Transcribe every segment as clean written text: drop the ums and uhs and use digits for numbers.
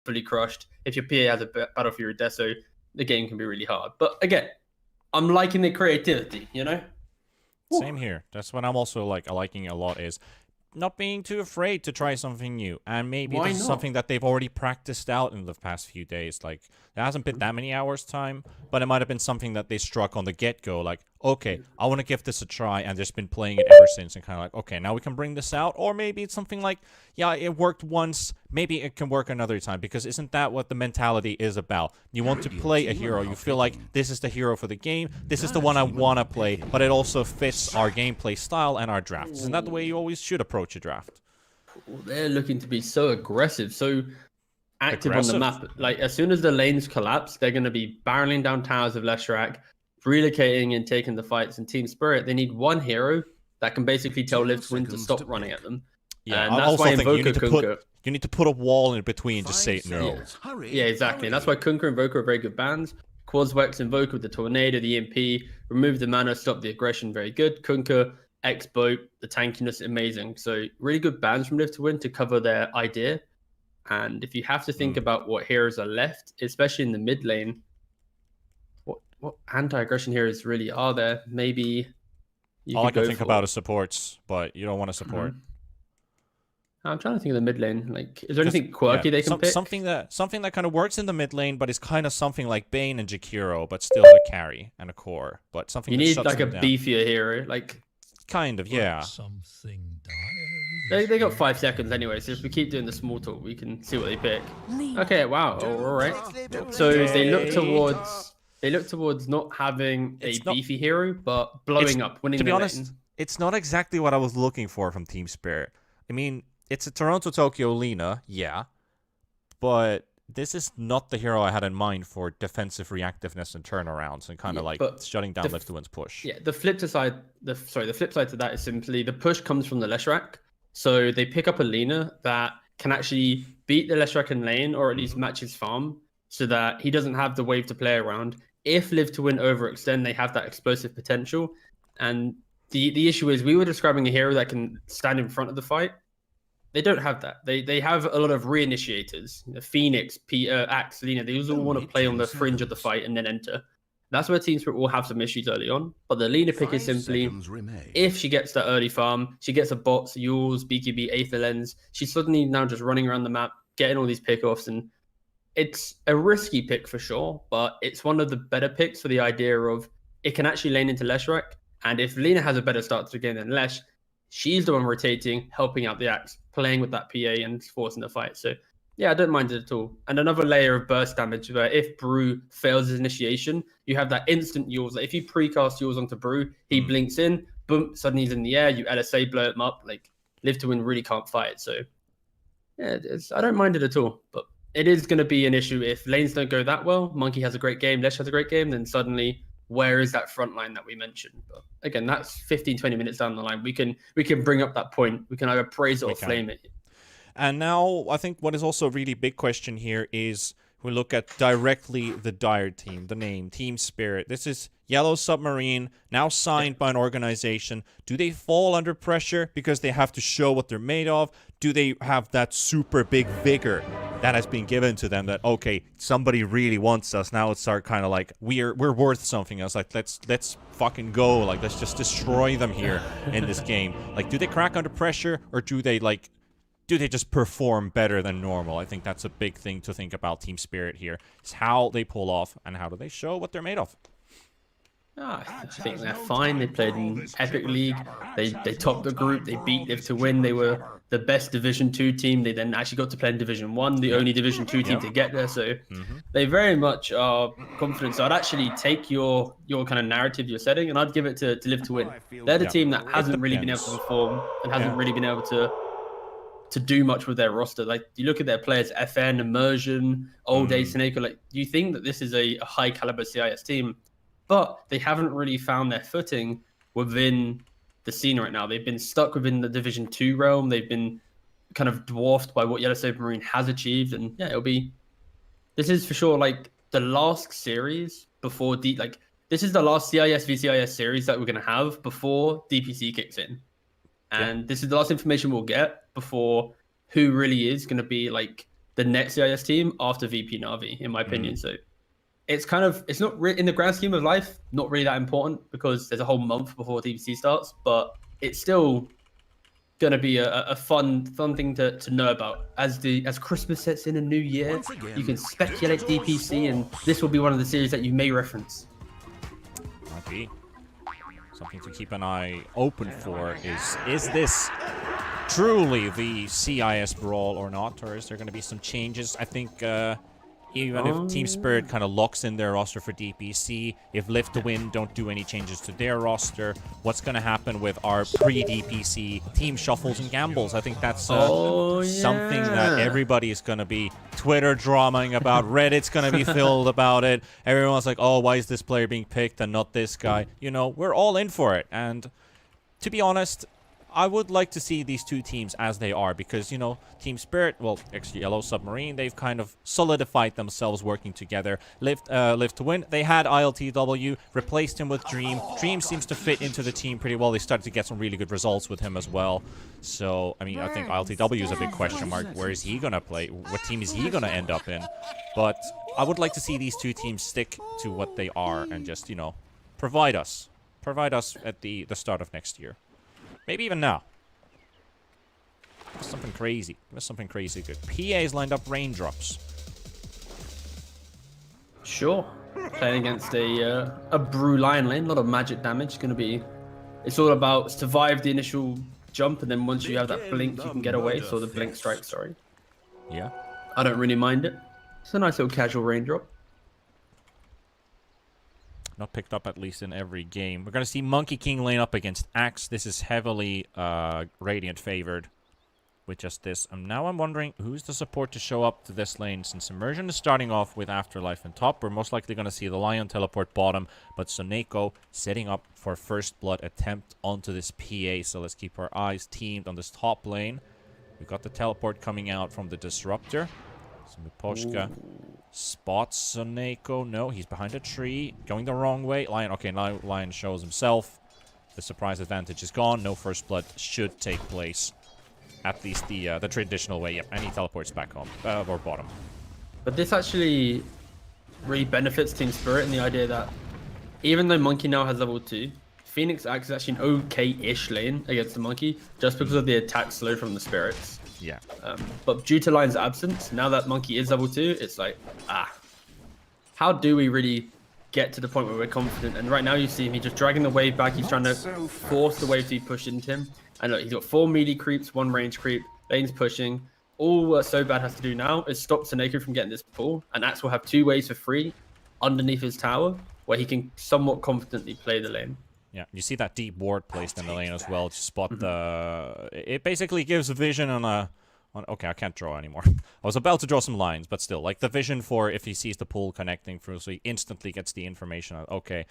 fully crushed. If your PA has a battle for your Deso, the game can be really hard. But again, I'm liking the creativity, you know? Same here. That's what I'm also liking a lot is not being too afraid to try something new. And maybe this is something that they've already practiced out in the past few days. Like, there hasn't been that many hours time, but it might have been something that they struck on the get-go. Like, okay, I want to give this a try, and just been playing it ever since, and kind of like, okay, now we can bring this out. Or maybe it's something like, yeah, it worked once, maybe it can work another time, because isn't that what the mentality is about? You want to play a hero, you feel like this is the hero for the game, this is the one I want to play, but it also fits our gameplay style and our drafts. Isn't that the way you always should approach a draft? They're looking to be so aggressive, so active on the map. Like, as soon as the lanes collapse, they're going to be barreling down towers of Leshrac, relocating and taking the fights. And Team Spirit, they need one hero that can basically tell Live2Win to stop running at them. Yeah, and I that's also why think you need to put a wall in between to say no. Yeah, exactly. And that's why Kunkka and Invoker are very good bans. Quadswex Invoker with the Tornado, the EMP, remove the mana, stop the aggression, very good. Kunkka, X-Boat, the tankiness, amazing. So really good bans from Live2Win to cover their idea. And if you have to think about what heroes are left, especially in the mid lane, what anti-aggression heroes really are there? Maybe all I can think about is supports, but you don't want to support. I'm trying to think of the mid lane. Like, is there anything quirky they can pick? Something that kind of works in the mid lane, but is kind of something like Bane and Jakiro, but still a carry and a core. But something you that need shuts like a down. beefier hero, like kind of, yeah. They got 5 seconds anyway, so if we keep doing the small talk, we can see what they pick. Okay, wow, all right. So they look towards not having a beefy hero, but blowing up, winning. To be honest, it's not exactly what I was looking for from Team Spirit. I mean, it's a Toronto-Tokyo Lina, yeah, but this is not the hero I had in mind for defensive reactiveness and turnarounds and kind of like shutting down Live2Win's push. Yeah, the flip side to that is simply the push comes from the Leshrac. So they pick up a Lina that can actually beat the Leshrac in lane, or at least match his farm, so that he doesn't have the wave to play around. If Live2Win overextend, they have that explosive potential. And the issue is, we were describing a hero that can stand in front of the fight. They don't have that. They have a lot of reinitiators. The Phoenix, Axe, Lina, they all want to play on the fringe of the fight and then enter. That's where Team Spirit will have some issues early on. But the Lina pick is simply, if she gets that early farm, she gets a bots, Yules, BKB, Aether Lens, she's suddenly now just running around the map, getting all these pickoffs. And it's a risky pick for sure, but it's one of the better picks for the idea of it can actually lane into Leshrac. And if Lina has a better start to the game than Lesh, she's the one rotating, helping out the Axe, playing with that PA and forcing the fight. So yeah, I don't mind it at all. And another layer of burst damage where if Brew fails his initiation, you have that instant Yules. Like, if you precast Yules onto Brew, he blinks in, boom, suddenly he's in the air, you LSA, blow him up. Like, Live2Win really can't fight. So yeah, I don't mind it at all. But it is going to be an issue if lanes don't go that well. Monkey has a great game, Lesh has a great game, then suddenly, where is that front line that we mentioned? But again, that's 15, 20 minutes down the line. We can bring up that point. We can either praise it or flame it. And now, I think what is also a really big question here is we look at directly the Dire team, the name, Team Spirit. This is Yellow Submarine, now signed by an organization. Do they fall under pressure because they have to show what they're made of? Do they have that super big vigor that has been given to them that, okay, somebody really wants us, now let's start kind of like, we're worth something else, like let's fucking go, like let's just destroy them here in this game. Like, do they crack under pressure, or do they just perform better than normal? I think that's a big thing to think about Team Spirit here, is how they pull off and how do they show what they're made of. I think they're fine. They played in Epic League. They topped the group. They beat Live2Win. They were the best Division 2 team. They then actually got to play in Division 1, the only Division 2 team to get there. So they very much are confident. So I'd actually take your kind of narrative you're setting, and I'd give it to Live2Win. They're the team that hasn't really been able to perform and hasn't really been able to do much with their roster. Like, you look at their players, FN, Immersion, Old Ace, and like, you think that this is a high caliber CIS team, but they haven't really found their footing within the scene right now. They've been stuck within the Division 2 realm. They've been kind of dwarfed by what Yellow Submarine has achieved. And yeah, this is for sure like the last series before this is the last CIS v CIS series that we're going to have before DPC kicks in. And this is the last information we'll get before who really is going to be like the next CIS team after VP Navi, in my opinion. So it's kind of, it's not in the grand scheme of life, not really that important because there's a whole month before DPC starts, but it's still going to be a fun thing to know about as Christmas sets in a new year. You can speculate DPC, and this will be one of the series that you may reference. Might be. Something to keep an eye open for is this truly the CIS brawl or not, or is there going to be some changes? I think even if Team Spirit kind of locks in their roster for DPC, if Live to Win don't do any changes to their roster, what's going to happen with our pre-DPC team shuffles and gambles? I think that's something that everybody is going to be Twitter dramaing about. Reddit's going to be filled about it. Everyone's like, oh, why is this player being picked and not this guy? You know, we're all in for it. And to be honest, I would like to see these two teams as they are because, you know, Team Spirit, well, ex-Yellow Submarine, they've kind of solidified themselves working together. Live to Win, they had ILTW, replaced him with Dream. Dream seems to fit into the team pretty well. They started to get some really good results with him as well. So, I mean, I think ILTW is a big question mark. Where is he going to play? What team is he going to end up in? But I would like to see these two teams stick to what they are and just, you know, provide us at the start of next year. Maybe even now. Give us something crazy. Give us something crazy good. PA's lined up raindrops. Sure. Playing against a Brew Lion lane. A lot of magic damage. Going to be... It's all about survive the initial jump, and then once you have that blink, you can get away. So the blink strike, sorry. Yeah. I don't really mind it. It's a nice little casual raindrop. Not picked up at least in every game. We're going to see Monkey King lane up against Axe. This is heavily Radiant favored with just this. Now I'm wondering who's the support to show up to this lane. Since Immersion is starting off with Afterlife on top, we're most likely going to see the Lion teleport bottom, but Soneko setting up for first blood attempt onto this PA. So let's keep our eyes teamed on this top lane. We've got the teleport coming out from the Disruptor. So Miposhka spots Soneko. No, he's behind a tree. Going the wrong way. Lion, okay, now Lion shows himself. The surprise advantage is gone. No first blood should take place. At least the traditional way. Yep, and he teleports back home. Or bottom. But this actually really benefits Team Spirit in the idea that even though Monkey now has level 2, Phoenix acts as actually an okay-ish lane against the Monkey just because of the attack slow from the Spirits. Yeah. But due to Lion's absence, now that Monkey is level 2, it's like, how do we really get to the point where we're confident? And right now you see him, he's just dragging the wave back. He's trying to force the wave to be pushed into him. And look, he's got 4 melee creeps, 1 range creep. Lane's pushing. All So Bad has to do now is stop Soneko from getting this pull. And Axe will have 2 waves for free underneath his tower where he can somewhat confidently play the lane. Yeah, you see that deep ward placed in the lane as well to spot the... It basically gives a vision on a... Okay, I can't draw anymore. I was about to draw some lines, but still. Like, the vision for if he sees the pool connecting through, so he instantly gets the information on, okay,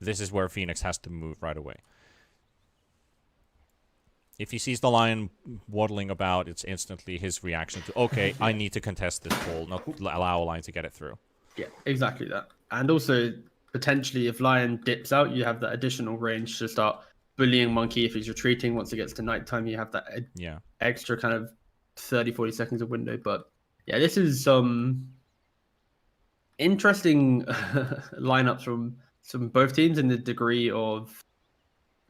this is where Phoenix has to move right away. If he sees the lion waddling about, it's instantly his reaction to, okay, I need to contest this pool, not allow a lion to get it through. Yeah, exactly that. And also... potentially, if Lion dips out, you have that additional range to start bullying Monkey if he's retreating. Once it gets to nighttime, you have that extra kind of 30-40 seconds of window. But yeah, this is some interesting lineups from both teams in the degree of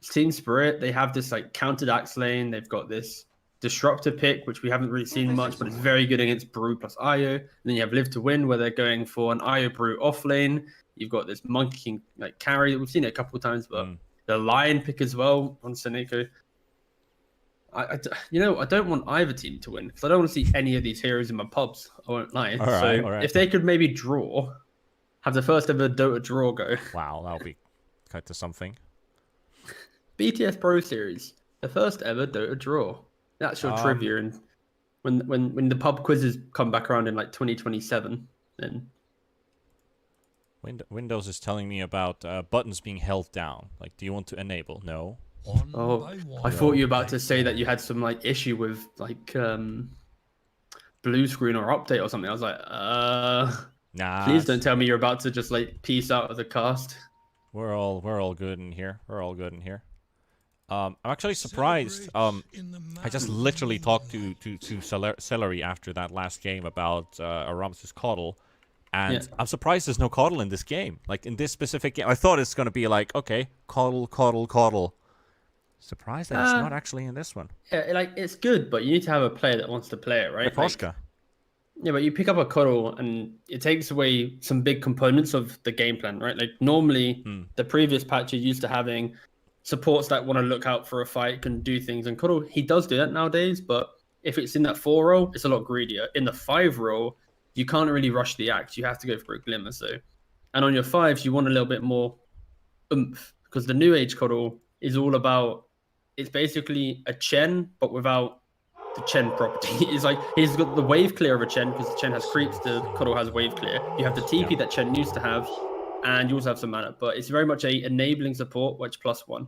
Team Spirit. They have this like countered Axe lane. They've got this disruptor pick, which we haven't really seen much, but it's very good against Brew plus Io. And then you have Live to Win, where they're going for an Io Brew off lane. You've got this Monkey King like carry. We've seen it a couple of times, but the Lion pick as well on Soneko. I don't want either team to win because I don't want to see any of these heroes in my pubs. I won't lie. All right. If they could maybe draw, have the first ever Dota draw go. Wow, that'll be quite to something. BTS Pro Series, the first ever Dota draw. That's your trivia, and when the pub quizzes come back around in like 2027, then. Windows is telling me about buttons being held down. Like, do you want to enable? No. I thought you were about to say that you had some like issue with like blue screen or update or something. I was like, nah. Please don't tell me you're about to just like peace out of the cast. We're all good in here. We're all good in here. I'm actually surprised. I just literally talked to Celery after that last game about Aramis' Coddle, and I'm surprised there's no Coddle in this game. Like, in this specific game, I thought it's going to be like, okay, Coddle, Coddle, Coddle. Surprised that it's not actually in this one. Yeah, like, it's good, but you need to have a player that wants to play it, right? Like, yeah, but you pick up a Coddle, and it takes away some big components of the game plan, right? Like, normally, the previous patch, you're used to having supports that want to look out for a fight, can do things, and Coddle, he does do that nowadays, but if it's in that 4 role, it's a lot greedier. In the 5 role, you can't really rush the axe. You have to go for a glimmer. And on your 5s, you want a little bit more oomph, because the new age Coddle is all about, it's basically a Chen, but without the Chen property. It's like, he's got the wave clear of a Chen, because the Chen has creeps, the Coddle has wave clear. You have the TP that Chen used to have, and you also have some mana, but it's very much a enabling support, which +1.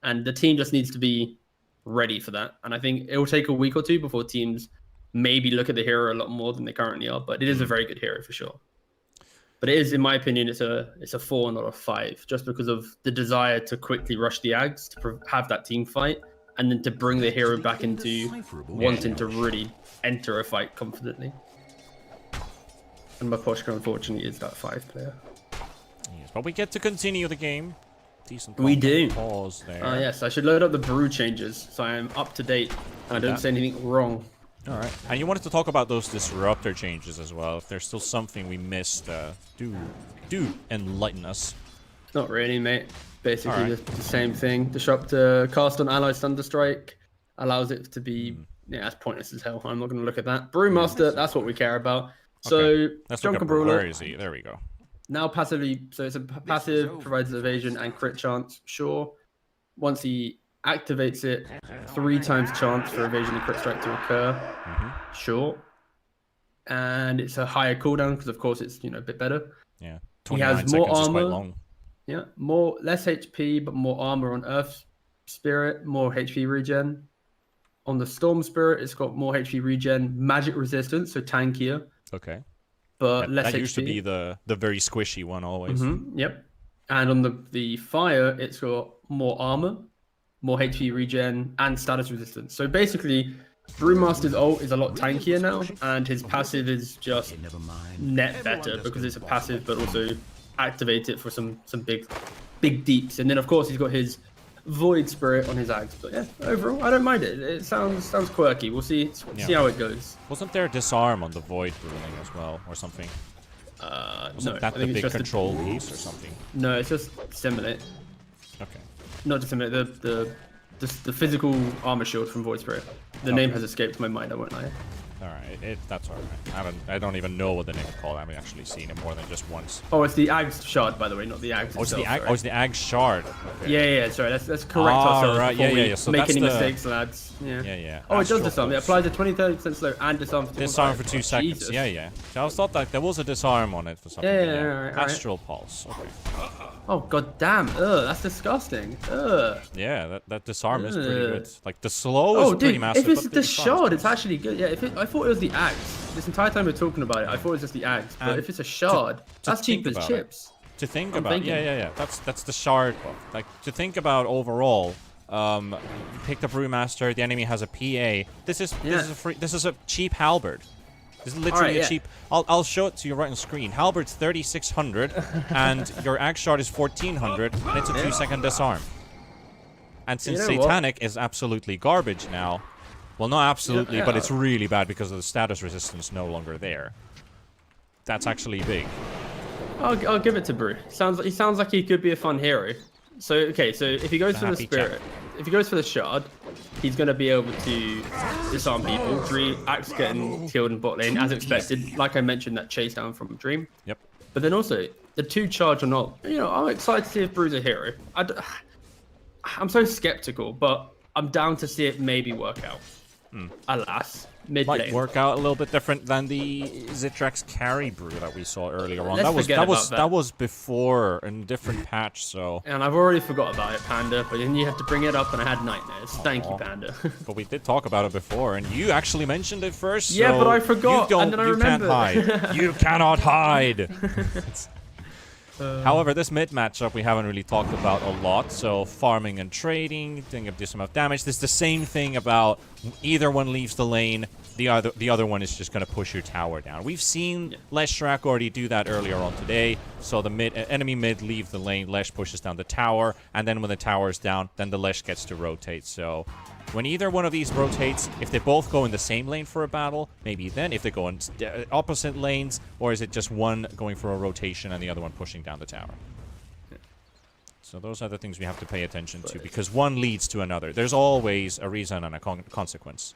And the team just needs to be ready for that. And I think it will take a week or two before teams maybe look at the hero a lot more than they currently are, but it is a very good hero for sure. But it is, in my opinion, it's a 4, not a 5, just because of the desire to quickly rush the Ags, to have that team fight, and then to bring the hero back into wanting to really enter a fight confidently. And my Poshka, unfortunately, is that 5 player. Yes, but we get to continue the game. Decent. We do. Pause there. Yes, I should load up the brew changes, so I am up to date and I don't say anything wrong. All right. And you wanted to talk about those disruptor changes as well. If there's still something we missed, do enlighten us. Not really, mate. Basically the same thing. Disruptor, cast on ally Thunderstrike, allows it to be, yeah, that's pointless as hell. I'm not going to look at that. Brewmaster, that's what we care about. So, let's look at Brawler. Where is he? There we go. Now passively, so it's a passive, provides evasion and crit chance, sure. Once he activates it, 3 times chance for evasion and crit strike to occur, sure. And it's a higher cooldown because, of course, it's, a bit better. Yeah, 29 he has more seconds armor. Is quite long. Yeah, less HP, but more armor on Earth Spirit, more HP regen. On the Storm Spirit, it's got more HP regen, magic resistance, so tankier. Okay. But less HP. That used to be the very squishy one always. Yep. And on the Fire, it's got more armor, more HP regen, and status resistance. So basically, Brewmaster's ult is a lot tankier now, and his passive is just net better because it's a passive, but also activate it for some big deeps. And then, of course, he's got his Void Spirit on his Ags. But yeah, overall, I don't mind it. It sounds quirky. We'll see how it goes. Wasn't there disarm on the Void ruling as well, or something? Wasn't that the big control piece or something? No, it's just Disseminate. Okay. Not Disseminate, the physical armor shield from Void Spirit. The name has escaped my mind, I won't lie. Alright, that's alright. I don't even know what the name is called. I haven't actually seen it more than just once. Oh, it's the Ags shard, by the way, not the Ags itself. It's the Ag shard. Okay. Yeah, sorry, let's correct ourselves before we So make any mistakes, lads. Yeah. Oh, it does disarm. It applies a 20-30% slow and disarm for 2 Disarm for 2 seconds. Jesus. Yeah. I thought that there was a disarm on it for something. Yeah. Astral Pulse. Okay. Oh, god damn. Ugh, that's disgusting. Ugh. Yeah, that disarm is pretty good. Like, the slow is pretty massive. If it's the shard, it's actually good. Yeah, I thought it was the Ags. This entire time we're talking about it, I thought it was just the Ags. But if it's a shard, that's cheap as chips. To think about, that's the shard. Like, to think about overall, you picked up Brewmaster, the enemy has a PA. This is a cheap halberd. This is literally a cheap. I'll show it to you right on screen. Halberd's 3,600, and your Ag shard is 1,400, and it's a 2-second disarm. And since Satanic is absolutely garbage now, well, not absolutely, but it's really bad because of the status resistance no longer there. That's actually big. I'll give it to Brew. He sounds like he could be a fun hero. So if he goes for the Spirit, if he goes for the shard, he's going to be able to disarm people. Axe getting killed in bot lane as expected. Like I mentioned, that chase down from Dream. Yep. But then also the 2 charge or not. I'm excited to see if Brew's a hero. I'm so skeptical, but I'm down to see it maybe work out. Alas, mid lane. Might work out a little bit different than the Zitrax carry brew that we saw earlier on. That was before in a different patch, so. And I've already forgot about it, Panda. But then you have to bring it up, and I had nightmares. Thank you, Panda. But we did talk about it before, and you actually mentioned it first. Yeah, so but I forgot, and then I remembered. You can't hide. You cannot hide. However, this mid matchup we haven't really talked about a lot. So farming and trading, doing a decent amount of damage. This is the same thing about either one leaves the lane, the other one is just going to push your tower down. We've seen Leshrac already do that earlier on today. So the enemy mid leave the lane, Lesh pushes down the tower, and then when the tower is down, then the Lesh gets to rotate. So when either one of these rotates, if they both go in the same lane for a battle, maybe then if they go in opposite lanes, or is it just one going for a rotation and the other one pushing down the tower? So those are the things we have to pay attention to, because one leads to another. There's always a reason and a consequence.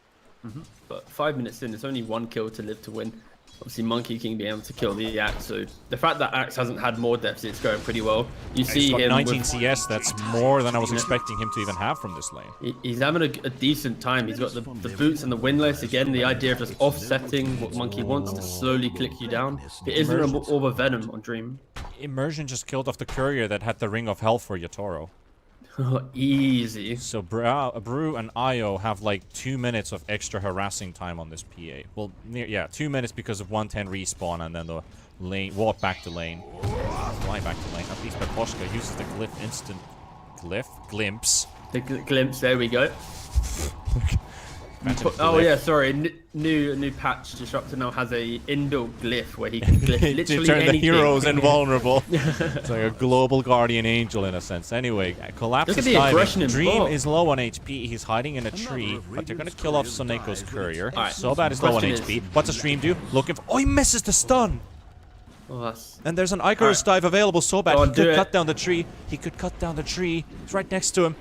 But 5 minutes in, it's only 1 kill to live to win. Obviously, Monkey King being able to kill the Axe, so the fact that Axe hasn't had more deaths, it's going pretty well. You see he's got him 19 CS, that's more than I was expecting him to even have from this lane. He's having a decent time. He's got the boots and the windlass. Again, the idea of just offsetting what Monkey wants to slowly click you down. It isn't an Orb of Venom on Dream. Immersion just killed off the courier that had the Ring of Health for Yatoro. Easy. So Brew and Io have like 2 minutes of extra harassing time on this PA. Well, yeah, 2 minutes because of 110 respawn and then the lane walk back to lane. Fly back to lane. At least Peposhka uses the glyph instant glimpse. The glimpse, there we go. Oh yeah, sorry. New patch Disruptor now has a inbuilt glyph where he can glyph literally turn anything. the heroes invulnerable. It's like a global guardian angel in a sense. Anyway, Collapse is diving. Dream is low on HP. He's hiding in a tree, but they're gonna kill off Soneko's courier. Right. So bad is low on HP. What's the stream do? Looking for. Oh, he misses the stun. Oh, and there's an Icarus dive available. So bad. He could cut down the tree. He could cut down the tree. It's right next to him.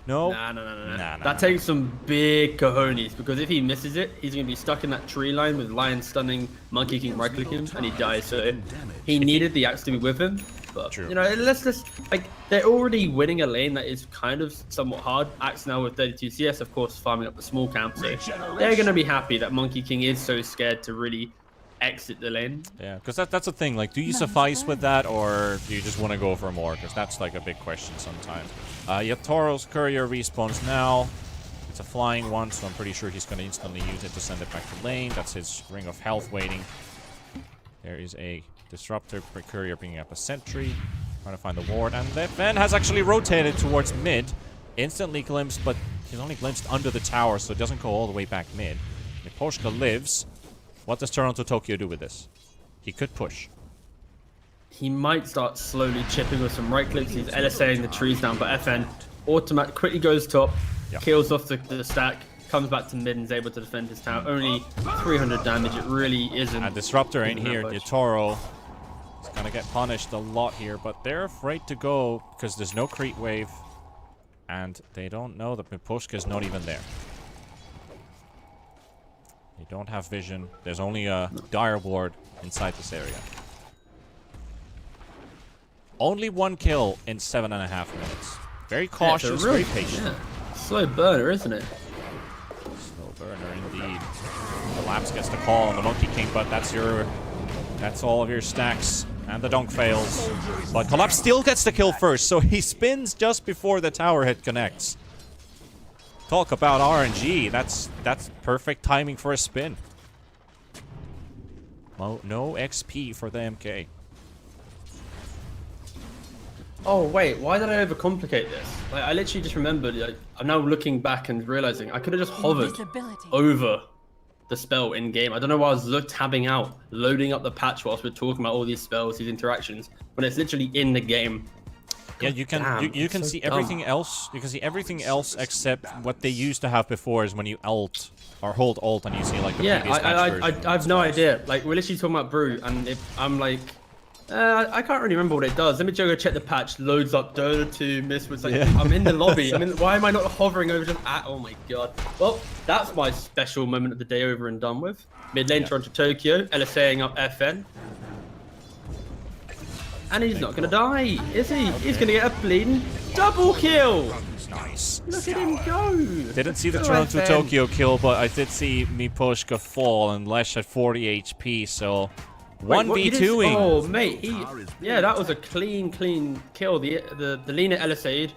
No. Nah. That takes some big cojones, because if he misses it, he's going to be stuck in that tree line with Lion stunning, Monkey King right click him, and he dies. So he needed the Axe to be with him. But, you know, let's like, they're already winning a lane that is kind of somewhat hard. Axe now with 32 CS, of course, farming up the small camp. So they're going to be happy that Monkey King is so scared to really exit the lane. Yeah, because that's the thing. Like, do you suffice with that, or do you just want to go for more? Because that's like a big question sometimes. Yatoro's courier respawns now. It's a flying one, so I'm pretty sure he's going to instantly use it to send it back to lane. That's his Ring of Health waiting. There is a Disruptor courier bringing up a sentry, trying to find the ward, and then has actually rotated towards mid. Instantly glimpsed, but he's only glimpsed under the tower, so it doesn't go all the way back mid. Miposhka lives. What does Toronto Tokyo do with this? He could push. He might start slowly chipping with some right clicks. He's LSAing the trees down, but FN quickly goes top, kills off the stack, comes back to mid and is able to defend his tower. Only 300 damage. It really isn't. And Disruptor ain't here. Yatoro is gonna get punished a lot here, but they're afraid to go because there's no creep wave, and they don't know that Miposhka is not even there. They don't have vision. There's only a dire ward inside this area. Only 1 kill in 7.5 minutes. Very cautious, very patient. Yeah. Slow burner, isn't it? Slow burner indeed. Collapse gets the call on the Monkey King, but that's all of your stacks. And the dunk fails. But Collapse still gets the kill first, so he spins just before the tower hit connects. Talk about RNG. That's perfect timing for a spin. No XP for the MK. Oh wait, why did I overcomplicate this? Like, I literally just remembered. Like, I'm now looking back and realizing I could have just hovered over the spell in game. I don't know why I was tabbing out, loading up the patch whilst we're talking about all these spells, these interactions, when it's literally in the game. Yeah, you can see everything else. You can see everything else except what they used to have before is when you alt or hold alt and you see like the previous patch version. I have no idea. Like, we're literally talking about Brew, and if I'm like, I can't really remember what it does. Let me go check the patch. Loads up DOTA2 miss. Like, I'm in the lobby. I mean, why am I not hovering over just at? Oh my god. Well, that's my special moment of the day over and done with. Mid lane Toronto Tokyo, LSAing up FN. And he's not gonna die, is he? He's gonna get a bleeding double kill. Nice. Look at him go. Didn't see the Toronto Tokyo kill, but I did see Miposhka fall and Lesh at 40 HP, so 1v2ing. Oh mate, yeah, that was a clean kill. The Lina LSA'd.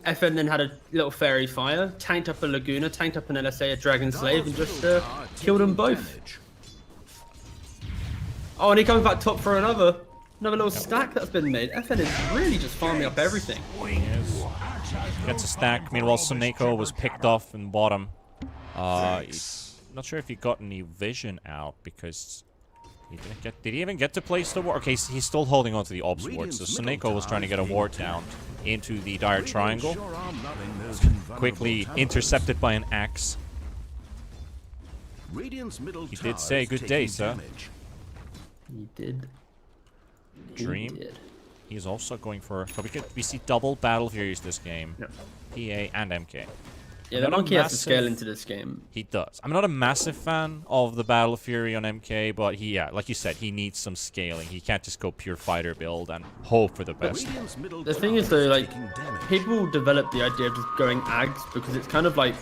FN then had a little fairy fire, tanked up a Laguna, tanked up an LSA, a Dragon Slave, and just killed them both. Oh, and he comes back top for another. Another little stack that's been made. FN is really just farming up everything. Yes. Gets a stack. Meanwhile, Soneko was picked off in bottom. Not sure if he got any vision out because he didn't get. Did he even get to place the ward? Okay, he's still holding on to the ops ward. So Soneko was trying to get a ward down into the dire triangle. Quickly intercepted by an axe. He did say, "Good day, sir." He did. Dream. He's also going for. So we see double Battle Furies this game. Yep. PA and MK. Yeah, the monkey has to scale into this game. He does. I'm not a massive fan of the Battle Fury on MK, but yeah, like you said, he needs some scaling. He can't just go pure fighter build and hope for the best. The thing is though, like, people develop the idea of just going Ags because it's kind of like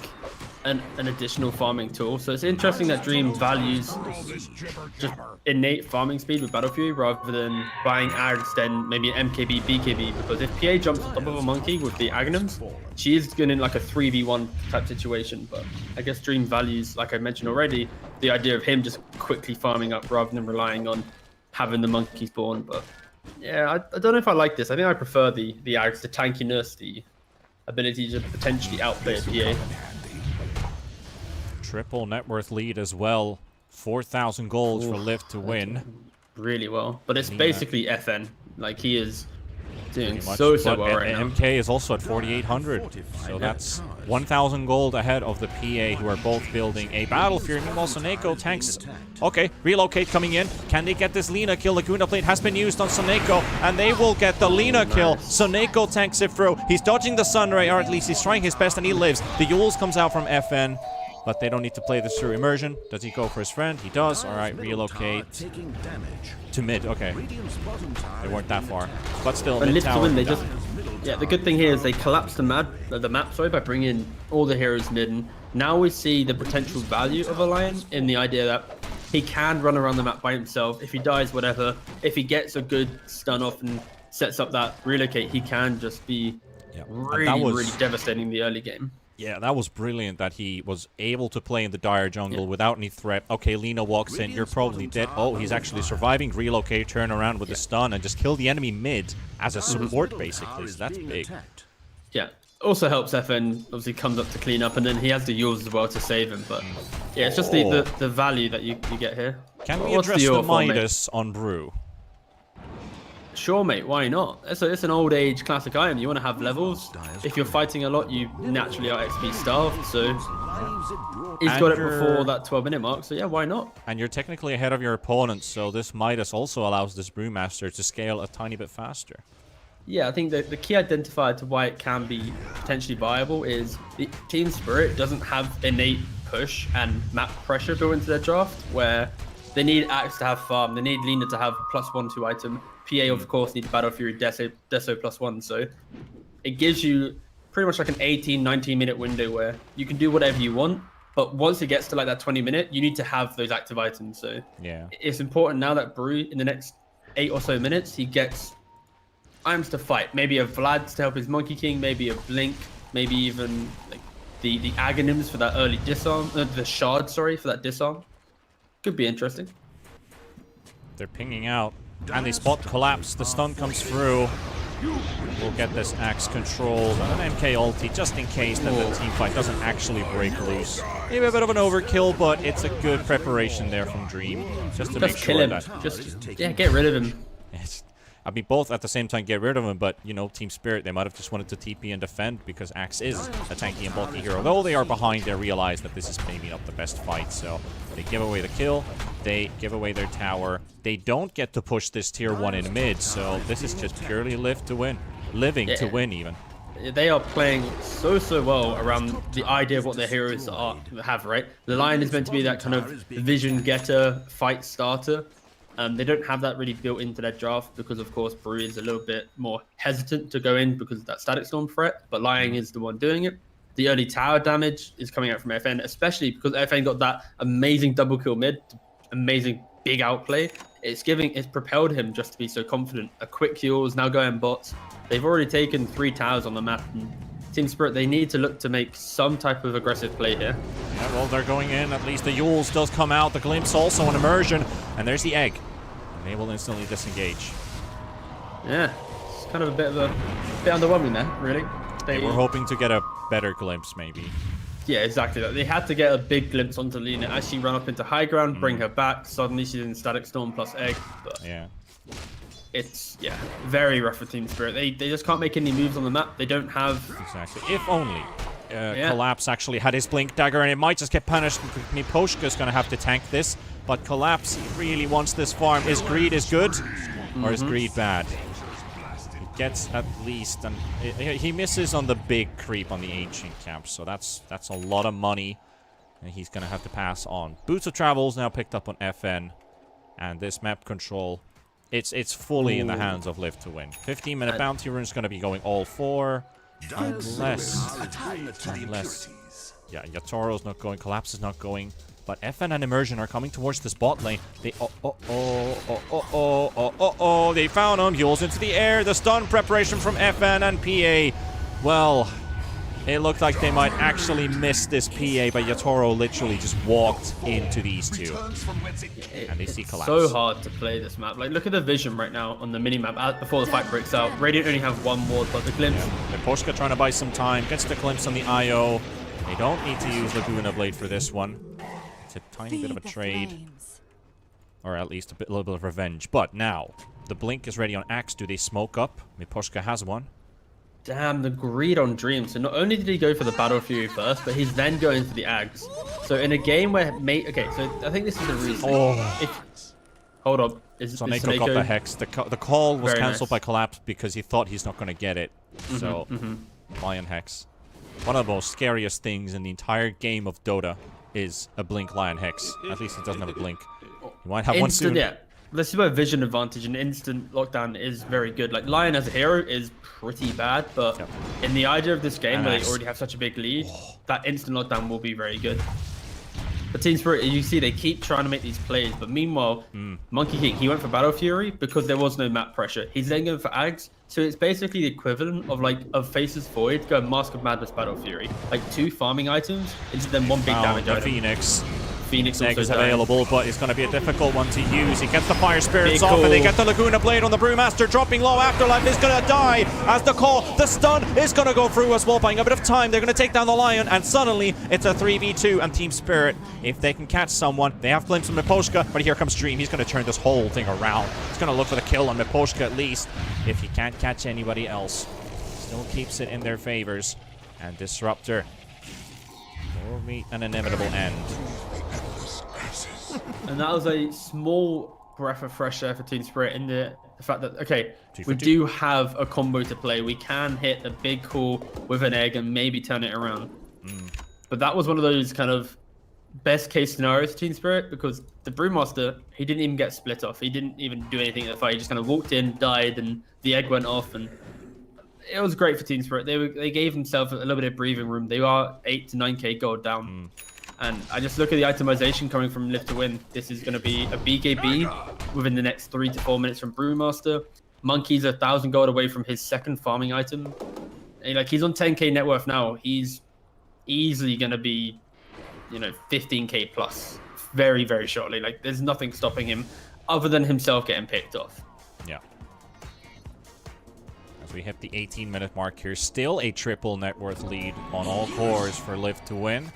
an additional farming tool. So it's interesting that Dream values just innate farming speed with Battle Fury rather than buying Ags then maybe MKB, BKB, because if PA jumps on top of a monkey with the Agnums, she is going in like a 3v1 type situation. But I guess Dream values, like I mentioned already, the idea of him just quickly farming up rather than relying on having the monkey spawn. But yeah, I don't know if I like this. I think I prefer the Ags, the tankiness, the ability to potentially outplay a PA. Triple net worth lead as well. 4,000 gold for Lift to win. Really well. But it's basically FN. Like, he is doing Pretty much, so well right now. MK is also at 4,800. So that's 1,000 gold ahead of the PA, who are both building a Battle Fury. Meanwhile, Soneko tanks. Okay, relocate coming in. Can they get this Lina kill? Laguna Blade has been used on Soneko, and they will get the Lina kill. Soneko tanks it through. He's dodging the Sunray, or at least he's trying his best, and he lives. The Yules comes out from FN. But they don't need to play this through immersion. Does he go for his friend? He does. All right, relocate to mid. Okay, they weren't that far, but still. But mid Lift to win, they just. Yeah, the good thing here is they collapsed the map, by bringing all the heroes mid. And now we see the potential value of a Lion in the idea that he can run around the map by himself. If he dies, whatever. If he gets a good stun off and sets up that relocate, he can just be really devastating in the early game. Yeah, that was brilliant that he was able to play in the dire jungle without any threat. Okay, Lina walks in. You're probably dead. Oh, he's actually surviving. Relocate, turn around with the stun, and just kill the enemy mid as a support, basically. So that's big. Yeah. Also helps FN, obviously comes up to clean up, and then he has the Yules as well to save him. But yeah, it's just the value that you get here. Can we address the Midas on Brew? Sure, mate. Why not? It's an old age classic item. You want to have levels. If you're fighting a lot, you naturally are XP starved. So he's got it before that 12-minute mark. So yeah, why not? And you're technically ahead of your opponent. So this Midas also allows this Brewmaster to scale a tiny bit faster. Yeah, I think the key identifier to why it can be potentially viable is the Team Spirit doesn't have innate push and map pressure built into their draft, where they need Axe to have farm, they need Lina to have +1/+2 item. PA, of course, needs Battle Fury Deso +1. So it gives you pretty much like an 18-19 minute window where you can do whatever you want. But once it gets to like that 20-minute, you need to have those active items. So yeah, it's important now that Brew, in the next 8 or so minutes, he gets items to fight. Maybe a Vlad to help his Monkey King, maybe a Blink, maybe even like the Aghanim's for that early disarm, the Shard, sorry, for that disarm. Could be interesting. They're pinging out. And they spot collapse. The stun comes through. We'll get this Axe controlled. And an MK ulti just in case that the team fight doesn't actually break loose. Maybe a bit of an overkill, but it's a good preparation there from Dream. Just to make sure that... Yeah, get rid of him. I mean, both at the same time get rid of him, but, you know, Team Spirit, they might have just wanted to TP and defend because Axe is a tanky and bulky hero. Though they are behind, they realize that this is maybe not the best fight, so they give away the kill, they give away their tower. They don't get to push this tier 1 in mid, so this is just purely live to win. Living to win, even. They are playing so well around the idea of what their heroes have, right? The Lion is meant to be that kind of vision getter, fight starter. They don't have that really built into their draft because, of course, Brew is a little bit more hesitant to go in because of that Static Storm threat, but Lion is the one doing it. The early tower damage is coming out from FN, especially because FN got that amazing double kill mid, amazing big outplay. It's propelled him just to be so confident. A quick heal is now going bots. They've already taken 3 towers on the map, and Team Spirit, they need to look to make some type of aggressive play here. Yeah, well, they're going in. At least the Yules does come out. The Glimpse also an immersion. And there's the egg. And they will instantly disengage. Yeah, it's kind of a bit underwhelming there, really. They were hoping to get a better glimpse, maybe. Yeah, exactly. They had to get a big glimpse onto Lena as she ran up into high ground, bring her back. Suddenly she's in static storm plus egg. But yeah, it's very rough for Team Spirit. They just can't make any moves on the map. They don't have exactly. If only Collapse actually had his blink dagger, and it might just get punished. Miposhka's gonna have to tank this, but Collapse really wants this farm. Is Greed is good, or is Greed bad? Gets at least, and he misses on the big creep on the ancient camp, so that's a lot of money, and he's gonna have to pass on. Boots of Travel's now picked up on FN, and this map control, it's fully in the hands of Live to Win. 15-minute bounty rune is gonna be going all 4, unless yeah, Yatoro's not going, Collapse is not going. But FN and Immersion are coming towards this bot lane. They they found him. Yule's into the air. The stun preparation from FN and PA. Well, it looked like they might actually miss this PA, but Yatoro literally just walked into these two. And they see Collapse. So hard to play this map. Like, look at the vision right now on the minimap before the fight breaks out. Radiant only have one ward, but the glimpse. Yeah. Miposhka trying to buy some time. Gets the glimpse on the IO. They don't need to use Laguna Blade for this one. It's a tiny bit of a trade, or at least a little bit of revenge. But now, the blink is ready on Axe. Do they smoke up? Miposhka has one. Damn, the greed on Dream. So not only did he go for the Battle Fury first, but he's then going for the Ags. So in a game where okay, so I think this is the reason. Hold up. Soneko got the Hex. The call was cancelled by Collapse because he thought he's not going to get it. So, Lion Hex. One of the most scariest things in the entire game of Dota is a blink Lion Hex. At least it doesn't have a blink. You might have one soon. Yeah, this is where vision advantage and instant lockdown is very good. Like, Lion as a hero is pretty bad, but in the idea of this game where they already have such a big lead, that instant lockdown will be very good. But Team Spirit, you see, they keep trying to make these plays, but meanwhile, Monkey King, he went for Battle Fury because there was no map pressure. He's then going for Ags, so it's basically the equivalent of Faces Void, go Mask of Madness, Battle Fury. Like 2 farming items into then 1 big damage item. Phoenix egg is available, but it's going to be a difficult one to use. He gets the Fire Spirits Big off, cool. and they get the Laguna Blade on the Brewmaster, dropping low. Afterlife is going to die as the call. The stun is going to go through as well, buying a bit of time. They're going to take down the Lion, and suddenly it's a 3v2, and Team Spirit, if they can catch someone, they have glimpse of Miposhka, but here comes Dream. He's going to turn this whole thing around. He's going to look for the kill on Miposhka at least, if he can't catch anybody else. Still keeps it in their favors, and Disruptor will meet an inevitable end. And that was a small breath of fresh air for Team Spirit in the fact that, okay, we do have a combo to play. We can hit a big call with an egg and maybe turn it around. But that was one of those kind of best case scenarios for Team Spirit, because the Brewmaster, he didn't even get split off. He didn't even do anything in the fight. He just kind of walked in, died, and the egg went off. And it was great for Team Spirit. They gave themselves a little bit of breathing room. They are 8 to 9k gold down. And I just look at the itemization coming from Live to Win. This is going to be a BKB within the next 3 to 4 minutes from Brewmaster. Monkey's 1,000 gold away from his second farming item. And he's on 10k net worth now. He's easily going to be, 15k plus very, very shortly. Like, there's nothing stopping him other than himself getting picked off. Yeah. As we hit the 18-minute mark here, still a triple net worth lead on all cores for Live to Win.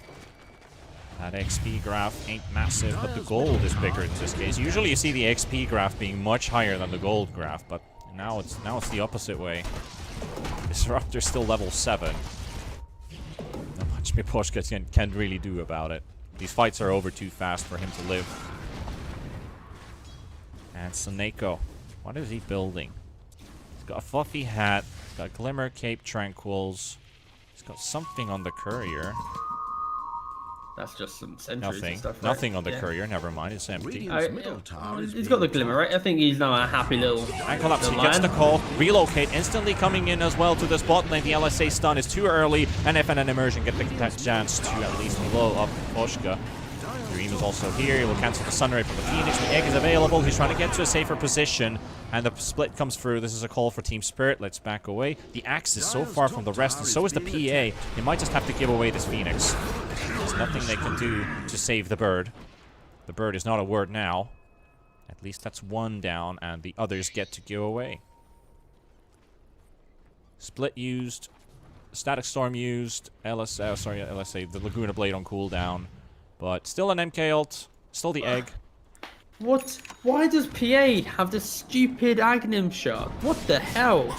That XP graph ain't massive, but the gold is bigger in this case. Usually you see the XP graph being much higher than the gold graph, but now it's the opposite way. Disruptor's still level 7. Not much Miposhka can really do about it. These fights are over too fast for him to live. And Soneko, what is he building? He's got a fluffy hat, he's got Glimmer Cape Tranquils, he's got something on the courier. That's just some sentries and stuff, right? Nothing on the courier, never mind, it's empty. He's got the Glimmer, right? I think he's now a happy little... And Collapse, he gets the call, relocate, instantly coming in as well to this bot lane. The LSA stun is too early, and FN and Immersion get the chance to at least blow up Miposhka. Dream is also here, he will cancel the Sunray from the Phoenix. The egg is available, he's trying to get to a safer position, and the split comes through. This is a call for Team Spirit, let's back away. The Axe is so far from the rest, and so is the PA. They might just have to give away this Phoenix. There's nothing they can do to save the bird. The bird is not a word now. At least that's one down, and the others get to go away. Split used. Static Storm used. LSA, the Laguna Blade on cooldown. But still an MK ult. Still the egg. What? Why does PA have this stupid Aghanim shot? What the hell?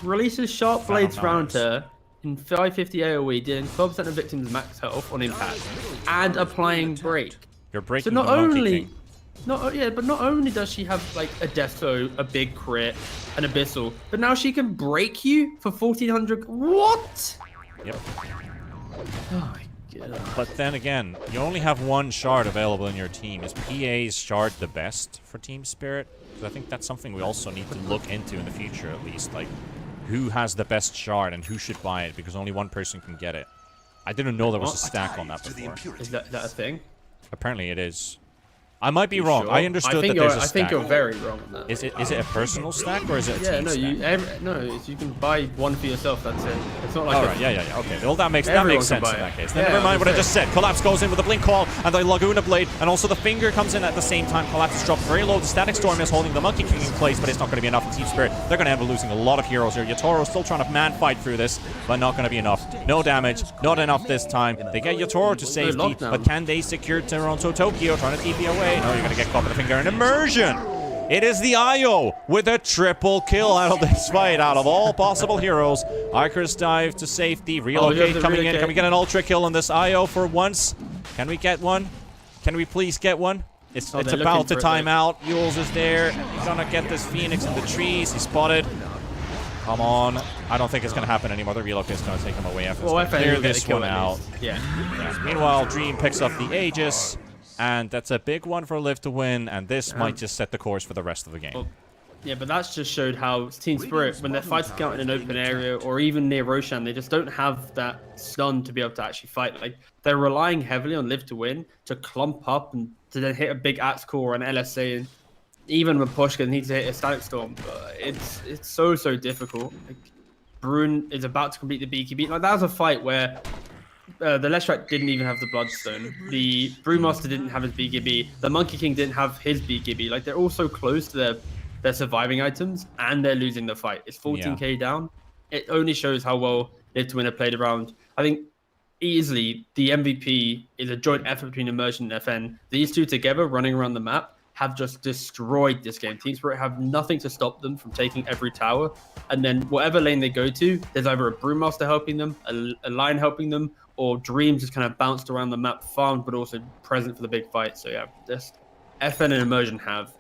Releases sharp blades round her in 550 AoE, dealing 12% of victims max health on impact, and applying break. You're breaking So not the Monkey only, King. but not only does she have like a death throw, a big crit, an abyssal, but now she can break you for 1400. What? Yep. Oh my god. But then again, you only have one shard available in your team. Is PA's shard the best for Team Spirit? Because I think that's something we also need to look into in the future, at least. Like, who has the best shard and who should buy it? Because only one person can get it. I didn't know there was a stack on that before. Is that a thing? Apparently it is. I might be wrong. Sure? I understood that there's a stack. I think you're very wrong on that. Is it a personal stack or is it a team stack? You can buy one for yourself. That's it. It's not like. All right, yeah. Okay, well that makes sense in that case. Then never mind what I just said. Collapse goes in with the blink call and the Laguna Blade, and also the finger comes in at the same time. Collapse is dropped very low. The Static Storm is holding the Monkey King in place, but it's not going to be enough for Team Spirit. They're going to end up losing a lot of heroes here. Yatoro still trying to man fight through this, but not going to be enough. No damage, not enough this time. They get Yatoro to safety, but can they secure Toronto Tokyo trying to TP away? No, you're going to get caught. Finger and immersion. It is the IO with a triple kill out of this fight, out of all possible heroes. Icarus dive to safety, relocate coming in. Can we get an ultra kill on this IO for once? Can we get one? Can we please get one? It's about to time out. Yules is there. He's gonna get this Phoenix in the trees. He's spotted. Come on. I don't think it's gonna happen anymore. The relocate is gonna take him away after clear this one out. Yeah. Meanwhile, Dream picks up the Aegis. And that's a big one for Liv to win, and this might just set the course for the rest of the game. Well, yeah, but that's just showed how Team Spirit, when they're fighting out in an open area or even near Roshan, they just don't have that stun to be able to actually fight. Like, they're relying heavily on Liv to win, to clump up and to then hit a big Axe Core or an LSA. And even when Pushka needs to hit a Static Storm, it's so difficult. Like, Brune is about to complete the BKB. Like, that was a fight where the Leshrac didn't even have the Bloodstone. The Brewmaster didn't have his BKB. The Monkey King didn't have his BKB. Like, they're all so close to their surviving items, and they're losing the fight. It's 14k down. It only shows how well Live to Win have played around. I think easily the MVP is a joint effort between Immersion and FN. These two together running around the map have just destroyed this game. Team Spirit have nothing to stop them from taking every tower. And then whatever lane they go to, there's either a Brewmaster helping them, a line helping them, or Dreams just kind of bounced around the map, farmed, but also present for the big fight. So yeah, just FN and Immersion have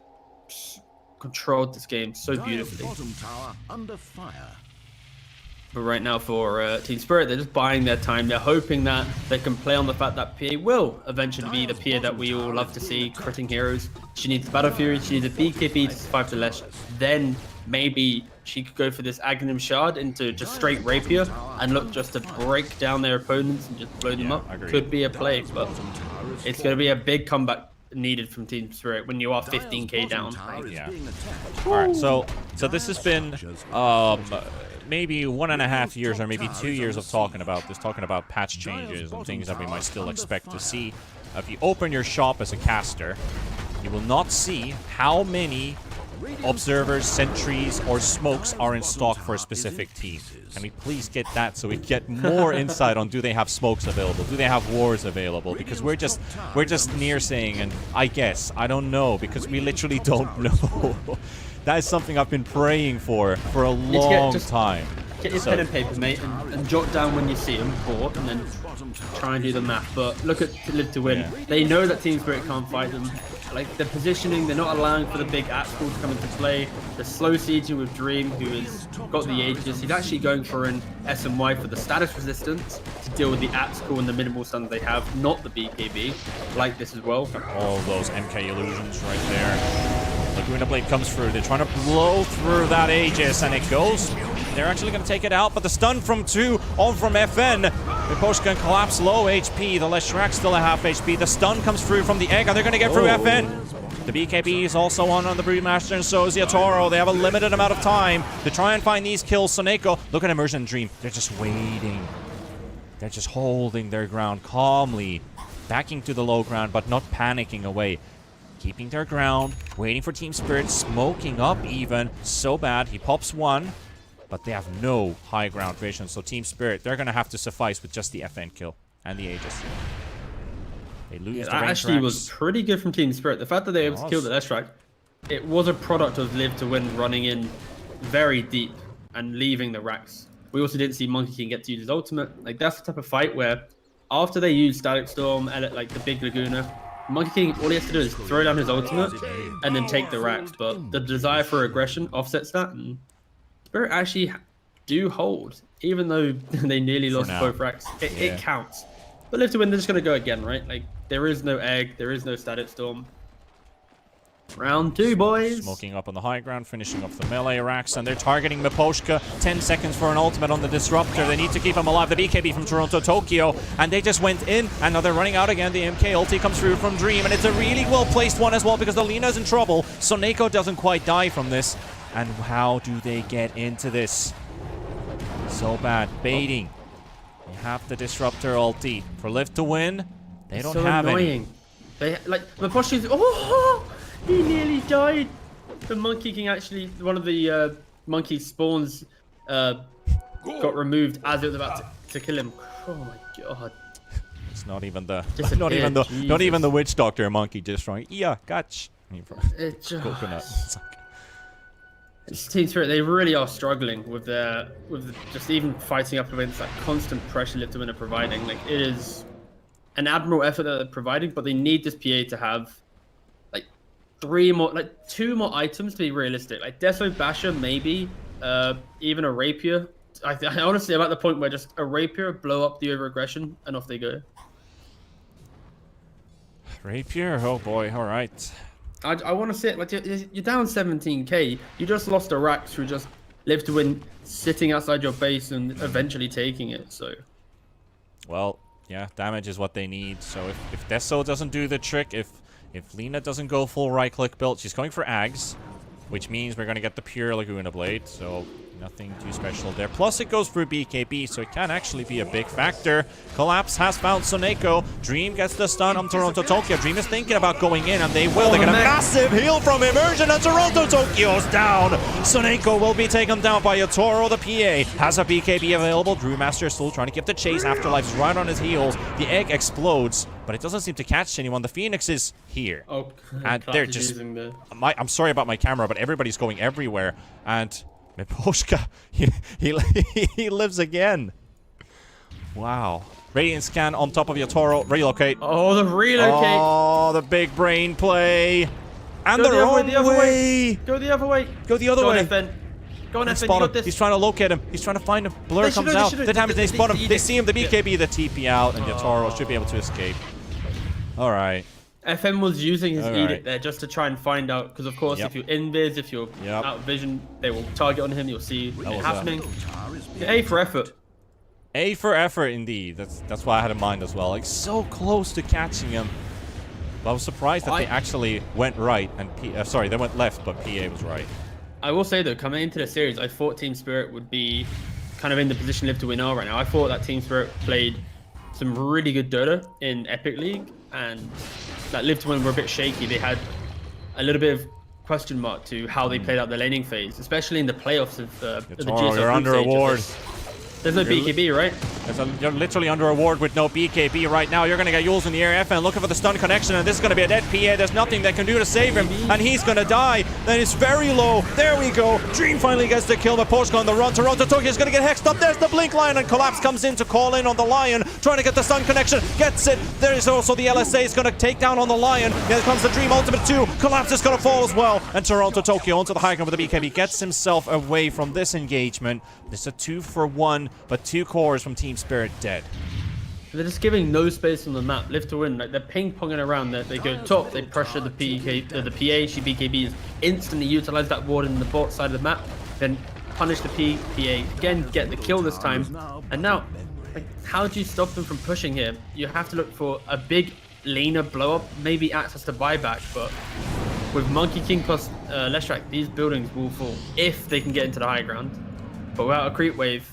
controlled this game so beautifully. Bottom tower under fire. But right now for Team Spirit, they're just buying their time. They're hoping that they can play on the fact that PA will eventually be the PA that we all love to see, critting heroes. She needs Battle Fury, she needs a BKB to survive the Lesh. Then maybe she could go for this Aghanim Shard into just straight Rapier and look just to break down their opponents and just blow them up. Agreed. Could be a play, but it's going to be a big comeback needed from Team Spirit when you are 15k down. Yeah. All right, so this has been maybe 1.5 years or maybe 2 years of talking about patch changes and things that we might still expect to see. If you open your shop as a caster, you will not see how many observers, sentries, or smokes are in stock for a specific team. Can we please get that so we get more insight on, do they have smokes available? Do they have wars available? Because we're just near saying, and I guess, I don't know, because we literally don't know. That is something I've been praying for a long time. Get your pen and paper, mate, and jot down when you see them bought, and then try and do the math. But look at Live to Win. Yeah. They know that Team Spirit can't fight them. Like, the positioning, they're not allowing for the big Axel to come into play. The slow sieging with Dream, who has got the Aegis. He's actually going for an SMY for the status resistance to deal with the Axel and the minimal stuns they have, not the BKB. Like this as well. All those MK illusions right there. Laguna Blade comes through. They're trying to blow through that Aegis, and it goes. They're actually going to take it out, but the stun from 2 on from FN. The post can collapse low HP. The Leshrac still at half HP. The stun comes through from the egg, and they're going to get through FN. The BKB is also on the Brewmaster, and so is Yatoro. They have a limited amount of time to try and find these kills. Soneko, look at Immersion Dream. They're just waiting. They're just holding their ground calmly, backing to the low ground, but not panicking away. Keeping their ground, waiting for Team Spirit, smoking up even. So bad. He pops one. but they have no high ground vision. So Team Spirit, they're going to have to suffice with just the FN kill and the Aegis. They lose the that range actually racks. was pretty good from Team Spirit. The fact that they were able to kill the Leshrac, it was a product of Live to Win running in very deep and leaving the racks. We also didn't see Monkey King get to use his ultimate. Like, that's the type of fight where after they use Static Storm, like the big Laguna, Monkey King, all he has to do is throw down his ultimate and then take the racks. But the desire for aggression offsets that, and Spirit actually do hold, even though they nearly lost both racks. It counts. But Live to Win, they're just going to go again, right? Like, there is no egg, there is no Static Storm. Round 2, boys. Smoking up on the high ground, finishing off the melee racks, and they're targeting Miposhka. 10 seconds for an ultimate on the Disruptor. They need to keep him alive. The BKB from Toronto Tokyo, and they just went in, and now they're running out again. The MK ulti comes through from Dream, and it's a really well-placed one as well because the Lena's in trouble. So Neko doesn't quite die from this. And how do they get into this? So bad. Baiting. They have the Disruptor ulti. For Live to Win, they don't have any. They, like, Miposhka's... Oh! He nearly died. The Monkey King actually, one of the monkey spawns got removed as it was about to kill him. Oh my god. It's not even the not even the witch doctor monkey just throwing gotch. It just, coconut. Team Spirit, they really are struggling with just even fighting up against that constant pressure Live to Win are providing. Like, it is an admirable effort that they're providing, but they need this PA to have two more items to be realistic. Like Deso Basher, maybe, even a Rapier. I honestly, I'm at the point where just a Rapier, blow up the over-aggression, and off they go. Rapier? Oh boy, alright. I want to see it. Like, you're down 17k. You just lost a rack through just Live to Win sitting outside your base and eventually taking it, so. Well, yeah, damage is what they need. So if Deso doesn't do the trick, if Lena doesn't go full right-click build, she's going for Ags, which means we're going to get the pure Laguna Blade, so nothing too special there. Plus, it goes through BKB, so it can actually be a big factor. Collapse has found Soneko. Dream gets the stun on Toronto Tokyo. Dream is thinking about going in, and they will. They get a massive heal from Immersion, and Toronto Tokyo's down. Soneko will be taken down by Yatoro. The PA has a BKB available. Brewmaster is still trying to give the chase. Afterlife's right on his heels. The egg explodes, but it doesn't seem to catch anyone. The Phoenix is here. Oh, and they're just... I'm sorry about my camera, but everybody's going everywhere. And Miposhka, he lives again. Wow. Radiant scan on top of Yatoro. Relocate. Oh, the relocate. Oh, the big brain play. And the other way. Go the other way. Go the other way. Go on, FN. You got this. He's trying to locate him. He's trying to find him. Blur comes out. The damage, they spot him. They see him. The BKB, the TP out, and Yatoro should be able to escape. All right. FM was using his edict there just to try and find out, because of course if you're invis, if you're out of vision, they will target on him. You'll see it happening. A for effort. A for effort, indeed. That's what I had in mind as well. Like, so close to catching him. But I was surprised that they actually went right and sorry, they went left, but PA was right. I will say though, coming into the series, I thought Team Spirit would be kind of in the position Live to Win are right now. I thought that Team Spirit played some really good Dota in Epic League, and that Live to Win were a bit shaky. They had a little bit of question mark to how they played out the laning phase, especially in the playoffs of the GSL. You're under a ward. There's no BKB, right? You're literally under a ward with no BKB right now. You're going to get Yules in the air. FN looking for the stun connection, and this is going to be a dead PA. There's nothing they can do to save him, and he's going to die. Then it's very low. There we go. Dream finally gets the kill. Miposhka on the run. Toronto Tokyo is going to get hexed up. There's the Blink Lion, and Collapse comes in to call in on the Lion, trying to get the stun connection. Gets it. There is also the LSA is going to take down on the Lion. Here comes the Dream Ultimate 2. Collapse is going to fall as well, and Toronto Tokyo onto the high ground with the BKB gets himself away from this engagement. It's a 2-for-1, but 2 cores from Team Spirit dead. They're just giving no space on the map. Live to Win, like they're ping-ponging around there. They go top, they pressure the PA, she BKBs, instantly utilize that ward in the bot side of the map, then punish the PA, again get the kill this time. And now, like, how do you stop them from pushing here? You have to look for a big Lena blow-up, maybe access to buyback, but with Monkey King plus Leshrac, these buildings will fall if they can get into the high ground. But without a creep wave,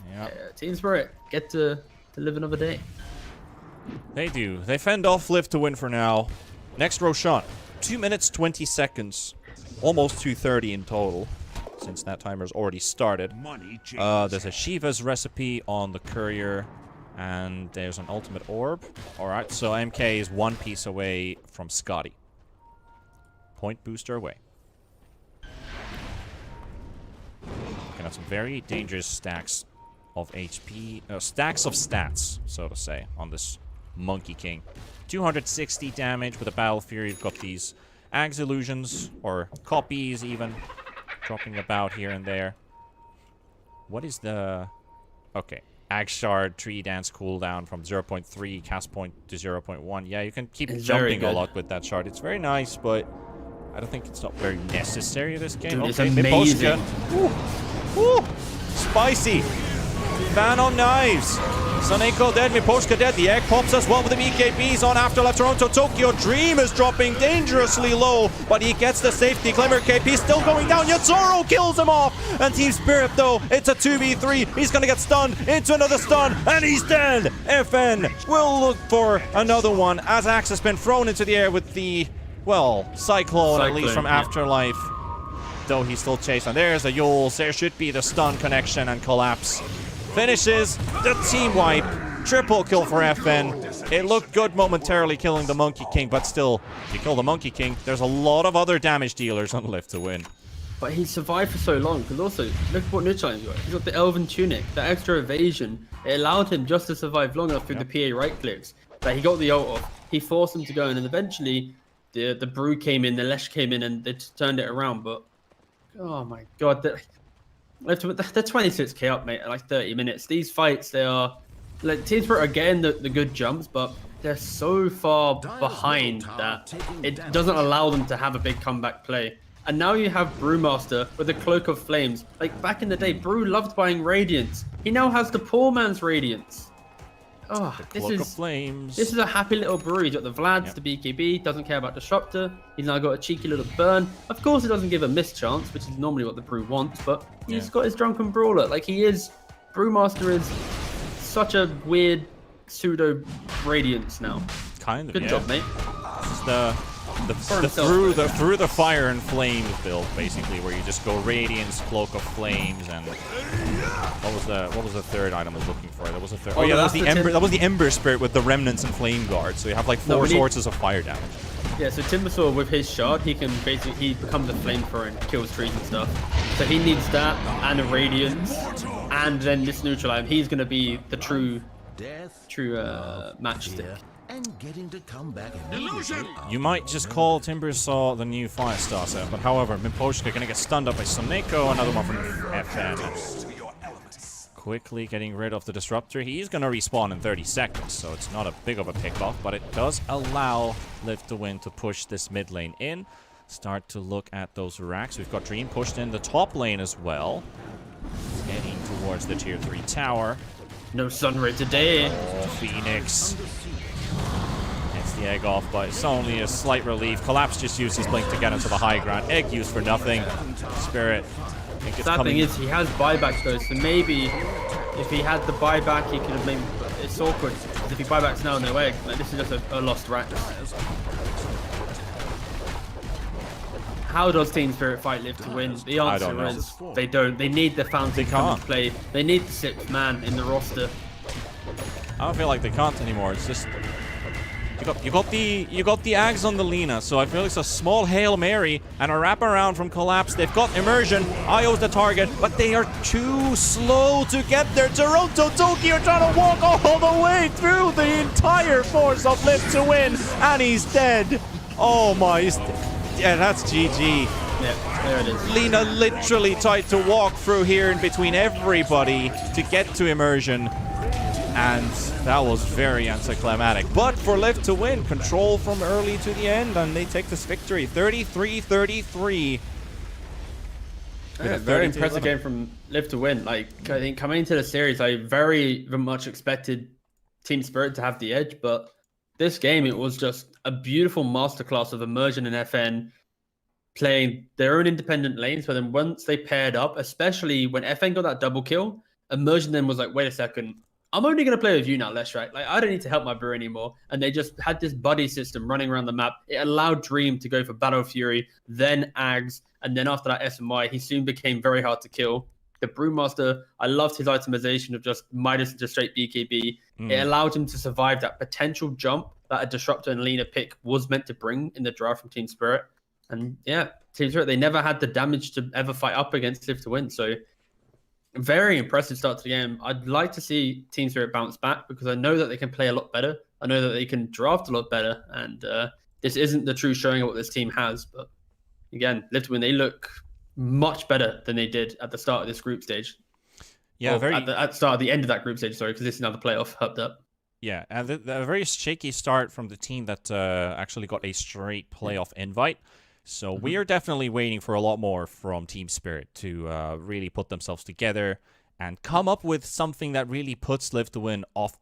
Team Spirit get to live another day. They do. They fend off Live to Win for now. Next Roshan. 2 minutes, 20 seconds. Almost 2:30 in total. since that timer's already started. There's a Shiva's recipe on the courier, and there's an ultimate orb. Alright, so MK is 1 piece away from Scotty. Point booster away. Can have some very dangerous stacks of HP, stacks of stats, so to say, on this Monkey King. 260 damage with a Battle Fury. You've got these Ags illusions, or copies even, dropping about here and there. What is the... Okay. Ag Shard, Tree Dance cooldown from 0.3, cast point to 0.1. Yeah, you can keep jumping a lot with that shard. It's very nice, but I don't think it's not very necessary in this game. Dude, okay, it's amazing. Ooh, spicy. Fan on knives. Saneko dead, Miposhka dead. The egg pops as well with the BKBs on Afterlife Toronto. Tokyo Dream is dropping dangerously low, but he gets the safety. Glimmer KP still going down. Yatsuro kills him off. And Team Spirit, though, it's a 2v3. He's going to get stunned into another stun, and he's dead. FN will look for another one as Axe has been thrown into the air with the, well, Cyclone at least from Afterlife. Though he's still chasing. There's a Yules. There should be the stun connection and collapse. Finishes the team wipe. Triple kill for FN. It looked good momentarily killing the Monkey King, but still, if you kill the Monkey King, there's a lot of other damage dealers on Live to Win. But he survived for so long, because also, look at what neutralizing he's got. He's got the Elven Tunic, the extra evasion. It allowed him just to survive long enough through the PA right clicks that he got the ult off. He forced him to go in, and eventually the Brew came in, the Lesh came in, and they turned it around. But, oh my god, they're 26k up, mate, at like 30 minutes. These fights, they are... Like, Team Spirit are getting the good jumps, but they're so far behind that it doesn't allow them to have a big comeback play. And now you have Brewmaster with the Cloak of Flames. Like, back in the day, Brew loved buying Radiance. He now has the poor man's Radiance. Oh, Cloak of Flames. This is a happy little Brew. He's got the Vlads, the BKB, doesn't care about Disruptor. He's now got a cheeky little burn. Of course, it doesn't give a miss chance, which is normally what the Brew wants, but he's got his Drunken Brawler. Like, he is... Brewmaster is such a weird pseudo Radiance now. Kind of, Good job, mate. This is the through the fire and flames build, basically, where you just go Radiance, Cloak of Flames, and what was the third item I was looking for? That was a third. Oh yeah, that was the Ember Spirit with the Remnants and Flame Guard. So you have like 4 sources of fire damage. Yeah, so Timbersaw with his shard, he can basically he becomes a flamethrower and kills trees and stuff. So he needs that and a Radiance, and then this neutral item. He's gonna be the true matchstick. And getting to come back. You might just call Timbersaw the new Firestar set, but however, Miposhka gonna get stunned up by Soneko, another one from FN. Quickly getting rid of the Disruptor. He's gonna respawn in 30 seconds, so it's not a big of a pick-off, but it does allow Live to Win to push this mid lane in. Start to look at those racks. We've got Dream pushed in the top lane as well. Heading towards the tier 3 tower. No Sunray today. Oh, Phoenix. Gets the egg off, but it's only a slight relief. Collapse just used his blink to get into the high ground. Egg used for nothing. Spirit. Sad thing is, he has buybacks though, so maybe if he had the buyback, he could have made... It's awkward, because if he buybacks now, no egg. Like, this is just a lost rack. How does Team Spirit fight Live to Win? The answer is they don't. They need the Fountain to come into play. They need the 6th man in the roster. I don't feel like they can't anymore. It's just you got the Ags on the Lina, so I feel it's a small Hail Mary and a wraparound from Collapse. They've got Immersion. IO's the target, but they are too slow to get there. Toronto Tokyo trying to walk all the way through the entire force of Live to Win, and he's dead. Oh my, yeah, that's GG. Yeah, there it is. Lina literally tried to walk through here in between everybody to get to Immersion. And that was very anticlimactic. But for Live to Win, control from early to the end, and they take this victory. 33-33. Yeah, very impressive game from Live to Win. Like, I think coming into the series, I very much expected Team Spirit to have the edge, but this game, it was just a beautiful masterclass of Immersion and FN playing their own independent lanes. But then once they paired up, especially when FN got that double kill, Immersion then was like, wait a second, I'm only going to play with you now, Leshrac. Like, I don't need to help my Brew anymore. And they just had this buddy system running around the map. It allowed Dream to go for Battle Fury, then Ags, And then after that SMI, he soon became very hard to kill. The Brewmaster, I loved his itemization of just Midas into straight BKB. It allowed him to survive that potential jump that a Disruptor and Lina pick was meant to bring in the draft from Team Spirit. And yeah, Team Spirit, they never had the damage to ever fight up against Live to win. So very impressive start to the game. I'd like to see Team Spirit bounce back because I know that they can play a lot better. I know that they can draft a lot better. And this isn't the true showing of what this team has. But again, Live to win, they look much better than they did at the start of this group stage. Yeah, at the start of the end of that group stage, sorry, because this is now the playoff hubbed up. Yeah, and a very shaky start from the team that actually got a straight playoff invite. So we are definitely waiting for a lot more from Team Spirit to really put themselves together and come up with something that really puts Live to Win off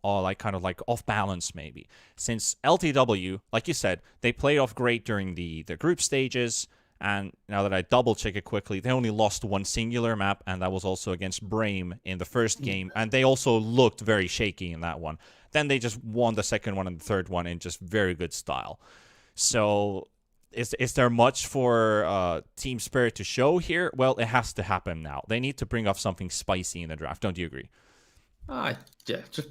balance maybe. Since LTW, like you said, they played off great during the group stages. And now that I double-check it quickly, they only lost one singular map, and that was also against Brame in the first game. And they also looked very shaky in that one. Then they just won the second one and the third one in just very good style. So is there much for Team Spirit to show here? Well, it has to happen now. They need to bring off something spicy in the draft. Don't you agree? Yeah, just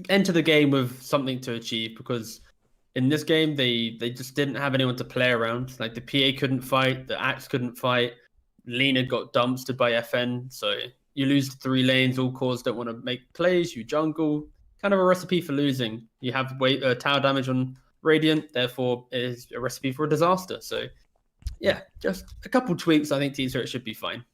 enter the game with something to achieve because in this game, they just didn't have anyone to play around. Like the PA couldn't fight, the Axe couldn't fight, Lena got dumpstered by FN. So you lose 3 lanes, all cores don't want to make plays, you jungle. Kind of a recipe for losing. You have tower damage on Radiant, therefore it is a recipe for a disaster. So yeah, just a couple tweaks. I think Team Spirit should be fine.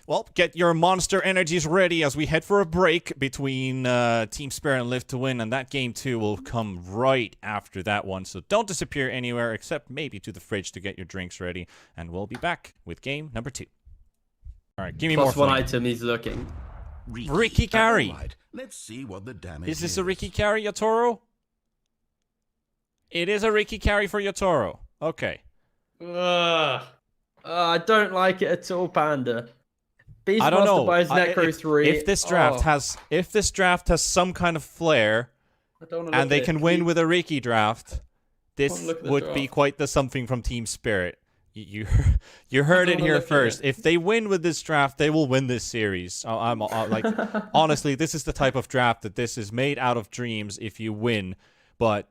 Well, get your monster energies ready as we head for a break between Team Spirit and Live to Win, and that game 2 will come right after that one. So don't disappear anywhere except maybe to the fridge to get your drinks ready, and we'll be back with game number 2. All right, give me Plus more. one item he's looking. Ricky carry. Right, let's see what the damage Is this a Ricky carry, Yatoro? It is a Ricky carry for Yatoro. Okay. I don't like it at all, Panda. I don't know. Buys Necro 3. If this draft has some kind of flair, and they can win with a Ricky draft, this would be quite the something from Team Spirit. You heard it here first. If they win with this draft, they will win this series. I'm like, honestly, this is the type of draft that this is made out of dreams if you win, but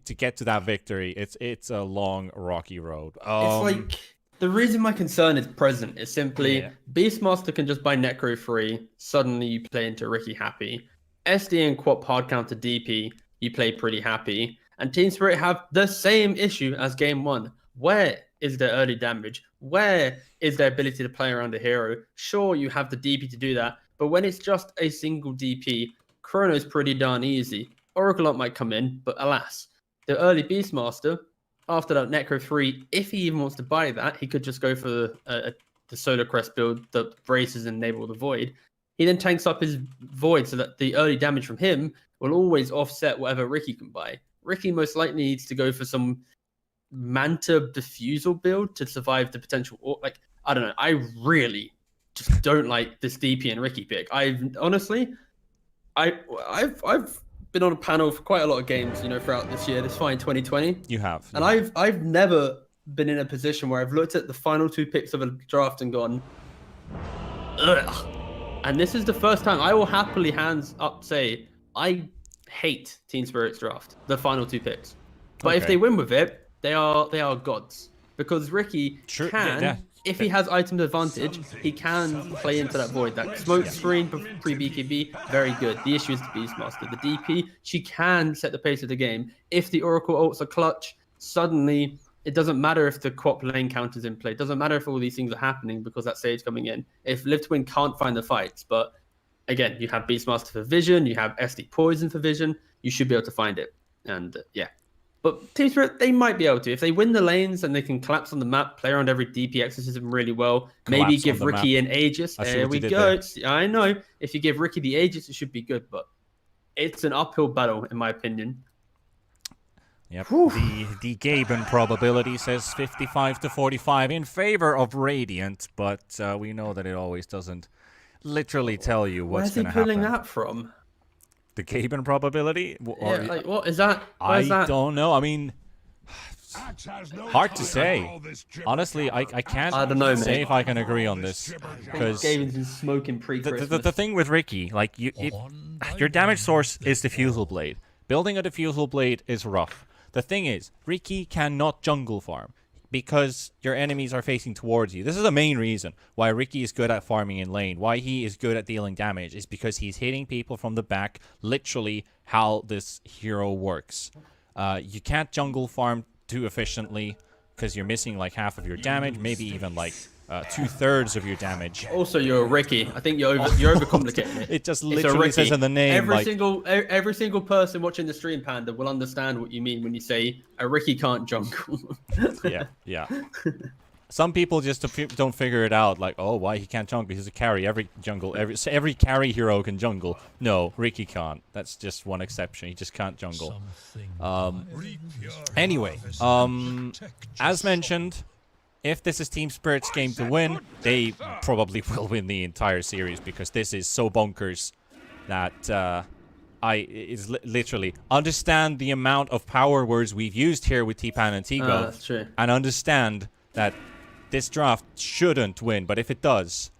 to get to that victory, it's a long, rocky road. It's like the reason my concern is present is simply Beastmaster can just buy Necro 3. Suddenly you play into Ricky happy. SD and Quap hard counter DP, you play pretty happy. And Team Spirit have the same issue as game 1. Where is their early damage? Where is their ability to play around a hero? Sure, you have the DP to do that, but when it's just a single DP, Chrono's pretty darn easy. Oracle might come in, but alas, the early Beastmaster, after that Necro 3, if he even wants to buy that, he could just go for the Solar Crest build that braces and enable the Void. He then tanks up his Void so that the early damage from him will always offset whatever Ricky can buy. Ricky most likely needs to go for some Manta Diffusal build to survive the potential. I don't know. I really just don't like this DP and Ricky pick. I've been on a panel for quite a lot of games, throughout this year. This fine 2020. You have. And I've never been in a position where I've looked at the final 2 picks of a draft and gone, ugh. And this is the first time I will happily hands up say I hate Team Spirit's draft, the final 2 picks. But if they win with it, they are gods. Because Ricky if he has items advantage, he can play into that Void. That smoke screen pre-BKB, very good. The issue is the Beastmaster. The DP, she can set the pace of the game. If the Oracle ults are clutch, suddenly it doesn't matter if the Quap lane counter's in play. It doesn't matter if all these things are happening because that Sage coming in. If Live to Win can't find the fights, but again, you have Beastmaster for vision, you have SD Poison for vision, you should be able to find it. And yeah. But Team Spirit, they might be able to. If they win the lanes and they can collapse on the map, play around every DP exorcism really well, maybe give Ricky an Aegis. There we go. I know. If you give Ricky the Aegis, it should be good. But it's an uphill battle, in my opinion. Yep. The Gaben probability says 55 to 45 in favor of Radiant, but we know that it always doesn't literally tell you what's going to happen. Where's he pulling that from? The Gaben probability? What is that? I don't know. I mean, Hard to say. Honestly, I can't I don't know, say mate. if I can agree on this. Because Gavin's been smoking pre-Christmas. the thing with Ricky, like, your damage source is Diffusal Blade. Building a Diffusal Blade is rough. The thing is, Ricky cannot jungle farm because your enemies are facing towards you. This is the main reason why Ricky is good at farming in lane, why he is good at dealing damage, is because he's hitting people from the back, literally how this hero works. You can't jungle farm too efficiently because you're missing like half of your damage, maybe even like 2/3 of your damage. Also, you're a Ricky. I think you're overcomplicating it. It just It's a literally says Ricky. in the name, Every single person watching the stream, Panda, will understand what you mean when you say a Ricky can't jungle. yeah. Some people just don't figure it out. Like, oh, why he can't jungle? He's a carry. Every carry hero can jungle. No, Ricky can't. That's just one exception. He just can't jungle. Anyway, as mentioned, if this is Team Spirit's game to win, they probably will win the entire series because this is so bonkers that literally understand the amount of power words we've used here with T-Pan and Tigo, That's true. and understand that this draft shouldn't win, but if it does,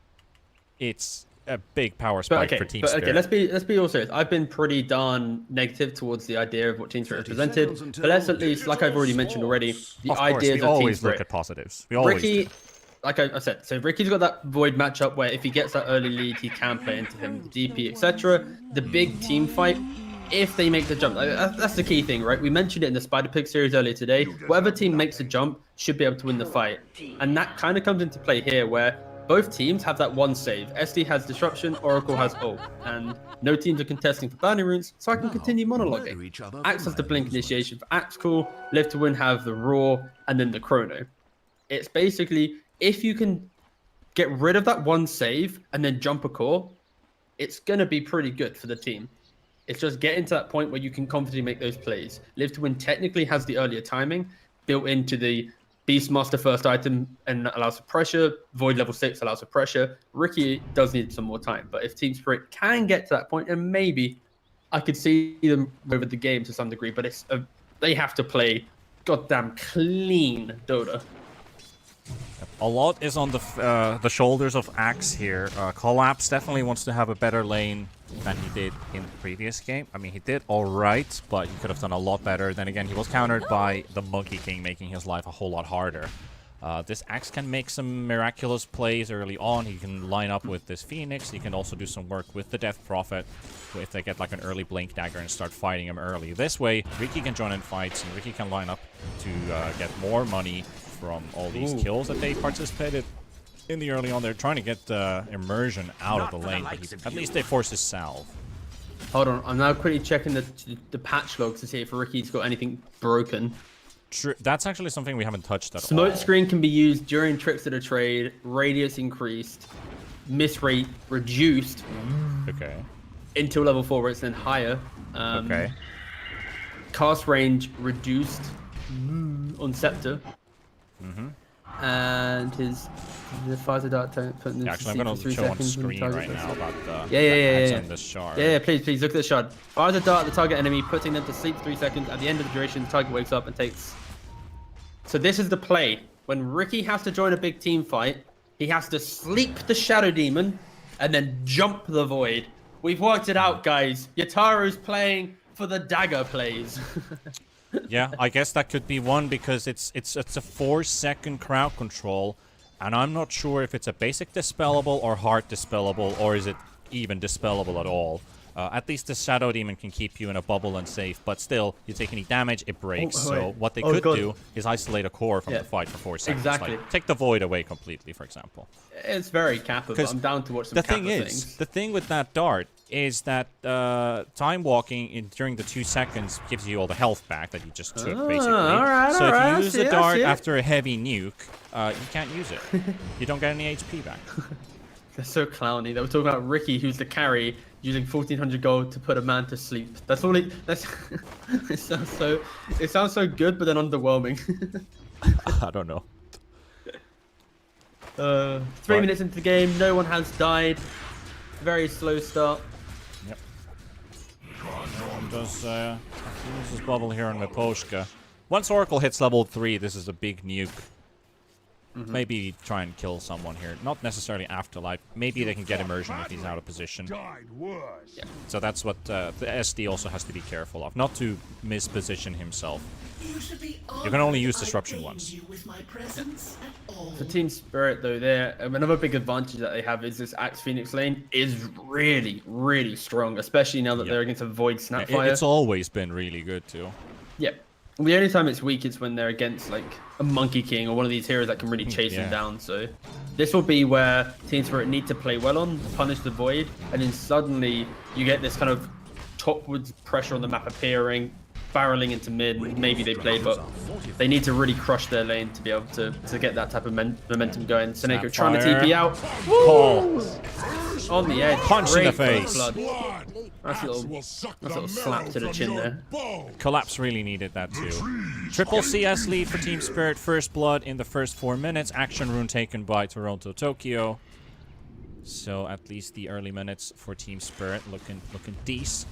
it's a big power spike for Team Spirit. Okay, let's be all serious. I've been pretty darn negative towards the idea of what Team Spirit presented, but let's at least, like I've already mentioned already, the of course, ideas we of Team always Spirit. look at positives. We always Ricky, do. like I said, so Ricky's got that Void matchup where if he gets that early lead, he can play into him, DP, etc. The big team fight, if they make the jump, that's the key thing, right? We mentioned it in the Spider Pig series earlier today. Whatever team makes the jump should be able to win the fight, and that kind of comes into play here, where both teams have that one save. SD has Disruption, Oracle has ult, and no teams are contesting for bounty runes, so I can continue monologuing. Axe has the Blink Initiation for Axe Call, Live to Win have the Roar, and then the Chrono. It's basically, if you can get rid of that one save and then jump a core, it's going to be pretty good for the team. It's just getting to that point where you can confidently make those plays. Live to Win technically has the earlier timing built into the Beastmaster first item and allows for pressure. Void level 6 allows for pressure. Ricky does need some more time, but if Team Spirit can get to that point, and maybe I could see them over the game to some degree, but it's they have to play goddamn clean Dota. A lot is on the shoulders of Axe here. Collapse definitely wants to have a better lane than he did in the previous game. I mean, he did alright, but he could have done a lot better. Then again, he was countered by the Monkey King, making his life a whole lot harder. This Axe can make some miraculous plays early on. He can line up with this Phoenix. He can also do some work with the Death Prophet if they get like an early Blink Dagger and start fighting him early. This way, Ricky can join in fights, and Ricky can line up to get more money from all these kills that they participated in the early on. They're trying to get immersion out of the lane, but at least they forced his salve. Hold on, I'm now quickly checking the patch logs to see if Ricky's got anything broken. That's actually something we haven't touched at all. Smoke screen can be used during tricks of the trade. Radius increased. Miss rate reduced. Okay. Until level 4 where it's then higher. Okay. Cast range reduced on Scepter. And the Pfizer Dart putting the Actually, I'm going to show on screen right now about the this shard. Yeah, please look at the shard. Pfizer Dart the target enemy, putting them to sleep for 3 seconds. At the end of the duration, the target wakes up and takes. So this is the play. When Ricky has to join a big team fight, he has to sleep the Shadow Demon and then jump the Void. We've worked it out, guys. Yataru's playing for the dagger plays. Yeah, I guess that could be one because it's a 4-second crowd control, and I'm not sure if it's a basic dispellable or hard dispellable, or is it even dispellable at all. At least the Shadow Demon can keep you in a bubble and safe, but still, you take any damage, it breaks. So what they could do is isolate a core from the fight for 4 seconds. Exactly. Like, take the Void away completely, for example. It's very Kappa, but I'm down to watch some Kappa things. The thing with that dart is that time walking during the 2 seconds gives you all the health back that you just took, basically. So if you use the dart after a heavy nuke, you can't use it. You don't get any HP back. They're so clowny. They were talking about Ricky, who's the carry, using 1400 gold to put a man to sleep. That's all he. That's. It sounds so good, but then underwhelming. I don't know. 3 minutes into the game, no one has died. Very slow start. Yep. Does use his bubble here on Miposhka. Once Oracle hits level 3, this is a big nuke. Maybe try and kill someone here. Not necessarily Afterlife. Maybe they can get Immersion if he's out of position. Yeah. So that's what the SD also has to be careful of. Not to misposition himself. You can only use Disruption once. For Team Spirit, though, another big advantage that they have is this Axe Phoenix lane is really, really strong, especially now that they're against a Void Snapfire. It's always been really good, too. Yep. The only time it's weak is when they're against like a Monkey King or one of these heroes that can really chase them down. So this will be where Team Spirit need to play well on, punish the Void, and then suddenly you get this kind of topwards pressure on the map appearing, barreling into mid. Maybe they play, but they need to really crush their lane to be able to get that type of momentum going. Seneko trying to TP out. Woo! On the edge. Punch in the face. That's a little slap to the chin there. Collapse really needed that too. Triple CS lead for Team Spirit. First blood in the first 4 minutes. Action rune taken by Toronto Tokyo. So at least the early minutes for Team Spirit looking decent.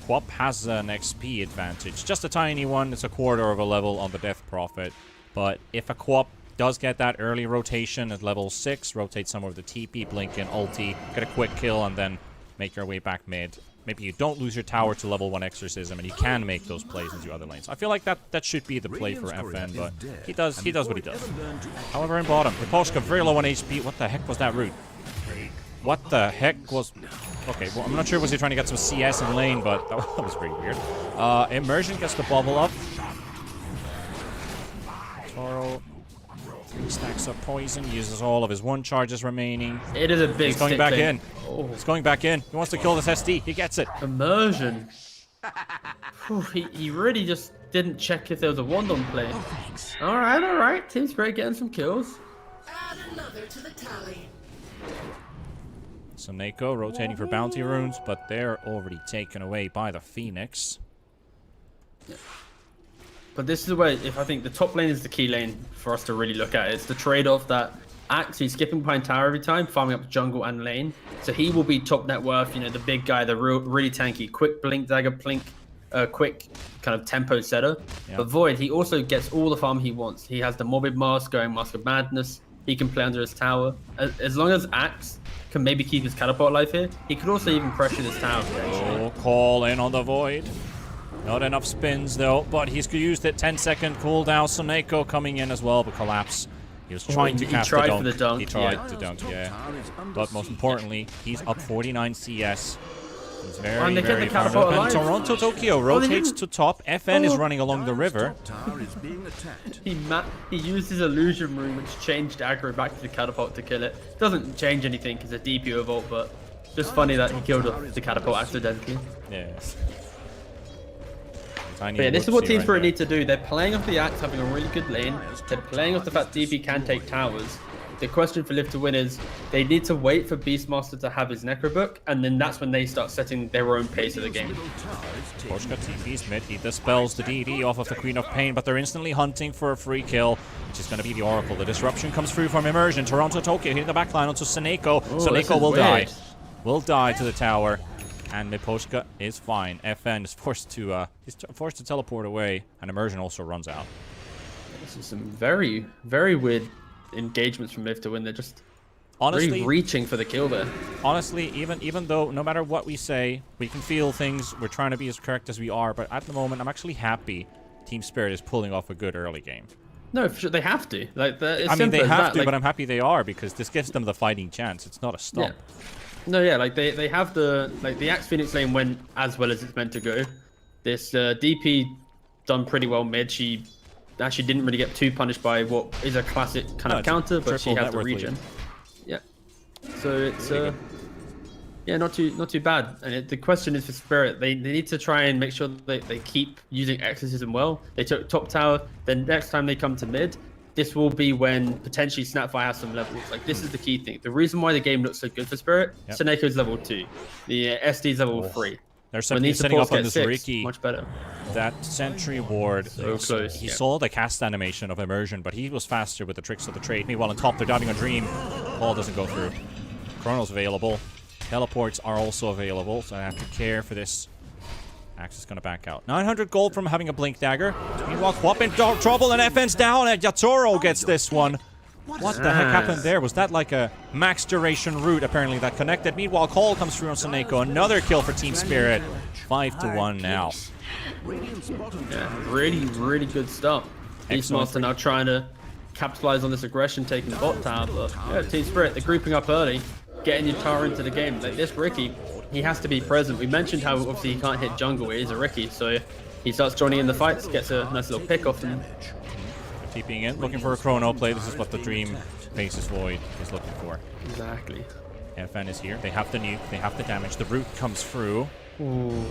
Quap has an XP advantage. Just a tiny one. It's a quarter of a level on the Death Prophet. But if a Quap does get that early rotation at level 6, rotate some of the TP, blink in ulti, get a quick kill, and then make your way back mid. Maybe you don't lose your tower to level 1 Exorcism, and you can make those plays into other lanes. I feel like that should be the play for FN, but he does what he does. However, in bottom, Riposhka very low on HP. What the heck was that route? What the heck was... Okay, well, I'm not sure was he trying to get some CS in lane, but that was pretty weird. Immersion gets the bubble up. Toro stacks up poison, uses all of his 1 charges remaining. It is a big He's going back thing. in. Oh. He's going back in. He wants to kill this SD. He gets it. Immersion. Whew, he really just didn't check if there was a wand on play. All right. Team Spirit getting some kills. Add another to the tally. So Nako rotating for bounty runes, but they're already taken away by the Phoenix. Yeah. But this is where, if I think the top lane is the key lane for us to really look at. It's the trade-off that Axe, he's skipping behind tower every time, farming up jungle and lane. So he will be top net worth, the big guy, the really tanky, quick blink dagger, quick kind of tempo setter. Yep. But Void, he also gets all the farm he wants. He has the Morbid Mask going, Mask of Madness. He can play under his tower. As long as Axe can maybe keep his catapult life here, he could also even pressure this tower. Oh, call in on the Void. Not enough spins though, but he's used it. 10-second cooldown. Soneko coming in as well, but collapse. He was trying to cast the dunk. For the dunk. He tried to dunk, yeah. But most importantly, he's up 49 CS. He's very far. And Toronto Tokyo rotates to top. FN is running along the river. He used his illusion rune, which changed aggro back to the catapult to kill it. Doesn't change anything because it's a DPO vault, but just funny that he killed the catapult accidentally. Yes. But yeah, this is what Team Spirit need to do. They're playing off the Axe, having a really good lane. They're playing off the fact DP can take towers. The question for Live to Win is they need to wait for Beastmaster to have his Necrobook, and then that's when they start setting their own pace of the game. Poshka TP's mid. He dispels the DD off of the Queen of Pain, but they're instantly hunting for a free kill, which is going to be the Oracle. The disruption comes through from Immersion. Toronto Tokyo hitting the backline onto Soneko. Soneko will die. Will die to the tower. And Miposhka is fine. FN is forced to teleport away, and Immersion also runs out. This is some very, very weird engagements from Live to Win. They're just really reaching for the kill there. Honestly, even though no matter what we say, we can feel things. We're trying to be as correct as we are, but at the moment, I'm actually happy Team Spirit is pulling off a good early game. No, for sure, they have to. Like, I mean, they have to, but I'm happy they are because this gives them the fighting chance. It's not a stomp. Yeah. No, yeah, like they have the Axe Phoenix lane went as well as it's meant to go. This DP done pretty well mid. She actually didn't really get too punished by what is a classic kind of counter, but she has the regen. Yeah. So it's yeah, not too bad. And the question is for Spirit, they need to try and make sure they keep using Exorcism well. They took top tower. Then next time they come to mid, this will be when potentially Snapfire has some levels. Like, this is the key thing. The reason why the game looks so good for Spirit, Soneko's level 2. The SD is level 3. They're setting up on this 6, Riki. much better. That sentry ward. So close. He saw the cast animation of Immersion, but he was faster with the tricks of the trade. Meanwhile, on top, they're diving on Dream. Ball doesn't go through. Chrono's available. Teleports are also available, so I have to care for this Axe is going to back out. 900 gold from having a Blink Dagger. Meanwhile, Quap in trouble and FN's down, and Yatoro gets this one. What the heck happened there? Was that like a max duration route, apparently, that connected? Meanwhile, Cole comes through on Soneko. Another kill for Team Spirit. 5-1 now. Yeah, really good stuff. eSports now trying to capitalize on this aggression, taking the bot tower, but yeah, Team Spirit, they're grouping up early, getting your tower into the game. Like this Ricky, he has to be present. We mentioned how obviously he can't hit jungle where he's a Ricky, so he starts joining in the fights, gets a nice little pick off him. TPing in, looking for a chrono play. This is what the Dream Faces Void is looking for. Exactly. FN is here. They have the nuke, they have the damage. The root comes through. Ooh.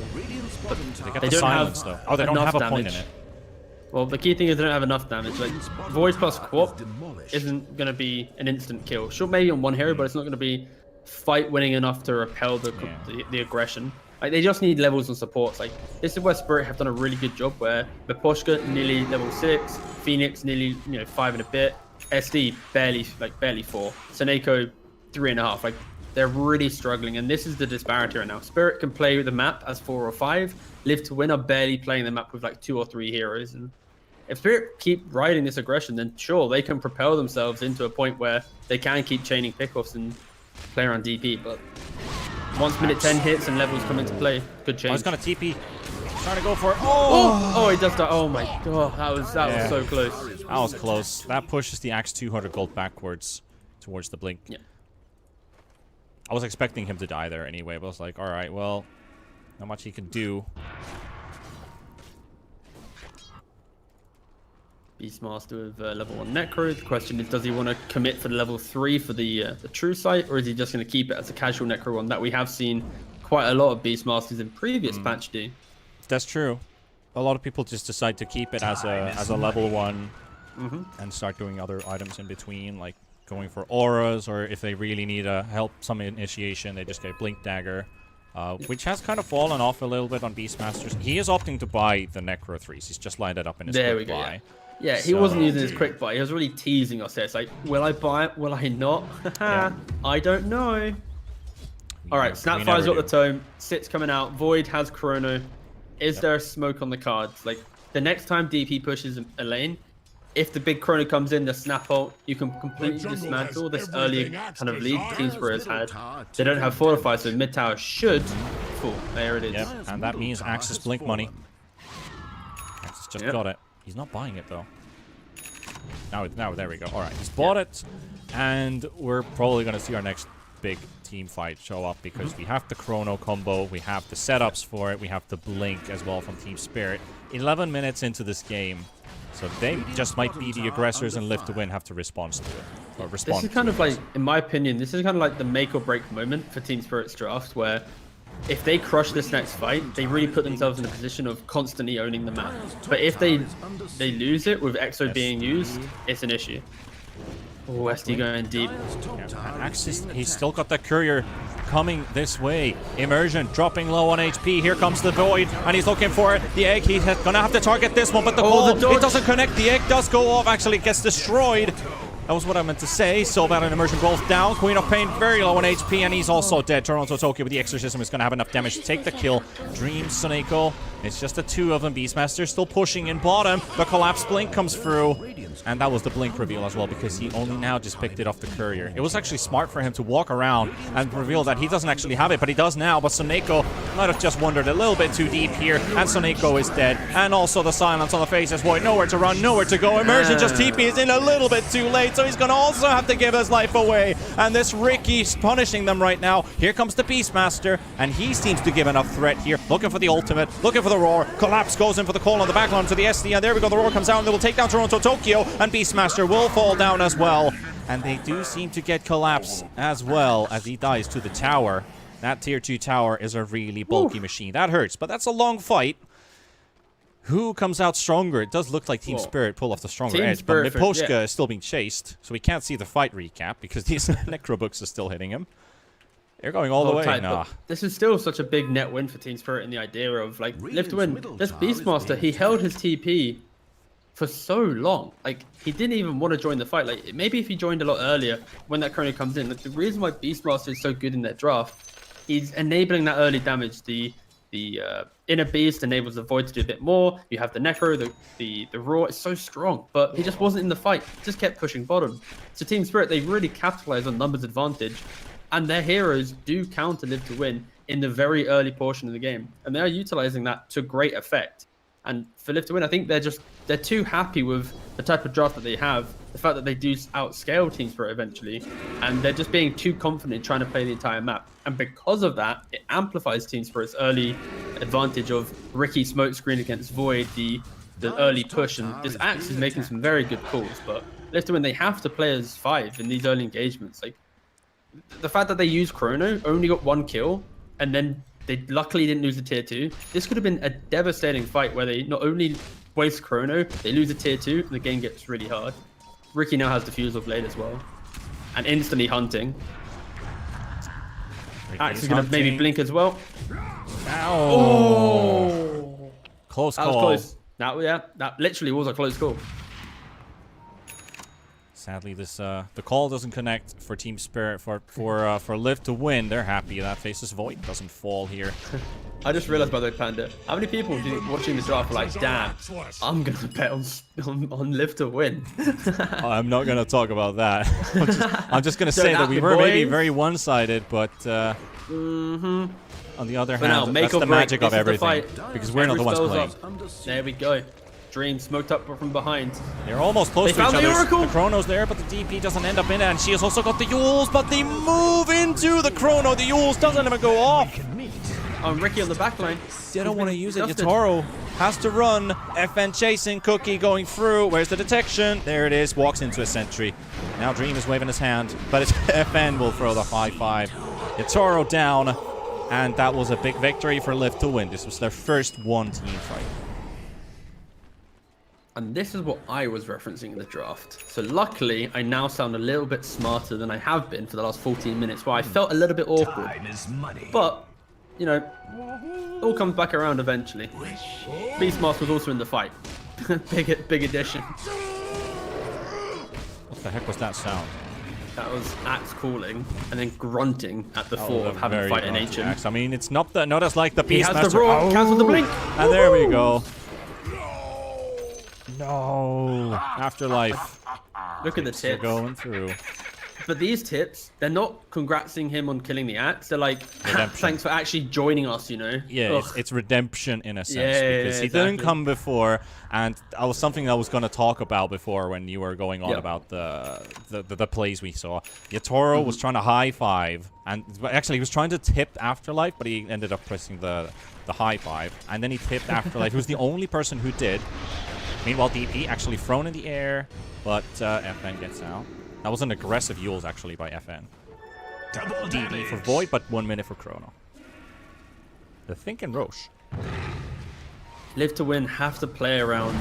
They get the silence though. Oh, they don't have a point in it. Well, the key thing is they don't have enough damage. Like Void plus Quap isn't going to be an instant kill. Sure, maybe on one hero, but it's not going to be fight winning enough to repel the aggression. Like they just need levels and supports. Like this is where Spirit have done a really good job. Where Miposhka nearly level 6, Phoenix nearly 5 and a bit, SD barely 4, Soneko 3.5. Like they're really struggling, and this is the disparity right now. Spirit can play with the map as 4 or 5. Live to Win are barely playing the map with like 2 or 3 heroes, and if Spirit keep riding this aggression, then sure they can propel themselves into a point where they can keep chaining pickoffs and play around DP. But once minute 10 hits and levels come into play, good change. I was gonna TP, trying to go for it. Oh, he does that. Oh my god, that was so close. That was close. That pushes the Axe 200 gold backwards towards the Blink. Yeah. I was expecting him to die there anyway, but I was like, all right, well, not much he can do. Beastmaster with level 1 Necro. The question is, does he want to commit for the level 3 for the true sight, or is he just going to keep it as a casual Necro one that we have seen quite a lot of Beastmasters in previous patch do? That's true. A lot of people just decide to keep it as a level 1 and start doing other items in between, like going for auras, or if they really need help some initiation, they just get Blink Dagger. Which has kind of fallen off a little bit on Beastmasters. He is opting to buy the Necro 3s. He's just lined it up in his quick buy. Yeah, he wasn't using his quick buy. He was really teasing us there. It's like, will I buy it? Will I not? I don't know. All right, Snapfire's got the tome. Sit's coming out. Void has Chrono. Is there a smoke on the cards? Like, the next time DP pushes a lane, if the big Chrono comes in, the snap ult, you can completely dismantle this early kind of lead Team Spirit has had. They don't have Fortify, so mid tower should fall. There it is. Yep, and that means Axe's Blink money. Axe's just got it. He's not buying it though. Now there we go. All right, he's bought it, and we're probably gonna see our next big team fight show up because we have the Chrono combo, we have the setups for it, we have the Blink as well from Team Spirit. 11 minutes into this game. So they just might be the aggressors, and Live to Win have to respond to it. This is kind of like, in my opinion, this is kind of like the make or break moment for Team Spirit's draft, where if they crush this next fight, they really put themselves in a position of constantly owning the map. But if they lose it with EXO being used, it's an issue. Oh, SD going deep. Yeah, and Axis, he's still got that courier coming this way. Immersion dropping low on HP. Here comes the Void, and he's looking for it. The egg, he's gonna have to target this one, but the ball, it doesn't connect. The egg does go off, actually gets destroyed. That was what I meant to say. So bad an Immersion both down. Queen of Pain very low on HP, and he's also dead. Toronto Tokyo with the Exorcism is going to have enough damage to take the kill. Dream, Soneko. It's just the two of them. Beastmaster still pushing in bottom. The Collapse Blink comes through. And that was the Blink reveal as well, because he only now just picked it off the courier. It was actually smart for him to walk around and reveal that he doesn't actually have it, but he does now. But Soneko might have just wandered a little bit too deep here, and Soneko is dead. And also the silence on the Faces Void. Nowhere to run, nowhere to go. Immersion just TP is in a little bit too late, so he's going to also have to give his life away. And this Ricky's punishing them right now. Here comes the Beastmaster, and he seems to give enough threat here. Looking for the ultimate, looking for the roar. Collapse goes in for the call on the backline to the SD, and there we go. The roar comes out, and they will take down Toronto Tokyo, and Beastmaster will fall down as well. And they do seem to get Collapse as well as he dies to the tower. That tier 2 tower is a really bulky machine. That hurts, but that's a long fight. Who comes out stronger? It does look like Team Spirit pull off the stronger edge, but Miposhka is still being chased, so we can't see the fight recap because these Necro books are still hitting him. They're going all the way. Nah. This is still such a big net win for Team Spirit, and the idea of like Live to Win. This Beastmaster, he held his TP for so long. Like, he didn't even want to join the fight. Like, maybe if he joined a lot earlier when that Chrono comes in. Like, the reason why Beastmaster is so good in that draft, he's enabling that early damage, the inner beast enables the void to do a bit more. You have the necro, the raw. It's so strong, but he just wasn't in the fight. Just kept pushing bottom. So Team Spirit, they really capitalize on numbers advantage, and their heroes do counter Live to Win in the very early portion of the game, and they are utilizing that to great effect. And for Live to Win, I think they're too happy with the type of draft that they have, the fact that they do outscale Team Spirit eventually, and they're just being too confident trying to play the entire map. And because of that, it amplifies Team Spirit's early advantage of Ricky smokescreen against Void, the early push, and this Axe is making some very good calls. But Live to Win, they have to play as 5 in these early engagements. Like, the fact that they used Chrono, only got 1 kill, and then they luckily didn't lose the tier 2. This could have been a devastating fight where they not only waste Chrono, they lose the tier 2, and the game gets really hard. Ricky now has Diffusal Blade as well, and instantly hunting. Axe is going to maybe blink as well. Ow. Oh! Close That call. was close. That literally was a close call. Sadly, this the call doesn't connect for Team Spirit. For Live to Win, they're happy that faces Void doesn't fall here. I just realized, by the way, Panda, how many people watching the draft are like, damn, I'm going to bet on Live to Win. I'm not gonna talk about that. I'm just gonna say that we were maybe very one-sided, but on the other hand, that's the magic of everything, because we're not the ones playing. There we go. Dream smoked up from behind. They're almost close to each other. The Chrono's there, but the DP doesn't end up in it, and she has also got the Yules, but they move into the Chrono. The Yules doesn't even go off. Oh, Ricky on the back line. They don't want to use it. Yatoro has to run. FN chasing, Cookie going through. Where's the detection? There it is. Walks into a sentry. Now Dream is waving his hand, but it's FN will throw the 5-5. Yatoro down, and that was a big victory for Live to Win. This was their first one-team fight. And this is what I was referencing in the draft. So luckily, I now sound a little bit smarter than I have been for the last 14 minutes, where I felt a little bit awkward. But, you know, it all comes back around eventually. Beastmaster was also in the fight. big addition. What the heck was that sound? That was Axe calling and then grunting at the thought of having to fight an ancient. Axe. I mean, it's not as like the Beastmaster. He has the raw, cancel the blink. And there we go. No. Afterlife. Look at the tips. Going through. But these tips, they're not congratsing him on killing the Axe. They're like, thanks for actually joining us, you know? Yeah, it's redemption in a sense. Yeah, because he didn't come before, and that was something I was going to talk about before when you were going on about the plays we saw. Yatoro was trying to high five, and actually he was trying to tip Afterlife, but he ended up pressing the high five, and then he tipped Afterlife, who's the only person who did. Meanwhile, DP actually thrown in the air, but FN gets out. That was an aggressive Yules, actually, by FN. DD for Void, but 1 minute for Chrono. The Thinking Roche. Live to Win have to play around.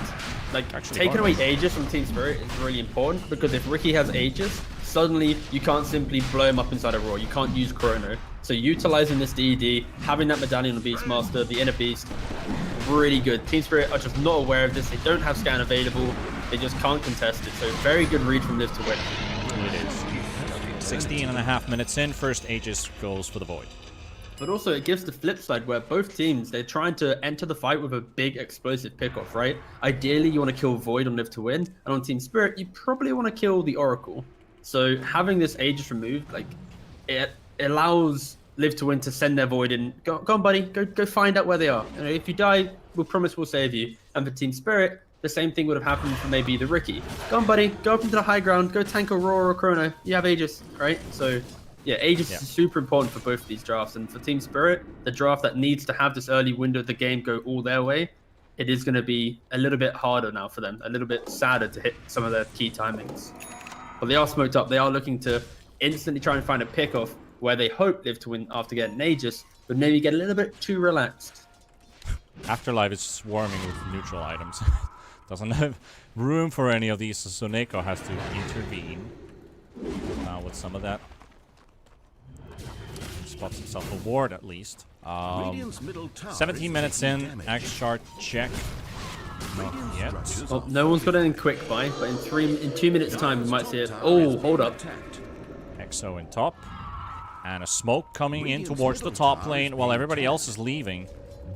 Like, taking away Aegis from Team Spirit is really important, because if Ricky has Aegis, suddenly you can't simply blow him up inside a Raw. You can't use Chrono. So utilizing this DD, having that medallion on Beastmaster, the Inner Beast, really good. Team Spirit are just not aware of this. They don't have scan available. They just can't contest it. So very good read from Live to Win. It is. 16.5 minutes in, first Aegis goes for the Void. But also it gives the flip side where both teams, they're trying to enter the fight with a big explosive pickoff, right? Ideally, you want to kill Void on Live to Win. And on Team Spirit, you probably want to kill the Oracle. So having this Aegis removed, like, it allows Live to Win to send their Void in. Go on, buddy. Go find out where they are. You know, if you die, we'll promise we'll save you. And for Team Spirit, the same thing would have happened for maybe the Ricky. Go on, buddy. Go up into the high ground. Go tank Aurora or Chrono. You have Aegis, right? So, yeah, Aegis is super important for both of these drafts. And for Team Spirit, the draft that needs to have this early window of the game go all their way, it is going to be a little bit harder now for them. A little bit sadder to hit some of their key timings. But they are smoked up. They are looking to instantly try and find a pickoff where they hope Live to Win after getting Aegis, but maybe get a little bit too relaxed. Afterlife is swarming with neutral items. Doesn't have room for any of these, so Neko has to intervene with some of that. Spots himself a ward at least. 17 minutes in, Axe shard check. Not yet. Well, no one's got any quick buy, but in 2 minutes time we might see it. Oh, hold up. Exo in top. And a smoke coming in towards the top lane while everybody else is leaving.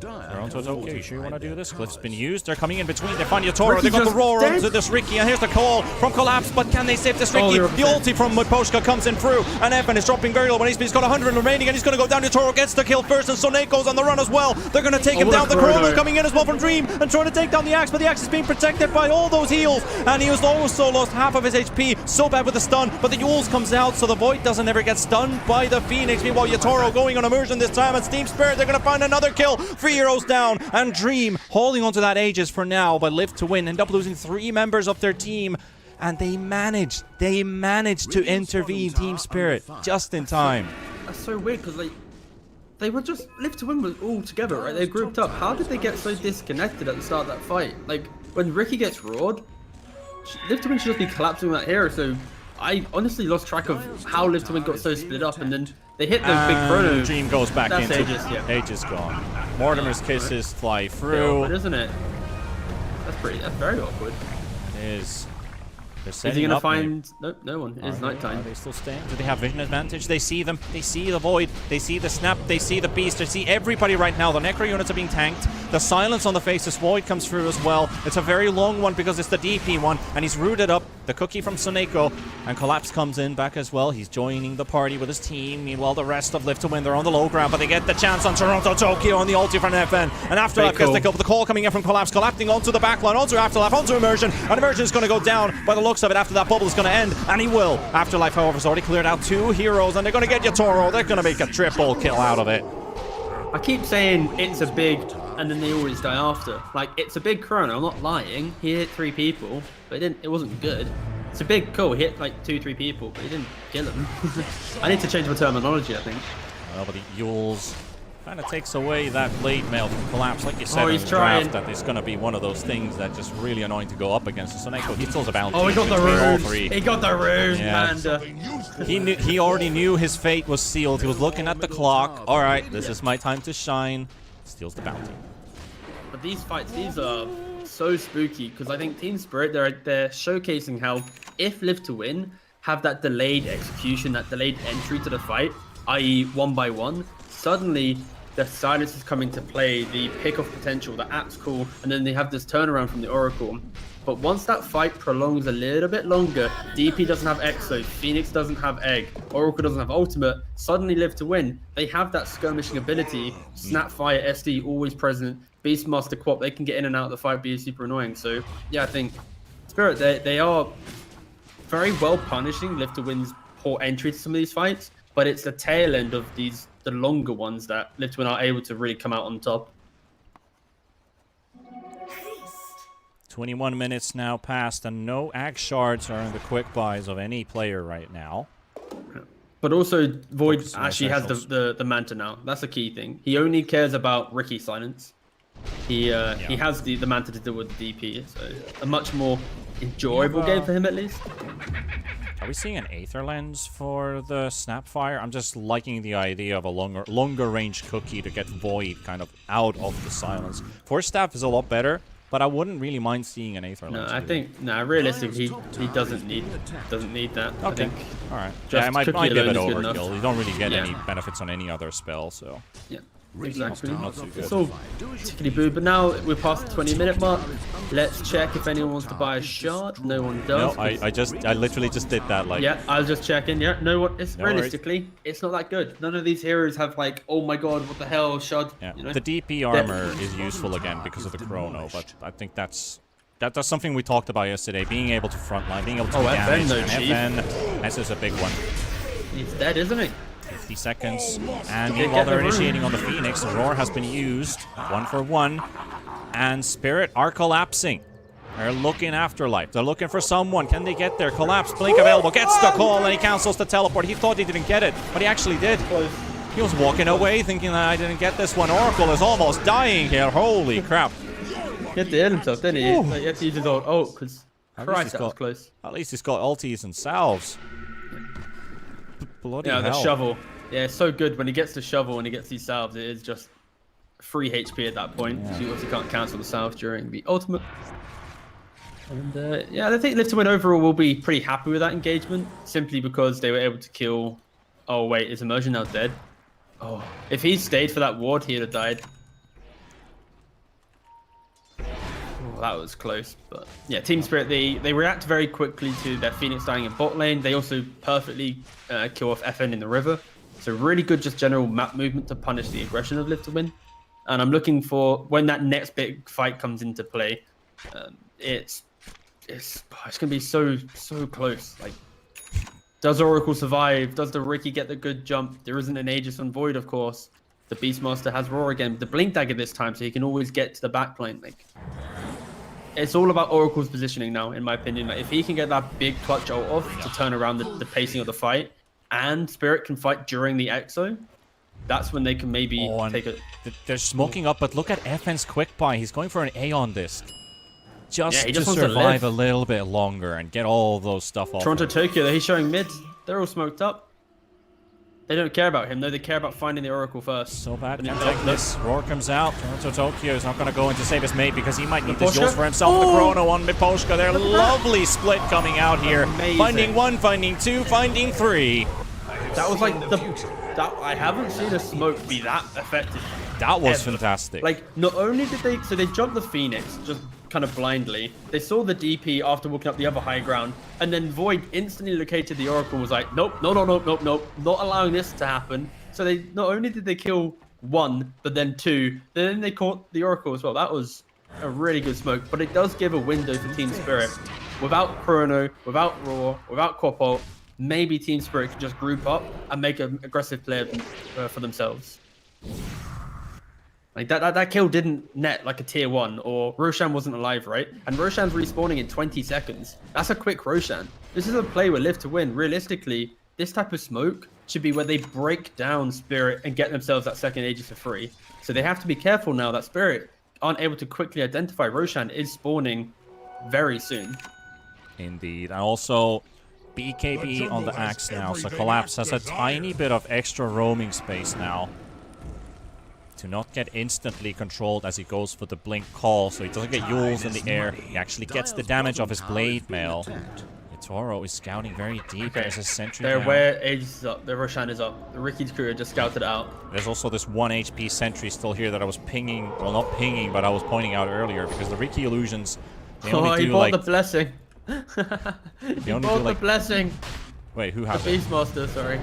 dire They're onto have Tokyo. You sure you want to do fortified this? their Cliff's been cause. used. They're coming in between. They find Yotoro. Ricky They got the just roar dead. onto this Ricky. And here's the call from Collapse. But can they save this Ricky? they're The upset. ulti from Miposhka comes in through. And Evan is dropping very low. When he's got 100 remaining. And he's going to go down. Yotoro gets the kill first. And Soneko's on the run as well. They're going to take him what a down. The chrono. Chrono coming in as well from Dream. And trying to take down the Axe. But the Axe is being protected by all those heals. And he was also lost half of his HP. So bad with the stun. But the Yules comes out. So the Void doesn't ever get stunned by the Phoenix. Meanwhile, Yotoro going on immersion this time. And Steam Spirit, they're going to find another kill. 3 heroes down. And Dream holding onto that Aegis for now. But live to win. End up losing 3 members of their team. And they managed to intervene Team Spirit just in time. That's so weird because they were just Live to Win was all together, right? They grouped up. How did they get so disconnected at the start of that fight? Like when Ricky gets roared, Live to Win should just be collapsing that hero. So I honestly lost track of how Live to Win got so split up, and then they hit the big chrono. Dream goes back That's into Aegis, yeah. Aegis gone. Mortimer's kisses fly Awkward, through. isn't it? That's very awkward. It is. They're Is setting he gonna up, find? Nope, no one. It's Are nighttime. they still staying? Do they have vision advantage? They see them. They see the Void. They see the Snap. They see the Beast. They see everybody right now. The Necro units are being tanked. The silence on the faces. Void comes through as well. It's a very long one because it's the DP one. And he's rooted up. The cookie from Soneko. And Collapse comes in back as well. He's joining the party with his team. Meanwhile, the rest of Live to Win, they're on the low ground. But they get the chance on Toronto Tokyo on the ulti from FN. And Afterlife gets the kill. The call coming in from Collapse. Collapsing onto the backline. Onto Afterlife. Onto Immersion. And Immersion is going to go down by the looks of it after that bubble is going to end. And he will. Afterlife, however, has already cleared out 2 heroes. And they're going to get Yotoro. They're going to make a triple kill out of it. I keep saying it's a big, and then they always die after. Like it's a big chrono. I'm not lying. He hit 3 people, but it wasn't good. It's a big call. He hit like 2-3 people, but he didn't kill them. I need to change my terminology, I think. Well, but the Yules kind of takes away that blade mail from Collapse. Like you said in he's the trying. draft, that it's going to be one of those things that just really annoying to go up against. Soneko, he still has a bounty. Oh, he got the between all runes. 3. He got the runes, Yeah. man. He already knew his fate was sealed. He was looking at the clock. All right, this is my time to shine. Steals the bounty. But these fights, these are so spooky because I think Team Spirit, they're showcasing how if Live to Win have that delayed execution, that delayed entry to the fight, i.e. 1 by 1, suddenly the silence is coming to play, the pick-off potential, the app's cool, and then they have this turnaround from the Oracle. But once that fight prolongs a little bit longer, DP doesn't have Exo, Phoenix doesn't have Egg, Oracle doesn't have Ultimate, suddenly Live to Win. They have that skirmishing ability, Snapfire, SD always present, Beastmaster Quap, they can get in and out of the fight, be super annoying. So yeah, I think Spirit, they are very well punishing Live to Win's poor entry to some of these fights, but it's the tail end of the longer ones that Live to Win are able to really come out on top. 21 minutes now passed, and no Axe Shards are in the quick buys of any player right now. But also, Void Focus on actually has essentials. the Manta now. That's a key thing. He only cares about Ricky silence. He has the Manta to deal with the DP, so a much more enjoyable game for him at least. Are we seeing an Aether Lens for the Snapfire? I'm just liking the idea of a longer range cookie to get Void kind of out of the silence. Force Staff is a lot better, but I wouldn't really mind seeing an Aether Lens. No, I think realistically he doesn't need that. I Okay. think All right. just Yeah, I might cookie give it alone is good overkill. enough. You don't really get Yeah. any benefits on any other spell, so yeah. Exactly. not too good. It's all tickety boo. But now we're past the 20-minute mark. Let's check if anyone wants to buy a shard. No one No, does. I literally just did that. Like, Yeah, I was just checking. Yeah, no one. It's No worries. realistically, it's not that good. None of these heroes have like, oh my god, what the hell, shard. yeah. You know? The DP armor is useful again because of the chrono, but I think that's something we talked about yesterday. Being able to frontline, being able to Oh, do FN damage, though, and Chief. FN, this is a big one. He's dead, isn't he? 50 seconds, and They meanwhile get the they're room. initiating on the Phoenix. Roar has been used, 1 for 1, and Spirit are collapsing. They're looking Afterlife. They're looking for someone. Can they get there? Collapse, blink available, gets the call, and he cancels the teleport. He thought he didn't get it, but he actually did. He was walking away thinking that I didn't get this one. Oracle is almost dying here. Holy crap. He had to hit himself, didn't he? Like, he had to use his old ult because Christ, that was close. At least he's got ultis and salves. Bloody Yeah, hell. the shovel. Yeah, it's so good when he gets the shovel and he gets these salves. It is just free HP at that point. Yeah. So you obviously can't cancel the salves during the ultimate. And yeah, I think Live to Win overall will be pretty happy with that engagement, simply because they were able to kill. Oh wait, is Immersion now dead? Oh, if he stayed for that ward, he'd have died. that was close. But yeah, Team Spirit, they react very quickly to their Phoenix dying in bot lane. They also perfectly kill off FN in the river. So really good just general map movement to punish the aggression of Live to Win. And I'm looking for when that next big fight comes into play. It's gonna be so close. Like, does Oracle survive? Does the Riki get the good jump? There isn't an Aegis on Void, of course. The Beastmaster has Roar again, the Blink Dagger this time, so he can always get to the backline. Like, it's all about Oracle's positioning now, in my opinion. Like, if he can get that big clutch ult off to turn around the pacing of the fight, and Spirit can fight during the Exo, that's when they can maybe take it. They're smoking up, but look at FN's quick buy. He's going for an Aeon disc. Just he to wants survive to a little bit longer and get all those stuff off. Toronto Tokyo, he's showing mid. They're all smoked up. They don't care about him, though. They care about finding the Oracle first. So bad. Can't take this. Roar comes out. Toronto Tokyo is not going to go in to save his mate because he might need this Jules for himself. The Chrono on Miposhka. They're lovely split coming out here. Amazing. Finding 1, finding 2, finding 3. That was like I haven't seen a smoke be that effective. That was fantastic. Like, not only did they jumped the Phoenix just kind of blindly. They saw the DP after walking up the other high ground, and then Void instantly located the Oracle and was like, nope, no, not allowing this to happen. So they not only did they kill 1, but then 2, then they caught the Oracle as well. That was a really good smoke, but it does give a window for Team Spirit. Without Chrono, without Roar, without Quapult, maybe Team Spirit could just group up and make an aggressive play for themselves. Like that kill didn't net like a tier 1, or Roshan wasn't alive, right? And Roshan's respawning in 20 seconds. That's a quick Roshan. This is a play where Live to Win. Realistically, this type of smoke should be where they break down Spirit and get themselves that second Aegis for free. So they have to be careful now that Spirit aren't able to quickly identify Roshan is spawning very soon. Indeed. And also, BKB on the Axe now, so Collapse has a tiny bit of extra roaming space now to not get instantly controlled as he goes for the blink call, so he doesn't get Yules in the air. He actually gets the damage of his blade mail. Toro is scouting very deep. There's a sentry They're down. where Aegis is up. The Roshan is up. The Ricky's crew just scouted out. There's also this 1 HP sentry still here that I was pinging. Well, not pinging, but I was pointing out earlier, because the Ricky illusions, they only he do bought like... the blessing. They only bought do like... the blessing. Wait, who The has it? Beastmaster, sorry.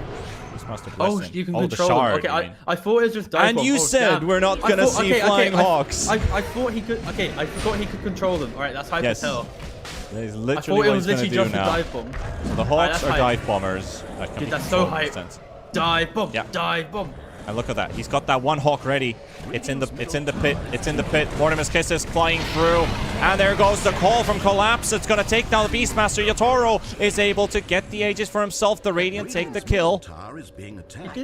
Beastmaster Oh, blessing. you can the control shard, them. Okay, you mean. I thought it was just dive And bomb. you Oh, said damn. we're not gonna see flying hawks. I thought he could. Okay, I forgot he could control them. All right, that's how Yes. I tell. That is I literally thought it what was he's going to literally do just a now. dive bomb. So the hawks that's are hype. dive bombers. That can Dude, be that's so controlled, hype. makes sense. Dive bomb. Yeah. Dive bomb. And look at that. He's got that 1 hawk ready. It's in the pit. It's in the pit. Mortimer's Kisses flying through. And there goes the call from Collapse. It's going to take down the Beastmaster. Yatoro is able to get the Aegis for himself. The Radiant take the kill.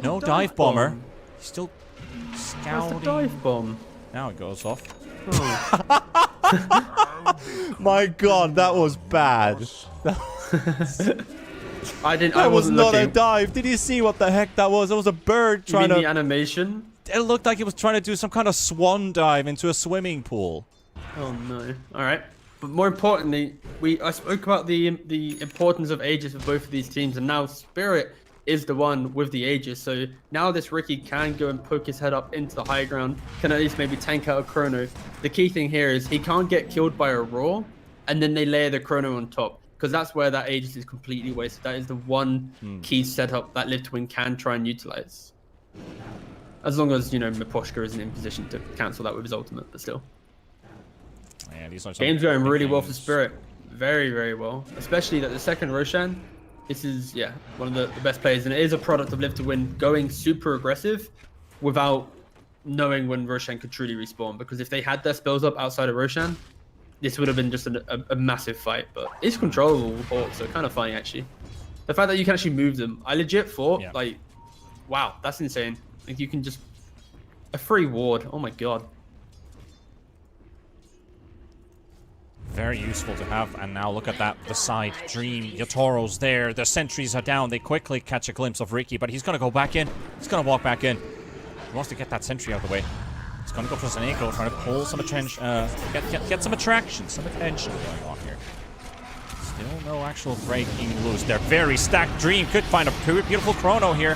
No dive bomber. He's still scouting. That's the dive bomb. Now it goes off. Oh. My god, that was bad. I wasn't not looking. a dive. Did you see what the heck that was? It was a bird You trying mean to... the animation? It looked like it was trying to do some kind of swan dive into a swimming pool. Oh no. All right. But more importantly, I spoke about the importance of Aegis for both of these teams, and now Spirit is the one with the Aegis. So now this Ricky can go and poke his head up into the high ground, can at least maybe tank out a Chrono. The key thing here is he can't get killed by a Roar, and then they layer the Chrono on top, because that's where that Aegis is completely wasted. That is the one key setup that Live to Win can try and utilize. As long as, you know, Miposhka isn't in position to cancel that with his ultimate, but still. Yeah, these are some Game's going big really well for games. Spirit. Very, very well. Especially that the second Roshan, this is, yeah, one of the best players. And it is a product of Live to Win going super aggressive without knowing when Roshan could truly respawn. Because if they had their spells up outside of Roshan, this would have been just a massive fight. But it's controllable with Hawks, so kind of funny, actually. The fact that you can actually move them. I legit thought, like, wow, that's insane. Like, you can just... A free ward. Oh, my God. Very useful to have, and now look at that, the side, Dream, Yatoro's there, the sentries are down, they quickly catch a glimpse of Ricky, but he's gonna go back in, he's gonna walk back in. He wants to get that sentry out of the way. He's gonna go for Saneko, trying to pull some attention, get some attraction, some attention going on here. Still no actual breaking loose. They're very stacked. Dream could find a beautiful Chrono here.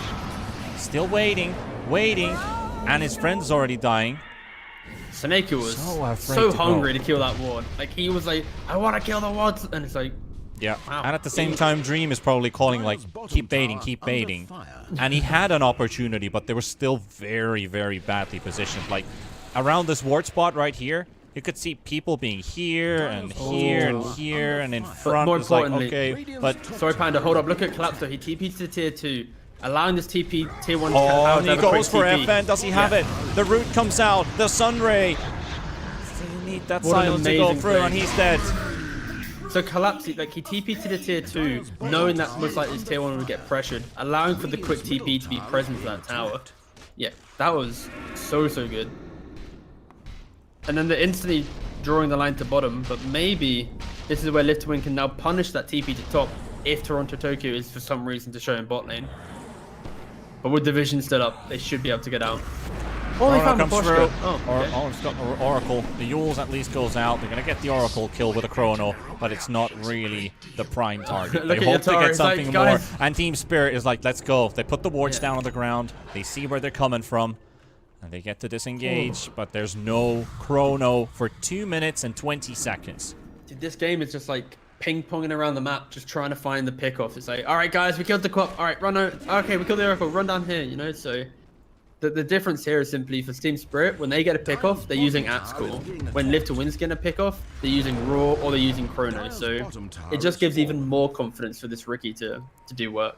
Still waiting, and his friend's already dying. Seneca was So afraid so to hungry go. to kill that ward. Like, he was like, I want to kill the wards. And it's like, Yeah, wow. and at the same time, Dream is probably calling like, keep baiting, keep baiting. And he had an opportunity, but they were still very, very badly positioned. Like, around this ward spot right here, you could see people being here and here and here and in front. more It's like, importantly- okay, but Sorry, Panda, hold up. Look at Collapse, though. He TP'd to tier 2, allowing this TP tier 1 oh, tower and to he have a quick goes for TP. FN. Does he have it? The root comes out. The Sunray. They need that What an silence to go amazing through, play. and he's dead. So Collapse, like, he TP'd to the tier 2, knowing that most likely his tier 1 would get pressured, allowing for the quick TP to be present for that tower. Yeah, that was so good. And then the instantly drawing the line to bottom, but maybe this is where Lift to Win can now punish that TP to top if Toronto Tokyo is for some reason to show in bot lane. But with the vision still up, they should be able to get out. Oh, they Chrono found the comes Poshka. through. Oh, okay. It's got the Oracle. The Yules at least goes out. They're going to get the Oracle kill with a Chrono, but it's not really the prime target. Look They at hope to Yatara, get it's like, something guys. more. And Team Spirit is like, let's go. They put the wards Yeah. down on the ground. They see where they're coming from. And they get to disengage, but there's no Chrono for 2 minutes and 20 seconds. Dude, this game is just like ping-ponging around the map, just trying to find the pick-off. It's like, all right, guys, we killed the Quap. All right, run out. Okay, we killed the Oracle. Run down here, you know? So the difference here is simply for Team Spirit, when they get a pick-off, they're using at-school. When Live to Win's getting a pick-off, they're using Raw or they're using Chrono. So it just gives even more confidence for this rookie to do work.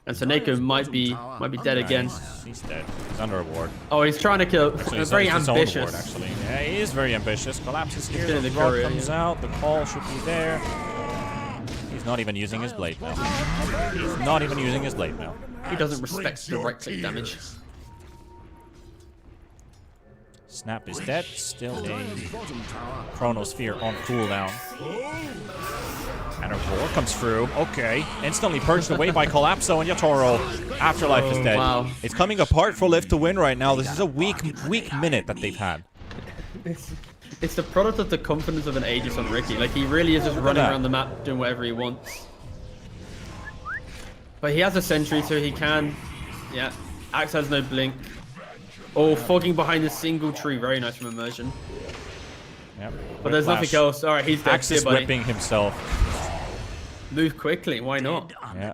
And Seneca might be dead again. He's dead. He's under a ward. Oh, he's trying to kill. So he's Very his own ward, ambitious. actually. Yeah, he is very ambitious. Collapses here. getting The the rod courier, comes yeah. out. The call should be there. He's not even using his blade now. He's not even using his blade now. He doesn't respect the right click damage. Snap is dead. Still a Chronosphere on cooldown. And a roar comes through. Okay. Instantly purged away by Collapso and Yatoro. Afterlife is dead. wow. It's coming apart for Live to Win right now. This is a weak minute that they've had. It's the product of the confidence of an Aegis on Ricky. Like, he really is just running that. around the map doing whatever he wants. But he has a sentry, so he can. Yeah. Axe has no blink. Oh, fogging behind a single tree. Very nice from Immersion. Yep. But there's nothing else. All right, he's dead. Axe See ya, is buddy. whipping himself. Move quickly. Why not? Yeah.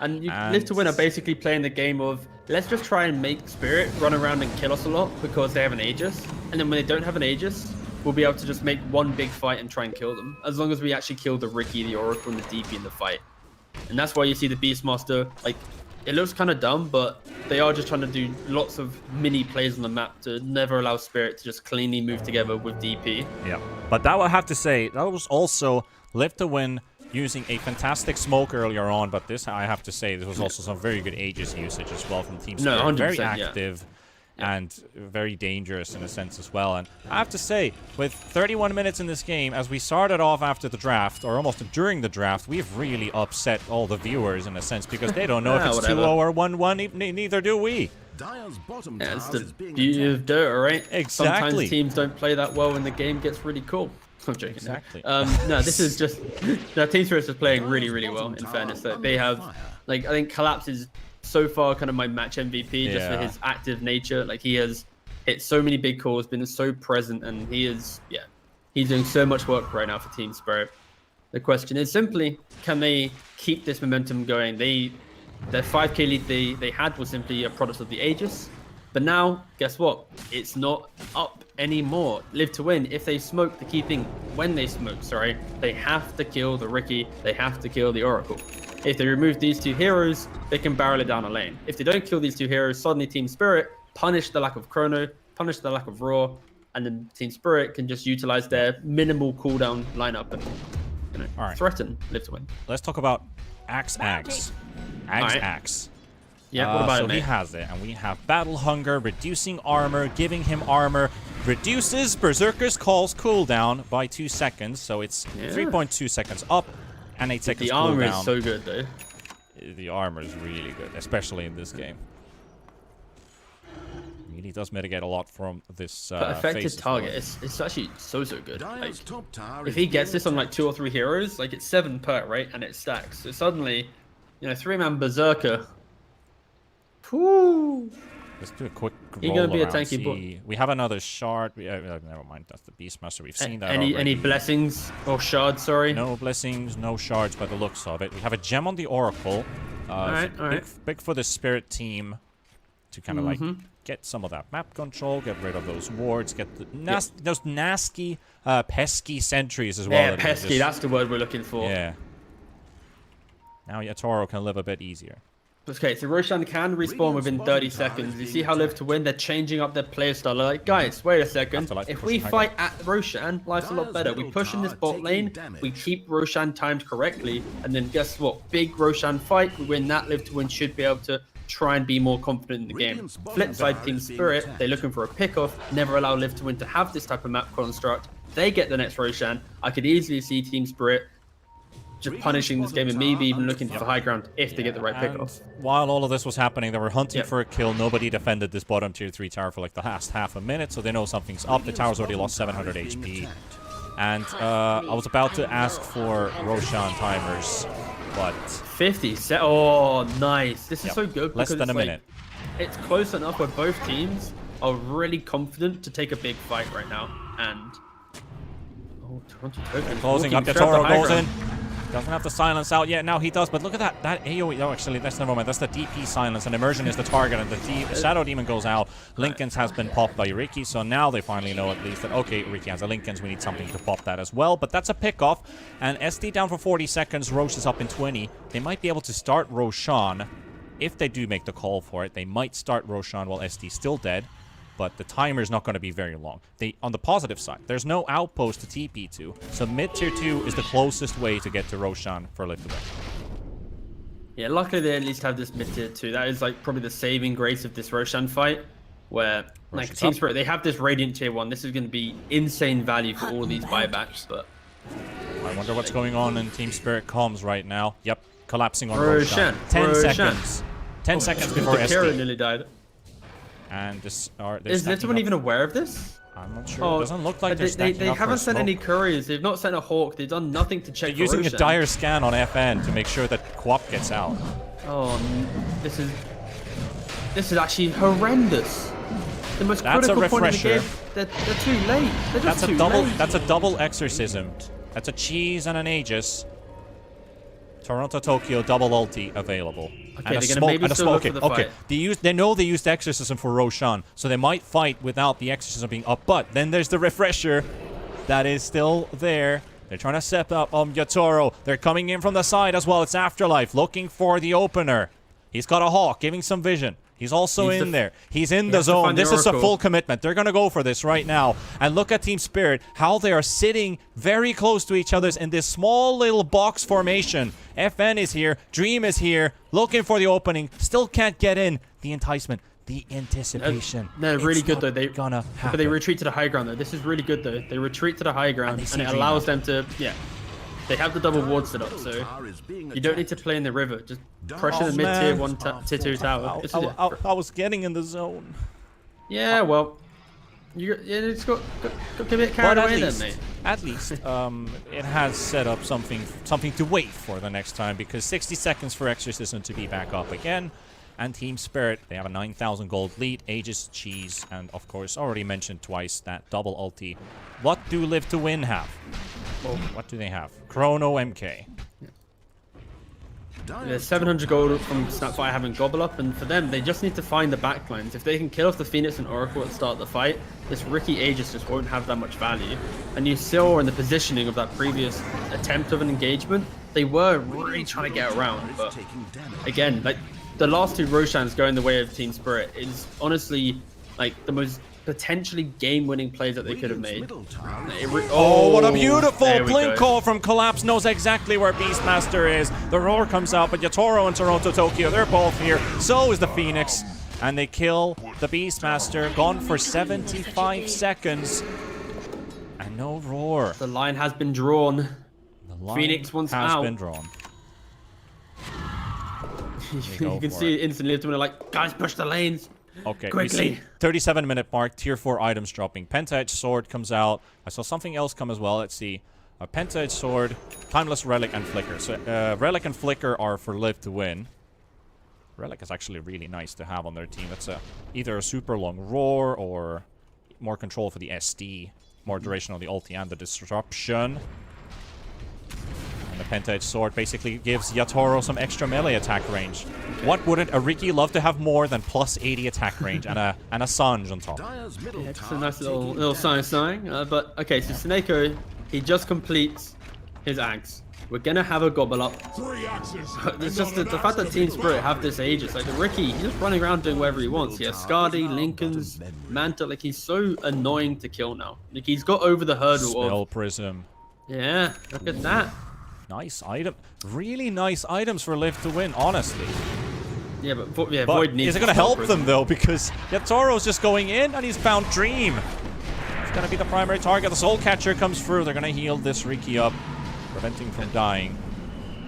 And you And- Live to Win are basically playing the game of, let's just try and make Spirit run around and kill us a lot because they have an Aegis. And then when they don't have an Aegis, we'll be able to just make one big fight and try and kill them. As long as we actually kill the Ricky, the Oracle, and the DP in the fight. And that's why you see the Beastmaster, like, it looks kind of dumb, but they are just trying to do lots of mini plays on the map to never allow Spirit to just cleanly move together with DP. Yeah. But that I have to say, that was also Live to Win using a fantastic smoke earlier on, but this, I have to say, this was also some very good Aegis usage as well from Team No, Spirit. 100%, very yeah. active and very dangerous in a sense as well. And I have to say, with 31 minutes in this game, as we started off after the draft, or almost during the draft, we've really upset all the viewers in a sense, because they don't know if it's Whatever. 2-0 or 1-1, neither do we. Dyer's bottom Yeah, it's tower the is being beauty of attacked. Dota, right? Exactly. Sometimes teams don't play that well and the game gets really cool. I'm joking. Exactly. No, this is just... No, Team Spirit is playing really, really well, in fairness. That they have... Like, I think Collapse is so far kind of my match MVP just for Yeah. his active nature. Like, he has hit so many big calls, been so present, and he is... Yeah, he's doing so much work right now for Team Spirit. The question is simply, can they keep this momentum going? Their 5k lead they had was simply a product of the Aegis. But now, guess what? It's not up anymore. Live to Win. If they smoke, the key thing, when they smoke, sorry, they have to kill the Ricky. They have to kill the Oracle. If they remove these two heroes, they can barrel it down a lane. If they don't kill these two heroes, suddenly Team Spirit punish the lack of Chrono, punish the lack of Raw, and then Team Spirit can just utilize their minimal cooldown lineup and All right. threaten Live to Win. Let's talk about Axe. Axe. Alright. Yeah, what about so it, mate? he has it, and we have Battle Hunger, reducing armor, giving him armor, reduces Berserker's Call's cooldown by 2 seconds, so it's Yeah. 3.2 seconds up, and 8 seconds The armor cooldown. is so good, though. The armor is really good, especially in this game. Really does mitigate a lot from this But effective phase as target, well. it's actually so good. Like, Dyer's top tower if is he gets being this on like attacked. 2 or 3 heroes, like it's 7 per, right? And it stacks. So suddenly, 3-man Berserker. Whew. Let's do a quick You're roll gonna be a around, tanky bot. see. We have another shard. Never mind. That's the Beastmaster. We've seen that Any already. blessings or shards? Sorry. No blessings, no shards by the looks of it. We have a gem on the Oracle. Alright, Big for the Spirit team to kind of like get some of that map control, get rid of those wards, get the those nasty, pesky sentries as well. Yeah, pesky. That's the word we're looking for. Yeah. Now Yatoro can live a bit easier. Okay, so Roshan can respawn within 30 seconds. You see how Live to Win, they're changing up their playstyle. They're like, guys, wait a second. If we fight at Roshan, life's a lot better. We push in this bot lane, we keep Roshan timed correctly, and then guess what? Big Roshan fight, we win that. Live to Win should be able to try and be more confident in the game. Flip side, Team Spirit, they're looking for a pickoff, never allow Live to Win to have this type of map construct. They get the next Roshan. I could easily see Team Spirit just punishing this game and maybe even looking for high ground if they get the right pickoff. While all of this was happening, they were hunting for a kill. Nobody defended this bottom tier 3 tower for like the last half a minute, so they know something's up. The tower's already lost 700 HP. And I was about to ask for Roshan timers, but 50 set. Oh, nice. This is so good. Less than a minute. It's close enough where both teams are really confident to take a big fight right now. And Toronto Token closing up. The Toro goes in. Doesn't have the silence out yet. Now he does, but look at that. That AoE. Oh, actually, that's never mind. That's the DP silence, and Immersion is the target, and the Shadow Demon goes out. Lincoln's has been popped by Ricky, so now they finally know at least that, okay, Ricky has a Lincoln's. We need something to pop that as well. But that's a pick-off, and SD down for 40 seconds. Roche is up in 20. They might be able to start Roshan. If they do make the call for it, they might start Roshan while SD's still dead. But the timer is not going to be very long. On the positive side, there's no outpost to TP to, so mid-tier 2 is the closest way to get to Roshan for Live to Win. Yeah, luckily they at least have this mid-tier 2. That is like probably the saving grace of this Roshan fight, where like Team Spirit, they have this Radiant tier 1. This is going to be insane value for all these buybacks, but I wonder what's going on in Team Spirit comms right now. Yep, collapsing on Roshan. 10 seconds. 10 seconds before SD. nearly died. And this is Little even aware of this? I'm not sure. It doesn't look like they haven't sent any couriers. They've not sent a Hawk. They've done nothing to check. They're using a dire scan on FN to make sure that Quap gets out. Oh, this is actually horrendous. The most That's critical a refresher. point in the game. They're too late. They're just too late. That's a double exorcism. That's a cheese and an Aegis. Toronto Tokyo double ulti available. Okay, and they're gonna maybe still look for the fight. They know they used exorcism for Roshan, so they might fight without the exorcism being up. But then there's the refresher that is still there. They're trying to set up Yatoro. They're coming in from the side as well. It's Afterlife looking for the opener. He's got a Hawk, giving some vision. He's also in there. He's in the zone. This is a full commitment. They're going to go for this right now. And look at Team Spirit, how they are sitting very close to each other in this small little box formation. FN is here. Dream is here, looking for the opening. Still can't get in. The enticement, the anticipation. They're really good, though. They're gonna happen. But they retreat to the high ground, though. This is really good, though. They retreat to the high ground, and it allows them to, They have the double ward set up, so you don't need to play in the river. Just pressure the mid-tier 1, tier 2 tower. I was getting in the zone. Yeah, well, you just got a bit carried away then, mate. At least, it has set up something to wait for the next time, because 60 seconds for Exorcism to be back up again. And Team Spirit, they have a 9,000 gold lead, Aegis, Cheese, and of course, already mentioned twice, that double ulti. What do Live to Win have? Well, what do they have? Chrono MK. There's 700 gold from Snapfire having Gobble Up, and for them, they just need to find the backlines. If they can kill off the Phoenix and Oracle at the start of the fight, this Ricky Aegis just won't have that much value. And you saw in the positioning of that previous attempt of an engagement, they were really trying to get around, but again, like, the last two Roshans going the way of Team Spirit is honestly like the most potentially game-winning plays that they could have made. What a beautiful blink call from Collapse. Knows exactly where Beastmaster is. The roar comes out, but Yatoro and Toronto Tokyo, they're both here. So is the Phoenix. And they kill the Beastmaster. Gone for 75 seconds. And no roar. The line has been drawn. The line Phoenix wants has out. been drawn. You can see it instantly. It's like, guys, push the lanes. Okay, quickly. 37-minute mark, tier 4 items dropping. Penta-Edge Sword comes out. I saw something else come as well. Let's see. A Penta-Edge Sword, Timeless Relic, and Flicker. So, Relic and Flicker are for Live to Win. Relic is actually really nice to have on their team. That's either a super long roar or more control for the SD, more duration on the ulti and the disruption. And the Penta-Edge Sword basically gives Yatoro some extra melee attack range. What wouldn't a Riki love to have more than plus 80 attack range and a Sanj on top? Yeah, it's a nice little sign. But okay, so Seneko, he just completes his Ags. We're gonna have a gobble up. It's just the fact that Team Spirit have this Aegis. Like the Riki, he's just running around doing whatever he wants. He has Skadi, Lincoln's, Manta. Like he's so annoying to kill now. Like he's got over the hurdle Spell of. Prism. Yeah, look at that. Nice item. Really nice items for Live to win, honestly. Yeah, but Void But needs. is it going to help them, though? Because Yatoro's just going in, and he's found Dream. It's going to be the primary target. The Soul Catcher comes through. They're going to heal this Riki up, preventing from dying.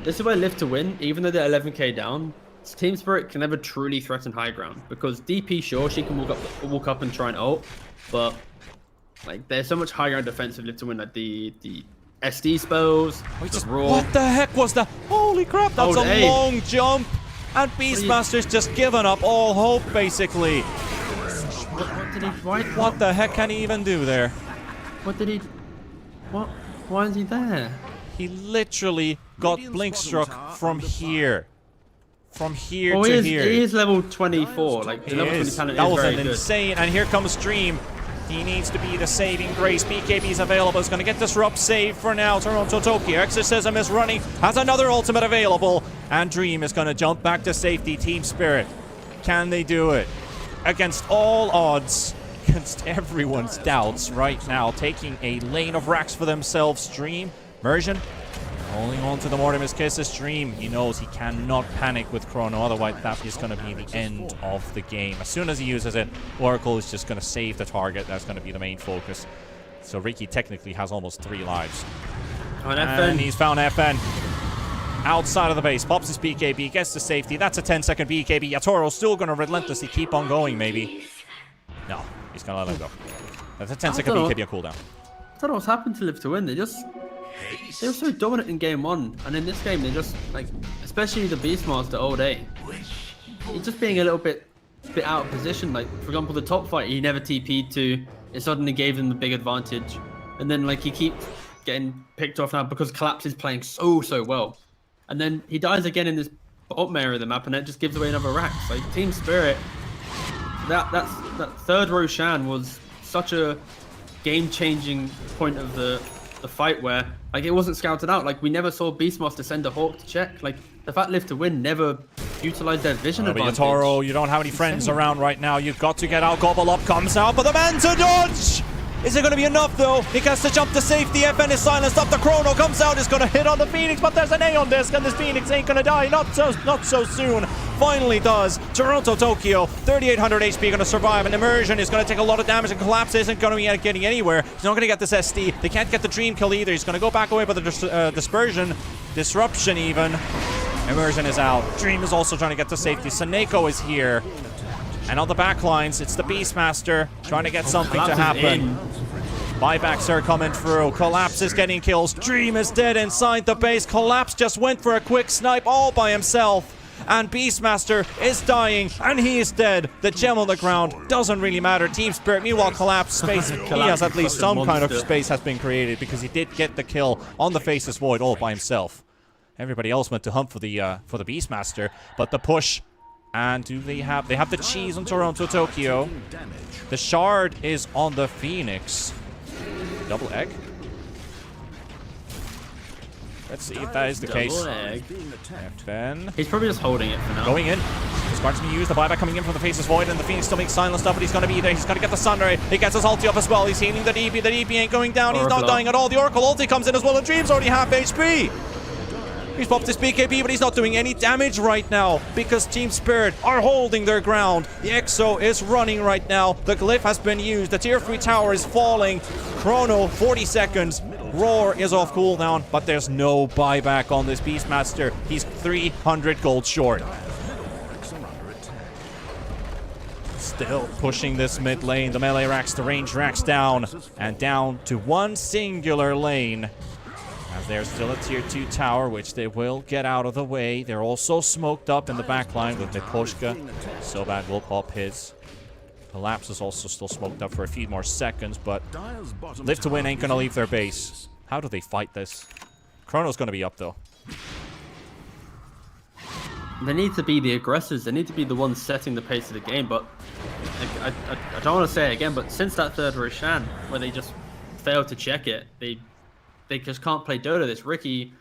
This is where Live to win, even though they're 11k down, Team Spirit can never truly threaten high ground. Because DP, sure, she can walk up and try and ult, but like there's so much high ground defense with Live to win, like the SD spells, the Roar. What the heck was that? Holy crap, that's Hold a A. long jump. And Beastmaster's just given up all hope, basically. What did he? What the heck can he even do there? What did he? What? Why is he there? He literally got blink struck from here. From here Oh, to he here. is level 24. Like the He level 20 is. talent That is was very an good. insane. And here comes Dream. He needs to be the saving grace. BKB is available. He's going to get Disrupt save for now. Toronto Tokyo. Exorcism is running. Has another ultimate available. And Dream is going to jump back to safety. Team Spirit. Can they do it? Against all odds. Against everyone's doubts right now. Taking a lane of racks for themselves. Dream. Mersion. Holding on to the Mortimer's Kisses. Dream. He knows he cannot panic with Chrono. Otherwise, that is going to be the end of the game. As soon as he uses it, Oracle is just going to save the target. That's going to be the main focus. So Riki technically has almost 3 lives. And he's found FN. Outside of the base. Pops his BKB. Gets to safety. That's a 10-second BKB. Yatoro's still going to relentlessly keep on going, maybe. No. He's going to let him go. That's a 10-second BKB on cooldown. I don't know what's happened to Live to win. They were so dominant in game 1, and in this game they're just like, especially the Beastmaster Old A. He's just being a little bit out of position. Like for example, the top fight he never TP'd to. It suddenly gave them the big advantage, and then like he keeps getting picked off now because Collapse is playing so well, and then he dies again in this bottom area of the map, and it just gives away another rack. Like Team Spirit, that third Roshan was such a game-changing point of the fight where like it wasn't scouted out. Like we never saw Beastmaster send a Hawk to check. Like the fact Live to win never utilized their vision advantage. But Yatoro, you don't have any friends around right now. You've got to get out. Gobble Up comes out, but the man to dodge! Is it going to be enough though? He has to jump to safety. FN is silenced up. The Chrono comes out. It's going to hit on the Phoenix, but there's an A on disc, and this Phoenix ain't going to die. Not so soon. Finally does. Toronto Tokyo, 3,800 HP, going to survive. And Immersion is going to take a lot of damage, and Collapse isn't going to be getting anywhere. He's not going to get this SD. They can't get the Dream kill either. He's going to go back away by the Dispersion. Disruption even. Immersion is out. Dream is also trying to get to safety. Seneko is here. And on the back lines, it's the Beastmaster trying to get something to happen. Buybacks are coming through. Collapse is getting kills. Dream is dead inside the base. Collapse just went for a quick snipe all by himself. And Beastmaster is dying, and he is dead. The gem on the ground doesn't really matter. Team Spirit, meanwhile, Collapse space. He has at least some kind of space has been created because he did get the kill on the Faceless Void all by himself. Everybody else went to hunt for the Beastmaster, but the push. And do they have the cheese on Toronto Tokyo. The shard is on the Phoenix. Double egg. Let's see if that is the case. FN. He's probably just holding it for now. Going in. The Spartan's going to use the buyback coming in from the Faceless Void, and the Phoenix still makes silent stuff, but he's going to be there. He's got to get the Sunray. He gets his ulti up as well. He's healing the DP. The DP ain't going down. He's not dying at all. The Oracle ulti comes in as well, and Dream's already half HP. He's popped his BKB, but he's not doing any damage right now because Team Spirit are holding their ground. The Exo is running right now. The Glyph has been used. The Tier 3 tower is falling. Chrono, 40 seconds. Roar is off cooldown, but there's no buyback on this Beastmaster. He's 300 gold short. Still pushing this mid lane. The melee racks, the range racks down. And down to one singular lane. As There's still a tier 2 tower, which they will get out of the way. They're also smoked up in the back line with Miposhka. Sobad will pop his. Collapse is also still smoked up for a few more seconds, but Live to Win ain't gonna leave their base. How do they fight this? Chrono's gonna be up, though. They need to be the aggressors. They need to be the ones setting the pace of the game. But I don't want to say it again, but since that third Roshan, where they just failed to check it, they just can't play Dota. This Ricky,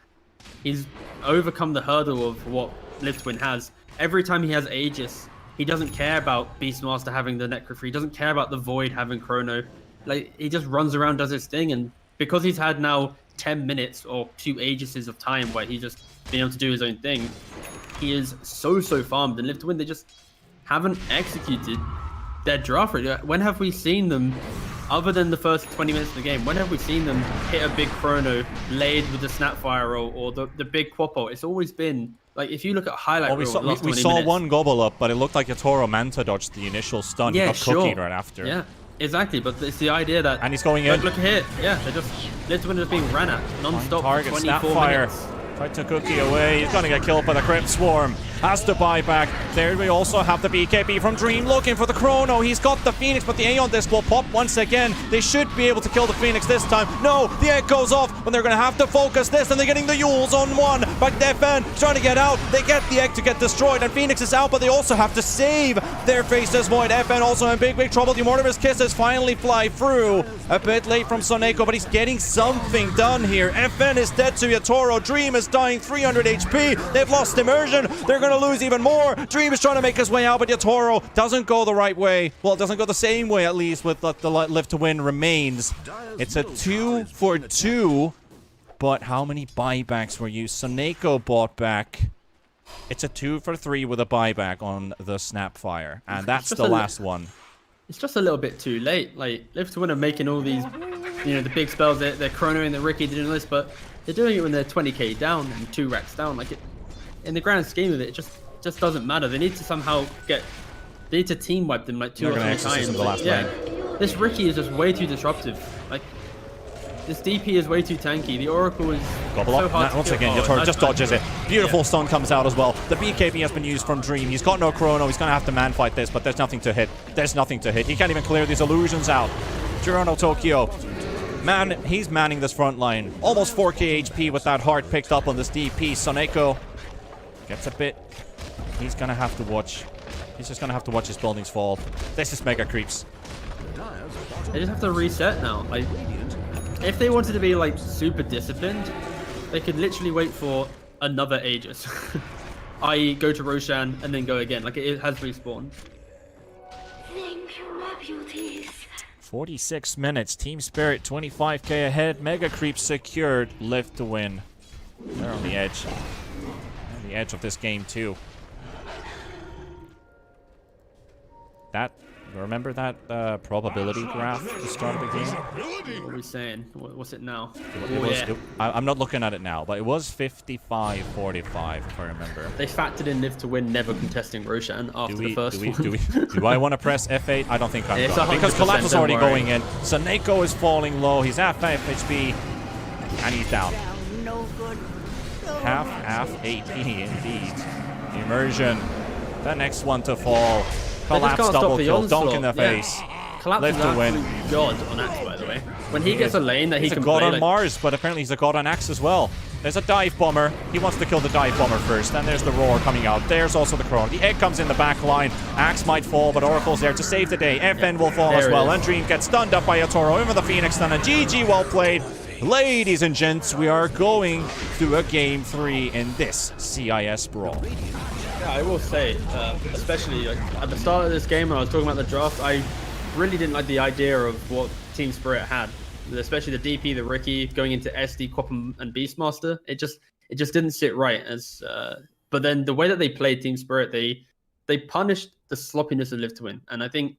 he's overcome the hurdle of what Live to Win has. Every time he has Aegis, he doesn't care about Beastmaster having the Necro-Free. He doesn't care about the Void having Chrono. Like, he just runs around, does his thing, and because he's had now 10 minutes or 2 Aegises of time where he's just been able to do his own thing, he is so farmed. And Live to Win, they just haven't executed their draft rate. When have we seen them, other than the first 20 minutes of the game, when have we seen them hit a big Chrono laid with the Snapfire or the big Quappo? It's always been, like, if you look at highlight Well, we saw one gobble up, but it looked like Yatoro Manta dodged the initial stun. Yeah, He got cookied right after. Yeah, exactly. But it's the idea that... And he's going in. Look here. Yeah, they're just... Live to Win is being ran at non-stop for Target, 24 Snapfire. minutes. Tried to cookie away. He's gonna get killed by the Crypt Swarm. Has to buy back. There we also have the BKB from Dream looking for the Chrono. He's got the Phoenix, but the Aeon Disc will pop once again. They should be able to kill the Phoenix this time. No, the egg goes off, but they're gonna have to focus this, and they're getting the Yules on one. But FN trying to get out. They get the egg to get destroyed, and Phoenix is out, but they also have to save their Faceless Void. FN also in big trouble. The Mortimer's Kisses finally fly through. A bit late from Soneko, but he's getting something done here. FN is dead to Yatoro. Dream is dying 300 HP. They've lost Immersion. They're going to lose even more. Dream is trying to make his way out, but Yatoro doesn't go the right way. Well, it doesn't go the same way, at least, with the Live to Win remains. It's a 2 for 2, but how many buybacks were used? Soneko bought back. It's a 2 for 3 with a buyback on the Snapfire, and that's the last one. It's just a little bit too late. Like, Live to Win are making all these, you know, the big spells. They're chronoing the Ricky doing this, but they're doing it when they're 20k down and 2 racks down. Like, in the grand scheme of it, it just doesn't matter. They need to somehow they need to team wipe them like 2 or 3 times. The last lane. This Ricky is just way too disruptive. Like, this DP is way too tanky. The Oracle is so hard to once kill. again, Yatoro just dodges it. Beautiful stun comes out as well. The BKB has been used from Dream. He's got no Chrono. He's going to have to man fight this, but there's nothing to hit. There's nothing to hit. He can't even clear these illusions out. Girono Tokyo. Man, he's manning this front line. Almost 4k HP with that heart picked up on this DP. Soneko gets a bit. He's going to have to watch. He's just going to have to watch his buildings fall. This is mega creeps. They just have to reset now. Like, if they wanted to be like super disciplined, they could literally wait for another Aegis. I.e. go to Roshan and then go again. Like, it has respawned. Thank you, my beauties. 46 minutes. Team Spirit 25k ahead. Mega creep secured. Live to Win. They're on the edge. On the edge of this game too. Remember that probability graph at the start of the game? What are we saying? What's it now? I'm not looking at it now, but it was 55-45 if I remember. They factored in Live to Win never contesting Roshan after the first one. Do I want to press F8? I don't think I'm It's going, because 100%, Collapse is already don't worry. going in. Soneko is falling low. He's at 5 HP, and he's down. No good. Half AP indeed. Immersion. The next one to fall. Collapse double kill. Dunk in the face. Collapse Live is to win. absolute god on Axe, by the way. When he gets a lane that he He's can a god play, on like, Mars, but apparently he's a god on Axe as well. There's a dive bomber. He wants to kill the dive bomber first. And there's the roar coming out. There's also the Chrono. The egg comes in the back line. Axe might fall, but Oracle's there to save the day. FN will fall as well. And Dream gets stunned up by Yatoro. Over the Phoenix stun. And GG, well played. Ladies and gents, we are going through a game 3 in this CIS brawl. Yeah, I will say, especially like, at the start of this game when I was talking about the draft, I really didn't like the idea of what Team Spirit had, especially the DP, the Ricky going into SD, Quap, and Beastmaster. It just didn't sit right. But then the way that they played Team Spirit, they punished the sloppiness of Live to Win, and I think,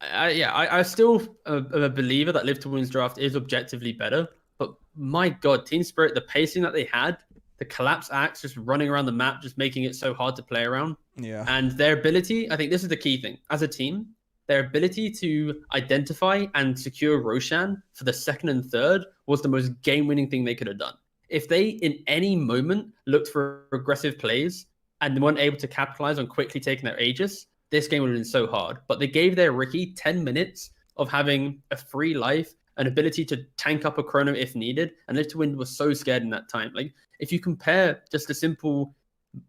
I still am a believer that Live to Win's draft is objectively better. But my God, Team Spirit, the pacing that they had. The Collapse Axe just running around the map, just making it so hard to play around. Yeah. And their ability, I think this is the key thing. As a team, their ability to identify and secure Roshan for the second and third was the most game-winning thing they could have done. if they in any moment looked for aggressive plays and weren't able to capitalize on quickly taking their Aegis, this game would have been so hard. But they gave their Riki 10 minutes of having a free life, an ability to tank up a chrono if needed, and Live to Win was so scared in that time. Like, if you compare just the simple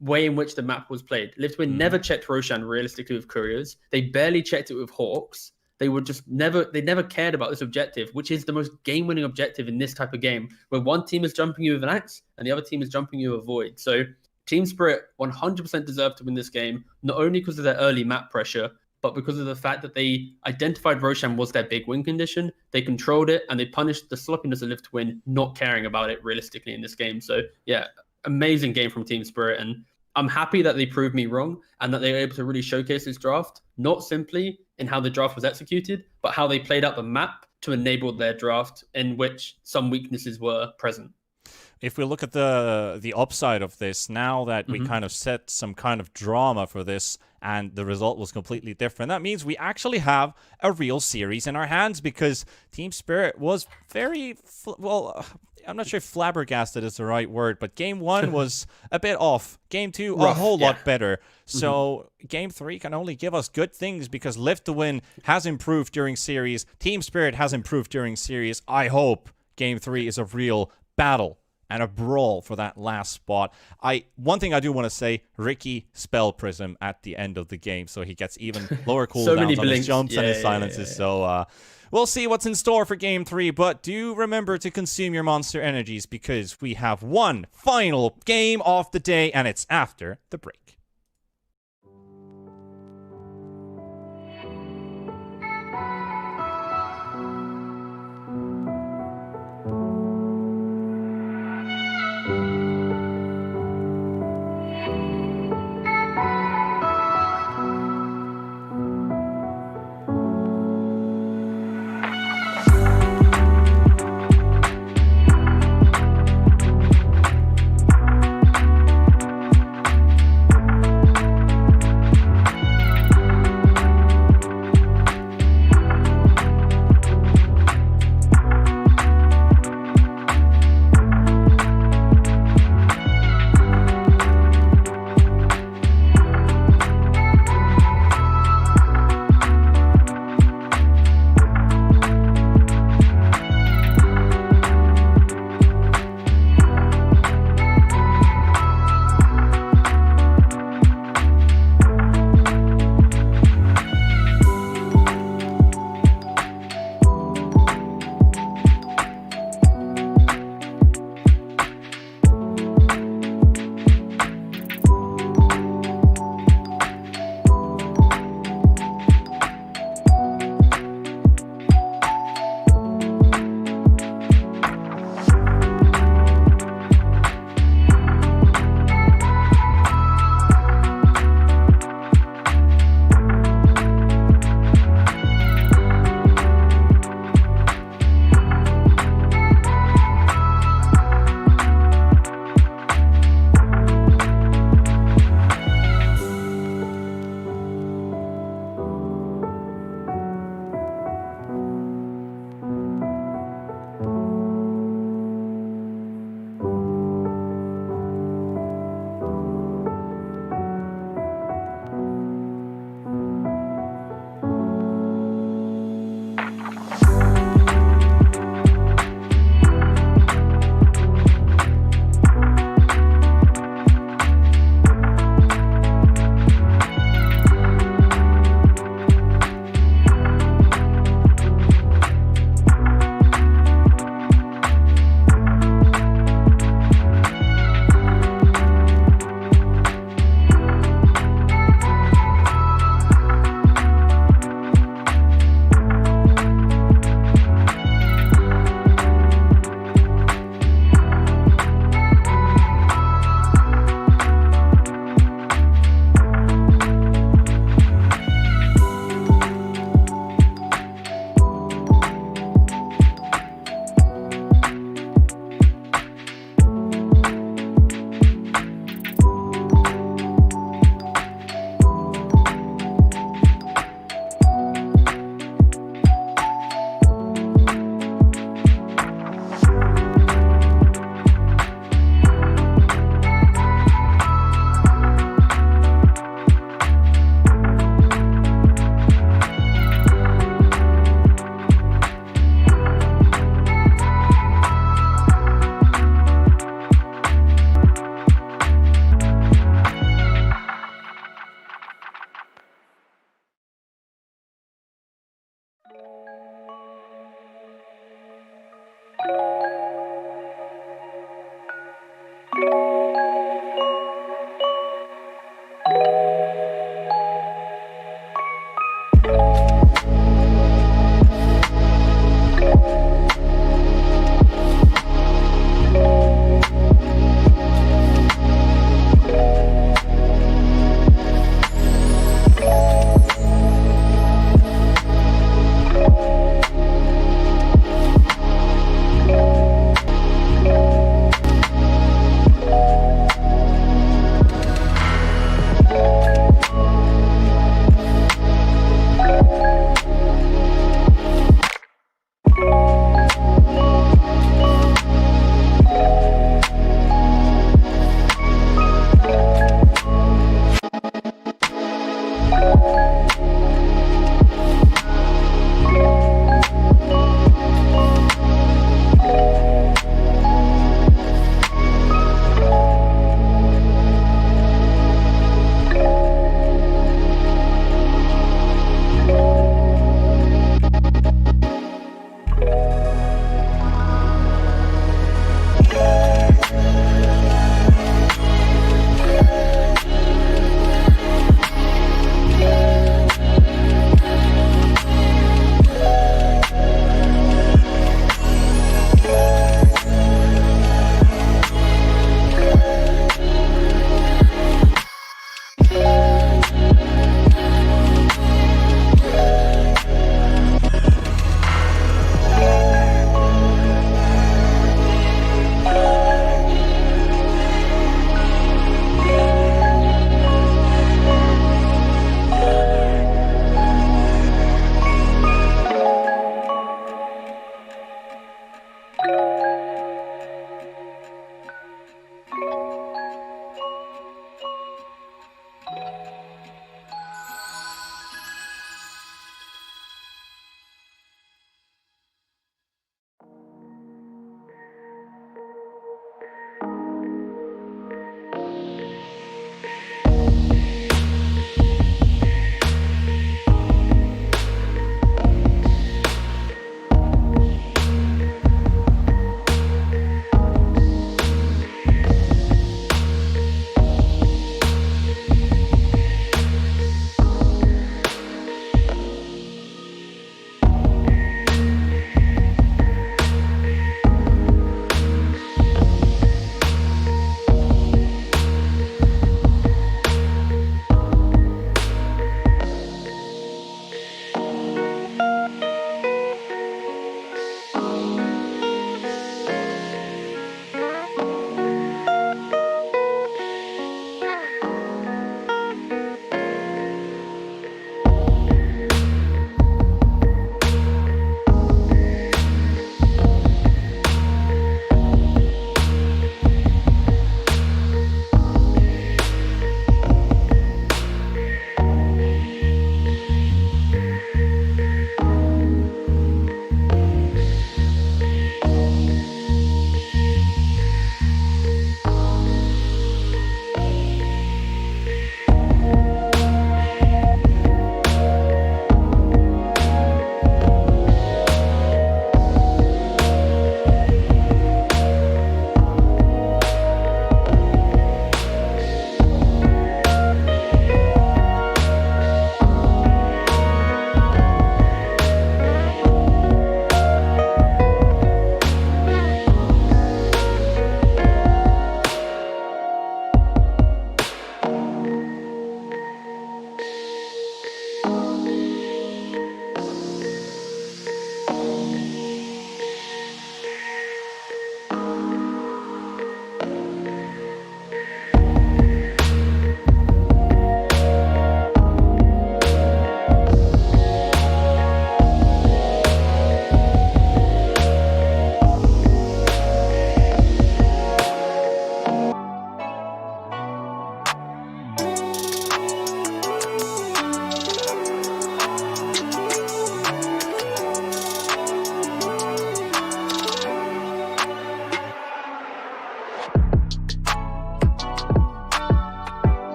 way in which the map was played, Live to Win never checked Roshan realistically with couriers. They barely checked it with Hawks. They never cared about this objective, which is the most game-winning objective in this type of game, where one team is jumping you with an axe and the other team is jumping you with a void. So Team Spirit 100% deserved to win this game, not only because of their early map pressure, but because of the fact that they identified Roshan was their big win condition. They controlled it and they punished the sloppiness of Live to Win, not caring about it realistically in this game. So yeah, amazing game from Team Spirit. And I'm happy that they proved me wrong and that they were able to really showcase this draft, not simply in how the draft was executed, but how they played out the map to enable their draft in which some weaknesses were present. If we look at the upside of this, now that we kind of set some kind of drama for this and the result was completely different, that means we actually have a real series in our hands, because Team Spirit was very, I'm not sure if flabbergasted is the right word, but game 1 was a bit off. Game 2, a whole lot better. So game 3 can only give us good things, because Live to Win has improved during series. Team Spirit has improved during series. I hope game 3 is a real battle and a brawl for that last spot. One thing I do want to say, Riki spell Prism at the end of the game, so he gets even lower cooldowns on his jumps and his silences. So we'll see what's in store for game 3, but do remember to consume your monster energies, because we have one final game of the day, and it's after the break.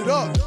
it up.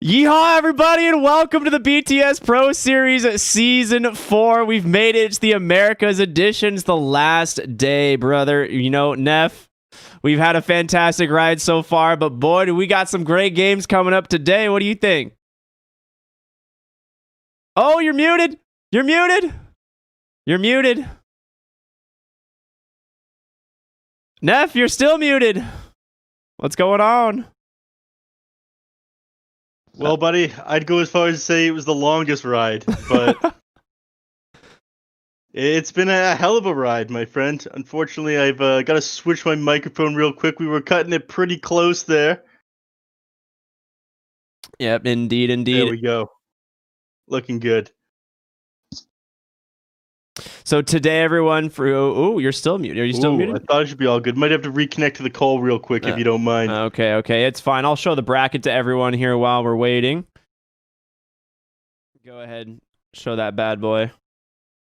Yeehaw, everybody, and welcome to the BTS Pro Series Season 4. We've made it to the Americas edition. It's the last day, brother. You know, Neff, we've had a fantastic ride so far, but boy, do we got some great games coming up today. What do you think? Oh, you're muted. You're muted. You're muted. Neff, you're still muted. What's going on? Well, buddy, I'd go as far as to say it was the longest ride, but it's been a hell of a ride, my friend. Unfortunately, I've got to switch my microphone real quick. We were cutting it pretty close there. Yep, indeed, indeed. There we go. Looking good. So today, everyone, oh, you're still muted. Are you still muted? I thought it should be all good. Might have to reconnect to the call real quick if you don't mind. Okay, it's fine. I'll show the bracket to everyone here while we're waiting. Go ahead, show that bad boy.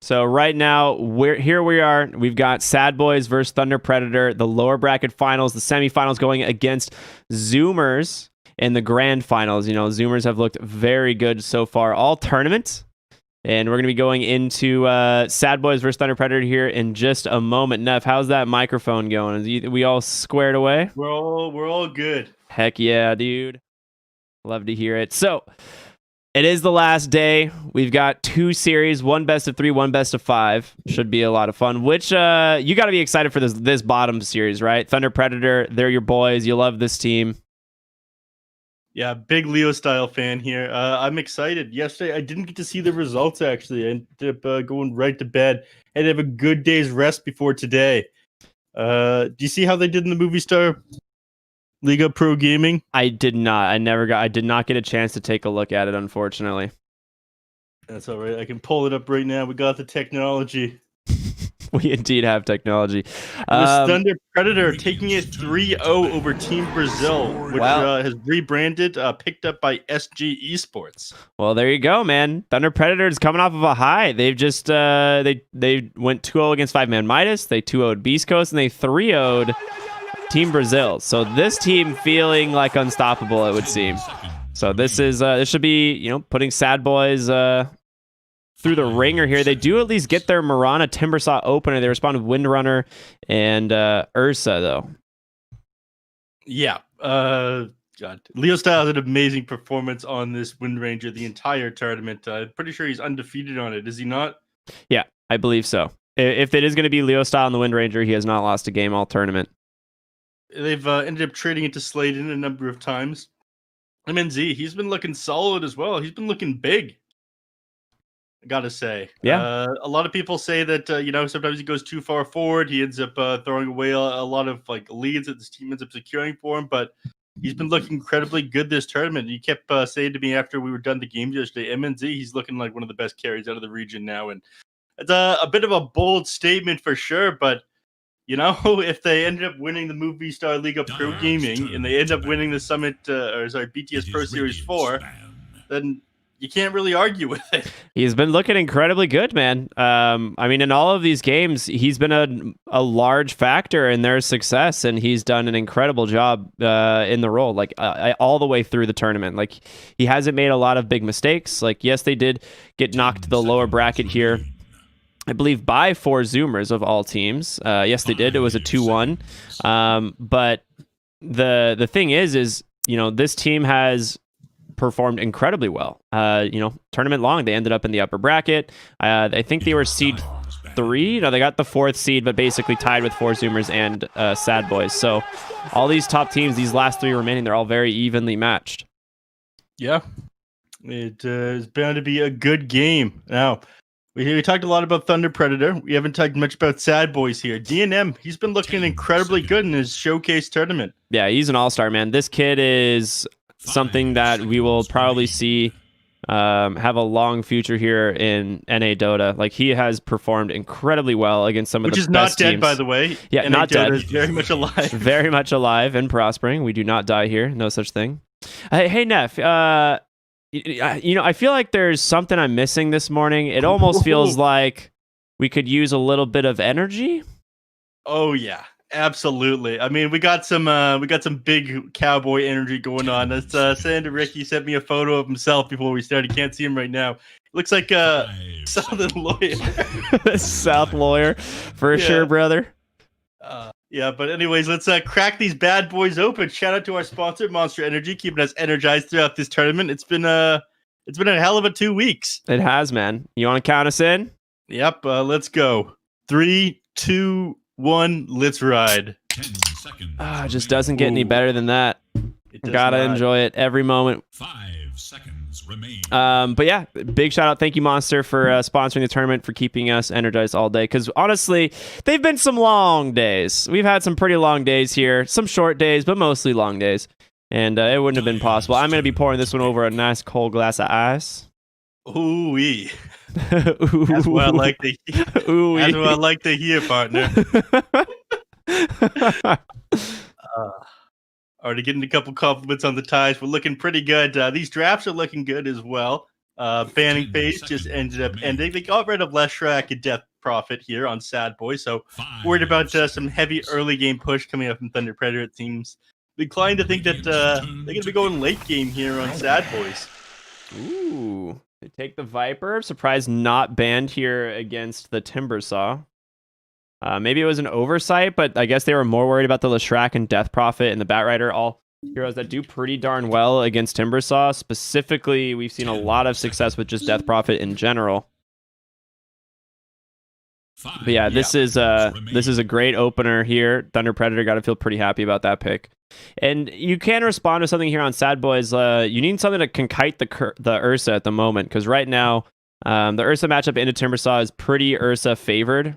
So right now, here we are. We've got Sad Boys versus Thunder Predator, the lower bracket finals, the semifinals going against Zoomers in the grand finals. You know, Zoomers have looked very good so far all tournament. And we're going to be going into Sad Boys versus Thunder Predator here in just a moment. Neff, how's that microphone going? We all squared away? We're all good. Heck yeah, dude. Love to hear it. So, it is the last day. We've got 2 series, 1 best of 3, 1 best of 5. Should be a lot of fun. Which, you got to be excited for this bottom series, right? Thunder Predator, they're your boys. You love this team. Yeah, big Leo style fan here. I'm excited. Yesterday, I didn't get to see the results, actually. I ended up going right to bed. I had to have a good day's rest before today. Do you see how they did in the Movie Star Liga Pro Gaming? I did not. I did not get a chance to take a look at it, unfortunately. That's all right. I can pull it up right now. We got the technology. We indeed have technology. It was Thunder Predator taking it 3-0 over Team Brazil, which has rebranded, picked up by eSports. Well, there you go, man. Thunder Predator is coming off of a high. They've just they went 2-0 against 5-Man Midas. They 2-0'd Beast Coast, and they 3-0'd Team Brazil. So this team feeling like unstoppable, it would seem. So this should be, you know, putting Sad Boys through the ringer here. They do at least get their Marana Timbersaw opener. They respond with Windrunner and Ursa, though. Yeah. God. Leo Styles had an amazing performance on this Wind Ranger the entire tournament. I'm pretty sure he's undefeated on it. Is he not? Yeah, I believe so. If it is going to be Leo Style on the Wind Ranger, he has not lost a game all tournament. They've ended up trading it to Sladen a number of times. MNZ, he's been looking solid as well. He's been looking big. I gotta say, a lot of people say that you know, sometimes he goes too far forward. He ends up throwing away a lot of like leads that this team ends up securing for him. But he's been looking incredibly good this tournament. He kept saying to me after we were done the games yesterday, MNZ, he's looking like one of the best carries out of the region now, and it's a bit of a bold statement for sure. But you know, if they ended up winning the Movie Star Liga Pro Gaming and they end up winning the Summit BTS Pro Series 4, then you can't really argue with it. He's been looking incredibly good, man. I mean, in all of these games, he's been a large factor in their success, and he's done an incredible job in the role, like all the way through the tournament. Like, he hasn't made a lot of big mistakes. Like, yes, they did get knocked to the lower bracket here, I believe, by 4 Zoomers of all teams. Yes, they did. It was a 2-1. But the thing is, you know, this team has performed incredibly well. You know, tournament long, they ended up in the upper bracket. I think they were seed 3. No, they got the 4th seed, but basically tied with 4 Zoomers and Sad Boys. So all these top teams, these last 3 remaining, they're all very evenly matched. Yeah, it is bound to be a good game. Now, we talked a lot about Thunder Predator. We haven't talked much about Sad Boys here. DNM, he's been looking incredibly good in his showcase tournament. Yeah, he's an all-star, man. This kid is something that we will probably see have a long future here in NA Dota. Like, he has performed incredibly well against some of the best teams. Which is not dead, by the way. Yeah, NA not Dota dead. Is very much alive. Very much alive and prospering. We do not die here. No such thing. Hey, Neff, you know, I feel like there's something I'm missing this morning. It almost feels like we could use a little bit of energy. Oh, yeah. Absolutely. I mean, we got some big cowboy energy going on. That's Sandra Ricky sent me a photo of himself before we started. Can't see him right now. Looks like a Southern lawyer. South lawyer, for sure, brother. Yeah, but anyways, let's crack these bad boys open. Shout out to our sponsor, Monster Energy, keeping us energized throughout this tournament. It's been a hell of a 2 weeks. It has, man. You want to count us in? Yep. Let's go. 3, 2, 1. Let's ride. 10 seconds. It just doesn't get any better than that. Gotta enjoy it every moment. 5 seconds remain. But yeah, big shout out. Thank you, Monster, for sponsoring the tournament, for keeping us energized all day. Because honestly, they've been some long days. We've had some pretty long days here, some short days, but mostly long days. And it wouldn't have been possible. I'm going to be pouring this one over a nice cold glass of ice. Ooh-wee. That's what I like to hear. Ooh-wee. That's what I like to hear, partner. Already getting a couple compliments on the ties. We're looking pretty good. These drafts are looking good as well. Banning phase just ended up ending. They got rid of Leshrac and Death Prophet here on Sad Boy, so worried about some heavy early game push coming up from Thunder Predator. It seems inclined to think that they're going to be going late game here on Sad Boys. Ooh, they take the Viper. Surprised not banned here against the Timbersaw. Maybe it was an oversight, but I guess they were more worried about the Leshrac and Death Prophet and the Batrider, all heroes that do pretty darn well against Timbersaw. Specifically, we've seen a lot of success with just Death Prophet in general. But yeah, this is a great opener here. Thunder Predator got to feel pretty happy about that pick. And you can respond to something here on Sad Boys. You need something that can kite the Ursa at the moment, because right now the Ursa matchup into Timbersaw is pretty Ursa favored.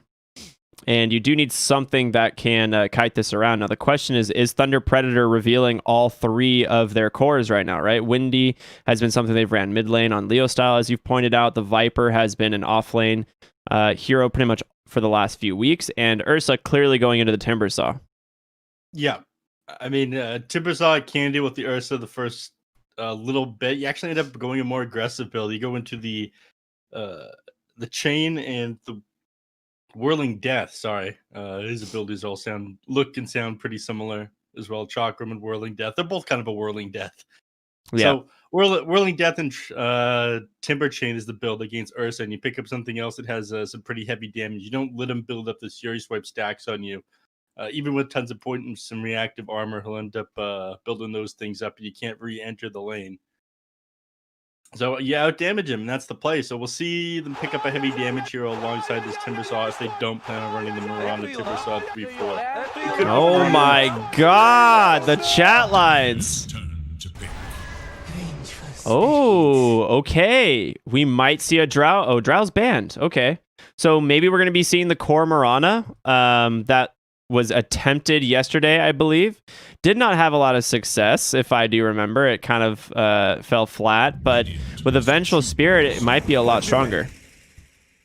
And you do need something that can kite this around. Now, the question is Thunder Predator revealing all 3 of their cores right now, right? Windy has been something they've ran mid lane on Leo style, as you've pointed out. The Viper has been an off lane hero pretty much for the last few weeks. And Ursa clearly going into the Timbersaw. Yeah. I mean, Timbersaw can deal with the Ursa the first little bit. You actually end up going a more aggressive build. You go into the chain and the Whirling Death, sorry. His abilities all look and sound pretty similar as well. Chakram and Whirling Death. They're both kind of a Whirling Death. Yeah. So Whirling Death and Timber Chain is the build against Ursa, and you pick up something else that has some pretty heavy damage. You don't let him build up the Fury Swipe stacks on you. Even with tons of point and some reactive armor, he'll end up building those things up, and you can't re-enter the lane. So you out-damage him, and that's the play. So we'll see them pick up a heavy damage hero alongside this Timbersaw if they don't plan on running them around the Timbersaw 3-4. Oh my god, the chat lines. Oh, okay. We might see a Drow. Oh, Drow's banned. Okay. So maybe we're going to be seeing the core Mirana that was attempted yesterday, I believe. Did not have a lot of success, if I do remember. It kind of fell flat, but with a Vengeful Spirit, it might be a lot stronger.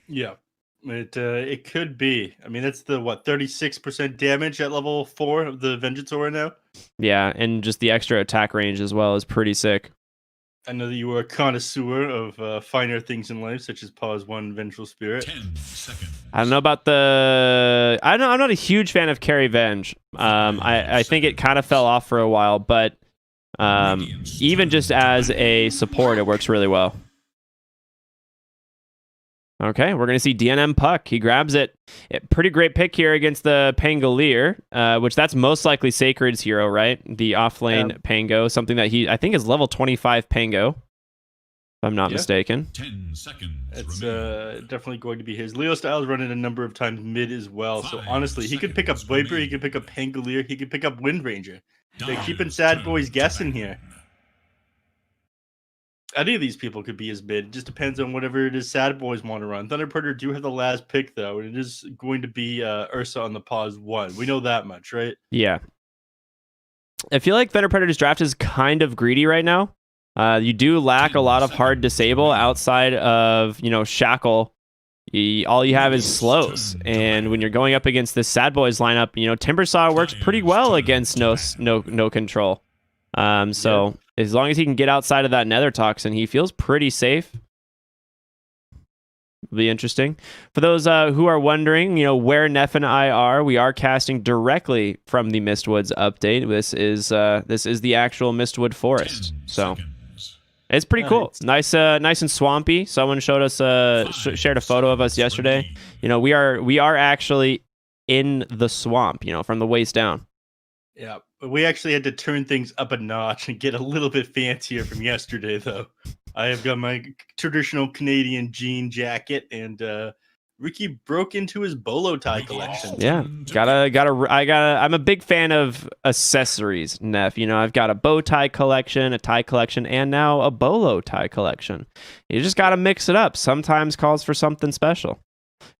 Yeah, it could be. I mean, that's the, 36% damage at level 4 of the Vengeance Aura now? Yeah, and just the extra attack range as well is pretty sick. I know that you are a connoisseur of finer things in life, such as Pause 1 Vengeful Spirit. 10 seconds. I don't know about the... I'm not a huge fan of Carry Venge. I think it kind of fell off for a while, but even just as a support, it works really well. Okay, we're going to see DNM Puck. He grabs it. Pretty great pick here against the Pangolier, which that's most likely Sacred's hero, right? The offlane Pango, something that I think is level 25 Pango, if I'm not mistaken. 10 seconds. It's definitely going to be his. Leo Styles running a number of times mid as well. So honestly, he could pick up Viper, he could pick up Pangolier, he could pick up Wind Ranger. They're keeping Sad Boys guessing here. Any of these people could be his mid. It just depends on whatever it is Sad Boys want to run. Thunder Predator do have the last pick, though, and it is going to be Ursa on the Pause 1. We know that much, right? Yeah. I feel like Thunder Predator's draft is kind of greedy right now. You do lack a lot of hard disable outside of, Shackle. All you have is slows. And when you're going up against this Sad Boys lineup, Timbersaw works pretty well against no control. So as long as he can get outside of that Nether Toxin, he feels pretty safe. Be interesting. For those who are wondering, where Neff and I are, we are casting directly from the Mistwoods update. This is the actual Mistwood Forest. 10 So seconds. it's pretty cool. Nice and swampy. Someone showed us shared a photo of us yesterday. We are actually in the swamp. From the waist down. Yeah, we actually had to turn things up a notch and get a little bit fancier from yesterday, though. I have got my traditional Canadian jean jacket, and Ricky broke into his bolo tie collection. Yeah, I'm a big fan of accessories, Neff. I've got a bow tie collection, a tie collection, and now a bolo tie collection. You just got to mix it up. Sometimes calls for something special,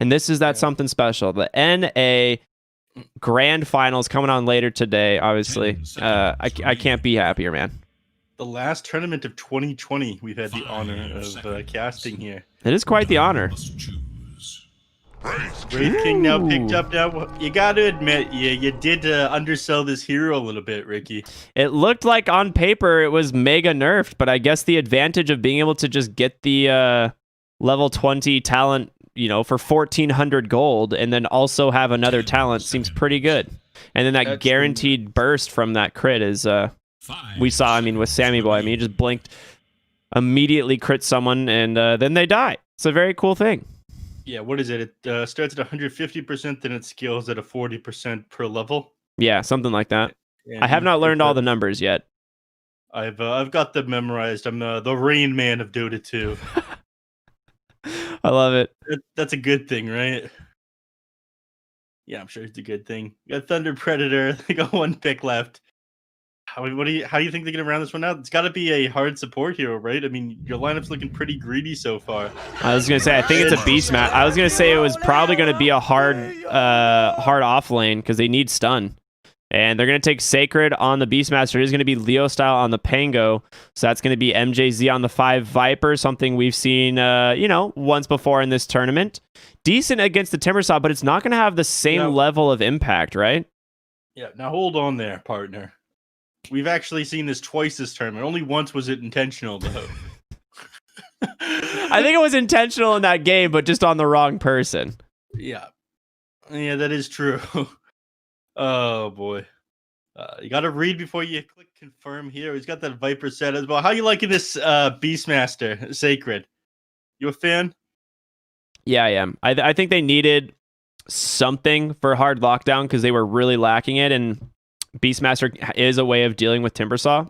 and this is that something special. The NA Grand Finals coming on later today. Obviously, I can't be happier, man. The last tournament of 2020, we've had the honor of casting here. It is quite the honor. Must choose. Wraith King now picked up. Now you got to admit, you did undersell this hero a little bit, Ricky. It looked like on paper it was mega nerfed, but I guess the advantage of being able to just get the level 20 talent, for 1,400 gold, and then also have another talent seems pretty good. And then that guaranteed burst from that crit is we saw. With Sammy Boy. He just blinked, immediately crit someone, and then they die. It's a very cool thing. Yeah, what is it? It starts at 150%, then it scales at a 40% per level. Yeah, something like that. And I have not learned all the numbers yet. I've got them memorized. I'm the Rain Man of Dota 2. I love it. That's a good thing, right? Yeah, I'm sure it's a good thing. You got Thunder Predator. They got one pick left. How do you think they get around this one out? It's got to be a hard support hero, right? Your lineup's looking pretty greedy so far. I was gonna say I think it's a beast match. I was gonna say it was probably gonna be a hard off lane because they need stun, and they're gonna take Sacred on the Beastmaster. It is gonna be Leo style on the Pango, so that's gonna be MJZ on the 5 Viper, something we've seen once before in this tournament. Decent against the Timbersaw, but it's not gonna have the same level of impact, right? Yeah. Now hold on there, partner. We've actually seen this twice this tournament. Only once was it intentional, though. I think it was intentional in that game, but just on the wrong person. Yeah, that is true. Oh boy, you got to read before you click confirm here. He's got that Viper set as well. How you liking this Beastmaster Sacred? You a fan? Yeah, I am. I think they needed something for hard lockdown because they were really lacking it, and Beastmaster is a way of dealing with Timbersaw,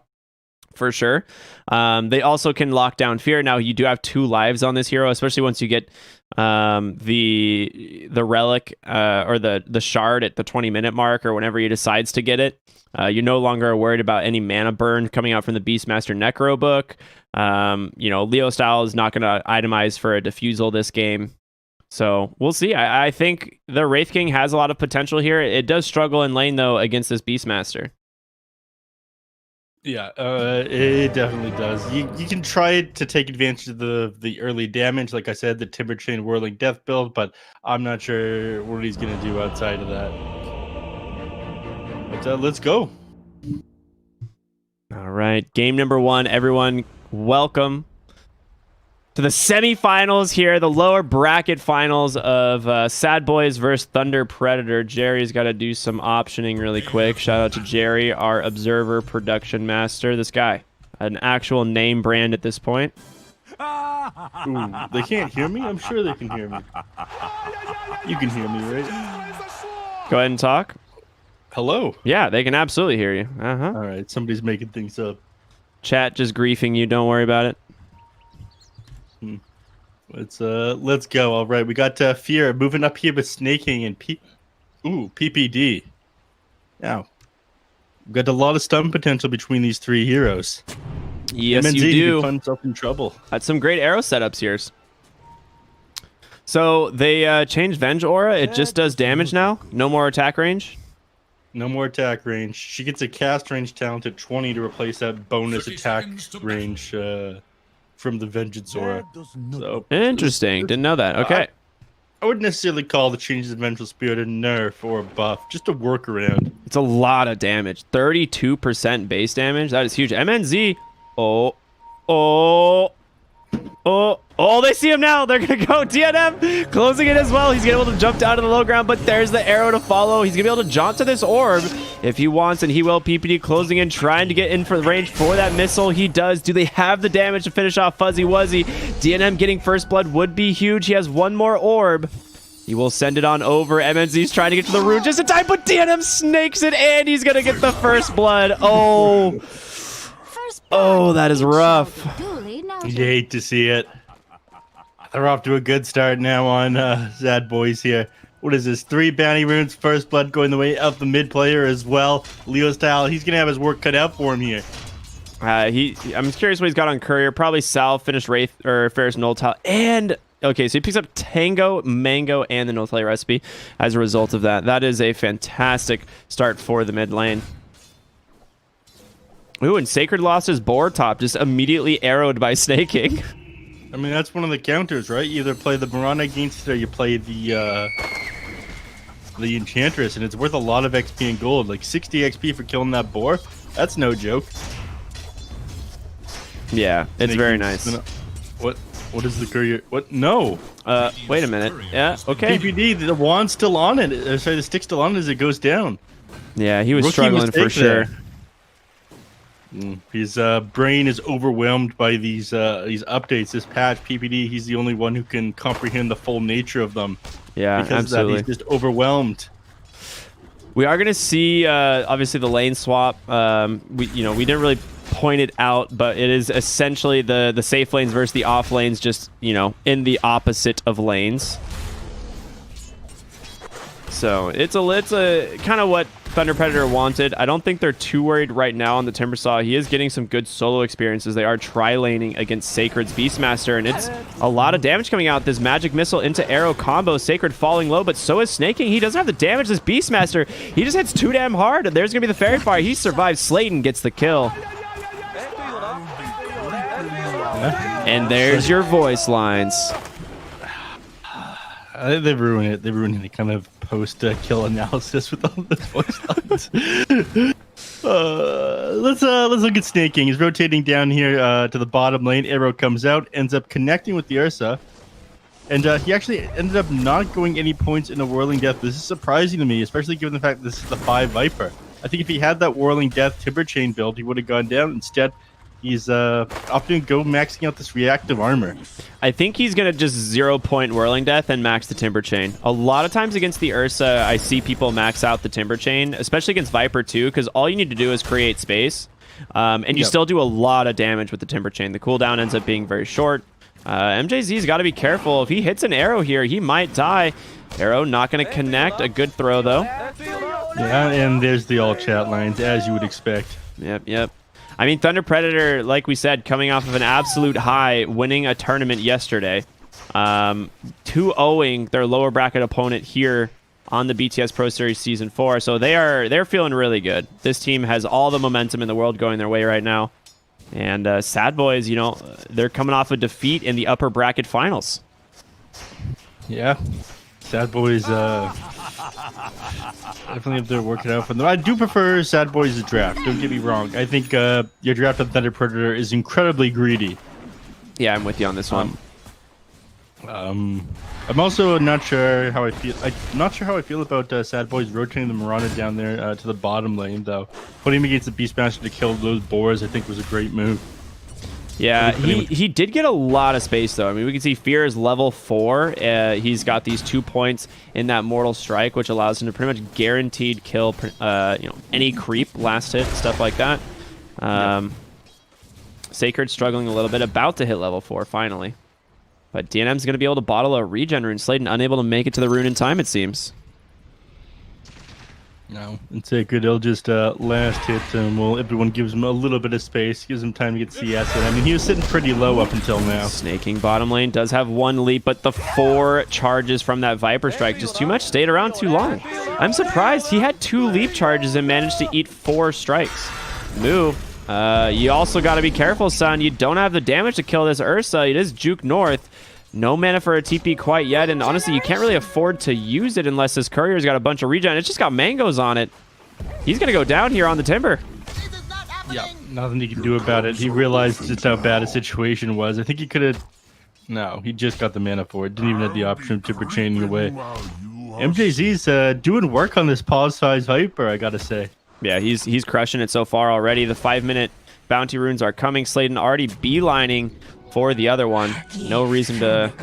for sure. They also can lock down Fear. Now, you do have 2 lives on this hero, especially once you get the relic or the shard at the 20-minute mark or whenever he decides to get it. You're no longer worried about any mana burn coming out from the Beastmaster Necro book. Leo style is not going to itemize for a defusal this game. So we'll see. I think the Wraith King has a lot of potential here. It does struggle in lane, though, against this Beastmaster. Yeah, it definitely does. You can try to take advantage of the early damage, like I said, the Timber Chain Whirling Death build, but I'm not sure what he's going to do outside of that. But let's go. All right, game number 1. Everyone, welcome to the semifinals here, the lower bracket finals of Sad Boys versus Thunder Predator. Jerry's got to do some optioning really quick. Shout out to Jerry, our observer production master. This guy, an actual name brand at this point. Ooh, they can't hear me? I'm sure they can hear me. You can hear me, right? Go ahead and talk. Hello. Yeah, they can absolutely hear you. All right, somebody's making things up. Chat just griefing you. Don't worry about it. Let's go. All right, we got Fear moving up here with Snaking and PPD. Now, we've got a lot of stun potential between these 3 heroes. Yes, MNZ, you do. Find himself in trouble. That's some great arrow setups here. So they changed Venge Aura. It just does damage now. No more attack range. No more attack range. She gets a cast range talent at 20 to replace that bonus attack range from the Vengeance Aura. So, interesting. Didn't know that. Okay. I wouldn't necessarily call the changes of Vengeful Spirit a nerf or a buff, just a workaround. It's a lot of damage. 32% base damage. That is huge. MNZ. Oh. Oh, they see him now. They're going to go. DNM closing it as well. He's going to be able to jump down to the low ground, but there's the arrow to follow. He's going to be able to jaunt to this orb if he wants, and he will. PPD closing in, trying to get in for the range for that missile. He does. Do they have the damage to finish off Fuzzy Wuzzy? DNM getting first blood would be huge. He has one more orb. He will send it on over. MNZ's trying to get to the rune just in time, but DNM snakes it, and he's going to get the first blood. Oh. Oh, that is rough. You hate to see it. They're off to a good start now on Sad Boys here. What is this? 3 bounty runes, first blood going the way of the mid player as well. Leo style, he's going to have his work cut out for him here. I'm curious what he's got on Courier. Probably Sal, finished Wraith, or Ferris Null Tile. And, okay, so he picks up Tango, Mango, and the No Play recipe as a result of that. That is a fantastic start for the mid lane. Ooh, and Sacred lost his board top, just immediately arrowed by snaking. I mean, that's one of the counters, right? You either play the Mirana against it or you play the Enchantress, and it's worth a lot of XP and gold. Like 60 XP for killing that boar. That's no joke. Yeah, it's very nice. What is the courier? What? No. Wait a minute. Yeah, okay. PPD, the wand's still on it. Sorry, the stick's still on it as it goes down. Yeah, he was Rookie struggling for sure. There. His brain is overwhelmed by these updates. This patch, PPD, he's the only one who can comprehend the full nature of them. Yeah, because absolutely. Of that, he's just overwhelmed. We are going to see, obviously, the lane swap. We didn't really point it out, but it is essentially the safe lanes versus the off lanes, just, in the opposite of lanes. So it's a kind of what Thunder Predator wanted. I don't think they're too worried right now on the Timbersaw. He is getting some good solo experiences. They are tri-laning against Sacred's Beastmaster, and it's a lot of damage coming out. This magic missile into arrow combo. Sacred falling low, but so is Snaking. He doesn't have the damage. This Beastmaster, he just hits too damn hard. There's going to be the Fairy Fire. He survives. Slayton gets the kill. And there's your voice lines. They ruin it. They ruin any kind of post-kill analysis with all the voice lines. Let's look at Snaking. He's rotating down here to the bottom lane. Arrow comes out, ends up connecting with the Ursa, and he actually ended up not going any points in a Whirling Death. This is surprising to me, especially given the fact that this is the 5 Viper. I think if he had that Whirling Death Timber Chain build, he would have gone down. Instead, he's opting to go maxing out this reactive armor. I think he's going to just 0-point Whirling Death and max the Timber Chain. A lot of times against the Ursa, I see people max out the Timber Chain, especially against Viper too, because all you need to do is create space. And you still do a lot of damage with the Timber Chain. The cooldown ends up being very short. MJZ's got to be careful. If he hits an arrow here, he might die. Arrow not going to connect. A good throw, though. Yeah, and there's the all chat lines, as you would expect. Yep. I mean, Thunder Predator, like we said, coming off of an absolute high, winning a tournament yesterday. 2-0ing their lower bracket opponent here on the BTS Pro Series Season 4. So they're feeling really good. This team has all the momentum in the world going their way right now. And Sad Boys, they're coming off a defeat in the upper bracket finals. Yeah. Sad Boys definitely up there working out for them. I do prefer Sad Boys' draft. Don't get me wrong. I think your draft of Thunder Predator is incredibly greedy. Yeah, I'm with you on this one. I'm also not sure how I feel. I'm not sure how I feel about Sad Boys rotating the Mirana down there to the bottom lane, though. Putting him against the Beastmaster to kill those boars, I think, was a great move. Yeah, he did get a lot of space, though. I mean, we can see Fear is level 4. He's got these 2 points in that Mortal Strike, which allows him to pretty much guaranteed kill any creep, last hit, stuff like that. Sacred struggling a little bit, about to hit level 4, finally. But DNM's going to be able to bottle a regen rune. Slayton unable to make it to the rune in time, it seems. No, it's a good. He'll just last hit him. Well, everyone gives him a little bit of space, gives him time to get CS in. I mean, he was sitting pretty low up until now. Snaking bottom lane does have 1 leap, but the 4 charges from that Viper Strike, just too much, stayed around too long. I'm surprised he had 2 leap charges and managed to eat 4 strikes. Move. You also got to be careful, son. You don't have the damage to kill this Ursa. It is Juke North. No mana for a TP quite yet, and honestly, you can't really afford to use it unless this Courier's got a bunch of regen. It's just got mangoes on it. He's going to go down here on the Timber. Yeah, nothing he can do about it. He realized just how bad a situation was. I think he could have No, he just got the mana for it. Didn't even have the option of Timber Chaining away. MJZ's doing work on this pause size Viper, I gotta say. Yeah, he's crushing it so far already. The 5-minute bounty runes are coming. Slayton already beelining for the other one. No reason to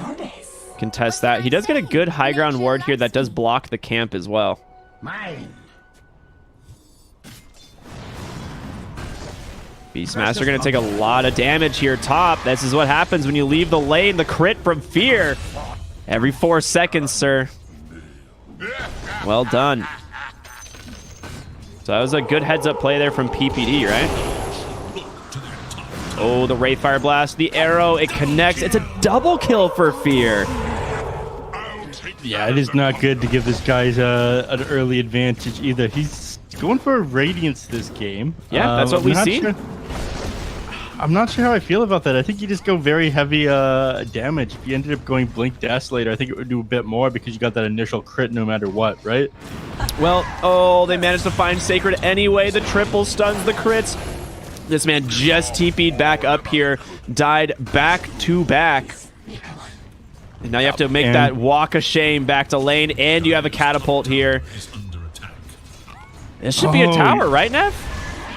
contest that. He does get a good high ground ward here that does block the camp as well. Beastmaster going to take a lot of damage here top. This is what happens when you leave the lane. The crit from Fear. Every 4 seconds, sir. Well done. So that was a good heads-up play there from PPD, right? Oh, the Wraithfire Blast. The arrow, it connects. It's a double kill for Fear. Yeah, it is not good to give this guy an early advantage either. He's going for Radiance this game. Yeah, that's what we've seen. I'm not sure how I feel about that. I think you just go very heavy damage. If you ended up going Blink Desolator, I think it would do a bit more because you got that initial crit no matter what, right? Well, oh, they managed to find Sacred anyway. The triple stuns the crits. This man just TP'd back up here, died back to back. And now you have to make that walk of shame back to lane, and you have a catapult here. This should be a tower, right, Nev?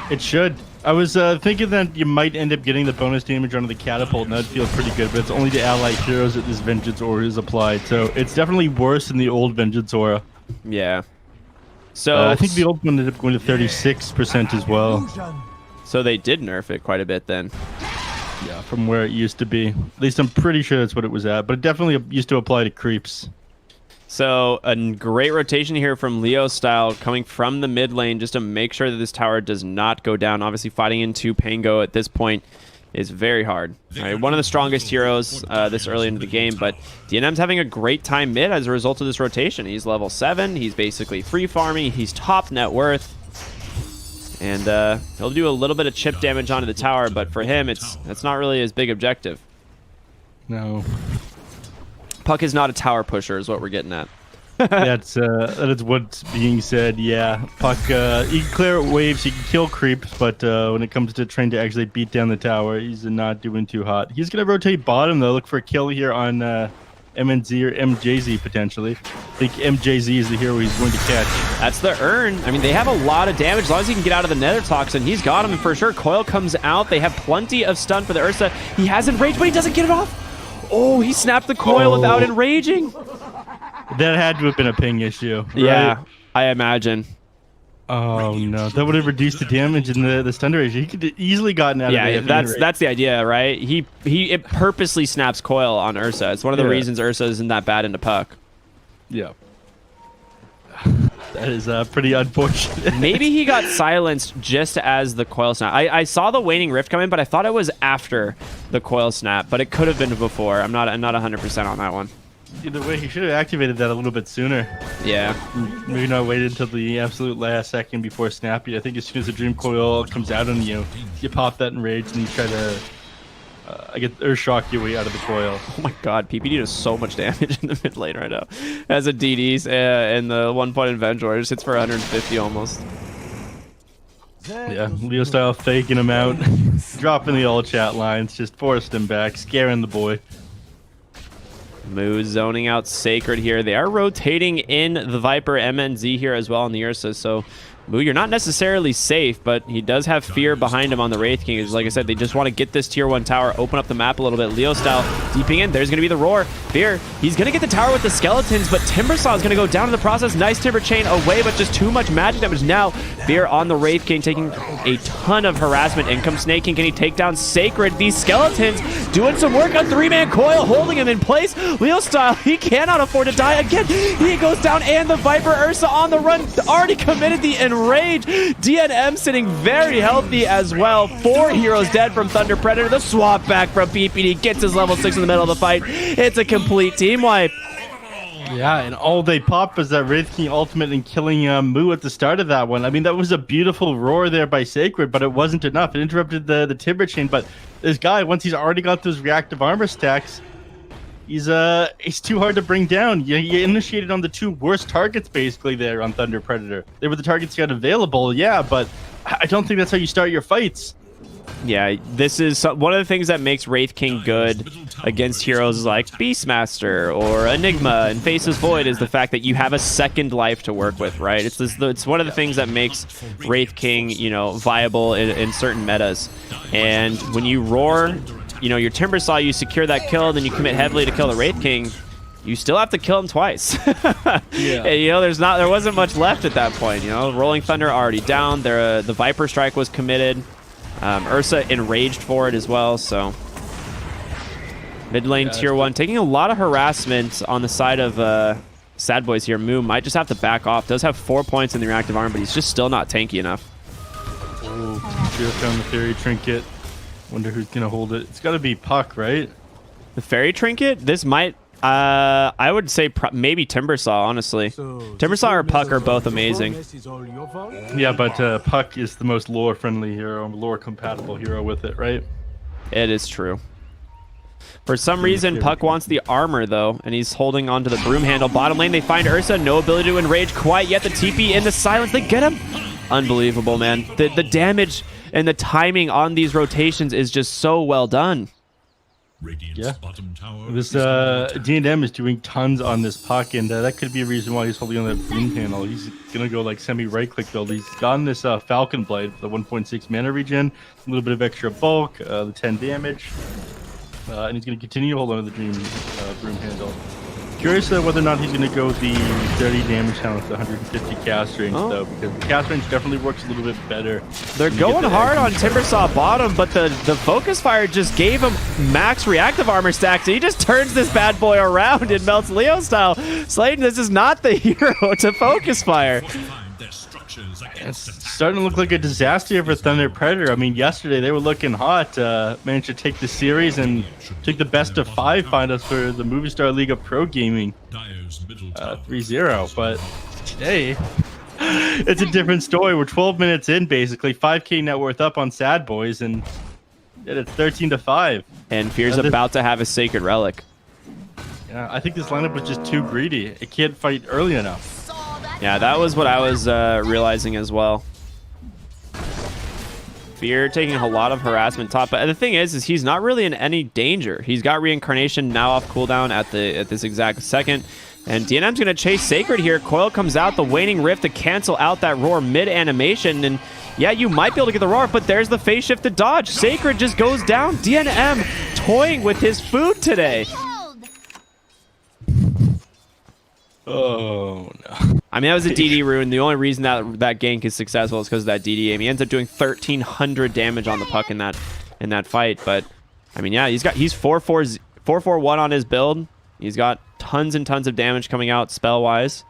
It should. I was thinking that you might end up getting the bonus damage onto the catapult, and that'd feel pretty good, but it's only to allied heroes that this Vengeance Aura is applied, so it's definitely worse than the old Vengeance Aura. Yeah. So I think the old one ended up going to 36% as well. So they did nerf it quite a bit then. Yeah, from where it used to be. At least I'm pretty sure that's what it was at, but it definitely used to apply to creeps. So a great rotation here from Leo style coming from the mid lane just to make sure that this tower does not go down. Obviously fighting into Pango at this point is very hard. All right, one of the strongest heroes this early into the game, but DNM's having a great time mid as a result of this rotation. He's level 7, he's basically free farming, he's top net worth. And he'll do a little bit of chip damage onto the tower, but for him it's not really his big objective. No. Puck is not a tower pusher, is what we're getting at. That is what's being said. Yeah, Puck. He can clear waves, he can kill creeps, but when it comes to trying to actually beat down the tower, he's not doing too hot. He's gonna rotate bottom though, look for a kill here on MNZ or MJZ potentially. I think MJZ is the hero he's going to catch. That's the urn. I mean, they have a lot of damage. As long as he can get out of the Nether Toxin, he's got him for sure. Coil comes out. They have plenty of stun for the Ursa. He has enraged, but he doesn't get it off. Oh, he snapped the coil without enraging. That had to have been a ping issue. Right? Yeah, I imagine. Oh no, that would have reduced the damage in the stun duration. He could have easily gotten out of it. Yeah, that's the idea, right? It purposely snaps coil on Ursa. It's one of the reasons Ursa isn't that bad into Puck. Yeah. That is pretty unfortunate. Maybe he got silenced just as the coil snap. I saw the waning rift come in, but I thought it was after the coil snap, but it could have been before. I'm not 100% on that one. Either way, he should have activated that a little bit sooner. Yeah. Maybe not waited until the absolute last second before snapping. I think as soon as the Dream Coil comes out on you, you pop that enrage and you try to shock your way out of the coil. Oh my god, PPD does so much damage in the mid lane right now. As a DDs in the 1 point Avenger, just hits for 150 almost. Yeah, Leo style faking him out, dropping the old chat lines, just forced him back, scaring the boy. Moose zoning out Sacred here. They are rotating in the Viper MNZ here as well on the Ursa, so Moo, you're not necessarily safe, but he does have Fear behind him on the Wraith King. Like I said, they just want to get this tier 1 tower, open up the map a little bit. Leo style, deeping in. There's going to be the roar. Fear, he's going to get the tower with the skeletons, but Timbersaw is going to go down in the process. Nice Timber Chain away, but just too much magic damage. Now, Fear on the Wraith King, taking a ton of harassment. In comes Snake King. Can he take down Sacred? These skeletons doing some work on 3-man coil, holding him in place. Leo style, he cannot afford to die again. He goes down, and the Viper Ursa on the run, already committed the enrage. DNM sitting very healthy as well. 4 heroes dead from Thunder Predator. The swap back from PPD gets his level 6 in the middle of the fight. It's a complete team wipe. Yeah, and all they pop is that Wraith King ultimate and killing Moo at the start of that one. I mean, that was a beautiful roar there by Sacred, but it wasn't enough. It interrupted the Timber Chain, but this guy, once he's already got those reactive armor stacks, he's too hard to bring down. You initiated on the 2 worst targets basically there on Thunder Predator. They were the targets you had available, yeah, but I don't think that's how you start your fights. Yeah, this is one of the things that makes Wraith King good against heroes like Beastmaster or Enigma and Faceless Void is the fact that you have a second life to work with, right? It's one of the things that makes Wraith King, you know, viable in certain metas. And when you roar, you know, your Timbersaw, you secure that kill, then you commit heavily to kill the Wraith King. You still have to kill him twice. Yeah. And, you know, there wasn't much left at that point. You know, Rolling Thunder already down. The Viper Strike was committed. Ursa enraged for it as well. So mid lane tier 1 taking a lot of harassment on the side of Sad Boys here. Moo might just have to back off. Does have 4 points in the reactive arm, but he's just still not tanky enough. Oh, just found the fairy trinket. Wonder who's gonna hold it. It's got to be Puck, right? The fairy trinket. This might. I would say maybe Timbersaw, honestly. Timbersaw or Puck are both amazing. Yeah, but Puck is the most lore-friendly hero, lore-compatible hero with it, right? It is true. For some reason, Puck wants the armor, though, and he's holding onto the broom handle. Bottom lane, they find Ursa. No ability to enrage quite yet. The TP in the silence. They get him. Unbelievable, man. The damage and the timing on these rotations is just so well done. Yeah, this D&M is doing tons on this Puck, and that could be a reason why he's holding on that broom panel. He's gonna go like semi-right click build. He's gotten this Falcon Blade for the 1.6 mana regen, a little bit of extra bulk, the 10 damage, and he's gonna continue to hold on to the broom handle. Curious whether or not he's gonna go the 30 damage down with the 150 cast range though, because the cast range definitely works a little bit better. They're going hard on Timbersaw bottom, but the focus fire just gave him max reactive armor stacks. He just turns this bad boy around and melts Leo style. Slayton, this is not the hero to focus fire. It's starting to look like a disaster for Thunder Predator. I mean, yesterday they were looking hot, managed to take the series and take the best of 5 finals for the Movie Star League of Pro Gaming 3-0. But today, it's a different story. We're 12 minutes in, basically. 5K net worth up on Sad Boys, and it's 13-5. And Fear's about to have a Sacred Relic. Yeah, I think this lineup was just too greedy. It can't fight early enough. Yeah, that was what I was realizing as well. Fear taking a lot of harassment top, but the thing is he's not really in any danger. He's got reincarnation now off cooldown at this exact second, and DNM's gonna chase Sacred here. Coil comes out, the Waning Rift to cancel out that roar mid animation, and yeah, you might be able to get the roar, but there's the phase shift to dodge. Sacred just goes down. DNM toying with his food today. Oh no. I mean, that was a DD rune. The only reason that gank is successful is because of that DD aim. He ends up doing 1,300 damage on the Puck in that fight. But I mean, yeah, he's 4-4-1 on his build. He's got tons and tons of damage coming out spell wise.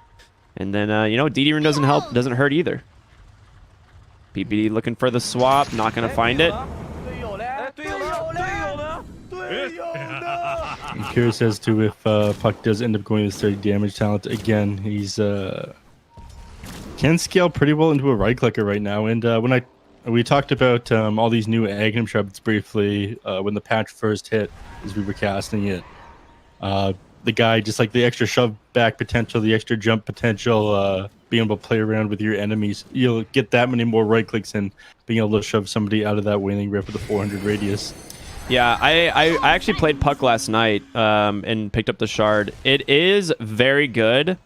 And then you know, DD rune doesn't hurt either. PPD looking for the swap, not gonna find it. I'm curious as to if Puck does end up going with 30 damage talent again. He's can scale pretty well into a right clicker right now. And we talked about all these new Aghanim shrubs briefly when the patch first hit as we were casting it. The guy, just like the extra shove back potential, the extra jump potential, being able to play around with your enemies, you'll get that many more right clicks and being able to shove somebody out of that Waning Rift with a 400 radius. Yeah, I actually played Puck last night and picked up the shard. It is very good.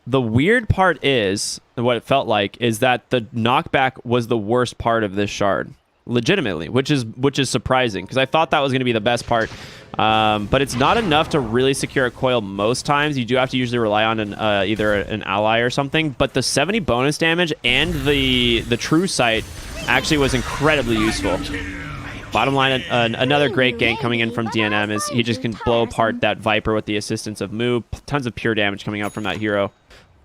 The weird part is, what it felt like, is that the knockback was the worst part of this shard. Legitimately, which is surprising, because I thought that was going to be the best part. But it's not enough to really secure a coil most times. You do have to usually rely on either an ally or something. But the 70 bonus damage and the true sight actually was incredibly useful. Bottom line, another great gank coming in from DNM is he just can blow apart that Viper with the assistance of Moo. Tons of pure damage coming out from that hero.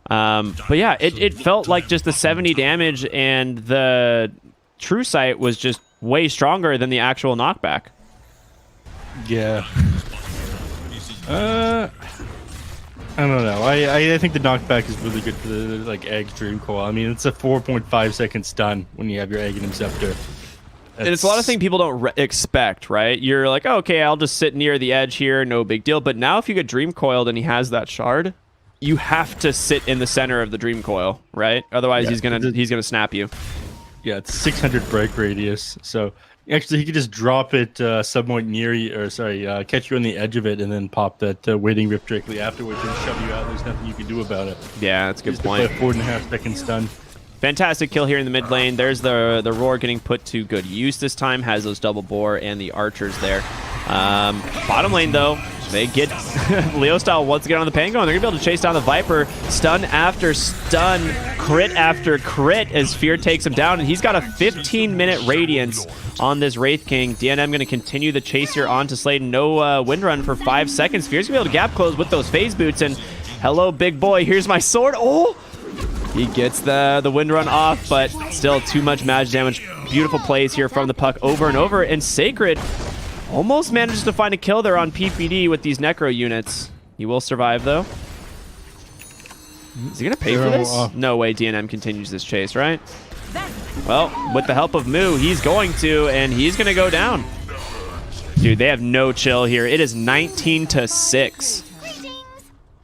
But yeah, it felt like just the 70 damage and the true sight was just way stronger than the actual knockback. Yeah. I don't know. I think the knockback is really good for the Egg's Dream Coil. I mean, it's a 4.5 second stun when you have your Egg and Scepter. And it's a lot of things people don't expect, right? You're like, oh, okay, I'll just sit near the edge here, no big deal. But now if you get Dream Coiled and he has that shard, you have to sit in the center of the Dream Coil, right? Otherwise, he's gonna snap you. Yeah, it's 600 break radius. So actually, he could just drop it somewhat near you, or sorry, catch you on the edge of it, and then pop that waiting rift directly afterwards and shove you out. There's nothing you can do about it. Yeah, that's a good Just point. To play a 4.5 second stun. Fantastic kill here in the mid lane. There's the roar getting put to good use this time. Has those double bore and the archers there. Bottom lane though, they get Leo style once again on the Pango, and they're gonna be able to chase down the Viper. Stun after stun, crit after crit as Fear takes him down, and he's got a 15-minute radiance on this Wraith King. DNM gonna continue the chase here on to Sladen. No wind run for 5 seconds. Fear's gonna be able to gap close with those phase boots, and hello big boy, here's my sword. Oh! He gets the wind run off, but still too much magic damage. Beautiful plays here from the Puck over and over, and Sacred almost manages to find a kill there on PPD with these Necro units. He will survive, though. Is he going to pay for this? No way DNM continues this chase, right? Well, with the help of Moo, he's going to, and he's going to go down. Dude, they have no chill here. It is 19-6.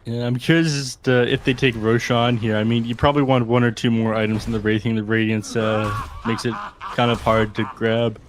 Yeah, I'm curious if they take Roshan here. I mean, you probably want 1 or 2 more items in the Wraithing. The Radiance makes it kind of hard to grab.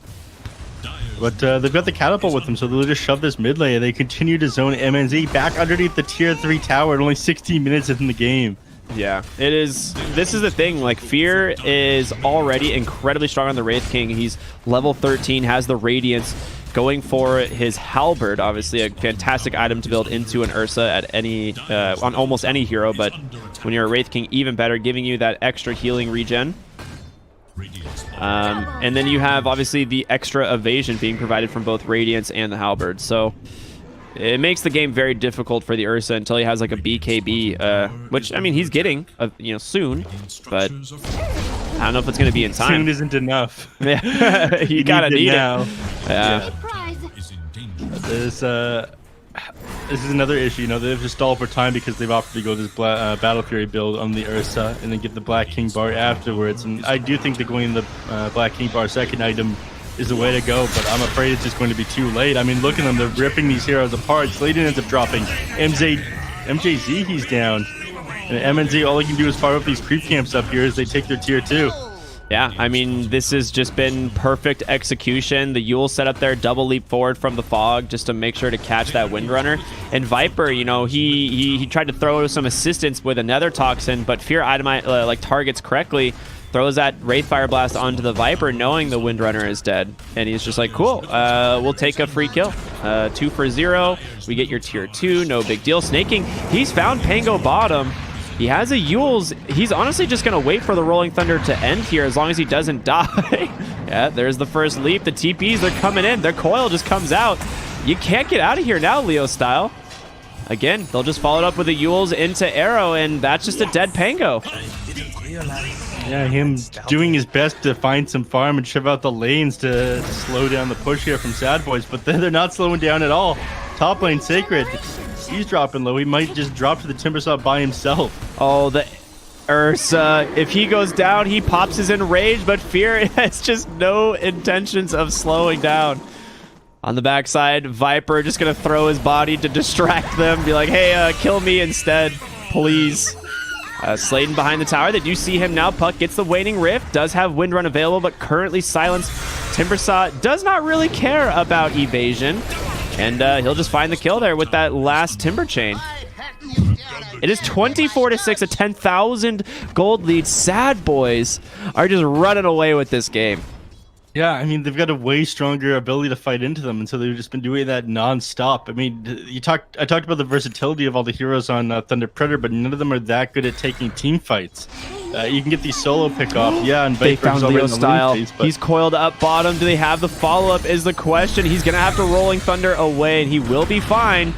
But they've got the catapult with them, so they'll just shove this mid lane. They continue to zone MNZ back underneath the tier 3 tower at only 16 minutes in the game. Yeah, it is. This is the thing. Like, Fear is already incredibly strong on the Wraith King. He's level 13, has the Radiance, going for his halberd. Obviously, a fantastic item to build into an Ursa at any on almost any hero. But when you're a Wraith King, even better, giving you that extra healing regen. And then you have obviously the extra evasion being provided from both Radiance and the halberd. So it makes the game very difficult for the Ursa until he has like a BKB, which I mean he's getting, soon, but I don't know if it's going to be in time. Soon isn't enough. Yeah, you gotta need it now. Yeah. This is another issue. You know, they've just stalled for time because they've opted to go this Battle Fury build on the Ursa and then get the Black King bar afterwards. And I do think that going the Black King bar second item is the way to go, but I'm afraid it's just going to be too late. I mean, look at them. They're ripping these heroes apart. Sladen ends up dropping. MJZ, he's down. And MNZ, all they can do is fire up these creep camps up here as they take their tier 2. Yeah, I mean, this has just been perfect execution. The Yule set up there, double leap forward from the fog just to make sure to catch that Windrunner. And Viper, you know, he tried to throw some assistance with another Toxin, but Fear targets correctly, throws that Wraithfire Blast onto the Viper knowing the Windrunner is dead. And he's just like, cool, we'll take a free kill. 2 for 0. We get your tier 2, no big deal. Snaking, he's found Pango bottom. He has a Yule's. He's honestly just going to wait for the Rolling Thunder to end here as long as he doesn't die. Yeah, there's the first leap. The TPs are coming in. Their coil just comes out. You can't get out of here now, Leo style. Again, they'll just follow it up with the Yules into Arrow, and that's just a dead Pango. Yeah, him doing his best to find some farm and shove out the lanes to slow down the push here from Sad Boys, but they're not slowing down at all. Top lane Sacred. He's dropping low. He might just drop to the Timbersaw by himself. Oh, the Ursa. If he goes down, he pops his Enrage, but Fear has just no intentions of slowing down. On the backside, Viper just going to throw his body to distract them. Be like, hey, kill me instead, please. Sladen behind the tower. They do see him now. Puck gets the Waning Rift. Does have Windrun available, but currently silenced. Timbersaw does not really care about evasion. And he'll just find the kill there with that last Timber Chain. It is 24-6, a 10,000 gold lead. Sad Boys are just running away with this game. Yeah, I mean, they've got a way stronger ability to fight into them, and so they've just been doing that non-stop. I mean, I talked about the versatility of all the heroes on Thunder Predator, but none of them are that good at taking team fights. You can get these solo pick-off, yeah, and they found Leo style. He's coiled up bottom. Do they have the follow-up is the question. He's going to have to Rolling Thunder away, and he will be fine.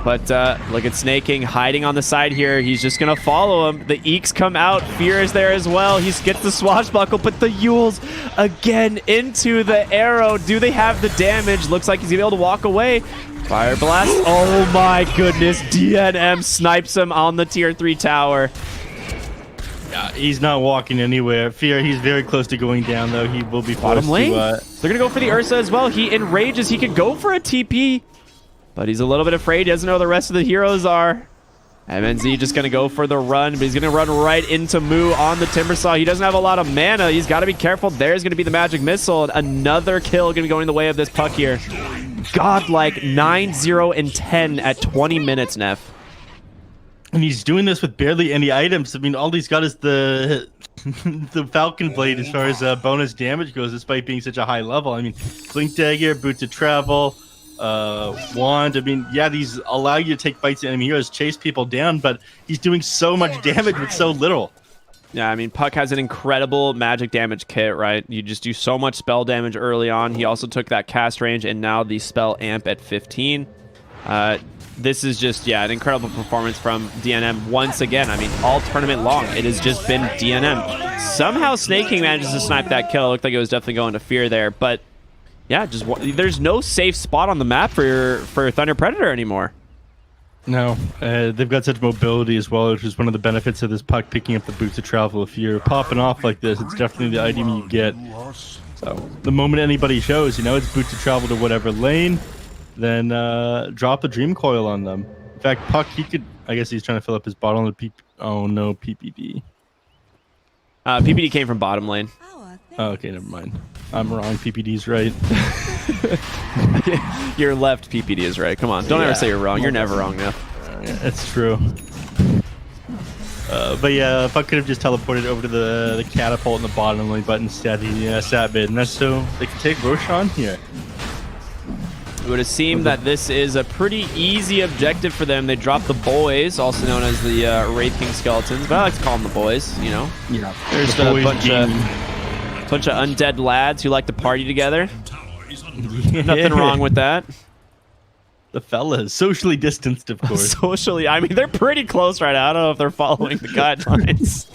But look at Snaking hiding on the side here. He's just going to follow him. The Eeks come out. Fear is there as well. He gets the swashbuckle, but the Yules again into the Arrow. Do they have the damage? Looks like he's going to be able to walk away. Fire Blast. Oh my goodness. DNM snipes him on the tier 3 tower. Yeah, he's not walking anywhere. Fear, he's very close to going down, though. He will be bottom lane. They're going to go for the Ursa as well. He enrages. He could go for a TP. But he's a little bit afraid. He doesn't know where the rest of the heroes are. MNZ just going to go for the run, but he's going to run right into Moo on the Timbersaw. He doesn't have a lot of mana. He's got to be careful. There's going to be the magic missile. Another kill going to be going in the way of this Puck here. Godlike 9-0 and 10 at 20 minutes, Neff. And he's doing this with barely any items. I mean, all he's got is the Falcon Blade as far as bonus damage goes, despite being such a high level. I mean, Blink Dagger, Boot to Travel, Wand. I mean, yeah, these allow you to take bites at enemy heroes, chase people down, but he's doing so much damage with so little. Yeah, I mean, Puck has an incredible magic damage kit, right? You just do so much spell damage early on. He also took that cast range and now the spell amp at 15. This is just, yeah, an incredible performance from DNM once again. I mean, all tournament long, it has just been DNM. Somehow Snake King manages to snipe that kill. It looked like it was definitely going to Fear there, but yeah, just there's no safe spot on the map for Thunder Predator anymore. No, they've got such mobility as well, which is one of the benefits of this Puck picking up the Boots to Travel. If you're popping off like this, it's definitely the item you get. So the moment anybody shows, you know, it's Boots to Travel to whatever lane, then drop the Dream Coil on them. In fact, Puck, he could, I guess he's trying to fill up his bottle on the oh no, PPD. PPD came from bottom lane. Oh, okay, never mind. I'm wrong. PPD's right. Your left PPD is right. Come on, don't ever say you're wrong. You're never wrong now. That's true. But yeah, Puck could have just teleported over to the catapult in the bottom lane, but instead he sat mid, and that's so they can take Roshan here. It would have seemed that this is a pretty easy objective for them. They drop the boys, also known as the Wraith King Skeletons, but I like to call them the boys, you know? Yeah. There's a bunch of undead lads who like to party together. Nothing wrong with that. The fellas, socially distanced, of course. Socially, I mean, they're pretty close right now. I don't know if they're following the guidelines.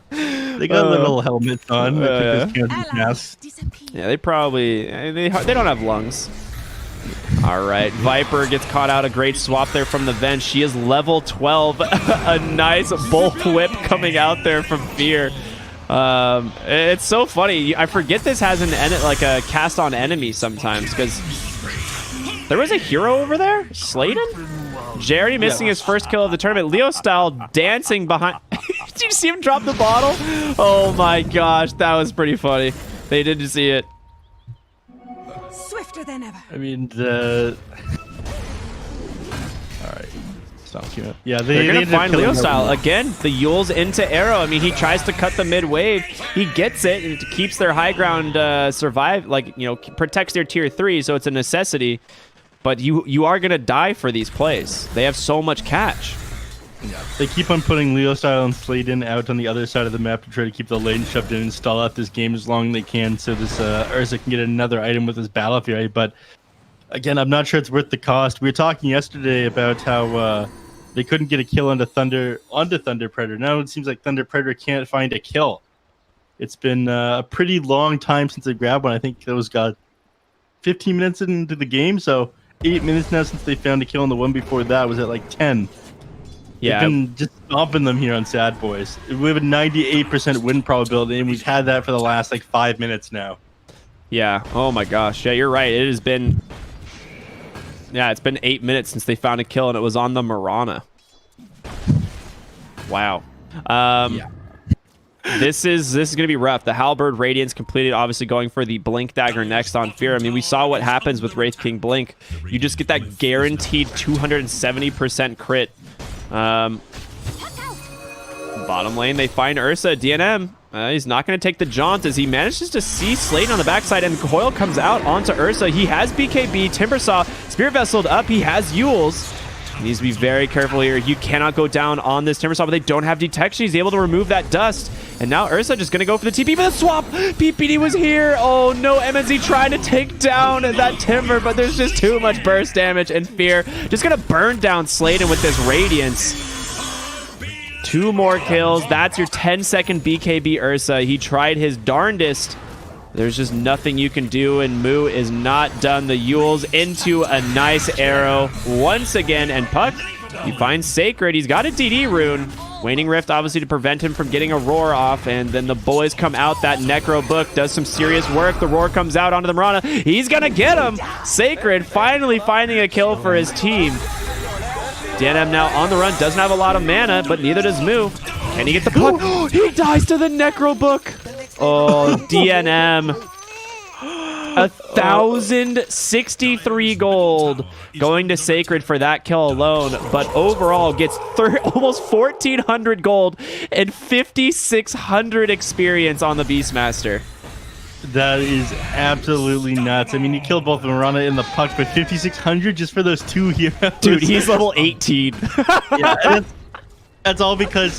They got little helmets on. Yeah, they probably they don't have lungs. All right, Viper gets caught out. A great swap there from the vent. She is level 12. A nice bull whip coming out there from Fear. It's so funny. I forget this has like a cast on enemy sometimes because there was a hero over there, Sladen. Jerry missing his first kill of the tournament. Leo style dancing behind. Did you see him drop the bottle? Oh my gosh, that was pretty funny. They didn't see it. Swifter than ever. I mean, all right. Stop queuing. Yeah, they're gonna find Leo style again. The Yules into arrow. I mean, he tries to cut the mid wave. He gets it and it keeps their high ground survive. Like, you know, protects their tier 3, so it's a necessity. But you are gonna die for these plays. They have so much catch. Yeah, they keep on putting Leo style and Sladen out on the other side of the map to try to keep the lane shoved in and stall out this game as long as they can, so this Urza can get another item with his Battle Fury. But again, I'm not sure it's worth the cost. We were talking yesterday about how they couldn't get a kill onto Thunder Predator. Now it seems like Thunder Predator can't find a kill. It's been a pretty long time since they grabbed one. I think those got 15 minutes into the game, so 8 minutes now since they found a kill, and the one before that was at like 10. Yeah, they've been just stomping them here on Sad Boys. We have a 98% win probability, and we've had that for the last like 5 minutes now. Yeah. Oh my gosh. Yeah, you're right. It has been. Yeah, it's been 8 minutes since they found a kill, and it was on the Marana. Wow. Yeah. This is going to be rough. The Halberd Radiance completed, obviously going for the Blink Dagger next on Fear. I mean, we saw what happens with Wraith King Blink. You just get that guaranteed 270% crit. Bottom lane, they find Ursa. DNM, he's not going to take the jaunt as he manages to see Sladen on the backside, and Coil comes out onto Ursa. He has BKB, Timbersaw, Spirit Vesseled up. He has Yules. He needs to be very careful here. You cannot go down on this Timbersaw, but they don't have detection. He's able to remove that dust. And now Ursa just going to go for the TP for the swap. PPD was here. Oh no, MNZ trying to take down that Timber, but there's just too much burst damage, and Fear just going to burn down Sladen with this Radiance. 2 more kills. That's your 10-second BKB Ursa. He tried his darndest. There's just nothing you can do, and Moo is not done. The Yules into a nice arrow once again, and Puck, he finds Sacred. He's got a DD rune. Waning Rift, obviously, to prevent him from getting a roar off, and then the boys come out. That Necro Book does some serious work. The roar comes out onto the Marana. He's gonna get him. Sacred finally finding a kill for his team. DNM now on the run, doesn't have a lot of mana, but neither does Moo. Can he get the puck? He dies to the Necro Book. Oh, DNM. 1,063 gold going to Sacred for that kill alone, but overall gets almost 1,400 gold and 5,600 experience on the Beastmaster. That is absolutely nuts. I mean, you killed both Marana and the puck, but 5,600 just for those two heroes. Dude, he's level 18. Yeah, that's all because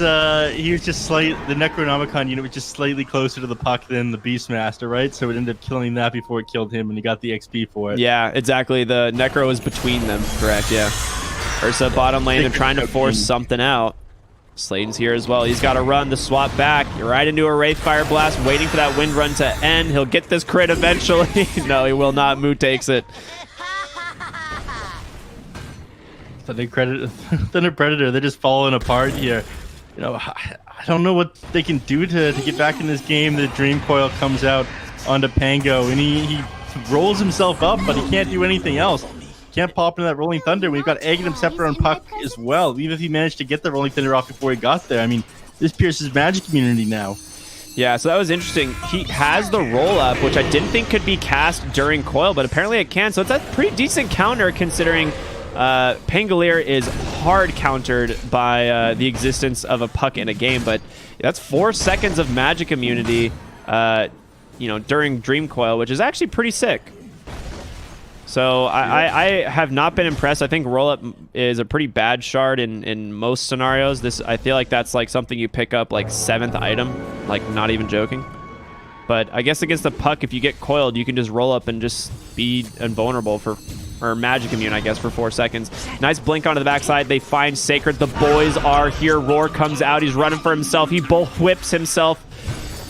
he was just the Necronomicon unit was just slightly closer to the puck than the Beastmaster, right? So it ended up killing that before it killed him, and he got the XP for it. Yeah, exactly. The Necro is between them, correct, yeah. Ursa bottom lane, they're trying to force something out. Sladen's here as well. He's got to run the swap back. You're right into a Wraith Fire Blast, waiting for that wind run to end. He'll get this crit eventually. No, he will not. Moo takes it. Thunder Predator, they're just falling apart here. You know, I don't know what they can do to get back in this game. The Dream Coil comes out onto Pango, and he rolls himself up, but he can't do anything else. Can't pop into that Rolling Thunder. We've got Aghanim Scepter on puck as well. Even if he managed to get the Rolling Thunder off before he got there, I mean, this pierces magic immunity now. Yeah, so that was interesting. He has the roll-up, which I didn't think could be cast during Coil, but apparently it can. So it's a pretty decent counter considering Pangolier is hard countered by the existence of a puck in a game. But that's 4 seconds of magic immunity, during Dream Coil, which is actually pretty sick. So I have not been impressed. I think roll-up is a pretty bad shard in most scenarios. I feel like that's like something you pick up like 7th item, like not even joking. But I guess against the puck, if you get coiled, you can just roll up and just be invulnerable or magic immune, I guess, for 4 seconds. Nice blink onto the backside. They find Sacred. The boys are here. Roar comes out. He's running for himself. He bull whips himself.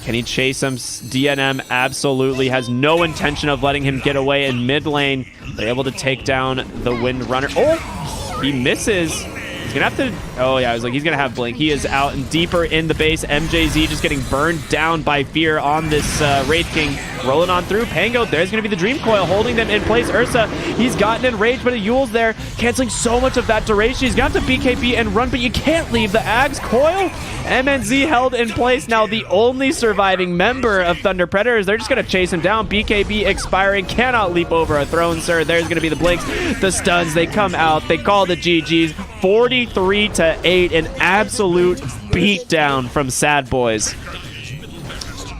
Can he chase him? DNM absolutely has no intention of letting him get away in mid lane. They're able to take down the Wind Runner. Oh, he misses. He's gonna have to. Oh yeah, I was like, he's gonna have blink. He is out and deeper in the base. MJZ just getting burned down by Fear on this Wraith King. Rolling on through. Pango, there's gonna be the Dream Coil holding them in place. Ursa, he's gotten enraged, but Yule's there, canceling so much of that duration. He's got to BKB and run, but you can't leave the Ags Coil. MNZ held in place. Now the only surviving member of Thunder Predators. They're just gonna chase him down. BKB expiring. Cannot leap over a throne, sir. There's gonna be the blinks, the stuns. They come out. They call the GGs. 43-8, an absolute beatdown from Sad Boys.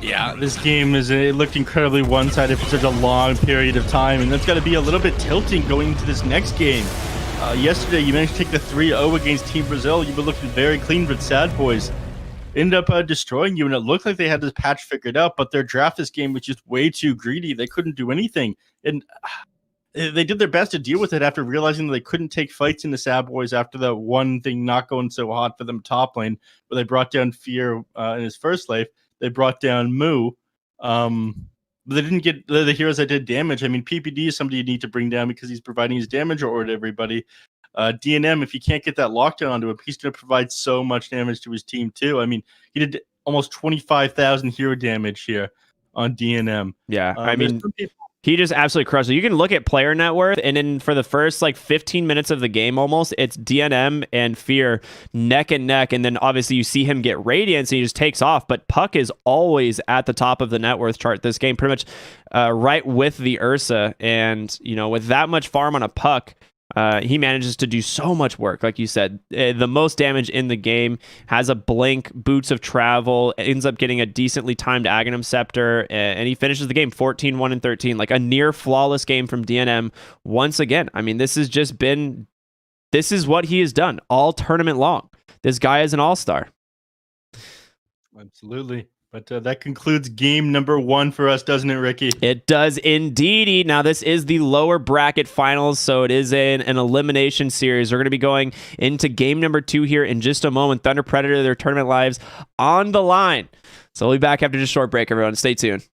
Yeah, this game it looked incredibly one-sided for such a long period of time, and that's got to be a little bit tilting going into this next game. Yesterday, you managed to take the 3-0 against Team Brazil. You were looking very clean, but Sad Boys ended up destroying you, and it looked like they had this patch figured out, but their draft this game was just way too greedy. They couldn't do anything, and they did their best to deal with it after realizing that they couldn't take fights in the Sad Boys after that one thing not going so hot for them top lane, where they brought down Fear in his first life. They brought down Moo, but they didn't get the heroes that did damage. I mean, PPD is somebody you need to bring down because he's providing his damage order to everybody. DNM, if you can't get that lockdown onto him, he's going to provide so much damage to his team too. I mean, he did almost 25,000 hero damage here on DNM. Yeah, I mean, he just absolutely crushed it. You can look at player net worth, and then for the first like 15 minutes of the game almost, it's DNM and Fear neck and neck, and then obviously you see him get Radiance and he just takes off, but Puck is always at the top of the net worth chart this game, pretty much right with the Ursa, and with that much farm on a Puck, he manages to do so much work. Like you said, the most damage in the game, has a blink, boots of travel, ends up getting a decently timed Aghanim Scepter, and he finishes the game 14-1-13, like a near flawless game from DNM once again. I mean, this is what he has done all tournament long. This guy is an all-star. Absolutely. But that concludes game number 1 for us, doesn't it, Ricky? It does indeed. Now, this is the lower bracket finals, so it is an elimination series. We're going to be going into game number 2 here in just a moment. Thunder Predator, their tournament lives on the line. So we'll be back after just a short break, everyone. Stay tuned.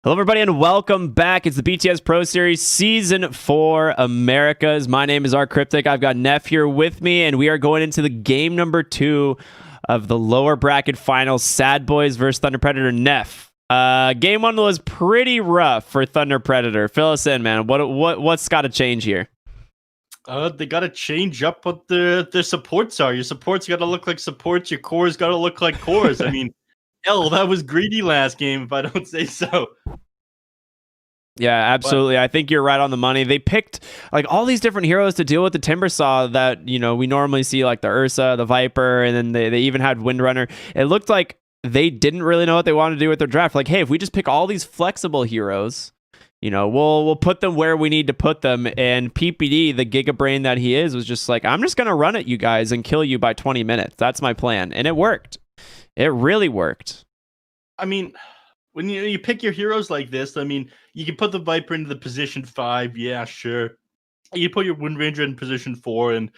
Hello, everybody, and welcome back. It's the BTS Pro Series Season 4 Americas. My name is Cryptic. I've got Neff here with me, and we are going into the game number 2 of the lower bracket finals, Sad Boys versus Thunder Predator. Neff, game 1 was pretty rough for Thunder Predator. Fill us in, man. What's got to change here? They got to change up what the supports are. Your supports got to look like supports. Your cores got to look like cores. I mean, hell, that was greedy last game, if I don't say so. Yeah, absolutely. I think you're right on the money. They picked like all these different heroes to deal with the Timbersaw that, you know, we normally see, like the Ursa, the Viper, and then they even had Windrunner. It looked like they didn't really know what they wanted to do with their draft. Like, hey, if we just pick all these flexible heroes, you know, we'll put them where we need to put them. And PPD, the Giga Brain that he is, was just like, I'm just going to run at you guys and kill you by 20 minutes. That's my plan. And it worked. It really worked. I mean, when you pick your heroes like this, I mean, you can put the Viper into the position 5. Yeah, sure. You put your Wind Ranger in position 4, and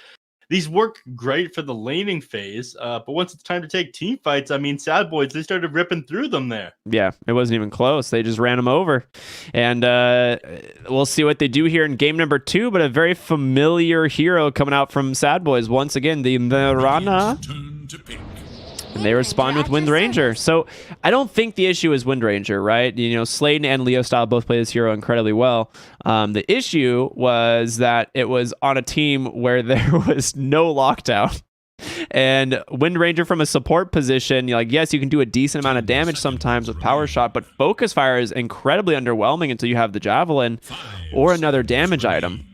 these work great for the laning phase. But once it's time to take team fights, I mean, Sad Boys, they started ripping through them there. Yeah, it wasn't even close. They just ran them over. And we'll see what they do here in game number 2, but a very familiar hero coming out from Sad Boys. Once again, the Mirana. Turn to pick. And they respond with Wind Ranger. So I don't think the issue is Wind Ranger, right? You know, Sladen and Leo Style both play this hero incredibly well. The issue was that it was on a team where there was no lockdown. And Wind Ranger from a support position, like, yes, you can do a decent amount of damage sometimes with Power Shot, but Focus Fire is incredibly underwhelming until you have the Javelin or another damage item.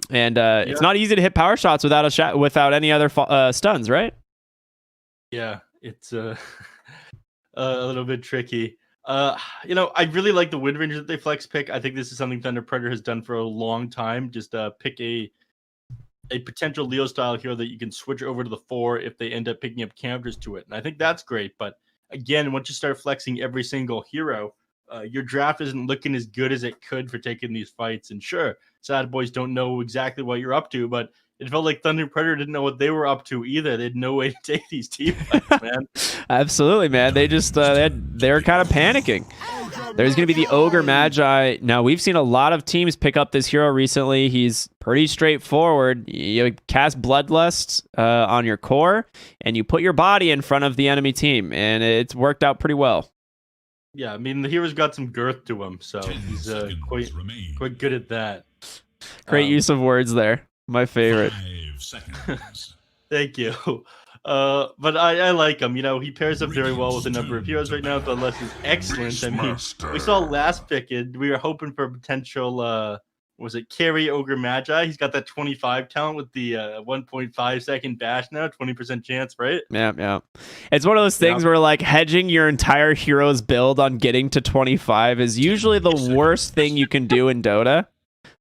And it's not easy to hit Power Shots without any other stuns, right? Yeah, it's a little bit tricky. You know, I really like the Wind Ranger that they flex pick. I think this is something Thunder Predator has done for a long time. Just pick a potential Leo style hero that you can switch over to the 4 if they end up picking up counters to it. And I think that's great. But again, once you start flexing every single hero, your draft isn't looking as good as it could for taking these fights. And sure, Sad Boys don't know exactly what you're up to, but it felt like Thunder Predator didn't know what they were up to either. They had no way to take these team fights, man. Absolutely, man. They just they were kind of panicking. There's going to be the Ogre Magi. Now, we've seen a lot of teams pick up this hero recently. He's pretty straightforward. You cast Bloodlust on your core, and you put your body in front of the enemy team, and it's worked out pretty well. Yeah, I mean, the hero's got some girth to him, so he's quite good at that. Great use of words there. My favorite. 5 seconds. Thank you. But I like him. You know, he pairs up very well with a number of heroes right now. Bloodlust is excellent. I mean, we saw last pick it. We were hoping for a potential, was it Carry Ogre Magi? He's got that 25 talent with the 1.5 second bash now, 20% chance, right? Yeah. It's one of those things where, like, hedging your entire hero's build on getting to 25 is usually the worst thing you can do in Dota.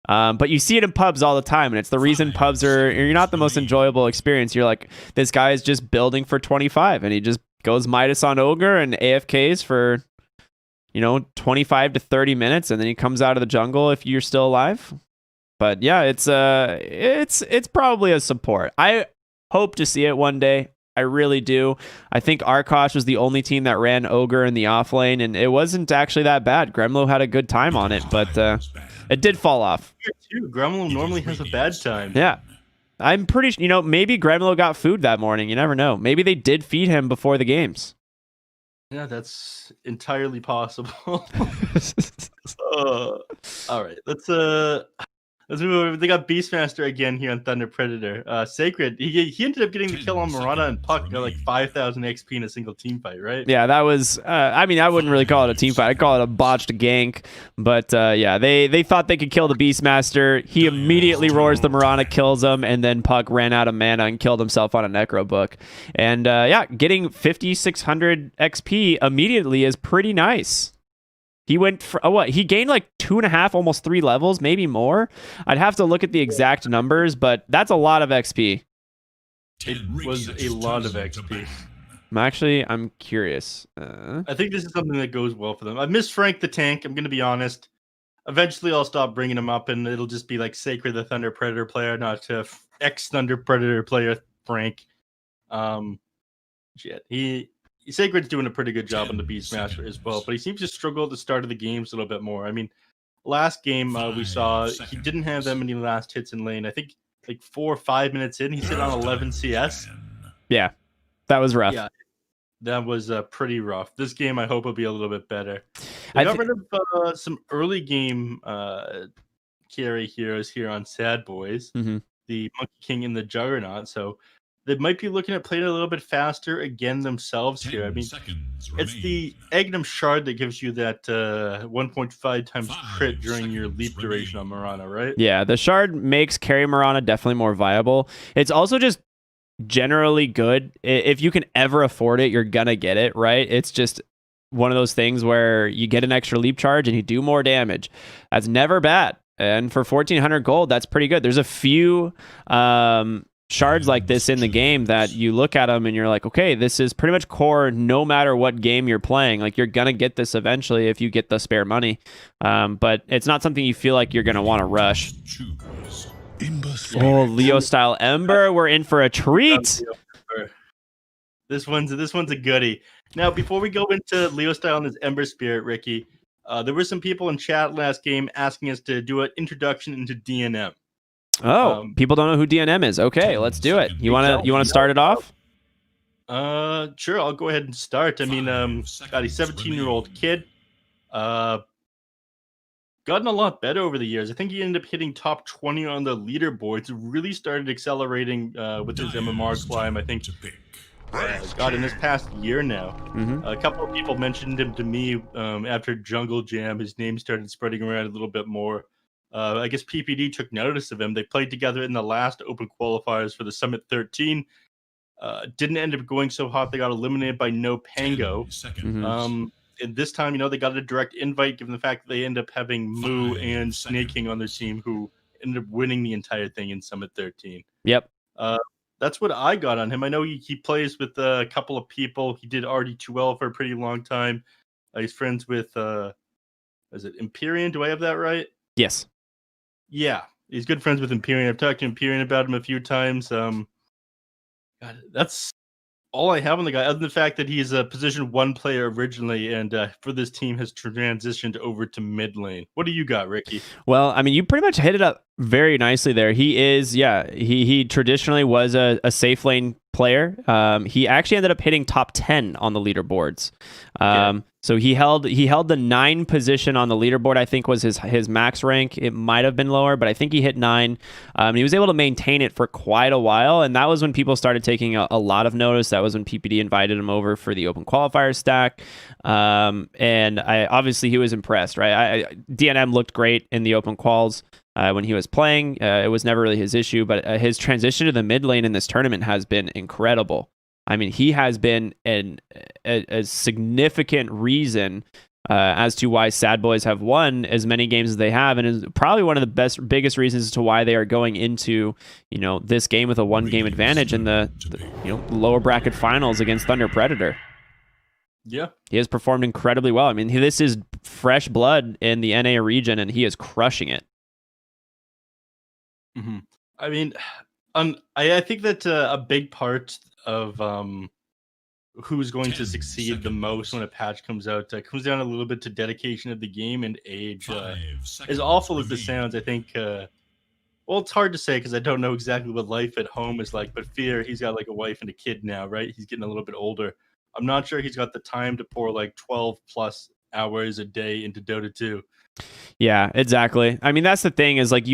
But you see it in pubs all the time, and it's the reason pubs you're not the most enjoyable experience. You're like, this guy is just building for 25, and he just goes Midas on Ogre and AFKs for, 25 to 30 minutes, and then he comes out of the jungle if you're still alive. But yeah, it's probably a support. I hope to see it one day. I really do. I think Arkosh was the only team that ran Ogre in the offlane, and it wasn't actually that bad. Gremlo had a good time on it, but it did fall off. Too. Gremlo normally has a bad time. Yeah. I'm pretty maybe Gremlo got food that morning. You never know. Maybe they did feed him before the games. Yeah, that's entirely possible. All right, let's move over. They got Beastmaster again here on Thunder Predator. Sacred, he ended up getting the kill on Marana and Puck. Got like 5,000 XP in a single team fight, right? Yeah, that was. I mean, I wouldn't really call it a team fight. I'd call it a botched gank. But yeah, they thought they could kill the Beastmaster. He immediately roars the Marana, kills him, and then Puck ran out of mana and killed himself on a Necro book. And yeah, getting 5,600 XP immediately is pretty nice. He went for he gained like 2.5, almost 3 levels, maybe more. I'd have to look at the exact numbers, but that's a lot of XP. It was a lot of XP. I'm curious. I think this is something that goes well for them. I miss Frank the Tank. I'm going to be honest. Eventually, I'll stop bringing him up, and it'll just be like Sacred the Thunder Predator player, not ex Thunder Predator player Frank. Shit, he Sacred's doing a pretty good job on the Beastmaster as well, but he seems to struggle at the start of the games a little bit more. I mean, last game we saw he didn't have that many last hits in lane. I think like 4 or 5 minutes in, he's hit on 11 CS. Yeah, that was rough. Yeah, that was pretty rough. This game, I hope, will be a little bit better. We got rid of some early game carry heroes here on Sad Boys, the Monkey King and the Juggernaut. So they might be looking at playing a little bit faster again themselves here. I mean, it's the Agnum Shard that gives you that 1.5 times crit during your leap duration on Mirana, right? Yeah, the Shard makes carry Mirana definitely more viable. It's also just generally good. If you can ever afford it, you're gonna get it, right? It's just one of those things where you get an extra leap charge and you do more damage. That's never bad. And for 1,400 gold, that's pretty good. There's a few shards like this in the game that you look at them and you're like, okay, this is pretty much core no matter what game you're playing. Like, you're gonna get this eventually if you get the spare money, but it's not something you feel like you're gonna want to rush. Oh, Leo style Ember, we're in for a treat. This one's a goodie. Now, before we go into Leo style and his Ember Spirit, Ricky, there were some people in chat last game asking us to do an introduction into DNM. Oh, people don't know who DNM is. Okay, let's do it. You wanna start it off? Sure. I'll go ahead and start. I mean, got a 17-year-old kid. Gotten a lot better over the years. I think he ended up hitting top 20 on the leaderboards. Really started accelerating with his MMR climb. I think God, in this past year now. A couple of people mentioned him to me after Jungle Jam. His name started spreading around a little bit more. I guess PPD took notice of him. They played together in the last open qualifiers for the Summit 13. Didn't end up going so hot. They got eliminated by No Pango. And this time, they got a direct invite, given the fact that they end up having Moo and Snake King on their team, who ended up winning the entire thing in Summit 13. Yep. That's what I got on him. I know he plays with a couple of people. He did RD2L for a pretty long time. He's friends with, is it Empyrean? Do I have that right? Yes. Yeah, he's good friends with Empyrean. I've talked to Empyrean about him a few times. God, that's all I have on the guy, other than the fact that he's a position 1 player originally, and for this team has transitioned over to mid lane. What do you got, Ricky? Well, I mean, you pretty much hit it up very nicely there. He is, he traditionally was a safe lane player. He actually ended up hitting top 10 on the leaderboards. So he held the 9 position on the leaderboard. I think was his max rank. It might have been lower, but I think he hit 9. He was able to maintain it for quite a while, and that was when people started taking a lot of notice. That was when PPD invited him over for the open qualifier stack, and obviously he was impressed. Right, DNM looked great in the open quals. When he was playing, it was never really his issue, but his transition to the mid lane in this tournament has been incredible. I mean, he has been a significant reason as to why Sad Boys have won as many games as they have, and is probably one of the biggest reasons as to why they are going into this game with a 1-game advantage in the lower bracket finals against Thunder Predator. Yeah, he has performed incredibly well. I mean, this is fresh blood in the NA region, and he is crushing it. I mean, I think that a big part of who's going to succeed the most when a patch comes out comes down a little bit to dedication of the game and age. As awful as this sounds, I think, well, it's hard to say because I don't know exactly what life at home is like, but Fear, he's got like a wife and a kid now, right? He's getting a little bit older. I'm not sure he's got the time to pour like 12 plus hours a day into Dota 2. Yeah, exactly. I mean, that's the thing is like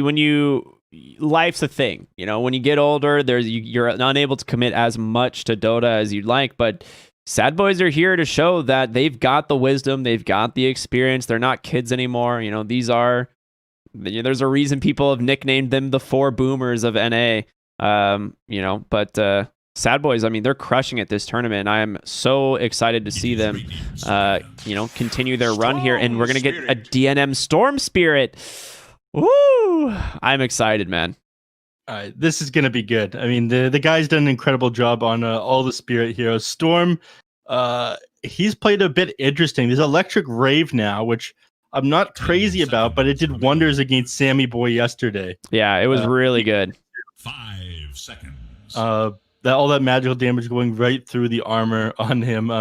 life's a thing, when you get older, you're unable to commit as much to Dota as you'd like, but Sad Boys are here to show that they've got the wisdom, they've got the experience. They're not kids anymore. There's a reason people have nicknamed them the 4 boomers of NA. But Sad Boys, I mean, they're crushing it this tournament. I am so excited to see them, continue their run here, and we're gonna get a DNM Storm Spirit. Woo! I'm excited, man. All right, this is gonna be good. I mean, the guy's done an incredible job on all the Spirit heroes. Storm, he's played a bit interesting. There's Electric Rave now, which I'm not crazy about, but it did wonders against Sammy Boy yesterday. Yeah, it was really good. 5 seconds. all that magical damage going right through the armor on him.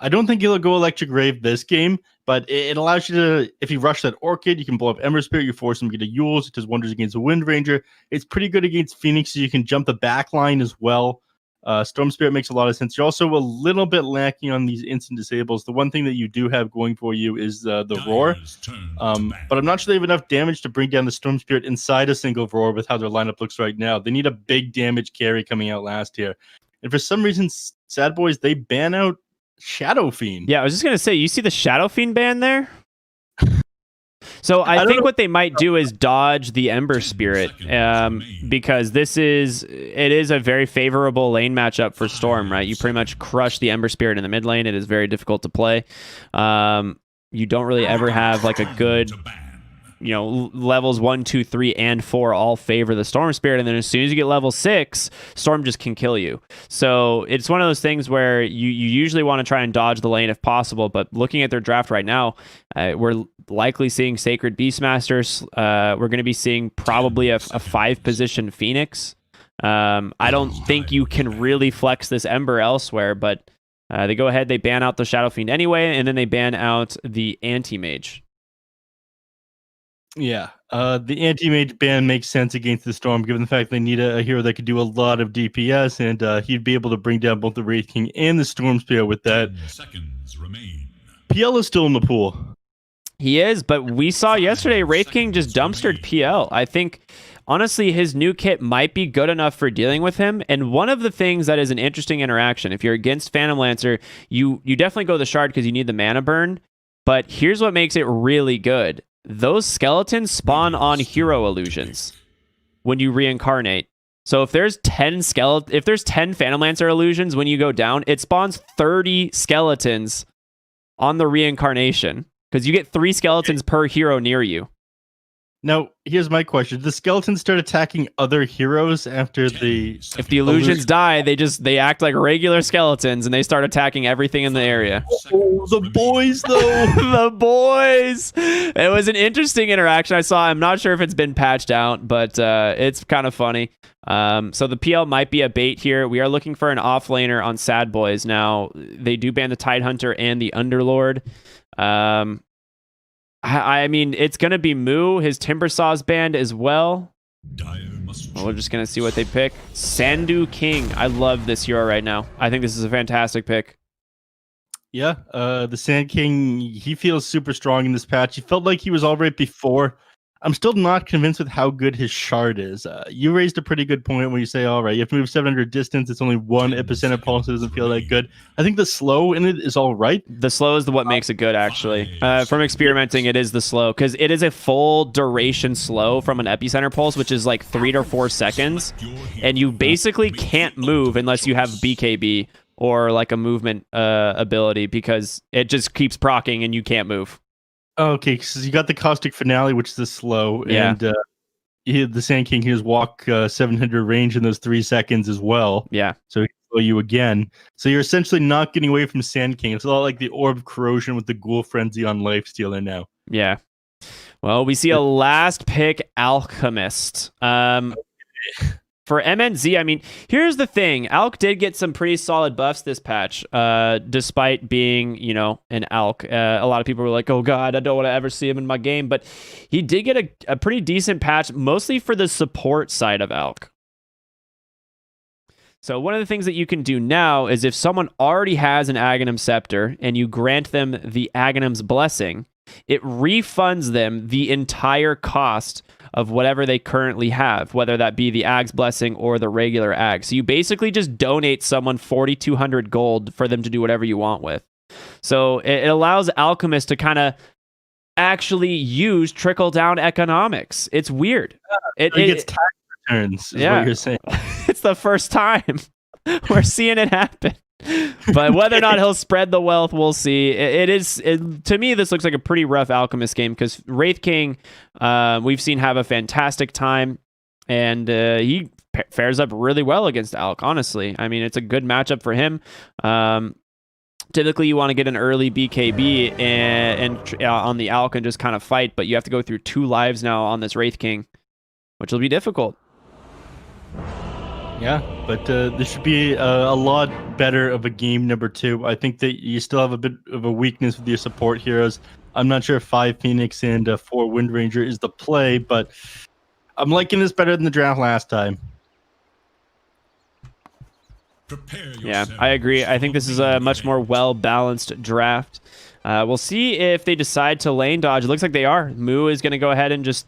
I don't think he'll go Electric Rave this game, but it allows you to, if you rush that Orchid, you can blow up Ember Spirit, you force him to get a Yules, it does wonders against a Wind Ranger. It's pretty good against Phoenix, so you can jump the back line as well. Storm Spirit makes a lot of sense. You're also a little bit lacking on these instant disables. The one thing that you do have going for you is the Roar. But I'm not sure they have enough damage to bring down the Storm Spirit inside a single Roar with how their lineup looks right now. They need a big damage carry coming out last here. And for some reason, Sad Boys, they ban out Shadow Fiend. Yeah, I was just going to say, you see the Shadow Fiend ban there? So I think what they might do is dodge the Ember Spirit, because it is a very favorable lane matchup for Storm, right? You pretty much crush the Ember Spirit in the mid lane. It is very difficult to play. You don't really ever have like a good, levels 1, 2, 3, and 4 all favor the Storm Spirit, and then as soon as you get level 6, Storm just can kill you. So it's one of those things where you usually want to try and dodge the lane if possible, but looking at their draft right now, we're likely seeing Sacred Beastmasters. We're going to be seeing probably a 5-position Phoenix. I don't think you can really flex this Ember elsewhere, but they go ahead, they ban out the Shadow Fiend anyway, and then they ban out the Anti-Mage. Yeah, the anti-mage ban makes sense against the Storm, given the fact they need a hero that could do a lot of DPS, and he'd be able to bring down both the Wraith King and the Storm Spear with that. 10 seconds remain. PL is still in the pool. He is, but we saw yesterday Wraith King just dumpstered PL. I think, honestly, his new kit might be good enough for dealing with him, and one of the things that is an interesting interaction, if you're against Phantom Lancer, you definitely go the Shard because you need the mana burn, but here's what makes it really good. Those skeletons spawn on hero illusions when you reincarnate. So if there's 10 Phantom Lancer illusions when you go down, it spawns 30 skeletons on the reincarnation because you get 3 skeletons per hero near you. Now, here's my question. Do the skeletons start attacking other heroes after the... If the illusions die, they act like regular skeletons and they start attacking everything in the area. Oh, the boys, though! The boys! It was an interesting interaction I saw. I'm not sure if it's been patched out, but it's kind of funny. So the PL might be a bait here. We are looking for an offlaner on Sad Boys. Now, they do ban the Tidehunter and the Underlord. I mean, it's going to be Moo. His Timbersaw's banned as well. We're just going to see what they pick. Sandu King. I love this hero right now. I think this is a fantastic pick. Yeah, the Sand King, he feels super strong in this patch. He felt like he was all right before. I'm still not convinced with how good his Shard is. You raised a pretty good point when you say, all right, you have to move 700 distance. It's only 1 epicenter pulse. It doesn't feel that good. I think the slow in it is all right. The slow is what makes it good, actually. From experimenting, it is the slow, because it is a full duration slow from an epicenter pulse, which is like 3 to 4 seconds, and you basically can't move unless you have BKB or like a movement ability, because it just keeps proccing and you can't move. Okay, because you got the Caustic Finale, which is the slow, and the Sand King can just walk 700 range in those 3 seconds as well. Yeah. So he can slow you again. So you're essentially not getting away from Sand King. It's a lot like the Orb Corrosion with the Ghoul Frenzy on Lifestealer now. Yeah. Well, we see a last pick, Alchemist. For MNZ, I mean, here's the thing. Alk did get some pretty solid buffs this patch, despite being, an Alk. A lot of people were like, oh god, I don't want to ever see him in my game. But he did get a pretty decent patch, mostly for the support side of Alk. So one of the things that you can do now is if someone already has an Aghanim Scepter and you grant them the Aghanim's Blessing, it refunds them the entire cost of whatever they currently have, whether that be the Ag's Blessing or the regular Ag. So you basically just donate someone 4,200 gold for them to do whatever you want with. So it allows Alchemist to kind of actually use trickle-down economics. It's weird. It gets tax returns, is what you're saying. It's the first time we're seeing it happen. But whether or not he'll spread the wealth, we'll see. To me, this looks like a pretty rough Alchemist game, because Wraith King, we've seen have a fantastic time, and he fares up really well against Alk, honestly. I mean, it's a good matchup for him. Typically, you want to get an early BKB and on the Alk and just kind of fight, but you have to go through 2 lives now on this Wraith King, which will be difficult. Yeah, but this should be a lot better of a game number 2. I think that you still have a bit of a weakness with your support heroes. I'm not sure if 5 Phoenix and 4 Wind Ranger is the play, but I'm liking this better than the draft last time. Yeah, I agree. I think this is a much more well-balanced draft. We'll see if they decide to lane dodge. It looks like they are. Moo is going to go ahead and just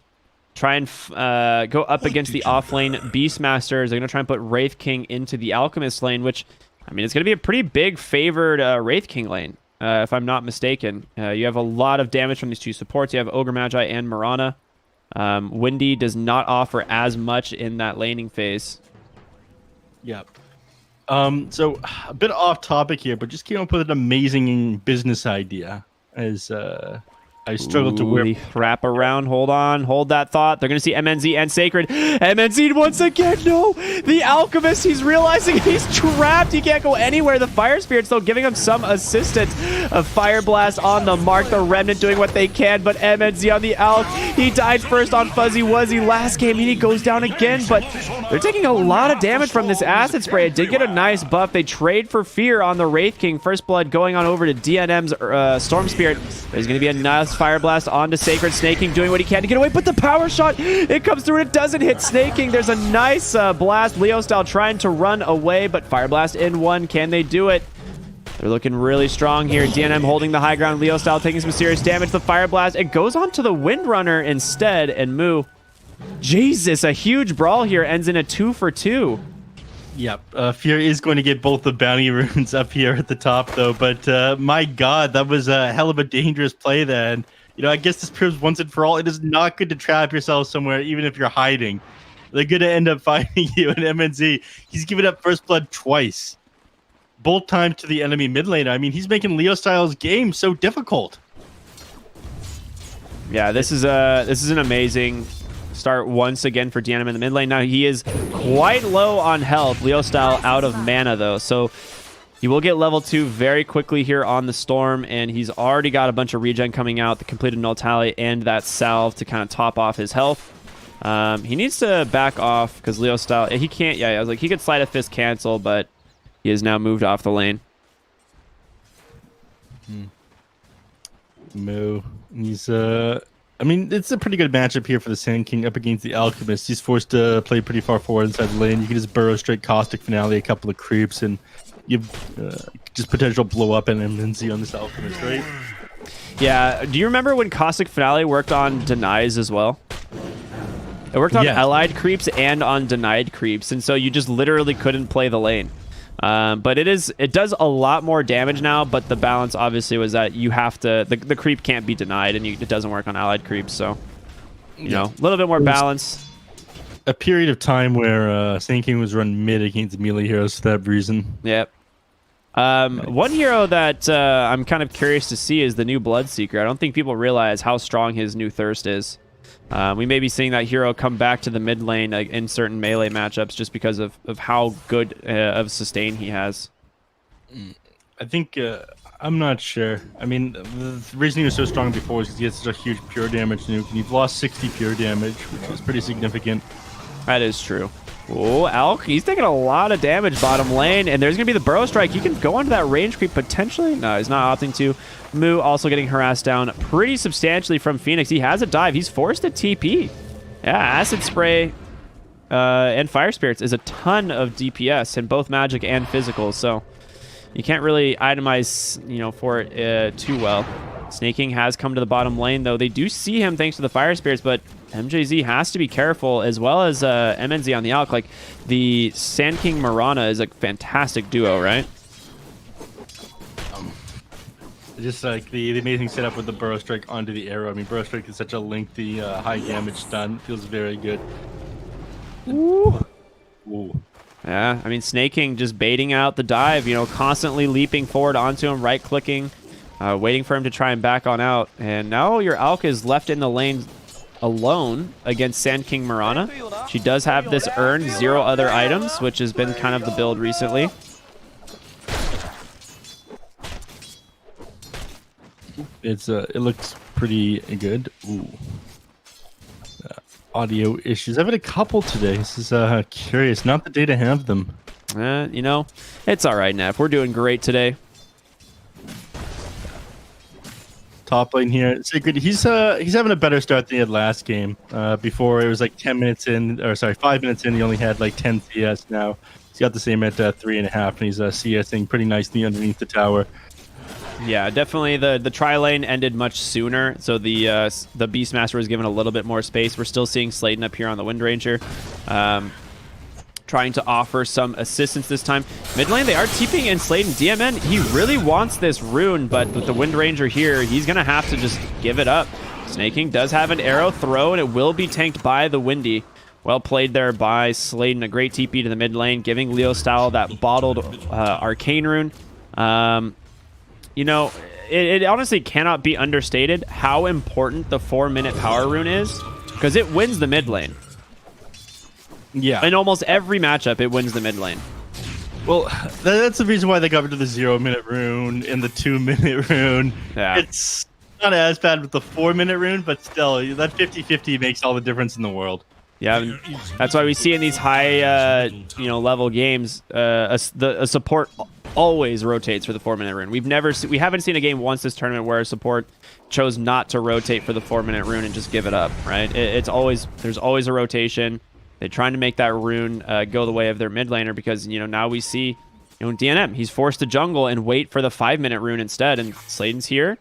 try and go up against the off-lane Beastmasters. They're going to try and put Wraith King into the Alchemist lane, which, I mean, it's going to be a pretty big favored Wraith King lane, if I'm not mistaken. You have a lot of damage from these two supports. You have Ogre Magi and Mirana. Windy does not offer as much in that laning phase. Yep. So a bit off topic here, but just came up with an amazing business idea as I struggled to wear. Wrap around. Hold on. Hold that thought. They're going to see MNZ and Sacred. MNZ once again. No. The Alchemist. He's realizing he's trapped. He can't go anywhere. The Fire Spirits, though, giving him some assistance. A Fire Blast on the mark. The Remnant doing what they can, but MNZ on the Alch. He died first on Fuzzy Wuzzy last game, and he goes down again, but they're taking a lot of damage from this Acid Spray. It did get a nice buff. They trade for Fear on the Wraith King. First Blood going on over to DNM's Storm Spirit. There's going to be a nice Fire Blast onto Sacred. Snaking doing what he can to get away, but the power shot, it comes through and it doesn't hit Snaking. There's a nice blast. Leo style trying to run away, but Fire Blast in one. Can they do it? They're looking really strong here. DNM holding the high ground. Leo style taking some serious damage. The Fire Blast, it goes on to the Windrunner instead, and Moo. Jesus, a huge brawl here ends in a 2-for-2. Yep, Fear is going to get both the bounty runes up here at the top, though. But my God, that was a hell of a dangerous play then. You know, I guess this proves once and for all, it is not good to trap yourself somewhere, even if you're hiding. They're going to end up finding you. And MNZ, he's given up First Blood twice. Both times to the enemy mid lane. I mean, he's making Leo Styles' game so difficult. Yeah, this is an amazing start once again for DNM in the mid lane. Now he is quite low on health. Leo style out of mana though, so he will get level 2 very quickly here on the Storm, and he's already got a bunch of regen coming out, the completed null tally and that salve to kind of top off his health. He needs to back off because Leo style, he can't. Yeah, I was like, he could Sleight of Fist cancel, but he has now moved off the lane. Moo, he's I mean, it's a pretty good matchup here for the Sand King up against the Alchemist. He's forced to play pretty far forward inside the lane. You can just burrow straight Caustic Finale, a couple of creeps, and you just potential blow up and MNZ on this Alchemist, right? Yeah, do you remember when Caustic Finale worked on denies as well? It worked on allied creeps and on denied creeps, and so you just literally couldn't play the lane. But it does a lot more damage now, but the balance obviously was that you have to, the creep can't be denied, and it doesn't work on allied creeps, so, you know, a little bit more balance. A period of time where Sand King was run mid against melee heroes for that reason. Yep. One hero that I'm kind of curious to see is the new Bloodseeker. I don't think people realize how strong his new Thirst is. We may be seeing that hero come back to the mid lane in certain melee matchups just because of how good of sustain he has. I think, I'm not sure. I mean, the reason he was so strong before is because he had such a huge pure damage nuke, and you've lost 60 pure damage, which is pretty significant. That is true. Oh, Alk, he's taking a lot of damage bottom lane, and there's going to be the Burrow Strike. He can go onto that range creep potentially. No, he's not opting to. Moo also getting harassed down pretty substantially from Phoenix. He has a dive. He's forced to TP. Yeah, Acid Spray and Fire Spirits is a ton of DPS in both magic and physical, so you can't really itemize, you know, for it too well. Snaking has come to the bottom lane, though. They do see him thanks to the Fire Spirits, but MJZ has to be careful, as well as MNZ on the Alk. Like, the Sand King Mirana is a fantastic duo, right? Just like the amazing setup with the Burrow Strike onto the arrow. I mean, Burrow Strike is such a lengthy, high damage stun. Feels very good. Ooh. Ooh. Yeah, I mean, Snaking just baiting out the dive, you know, constantly leaping forward onto him, right-clicking, waiting for him to try and back on out. And now your Alk is left in the lane alone against Sand King Mirana. She does have this earned 0 other items, which has been kind of the build recently. It looks pretty good. Ooh. audio issues. I've had a couple today. This is curious. Not the day to have them. You know, it's all right, Neff. We're doing great today. Top lane here. Sacred. He's having a better start than he had last game. Before it was like 10 minutes in, or sorry, 5 minutes in. He only had like 10 CS. Now he's got the same at 3.5, and he's CSing pretty nicely underneath the tower. Yeah, definitely the tri lane ended much sooner, so the Beastmaster was given a little bit more space. We're still seeing Sladen up here on the Wind Ranger, trying to offer some assistance this time. Mid lane, they are TPing in Sladen. DMN, he really wants this rune, but with the Wind Ranger here, he's going to have to just give it up. Snaking does have an arrow throw, and it will be tanked by the Windy. Well played there by Sladen. A great TP to the mid lane, giving Leo Style that bottled Arcane rune. You know, it honestly cannot be understated how important the 4-minute power rune is, because it wins the mid lane. Yeah. In almost every matchup, it wins the mid lane. Well, that's the reason why they got rid of the 0-minute rune and the 2-minute rune. Yeah. It's not as bad with the 4-minute rune, but still, that 50-50 makes all the difference in the world. Yeah, that's why we see in these high, level games, a support always rotates for the 4-minute rune. We haven't seen a game once this tournament where a support chose not to rotate for the 4-minute rune and just give it up. Right? There's always a rotation. They're trying to make that rune go the way of their mid laner because now we see DNM. He's forced to jungle and wait for the 5-minute rune instead, and Sladen's here.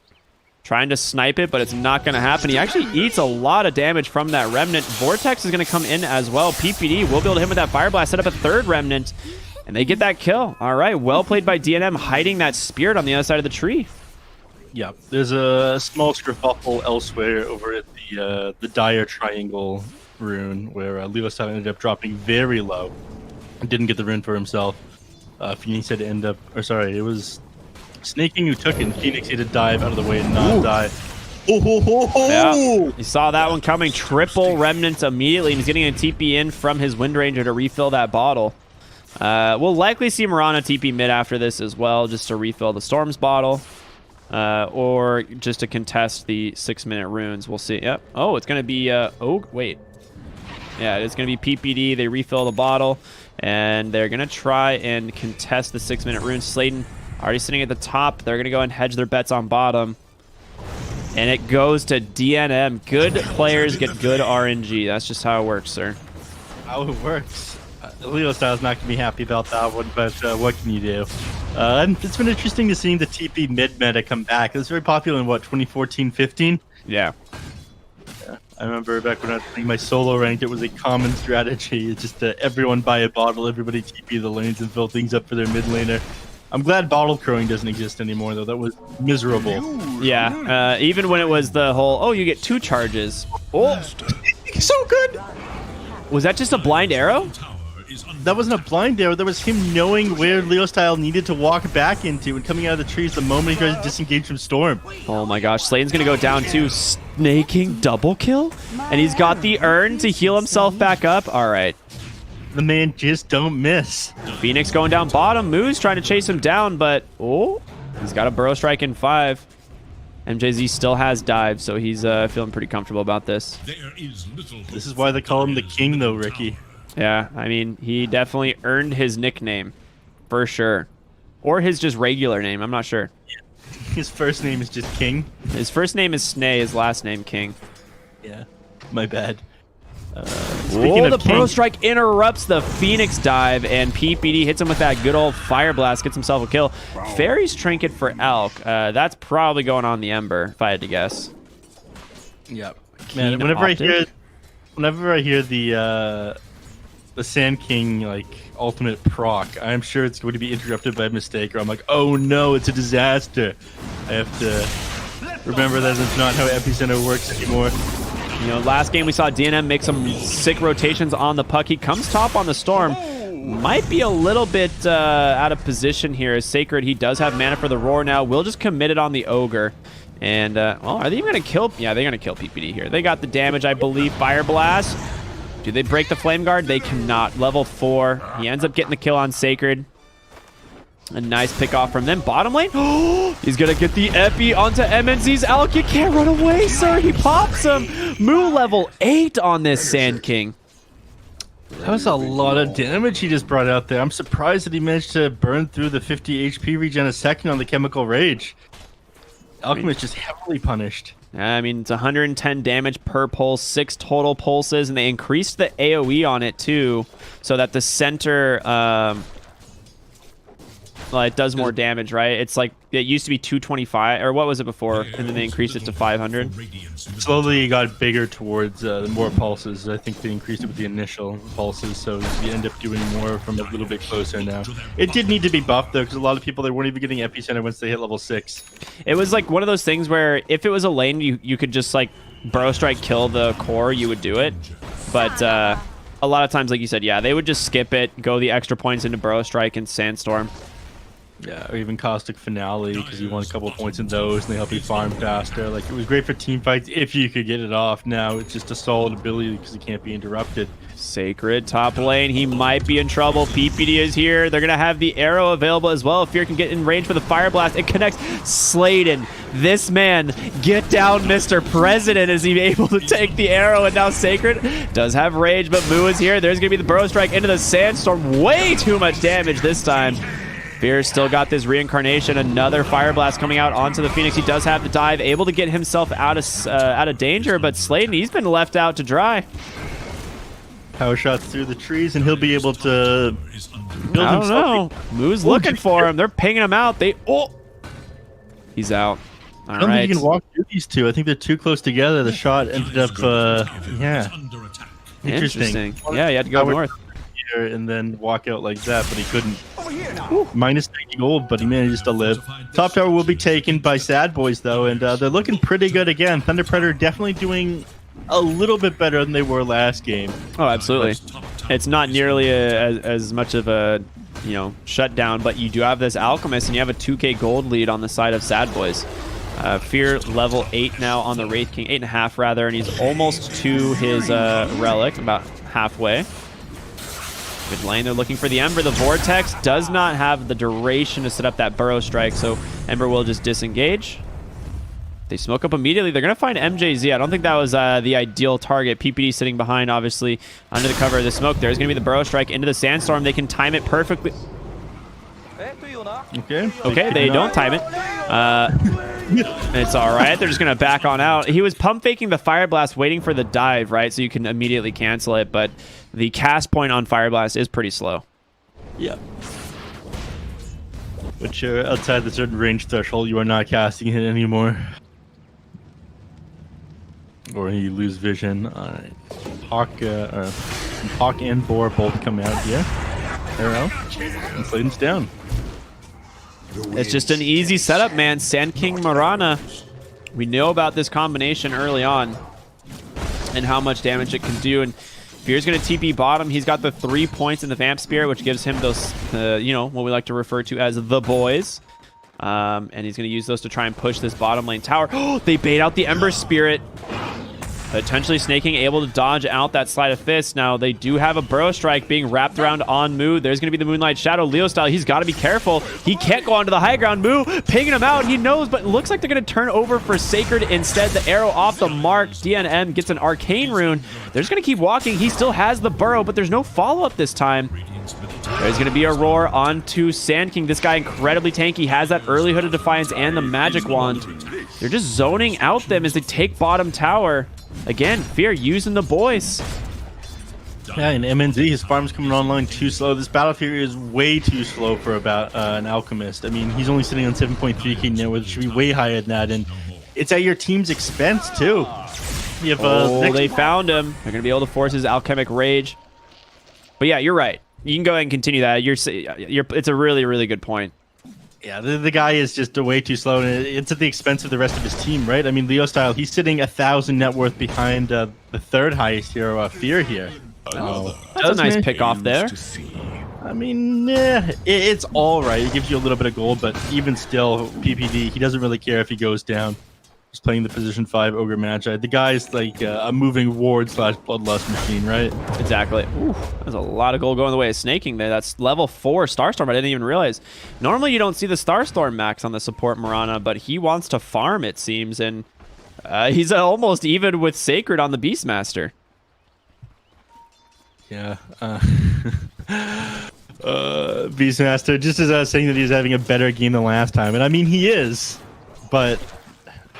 Trying to snipe it, but it's not going to happen. He actually eats a lot of damage from that Remnant. Vortex is going to come in as well. PPD will be able to hit him with that Fire Blast, set up a third Remnant, and they get that kill. All right, well played by DNM, hiding that Spirit on the other side of the tree. Yeah, there's a small skerfuffle elsewhere over at the Dire Triangle rune, where Leo Style ended up dropping very low and didn't get the rune for himself. Phoenix had to end up, or sorry, it was Snaking who took it, and Phoenix had to dive out of the way and not die. Yeah, you saw that one coming. Triple Remnants immediately. He's getting a TP in from his Wind Ranger to refill that bottle. We'll likely see Mirana TP mid after this as well, just to refill the Storm's bottle. Or just to contest the 6-minute runes. We'll see. Yep. Oh, it's going to be... wait. Yeah, it's going to be PPD. They refill the bottle, and they're going to try and contest the 6-minute runes. Sladen already sitting at the top. They're going to go and hedge their bets on bottom. And it goes to DNM. Good players get good RNG. That's just how it works, sir. How it works. Leo Style's not going to be happy about that one, but what can you do? It's been interesting to seeing the TP mid-meta come back. It was very popular in, 2014-15? Yeah. I remember back when I was playing my solo ranked, it was a common strategy. It's just everyone buy a bottle, everybody TP the lanes and fill things up for their mid laner. I'm glad bottle crowing doesn't exist anymore, though. That was miserable. Yeah, even when it was the whole, you get 2 charges. Oh, so good! Was that just a blind arrow? That wasn't a blind arrow. That was him knowing where Leo Style needed to walk back into and coming out of the trees the moment he tries to disengage from Storm. Oh my gosh, Sladen's gonna go down too. Snaking double kill? And he's got the urn to heal himself back up. All right. The man just don't miss. Phoenix going down bottom. Moose trying to chase him down, but he's got a burrow strike in 5. MJZ still has dive, so he's feeling pretty comfortable about this. This is why they call him the king, though, Ricky. Yeah, I mean, he definitely earned his nickname, for sure. Or his just regular name, I'm not sure. His first name is just King. His first name is Snay, his last name King. Yeah, my bad. The Burrow Strike interrupts the Phoenix dive, and PPD hits him with that good old Fire Blast, gets himself a kill. Fairy's Trinket for Elk. That's probably going on the Ember, if I had to guess. Yep. Man, whenever I hear the Sand King ultimate proc, I'm sure it's going to be interrupted by a mistake, or I'm like, oh no, it's a disaster. I have to remember that it's not how Epicenter works anymore. Last game we saw DNM make some sick rotations on the puck. He comes top on the Storm. Might be a little bit out of position here. As Sacred, he does have mana for the Roar now. Will just commit it on the Ogre. And, are they even going to kill? Yeah, they're going to kill PPD here. They got the damage, I believe. Fire Blast. Do they break the Flame Guard? They cannot. Level 4. He ends up getting the kill on Sacred. A nice pick off from them. Bottom lane. He's going to get the epi onto MNZ's Alec. You can't run away, sir. He pops him. Moo level 8 on this Sand King. That was a lot of damage he just brought out there. I'm surprised that he managed to burn through the 50 HP regen a second on the Chemical Rage. Alchemist just heavily punished. I mean, it's 110 damage per pulse, 6 total pulses, and they increased the AoE on it too, so that the center, well, it does more damage, right? It's like, it used to be 225, or what was it before? And then they increased it to 500. Slowly it got bigger towards the more pulses. I think they increased it with the initial pulses, so you end up doing more from a little bit closer now. It did need to be buffed, though, because a lot of people, they weren't even getting Epicenter once they hit level 6. It was like one of those things where if it was a lane, you could just like Burrow Strike kill the core, you would do it. But a lot of times, like you said, yeah, they would just skip it, go the extra points into Burrow Strike and Sandstorm. Yeah, or even Caustic Finale, because you want a couple of points in those, and they help you farm faster. Like, it was great for team fights if you could get it off. Now it's just a solid ability because it can't be interrupted. Sacred top lane, he might be in trouble. PPD is here. They're gonna have the arrow available as well. Fear can get in range for the fire blast. It connects. Sladen, this man, get down, Mr. President. Is he able to take the arrow? And now Sacred does have rage, but Moo is here. There's gonna be the Burrow Strike into the Sandstorm. Way too much damage this time. Fear's still got this reincarnation. Another fire blast coming out onto the Phoenix. He does have the dive, able to get himself out of danger, but Sladen, he's been left out to dry. Power shots through the trees, and he'll be able to build I don't himself. know. Moo's looking for him. They're pinging him out. He's out. All I don't right. think you can walk through these two. I think they're too close together. The shot ended up, yeah. Interesting. Yeah, you had to go north. Here and then walk out like that, but he couldn't. Minus 90 gold, but he managed to live. Top tower will be taken by Sad Boys, though, and they're looking pretty good again. Thunder Predator definitely doing a little bit better than they were last game. Oh, absolutely. It's not nearly as much of a, shutdown, but you do have this Alchemist, and you have a 2k gold lead on the side of Sad Boys. Fear level 8 now on the Wraith King, 8.5 rather, and he's almost to his relic, about halfway. Good lane, they're looking for the Ember. The Vortex does not have the duration to set up that Burrow Strike, so Ember will just disengage. They smoke up immediately. They're going to find MJZ. I don't think that was the ideal target. PPD sitting behind, obviously, under the cover of the smoke. There's going to be the Burrow Strike into the Sandstorm. They can time it perfectly. Okay, they don't time it. It's all right. They're just going to back on out. He was pump faking the Fire Blast, waiting for the dive, right? So you can immediately cancel it, but the cast point on Fire Blast is pretty slow. Yeah. But you're outside the certain range threshold, you are not casting it anymore. Or you lose vision. Hawk and Boar both come out here. Arrow. And Sladen's down. It's just an easy setup, man. Sand King Marana. We know about this combination early on and how much damage it can do. And Fear's going to TP bottom. He's got the 3 points in the Vamp Spear, which gives him those, what we like to refer to as the boys. And he's going to use those to try and push this bottom lane tower. Oh, they bait out the Ember Spirit. Potentially Snaking able to dodge out that Sleight of Fist. Now, they do have a Burrow Strike being wrapped around on Moo. There's going to be the Moonlight Shadow. Leo style, he's got to be careful. He can't go onto the high ground. Moo pinging him out. He knows, but it looks like they're going to turn over for Sacred instead. The arrow off the mark. DNM gets an Arcane Rune. They're just going to keep walking. He still has the Burrow, but there's no follow-up this time. There's going to be a roar onto Sand King. This guy incredibly tanky. Has that early Hood of Defiance and the Magic Wand. They're just zoning out them as they take bottom tower. Again, Fear using the boys. Yeah, and MNZ, his farm's coming online too slow. This Battle Fury is way too slow for about an Alchemist. I mean, he's only sitting on 7.3k now, which should be way higher than that, and it's at your team's expense too. You have, they found him. They're going to be able to force his Alchemic Rage. But yeah, you're right. You can go ahead and continue that. It's a really, really good point. Yeah, the guy is just way too slow, and it's at the expense of the rest of his team, right? I mean, Leo style, he's sitting 1,000 net worth behind the third highest hero, Fear here. That's a nice pick off there. I mean, yeah, it's all right. It gives you a little bit of gold, but even still, PPD, he doesn't really care if he goes down. who's playing the position 5 Ogre Magi. The guy's like a moving ward / bloodlust machine, right? Exactly. Ooh, there's a lot of gold going the way of snaking there. That's level 4 Starstorm. I didn't even realize. Normally you don't see the Starstorm max on the support Mirana, but he wants to farm, it seems, and he's almost even with Sacred on the Beastmaster. Yeah. Beastmaster, just as I was saying that he's having a better game than last time, and I mean he is, but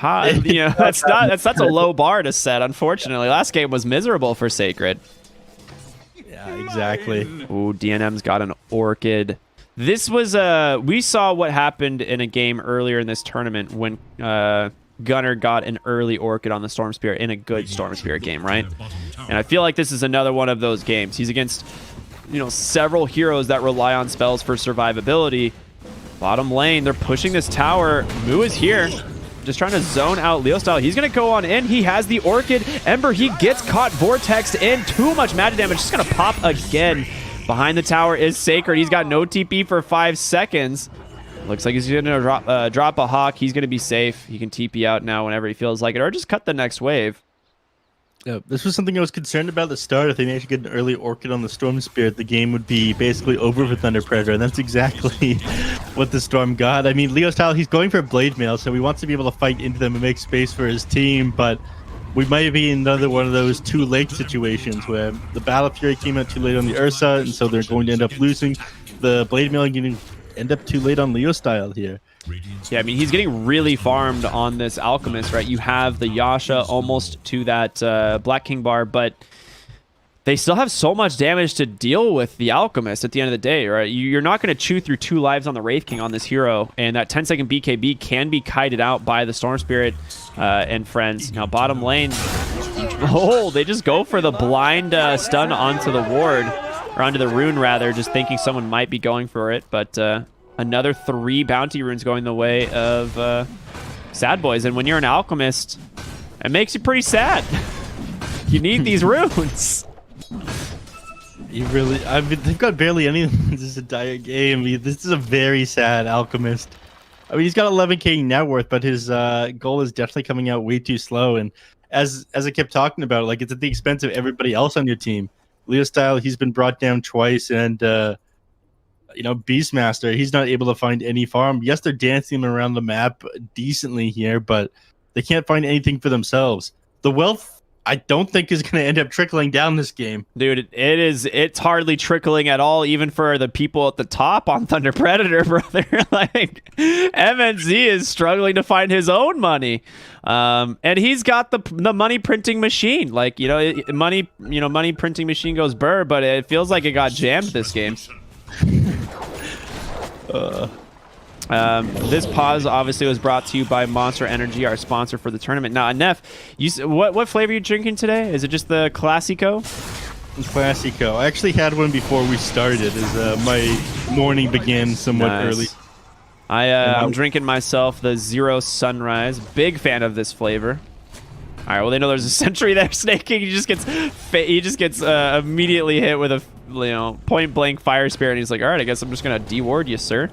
that's a low bar to set. Unfortunately, last game was miserable for Sacred. Yeah, exactly. Ooh, DNM's got an Orchid. This was we saw what happened in a game earlier in this tournament when Gunnar got an early Orchid on the Storm Spirit in a good Storm Spirit game, right? And I feel like this is another one of those games. He's against, several heroes that rely on spells for survivability. Bottom lane, they're pushing this tower. Mu is here, just trying to zone out Leo style. He's gonna go on in. He has the Orchid. Ember, he gets caught vortexed in. Too much magic damage. Just gonna pop again. Behind the tower is Sacred. He's got no TP for 5 seconds. Looks like he's gonna drop a Hawk. He's gonna be safe. He can TP out now whenever he feels like it, or just cut the next wave. Yeah, this was something I was concerned about at the start. If they managed to get an early Orchid on the Storm Spirit, the game would be basically over for Thunder Predator, and that's exactly what the Storm got. I mean, Leo style, he's going for Blade Mail, so he wants to be able to fight into them and make space for his team, but we might be in another one of those too late situations where the Battle Fury came out too late on the Ursa, and so they're going to end up losing. The Blade Mail and getting end up too late on Leo style here. Yeah, I mean, he's getting really farmed on this Alchemist, right? You have the Yasha almost to that Black King bar, but they still have so much damage to deal with the Alchemist at the end of the day, right? You're not going to chew through 2 lives on the Wraith King on this hero, and that 10-second BKB can be kited out by the Storm Spirit and friends. Now, bottom lane, they just go for the blind stun onto the ward, or onto the rune, rather, just thinking someone might be going for it, but another 3 bounty runes going the way of Sad Boys. And when you're an Alchemist, it makes you pretty sad. You need these runes. They've got barely any of them. This is a dire game. I mean, this is a very sad Alchemist. I mean, he's got 11k net worth, but his goal is definitely coming out way too slow. And as I kept talking about, like, it's at the expense of everybody else on your team. Leo style, he's been brought down twice, and Beastmaster, he's not able to find any farm. Yes, they're dancing him around the map decently here, but they can't find anything for themselves. The wealth, I don't think, is going to end up trickling down this game. Dude, it's hardly trickling at all, even for the people at the top on Thunder Predator, brother. Like, MNZ is struggling to find his own money. And he's got the money printing machine. Like, money printing machine goes burr, but it feels like it got jammed this game. This pause obviously was brought to you by Monster Energy, our sponsor for the tournament. Now, Neff, what flavor are you drinking today? Is it just the Classico? Classico. I actually had one before we started, as my morning began somewhat early. I'm drinking myself the Zero Sunrise. Big fan of this flavor. All right, well, they know there's a sentry there snaking. He just gets immediately hit with a point blank fire spirit, and he's like, all right, I guess I'm just gonna deward you, sir.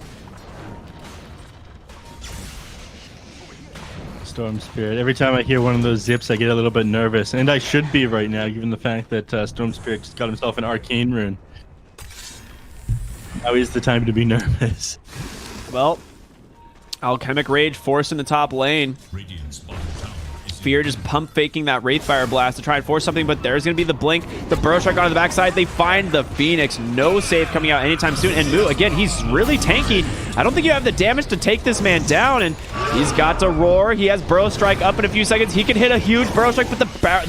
Storm Spirit. Every time I hear one of those zips, I get a little bit nervous, and I should be right now, given the fact that Storm Spirit just got himself an arcane rune. Now is the time to be nervous. Well, Alchemic Rage forced in the top lane. Fear just pump faking that Wraithfire Blast to try and force something, but there's going to be the blink. The Burrow Strike on the backside. They find the Phoenix. No save coming out anytime soon. And Mu, again, he's really tanky. I don't think you have the damage to take this man down, and he's got to roar. He has Burrow Strike up in a few seconds. He can hit a huge Burrow Strike, but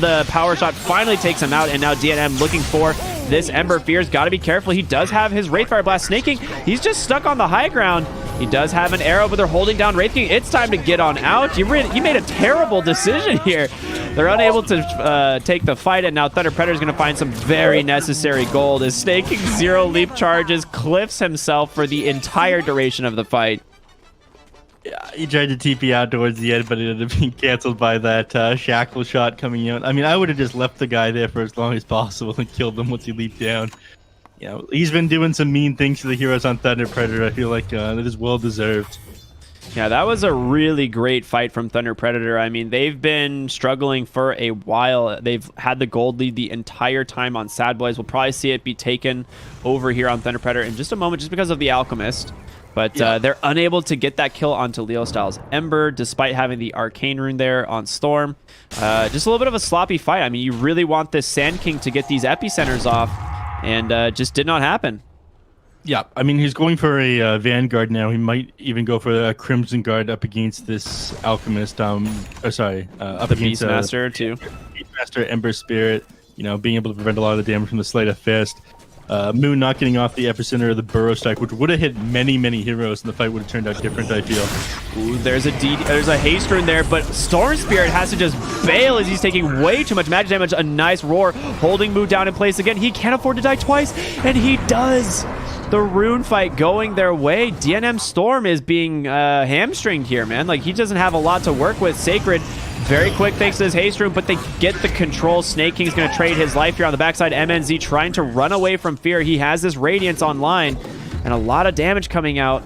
the power shot finally takes him out, and now DNM looking for this Ember. Fear's got to be careful. He does have his Wraithfire Blast snaking. He's just stuck on the high ground. He does have an arrow, but they're holding down Wraith King. It's time to get on out. You made a terrible decision here. They're unable to take the fight, and now Thunder Predator is going to find some very necessary gold. Is snaking 0 leap charges, cliffs himself for the entire duration of the fight. Yeah, he tried to TP out towards the end, but it ended up being canceled by that shackle shot coming out. I mean, I would have just left the guy there for as long as possible and killed him once he leaped down. He's been doing some mean things to the heroes on Thunder Predator. I feel like that is well deserved. Yeah, that was a really great fight from Thunder Predator. I mean, they've been struggling for a while. They've had the gold lead the entire time on Sad Boys. We'll probably see it be taken over here on Thunder Predator in just a moment just because of the Alchemist. But they're unable to get that kill onto Leo Styles' Ember, despite having the Arcane Rune there on Storm. Just a little bit of a sloppy fight. I mean, you really want this Sand King to get these epicenters off, and just did not happen. Yeah, I mean, he's going for a Vanguard now. He might even go for a Crimson Guard up against this Alchemist. Up The against Beastmaster, too. Beastmaster, Ember Spirit, you know, being able to prevent a lot of the damage from the Sleight of Fist. Moon not getting off the epicenter of the Burrow Strike, which would have hit many, many heroes, and the fight would have turned out different, I feel. Ooh, there's a haste rune there, but Storm Spirit has to just bail as he's taking way too much magic damage. A nice roar, holding Moo down in place again. He can't afford to die twice, and he does. The rune fight going their way. DNM Storm is being hamstringed here, man. Like, he doesn't have a lot to work with. Sacred, very quick thanks to his haste rune, but they get the control. Snake King's going to trade his life here on the backside. MNZ trying to run away from fear. He has this Radiance online, and a lot of damage coming out,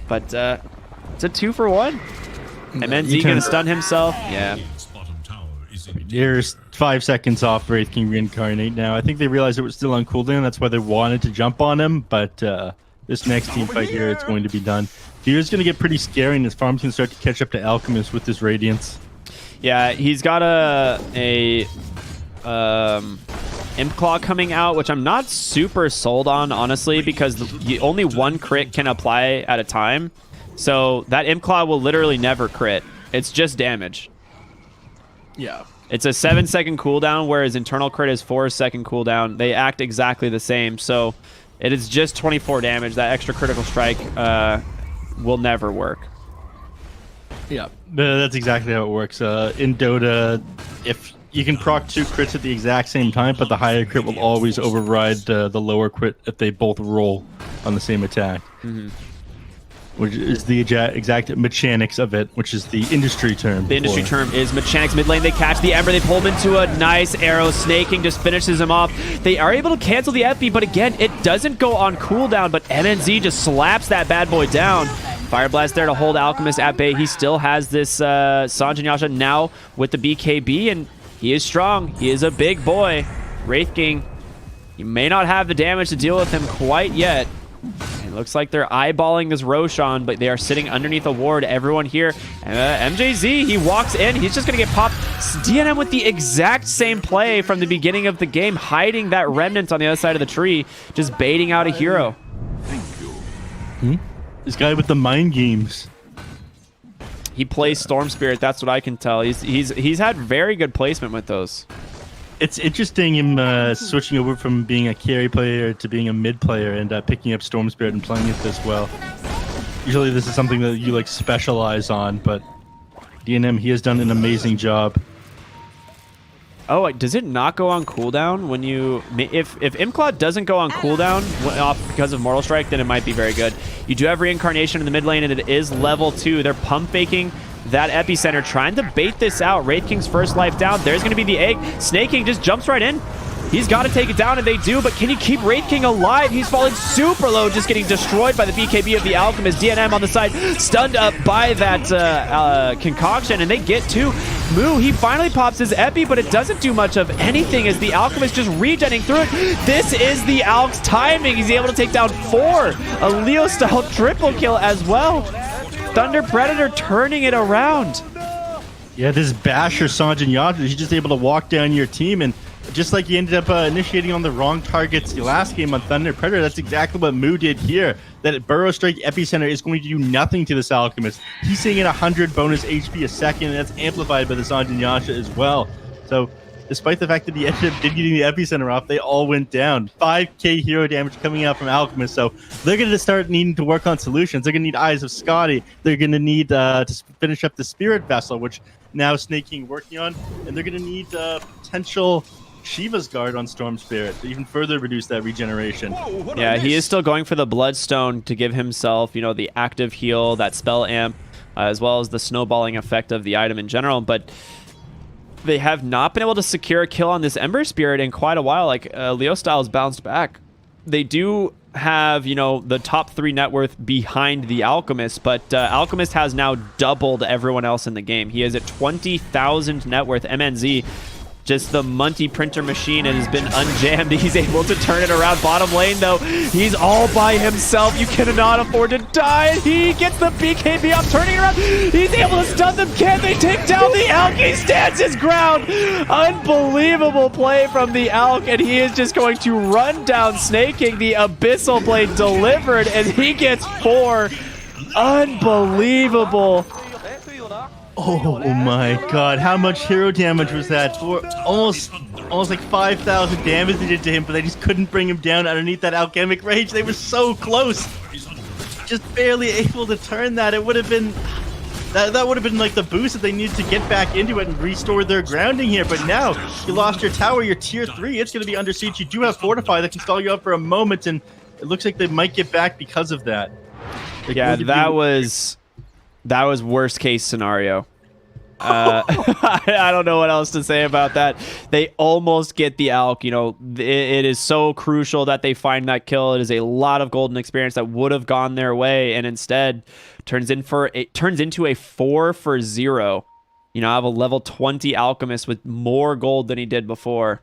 but it's a 2-for-1. MNZ going to stun himself. Yeah. Bottom tower is in There's 5 seconds off Wraith King Reincarnate now. I think they realized it was still on cooldown. That's why they wanted to jump on him, but this next team fight here, it's going to be done. Fear's going to get pretty scary, and his farm's going to start to catch up to Alchemist with this Radiance. Yeah, he's got a Imp Claw coming out, which I'm not super sold on, honestly, because only one crit can apply at a time. So that Imp Claw will literally never crit. It's just damage. Yeah. It's a 7-second cooldown, whereas internal crit is 4-second cooldown. They act exactly the same, so it is just 24 damage. That extra critical strike will never work. Yeah, that's exactly how it works. In Dota, if you can proc 2 crits at the exact same time, but the higher crit will always override the lower crit if they both roll on the same attack. Which is the exact mechanics of it, which is the industry term. The industry term is mechanics. Mid lane, they catch the Ember. They pull him into a nice arrow. Snake King just finishes him off. They are able to cancel the FP, but again, it doesn't go on cooldown, but MNZ just slaps that bad boy down. Fire Blast there to hold Alchemist at bay. He still has this Sanjin Yasha now with the BKB, and he is strong. He is a big boy. Wraith King, you may not have the damage to deal with him quite yet. It looks like they're eyeballing this Roshan, but they are sitting underneath a ward. Everyone here. MJZ, he walks in. He's just going to get popped. DNM with the exact same play from the beginning of the game, hiding that remnant on the other side of the tree, just baiting out a hero. This guy with the mind games. He plays Storm Spirit. That's what I can tell. He's had very good placement with those. It's interesting him switching over from being a carry player to being a mid player and picking up Storm Spirit and playing it this well. Usually this is something that you like specialize on, but DNM, he has done an amazing job. Oh, does it not go on cooldown when you... If Imclaw doesn't go on cooldown because of Mortal Strike, then it might be very good. You do have Reincarnation in the mid lane, and it is level 2. They're pump faking that epicenter, trying to bait this out. Wraith King's first life down. There's going to be the egg. Snake King just jumps right in. He's got to take it down, and they do, but can you keep Wraith King alive? He's falling super low, just getting destroyed by the BKB of the Alchemist. DNM on the side, stunned up by that concoction, and they get to Moo. He finally pops his epi, but it doesn't do much of anything as the Alchemist just regenning through it. This is the Alch's timing. He's able to take down 4. A Leo-style triple kill as well. Thunder Predator turning it around. Yeah, this Basher Sanjin Yasha, he's just able to walk down your team, and just like he ended up initiating on the wrong targets the last game on Thunder Predator, that's exactly what Moo did here. That Burrow Strike Epicenter is going to do nothing to this Alchemist. He's seeing 100 bonus HP a second, and that's amplified by the Sanjin Yasha as well. So, despite the fact that he ended up getting the Epicenter off, they all went down. 5k hero damage coming out from Alchemist, so they're going to start needing to work on solutions. They're going to need Eyes of Scotty. They're going to need to finish up the Spirit Vessel, which now Snake King working on, and they're going to need potential Shiva's Guard on Storm Spirit to even further reduce that regeneration. Yeah, he is still going for the Bloodstone to give himself, you know, the active heal, that spell amp, as well as the snowballing effect of the item in general, but they have not been able to secure a kill on this Ember Spirit in quite a while. Like, Leo Styles bounced back. They do have, you know, the top 3 net worth behind the Alchemist, but Alchemist has now doubled everyone else in the game. He is at 20,000 net worth. MNZ, just the Munty printer machine, and has been unjammed. He's able to turn it around. Bottom lane, though, he's all by himself. You cannot afford to die. He gets the BKB off, turning around. He's able to stun them. Can they take down the Alk? He stands his ground. Unbelievable play from the Alk, and he is just going to run down Snaking. The Abyssal Blade delivered, and he gets 4. Unbelievable. Oh my god, how much hero damage was that? For almost like 5,000 damage they did to him, but they just couldn't bring him down underneath that alchemic rage. They were so close. Just barely able to turn that. It would have been that would have been like the boost that they needed to get back into it and restore their grounding here. But now you lost your tower, your tier 3. It's going to be under siege. You do have Fortify that can stall you up for a moment, and it looks like they might get back because of that. Like, yeah, that was worst case scenario. I don't know what else to say about that. They almost get the Alk. You know, it is so crucial that they find that kill. It is a lot of golden experience that would have gone their way, and instead turns into a 4 for 0. You know, I have a level 20 Alchemist with more gold than he did before.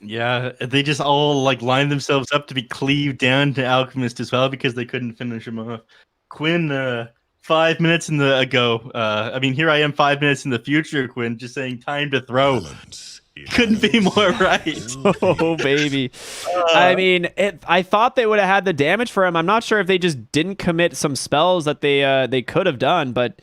Yeah, they just all like lined themselves up to be cleaved down to Alchemist as well because they couldn't finish him off. Quinn, 5 minutes ago. I mean, here I am 5 minutes in the future, Quinn, just saying time to throw. Couldn't be more right. Oh, baby. I mean, I thought they would have had the damage for him. I'm not sure if they just didn't commit some spells that they could have done, but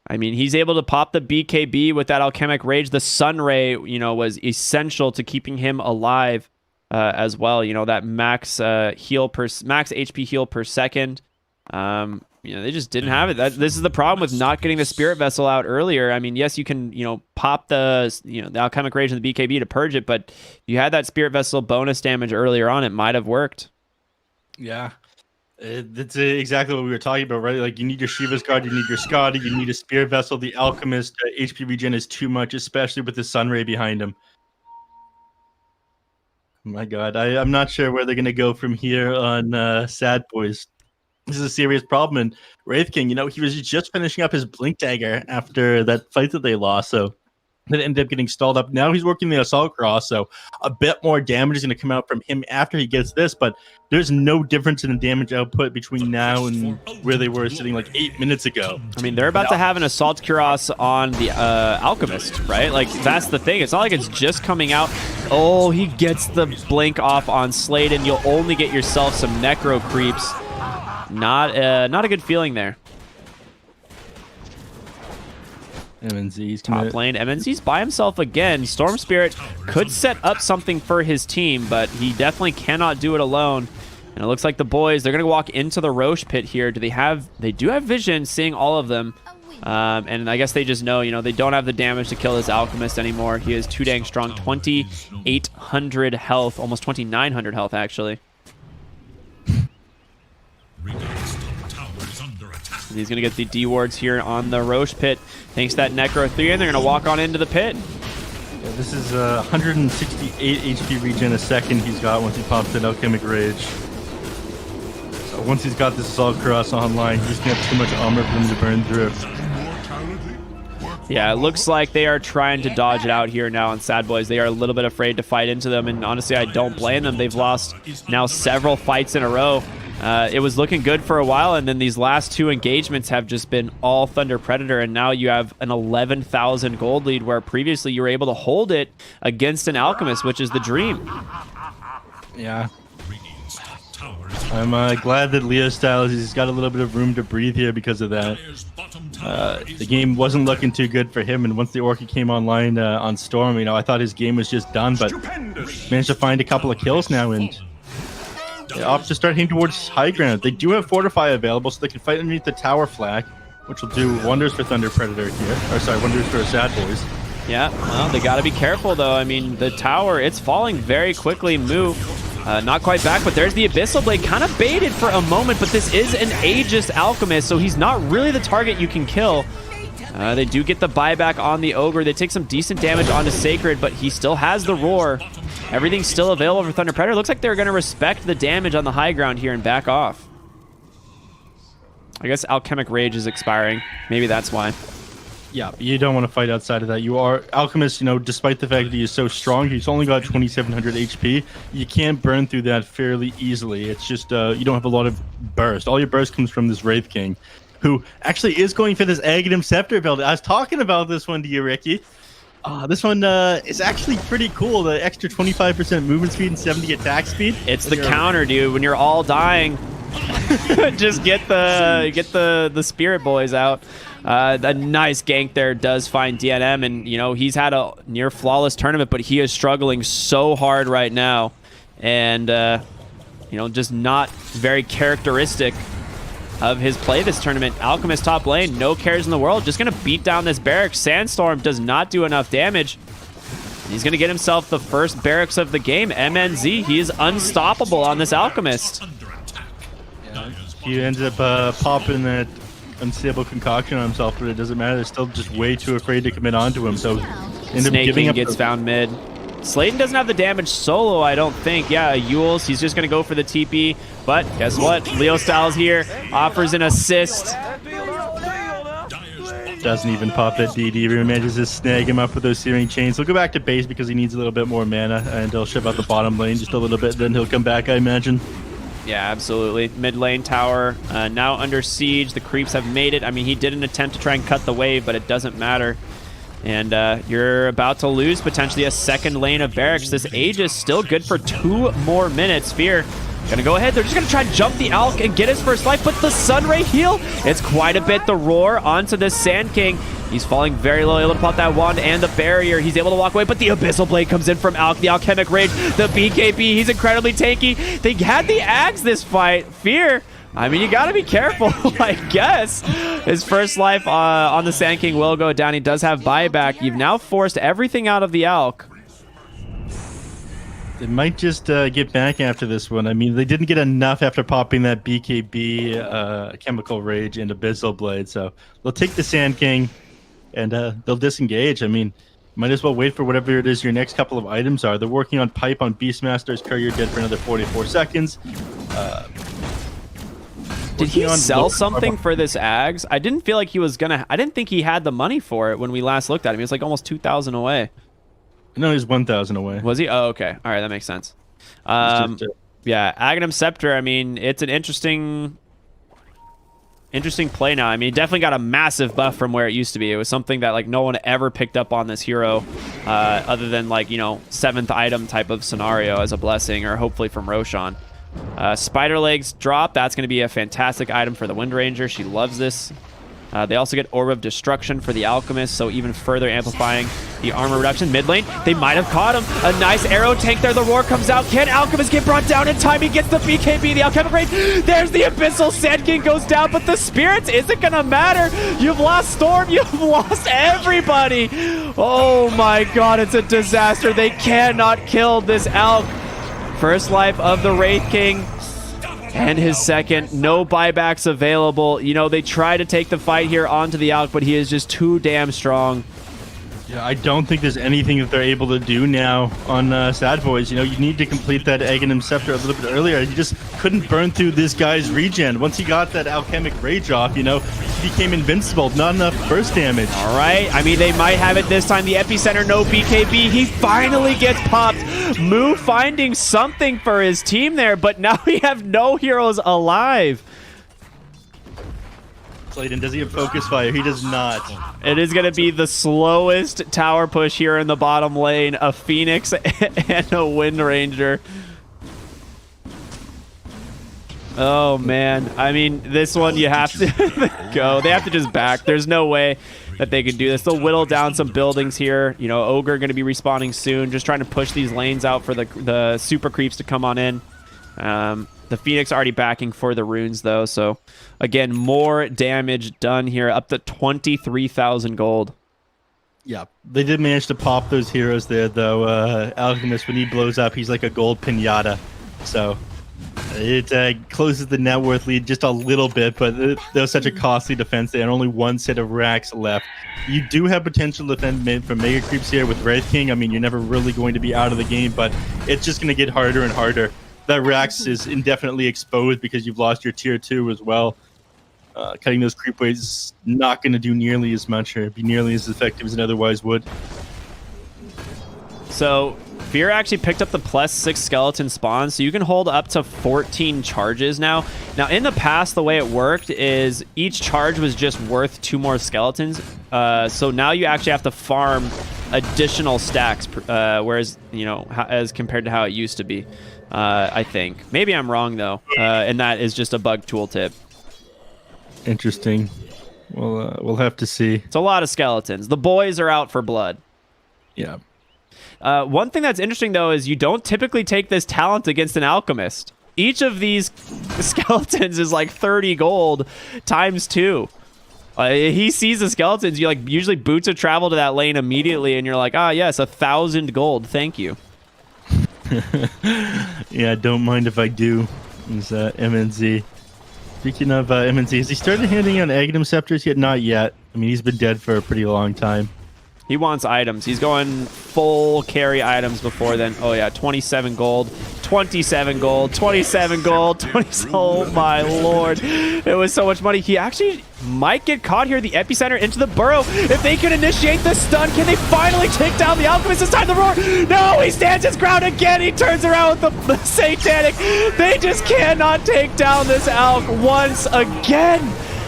I mean, he's able to pop the BKB with that Alchemic Rage. The Sun Ray, you know, was essential to keeping him alive as well. You know, that max HP heal per second. You know, they just didn't have it. This is the problem with not getting the Spirit Vessel out earlier. I mean, yes, you can, you know, pop the Alchemic Rage and the BKB to purge it, but if you had that Spirit Vessel bonus damage earlier on, it might have worked. Yeah. That's exactly what we were talking about, right? Like, you need your Shiva's Guard, you need your Scotty, you need a Spirit Vessel. The Alchemist HP regen is too much, especially with the Sunray behind him. Oh my god, I'm not sure where they're going to go from here on Sad Boys. This is a serious problem. And Wraith King, you know, he was just finishing up his Blink Dagger after that fight that they lost, so that ended up getting stalled up. Now he's working the Assault Cross, so a bit more damage is going to come out from him after he gets this, but there's no difference in the damage output between now and where they were sitting like 8 minutes ago. I mean, they're about to have an Assault Cuirass on the Alchemist, right? Like, that's the thing. It's not like it's just coming out. Oh, he gets the Blink off on Slade, and you'll only get yourself some Necro creeps. Not a good feeling there. MNZ's top lane. MNZ's by himself again. Storm Spirit could set up something for his team, but he definitely cannot do it alone. And it looks like the boys, they're going to walk into the Roche pit here. They do have vision, seeing all of them. And I guess they just know, you know, they don't have the damage to kill this Alchemist anymore. He is too dang strong. 2,800 health, almost 2,900 health, actually. He's going to get the D-wards here on the Roche pit. Thanks to that Necro 3, and they're going to walk on into the pit. Yeah, this is 168 HP regen a second he's got once he pops that Alchemic Rage. So once he's got this Assault Cross online, he's going to have too much armor for him to burn through. Yeah, it looks like they are trying to dodge it out here now on Sad Boys. They are a little bit afraid to fight into them, and honestly, I don't blame them. They've lost now several fights in a row. It was looking good for a while, and then these last 2 engagements have just been all Thunder Predator, and now you have an 11,000 gold lead where previously you were able to hold it against an Alchemist, which is the dream. Yeah. I'm glad that Leo Styles has got a little bit of room to breathe here because of that. The game wasn't looking too good for him, and once the Orchid came online on Storm, you know, I thought his game was just done, but managed to find a couple of kills now, and opt to start heading towards high ground. They do have Fortify available, so they can fight underneath the tower flag, which will do wonders for Thunder Predator here. Or sorry, wonders for Sad Boys. Yeah, well, they got to be careful, though. I mean, the tower, it's falling very quickly. Moo, not quite back, but there's the Abyssal Blade. Kind of baited for a moment, but this is an Aegis Alchemist, so he's not really the target you can kill. They do get the buyback on the Ogre. They take some decent damage onto Sacred, but he still has the Roar. Everything's still available for Thunder Predator. Looks like they're going to respect the damage on the high ground here and back off. I guess Alchemic Rage is expiring. Maybe that's why. Yeah, you don't want to fight outside of that. You are Alchemist, you know, despite the fact that he is so strong, he's only got 2,700 HP. You can't burn through that fairly easily. It's just you don't have a lot of burst. All your burst comes from this Wraith King, who actually is going for this Aghanim Scepter build. I was talking about this one to you, Ricky. This one is actually pretty cool. The extra 25% movement speed and 70 attack speed. It's the counter, dude. When you're all dying, just get the Spirit Boys out. A nice gank there does find DNM, and you know he's had a near flawless tournament, but he is struggling so hard right now, and you know, just not very characteristic of his play this tournament. Alchemist top lane, no cares in the world, just gonna beat down this barracks. Sandstorm does not do enough damage. He's gonna get himself the first barracks of the game. MNZ, he is unstoppable on this Alchemist. He ends up popping that unstable concoction on himself, but it doesn't matter. They're still just way too afraid to commit onto him, so end up giving up. Gets found mid. Slayton doesn't have the damage solo, I don't think. Yeah, Yules, he's just going to go for the TP. But guess what? Leo Styles here offers an assist. Doesn't even pop that DD. Really manages to snag him up with those Searing Chains. He'll go back to base because he needs a little bit more mana, and he'll shove out the bottom lane just a little bit, then he'll come back, I imagine. Yeah, absolutely. Mid lane tower now under siege. The creeps have made it. I mean, he did an attempt to try and cut the wave, but it doesn't matter. And you're about to lose potentially a second lane of barracks. This Aegis still good for 2 more minutes. Fear gonna go ahead. They're just gonna try and jump the Alk and get his first life, but the Sunray heal, it's quite a bit. The roar onto the Sand King. He's falling very low, able to pop that wand and the barrier. He's able to walk away, but the Abyssal Blade comes in from Alk, the Alchemic Rage, the BKB. He's incredibly tanky. They had the Ags this fight. Fear, I mean, you gotta be careful, I guess. His first life on the Sand King will go down. He does have buyback. You've now forced everything out of the Alk. They might just get back after this one. I mean, they didn't get enough after popping that BKB, Chemical Rage, and Abyssal Blade, so they'll take the Sand King, and they'll disengage. I mean, might as well wait for whatever it is your next couple of items are. They're working on Pipe on Beastmaster's Courier, dead for another 44 seconds. Did he sell something for this Ags? I didn't feel like he was gonna. I didn't think he had the money for it when we last looked at him. He was like almost 2,000 away. No, he's 1,000 away. Was he? Oh, okay. All right, that makes sense. Yeah, Aghanim Scepter. I mean, it's an interesting play now. I mean, it definitely got a massive buff from where it used to be. It was something that like no one ever picked up on this hero, other than like, you know, 7th item type of scenario as a blessing, or hopefully from Roshan. Spider Legs drop. That's going to be a fantastic item for the Wind Ranger. She loves this. They also get Orb of Destruction for the Alchemist, so even further amplifying the armor reduction. Mid lane, they might have caught him. A nice arrow tank there. The roar comes out. Can Alchemist get brought down in time? He gets the BKB, the Alchemic Rage. There's the Abyssal. Sand King goes down, but the Spirits isn't going to matter. You've lost Storm. You've lost everybody. Oh my god, it's a disaster. They cannot kill this Alk. First life of the Wraith King. And his second, no buybacks available. You know, they try to take the fight here onto the Alk, but he is just too damn strong. Yeah, I don't think there's anything that they're able to do now on Sad Boys. You know, you need to complete that Aghanim Scepter a little bit earlier. He just couldn't burn through this guy's regen. Once he got that Alchemic Rage off, you know, he became invincible. Not enough burst damage. All right. I mean, they might have it this time. The Epicenter, no BKB. He finally gets popped. Moo finding something for his team there, but now we have no heroes alive. Slayton, does he have Focus Fire? He does not. It is going to be the slowest tower push here in the bottom lane. A Phoenix and a Wind Ranger. Oh, man. I mean, this one you have to go. They have to just back. There's no way that they can do this. They'll whittle down some buildings here. You know, Ogre going to be respawning soon. Just trying to push these lanes out for the super creeps to come on in. The Phoenix already backing for the runes, though. So, again, more damage done here. Up to 23,000 gold. Yeah, they did manage to pop those heroes there, though. Alchemist, when he blows up, he's like a gold pinata. So, It closes the net worth lead just a little bit, but there was such a costly defense there and only one set of racks left. You do have potential to defend from Mega Creeps here with Wraith King. I mean, you're never really going to be out of the game, but it's just going to get harder and harder. That Rax is indefinitely exposed because you've lost your tier 2 as well. Cutting those creep waves is not going to do nearly as much or be nearly as effective as it otherwise would. So Fear actually picked up the +6 skeleton spawn, so you can hold up to 14 charges now. Now, in the past, the way it worked is each charge was just worth 2 more skeletons. So now you actually have to farm additional stacks, whereas, you know, as compared to how it used to be, I think. Maybe I'm wrong, though, and that is just a bug tooltip. Interesting. Well, we'll have to see. It's a lot of skeletons. The boys are out for blood. Yeah. One thing that's interesting, though, is you don't typically take this talent against an alchemist. Each of these skeletons is like 30 gold times 2. He sees the skeletons. You like usually boots of travel to that lane immediately, and you're like, ah, yes, 1,000 gold. Thank you. Yeah, don't mind if I do. Is MNZ. Speaking of MNZ, has he started handing out Aghanim Scepters yet? Not yet. I mean, he's been dead for a pretty long time. He wants items. He's going full carry items before then. Oh, yeah, 27 gold, 27 gold, 27 gold, 20. Oh, my lord. It was so much money. He actually might get caught here. The epicenter into the burrow. If they can initiate the stun, can they finally take down the alchemist? This time the roar. No, he stands his ground again. He turns around with the satanic. They just cannot take down this alch once again.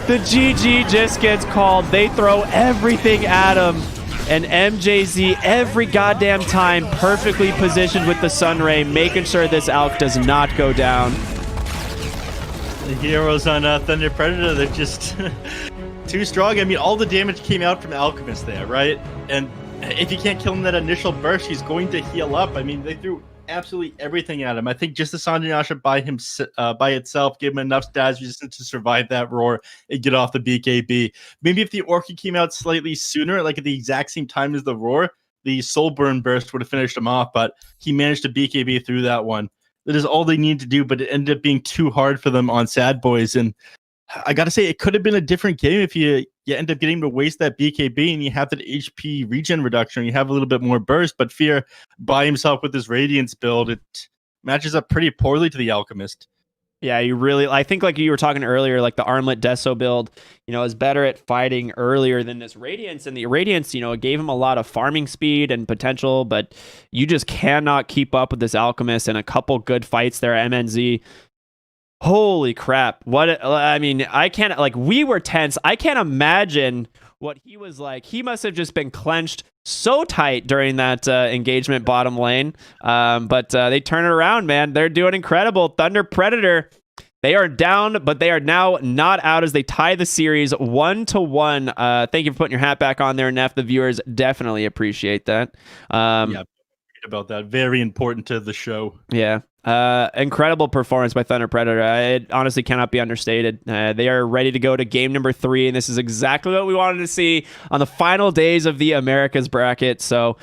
The GG just gets called. They throw everything at him. And MJZ every goddamn time perfectly positioned with the Sunray, making sure this alch does not go down. The heroes on Thunder Predator, they're just too strong. I mean, all the damage came out from Alchemist there, right? And if you can't kill him in that initial burst, he's going to heal up. I mean, they threw absolutely everything at him. I think just the Sanjay by itself gave him enough stats resistance to survive that roar and get off the BKB. Maybe if the Orchid came out slightly sooner, like at the exact same time as the roar, the Soul Burn burst would have finished him off, but he managed to BKB through that one. That is all they needed to do, but it ended up being too hard for them on Sad Boys. And I gotta say, it could have been a different game if you end up getting to waste that BKB and you have that HP regen reduction. You have a little bit more burst, but Fear by himself with his Radiance build, it matches up pretty poorly to the Alchemist. Yeah, I think like you were talking earlier, like the Armlet Deso build, you know, is better at fighting earlier than this Radiance. And the Radiance, you know, it gave him a lot of farming speed and potential, but you just cannot keep up with this Alchemist. And a couple good fights there at MNZ. Holy crap. I mean, I can't, like, we were tense. I can't imagine what he was like. He must have just been clenched so tight during that engagement bottom lane. But they turn it around, man. They're doing incredible. Thunder Predator, they are down, but they are now not out as they tie the series 1-1. Thank you for putting your hat back on there, Neff. The viewers definitely appreciate that. Yeah, about that. Very important to the show. Yeah. Incredible performance by Thunder Predator. It honestly cannot be understated. They are ready to go to game number 3, and this is exactly what we wanted to see on the final days of the Americas bracket. So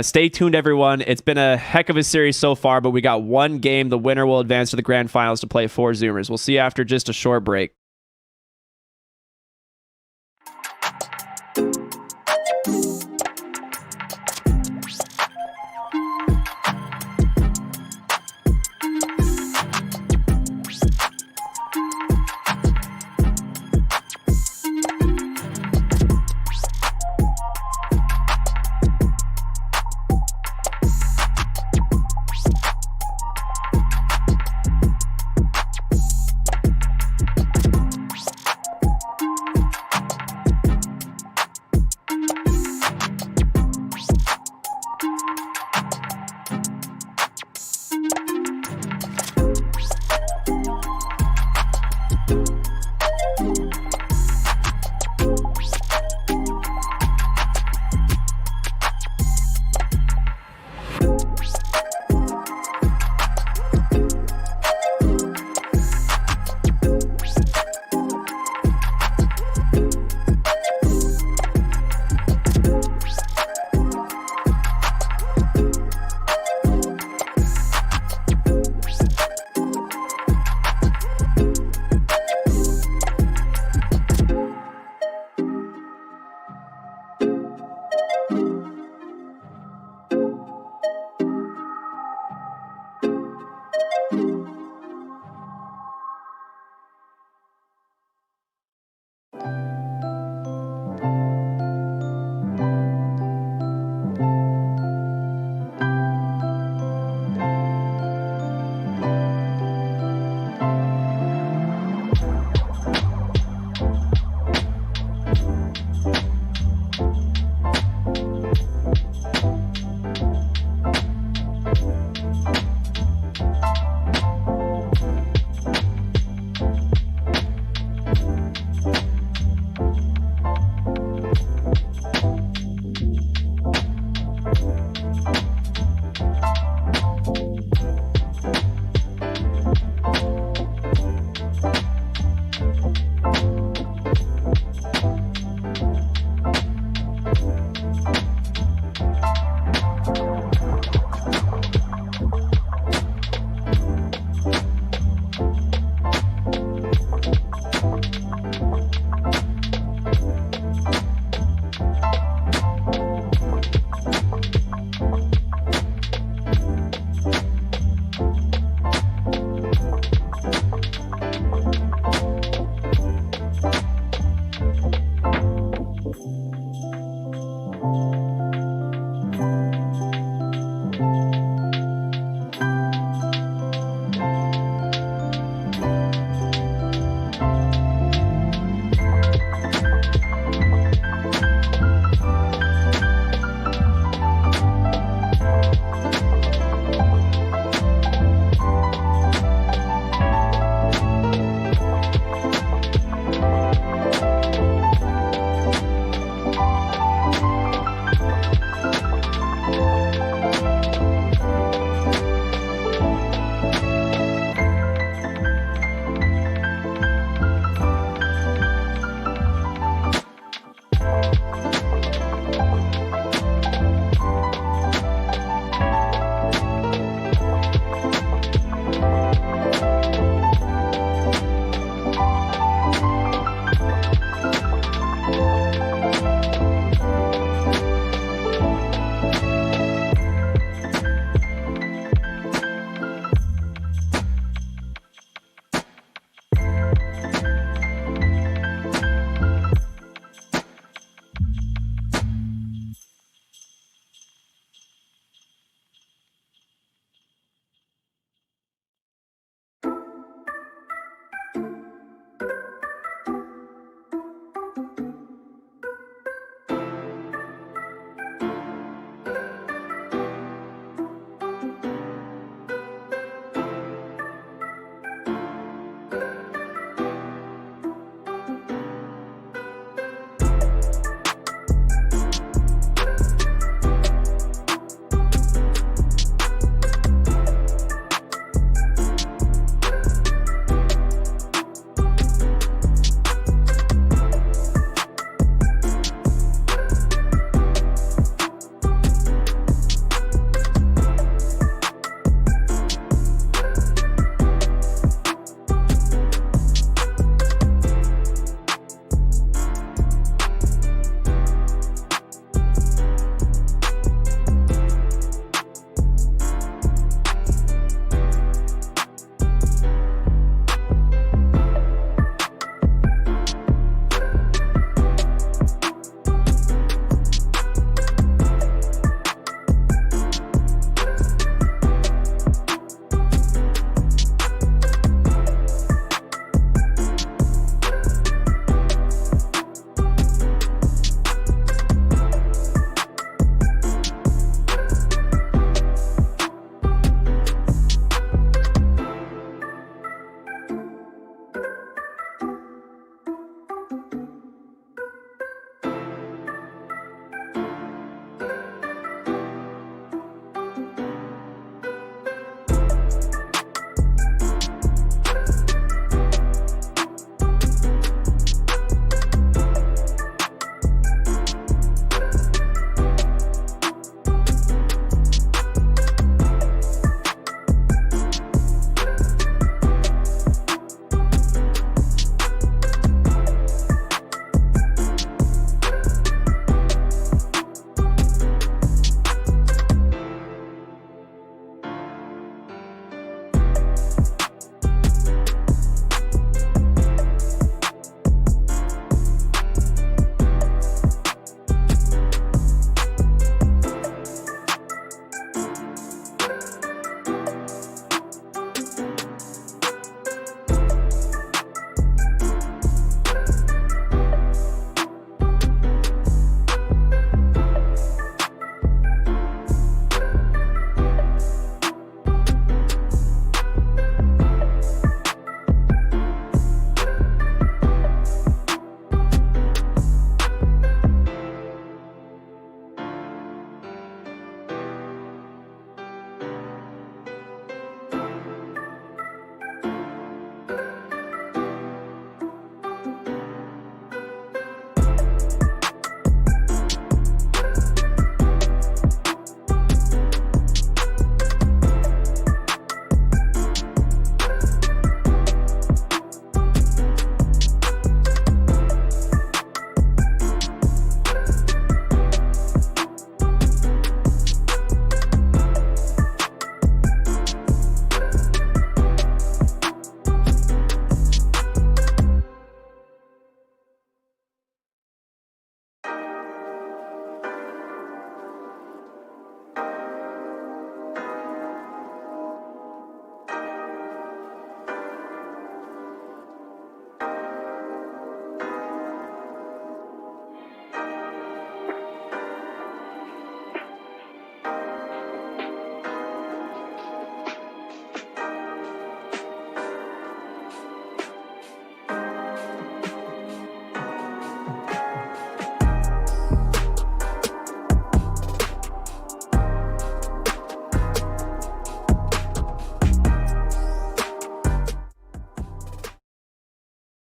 stay tuned, everyone. It's been a heck of a series so far, but we got one game. The winner will advance to the grand finals to play 4 Zoomers. We'll see you after just a short break.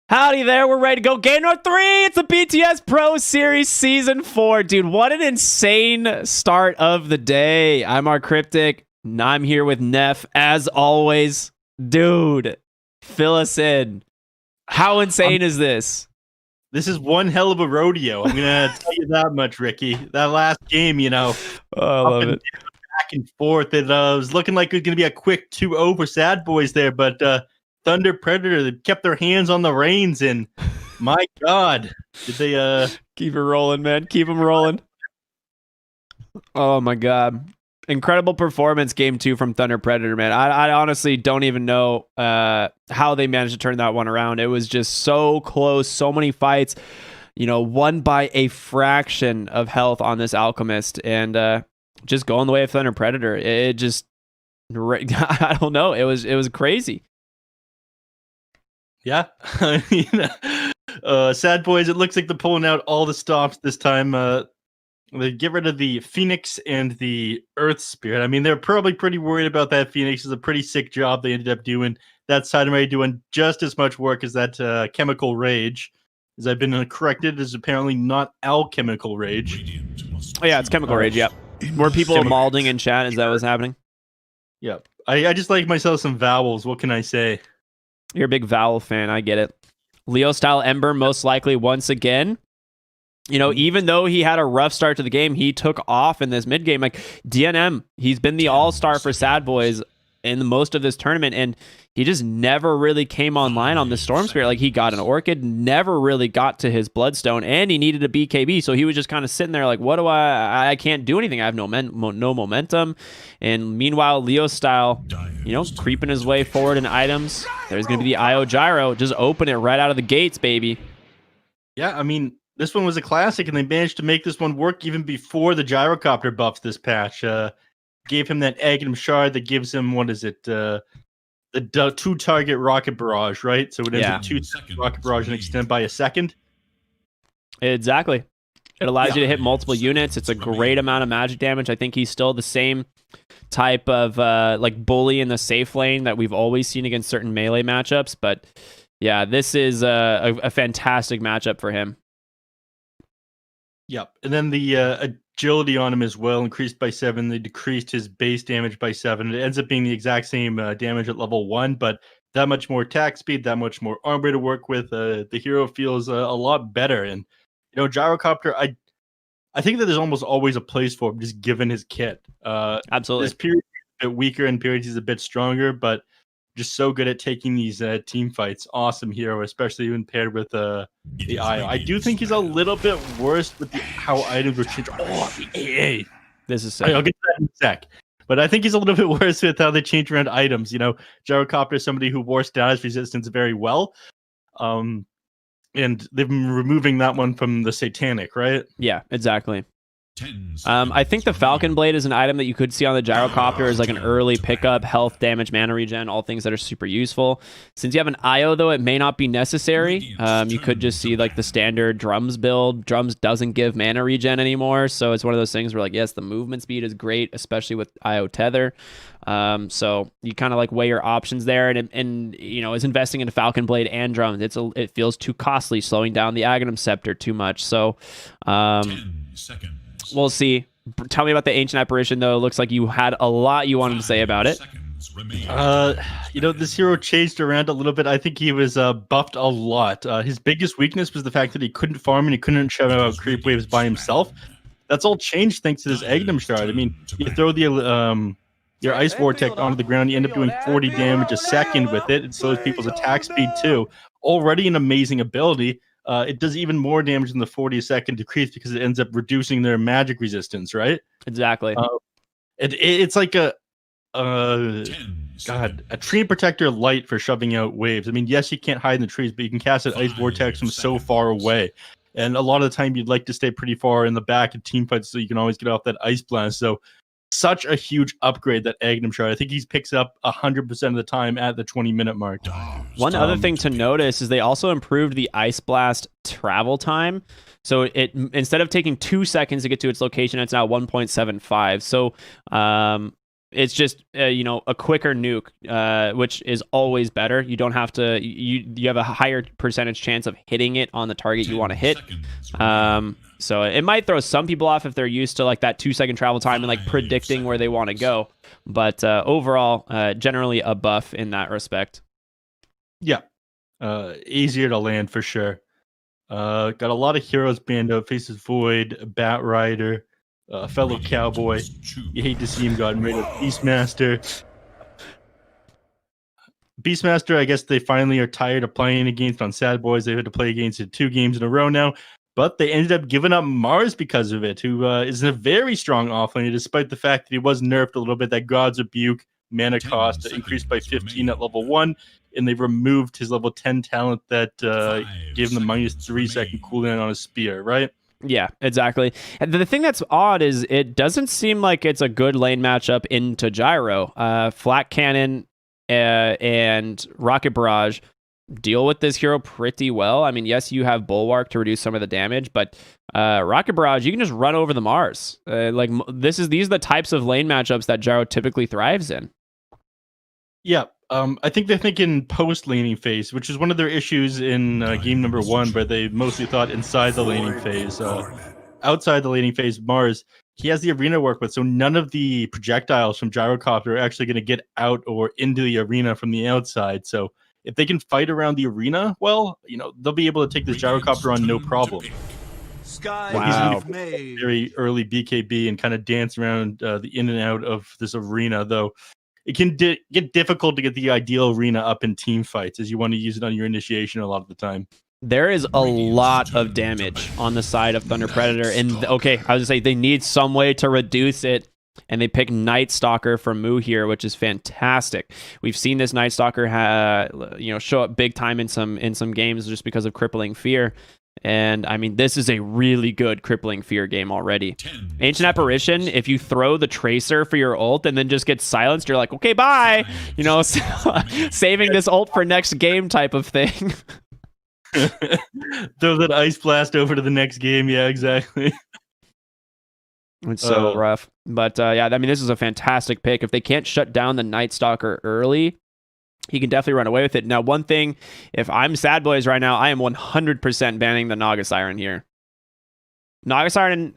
Howdy there, we're ready to go. Game number 3, it's the BTS Pro Series Season 4. Dude, what an insane start of the day. I'm our Cryptic, and I'm here with Neff, as always. Dude, fill us in. How insane is this? This is one hell of a rodeo. I'm going to tell you that much, Ricky. That last game, Oh, I love it. Back and forth. It was looking like it was going to be a quick 2-0 for Sad Boys there, but Thunder Predator, they kept their hands on the reins, and my God, did they Keep it rolling, man. Keep them rolling. Oh, my God. Incredible performance, game 2 from Thunder Predator, man. I honestly don't even know how they managed to turn that one around. It was just so close, so many fights, won by a fraction of health on this Alchemist, and just going the way of Thunder Predator. It just, I don't know. It was crazy. Yeah. Sad Boys, it looks like they're pulling out all the stops this time. They get rid of the Phoenix and the Earth Spirit. I mean, they're probably pretty worried about that. Phoenix is a pretty sick job they ended up doing. That side of doing just as much work as that Chemical Rage. As I've been corrected, is apparently not Alchemical Rage. Oh, yeah, it's Chemical Rage, yeah. Were people malding in chat? Is that what's happening? Yep. I just like myself some vowels. What can I say? You're a big vowel fan. I get it. Leo style Ember, most likely once again. Even though he had a rough start to the game, he took off in this mid game. Like DNM, he's been the all-star for Sad Boys in most of this tournament, and he just never really came online on the Storm Spirit. Like, he got an Orchid, never really got to his Bloodstone, and he needed a BKB, so he was just kind of sitting there like, what do I can't do anything. I have no momentum. And meanwhile, Leo style, creeping his way forward in items. There's going to be the IO Gyro. Just open it right out of the gates, baby. Yeah, I mean, this one was a classic, and they managed to make this one work even before the Gyrocopter buffs this patch. Gave him that Aghanim Shard that gives him, the 2-target Rocket Barrage, right? So it ends up 2 Rocket Barrage and extend by a second. Exactly. It allows you to hit multiple units. It's a great amount of magic damage. I think he's still the same type of bully in the safe lane that we've always seen against certain melee matchups. But yeah, this is a fantastic matchup for him. Yep. And then the agility on him as well increased by 7. They decreased his base damage by 7. It ends up being the exact same damage at level 1, but that much more attack speed, that much more armor to work with. The hero feels a lot better. And, Gyrocopter, I think that there's almost always a place for him, just given his kit. Absolutely. This period is a bit weaker, and periods he's a bit stronger, but just so good at taking these team fights. Awesome hero, especially when paired with the IO. I do think he's a little bit worse with how items were changed. Oh, the AA. This is sick. I'll get to that in a sec. But I think he's a little bit worse with how they change around items. Gyrocopter is somebody who wore status resistance very well. And they've been removing that one from the Satanic, right? Yeah, exactly. I think the Falcon Blade is an item that you could see on the Gyrocopter as like an early pickup, health, damage, mana regen, all things that are super useful. Since you have an IO, though, it may not be necessary. You could just see like the standard Drums build. Drums doesn't give mana regen anymore, so it's one of those things where like, yes, the movement speed is great, especially with IO Tether. So you kind of like weigh your options there, and is investing in Falcon Blade and Drums. It feels too costly, slowing down the Aghanim Scepter too much. So 10 seconds. We'll see. Tell me about the Ancient Apparition, though. It looks like you had a lot you wanted to say about it. This hero changed around a little bit. I think he was buffed a lot. His biggest weakness was the fact that he couldn't farm and he couldn't shove out creep waves by himself. That's all changed thanks to this Aghanim Shard. I mean, you throw the your Ice Vortex onto the ground, you end up doing 40 damage a second with it. It slows people's attack speed too. Already an amazing ability. It does even more damage than the 40 a second decrease because it ends up reducing their magic resistance, right? Exactly. It's like a tree protector light for shoving out waves. I mean, yes, you can't hide in the trees, but you can cast an Ice Vortex from so far away. And a lot of the time, you'd like to stay pretty far in the back of team fights so you can always get off that Ice Blast. So such a huge upgrade, that Aghanim Shard. I think he picks up 100% of the time at the 20-minute mark. One other thing to notice is they also improved the Ice Blast travel time. So it, instead of taking 2 seconds to get to its location, it's now 1.75. So it's just a quicker nuke, which is always better. You don't have to. You have a higher percentage chance of hitting it on the target you want to hit. So it might throw some people off if they're used to like that 2-second travel time and like predicting where they want to go. But overall, generally a buff in that respect. Yeah, easier to land for sure. Got a lot of heroes banned out. Faces Void, Bat Rider, fellow Cowboy. You hate to see him gotten rid of. Beastmaster. Beastmaster, I guess they finally are tired of playing against on Sad Boys. They've had to play against it 2 games in a row now. But they ended up giving up Mars because of it, who is a very strong offlaner, despite the fact that he was nerfed a little bit. That God's Rebuke mana cost increased by 15 at level 1, and they removed his level 10 talent that gave him the minus 3-second cooldown on his spear, right? Yeah, exactly. And the thing that's odd is it doesn't seem like it's a good lane matchup into Gyro. Flat Cannon and Rocket Barrage deal with this hero pretty well. I mean, yes, you have Bulwark to reduce some of the damage, but Rocket Barrage, you can just run over the Mars. These are the types of lane matchups that Gyro typically thrives in. Yeah, I think they're thinking post-laning phase, which is one of their issues in game number 1, where they mostly thought inside the laning phase. Outside the laning phase, Mars, he has the arena to work with, so none of the projectiles from Gyrocopter are actually going to get out or into the arena from the outside. So if they can fight around the arena, well, they'll be able to take this Gyrocopter on no problem. Wow. Very early BKB and kind of dance around the in and out of this arena, though. It can get difficult to get the ideal arena up in team fights, as you want to use it on your initiation a lot of the time. There is a lot of damage on the side of Thunder Predator, and okay, I was gonna say they need some way to reduce it, and they pick Night Stalker from Moo here, which is fantastic. We've seen this Night Stalker show up big time in some games just because of Crippling Fear. And I mean, this is a really good Crippling Fear game already. Ancient Apparition, if you throw the Tracer for your ult and then just get silenced, you're like, okay, bye. Saving this ult for next game type of thing. Throw that Ice Blast over to the next game. Yeah, exactly. It's so rough. But yeah, I mean, this is a fantastic pick. If they can't shut down the Night Stalker early, he can definitely run away with it. Now, one thing, if I'm Sad Boys right now, I am 100% banning the Naga Siren here. Naga Siren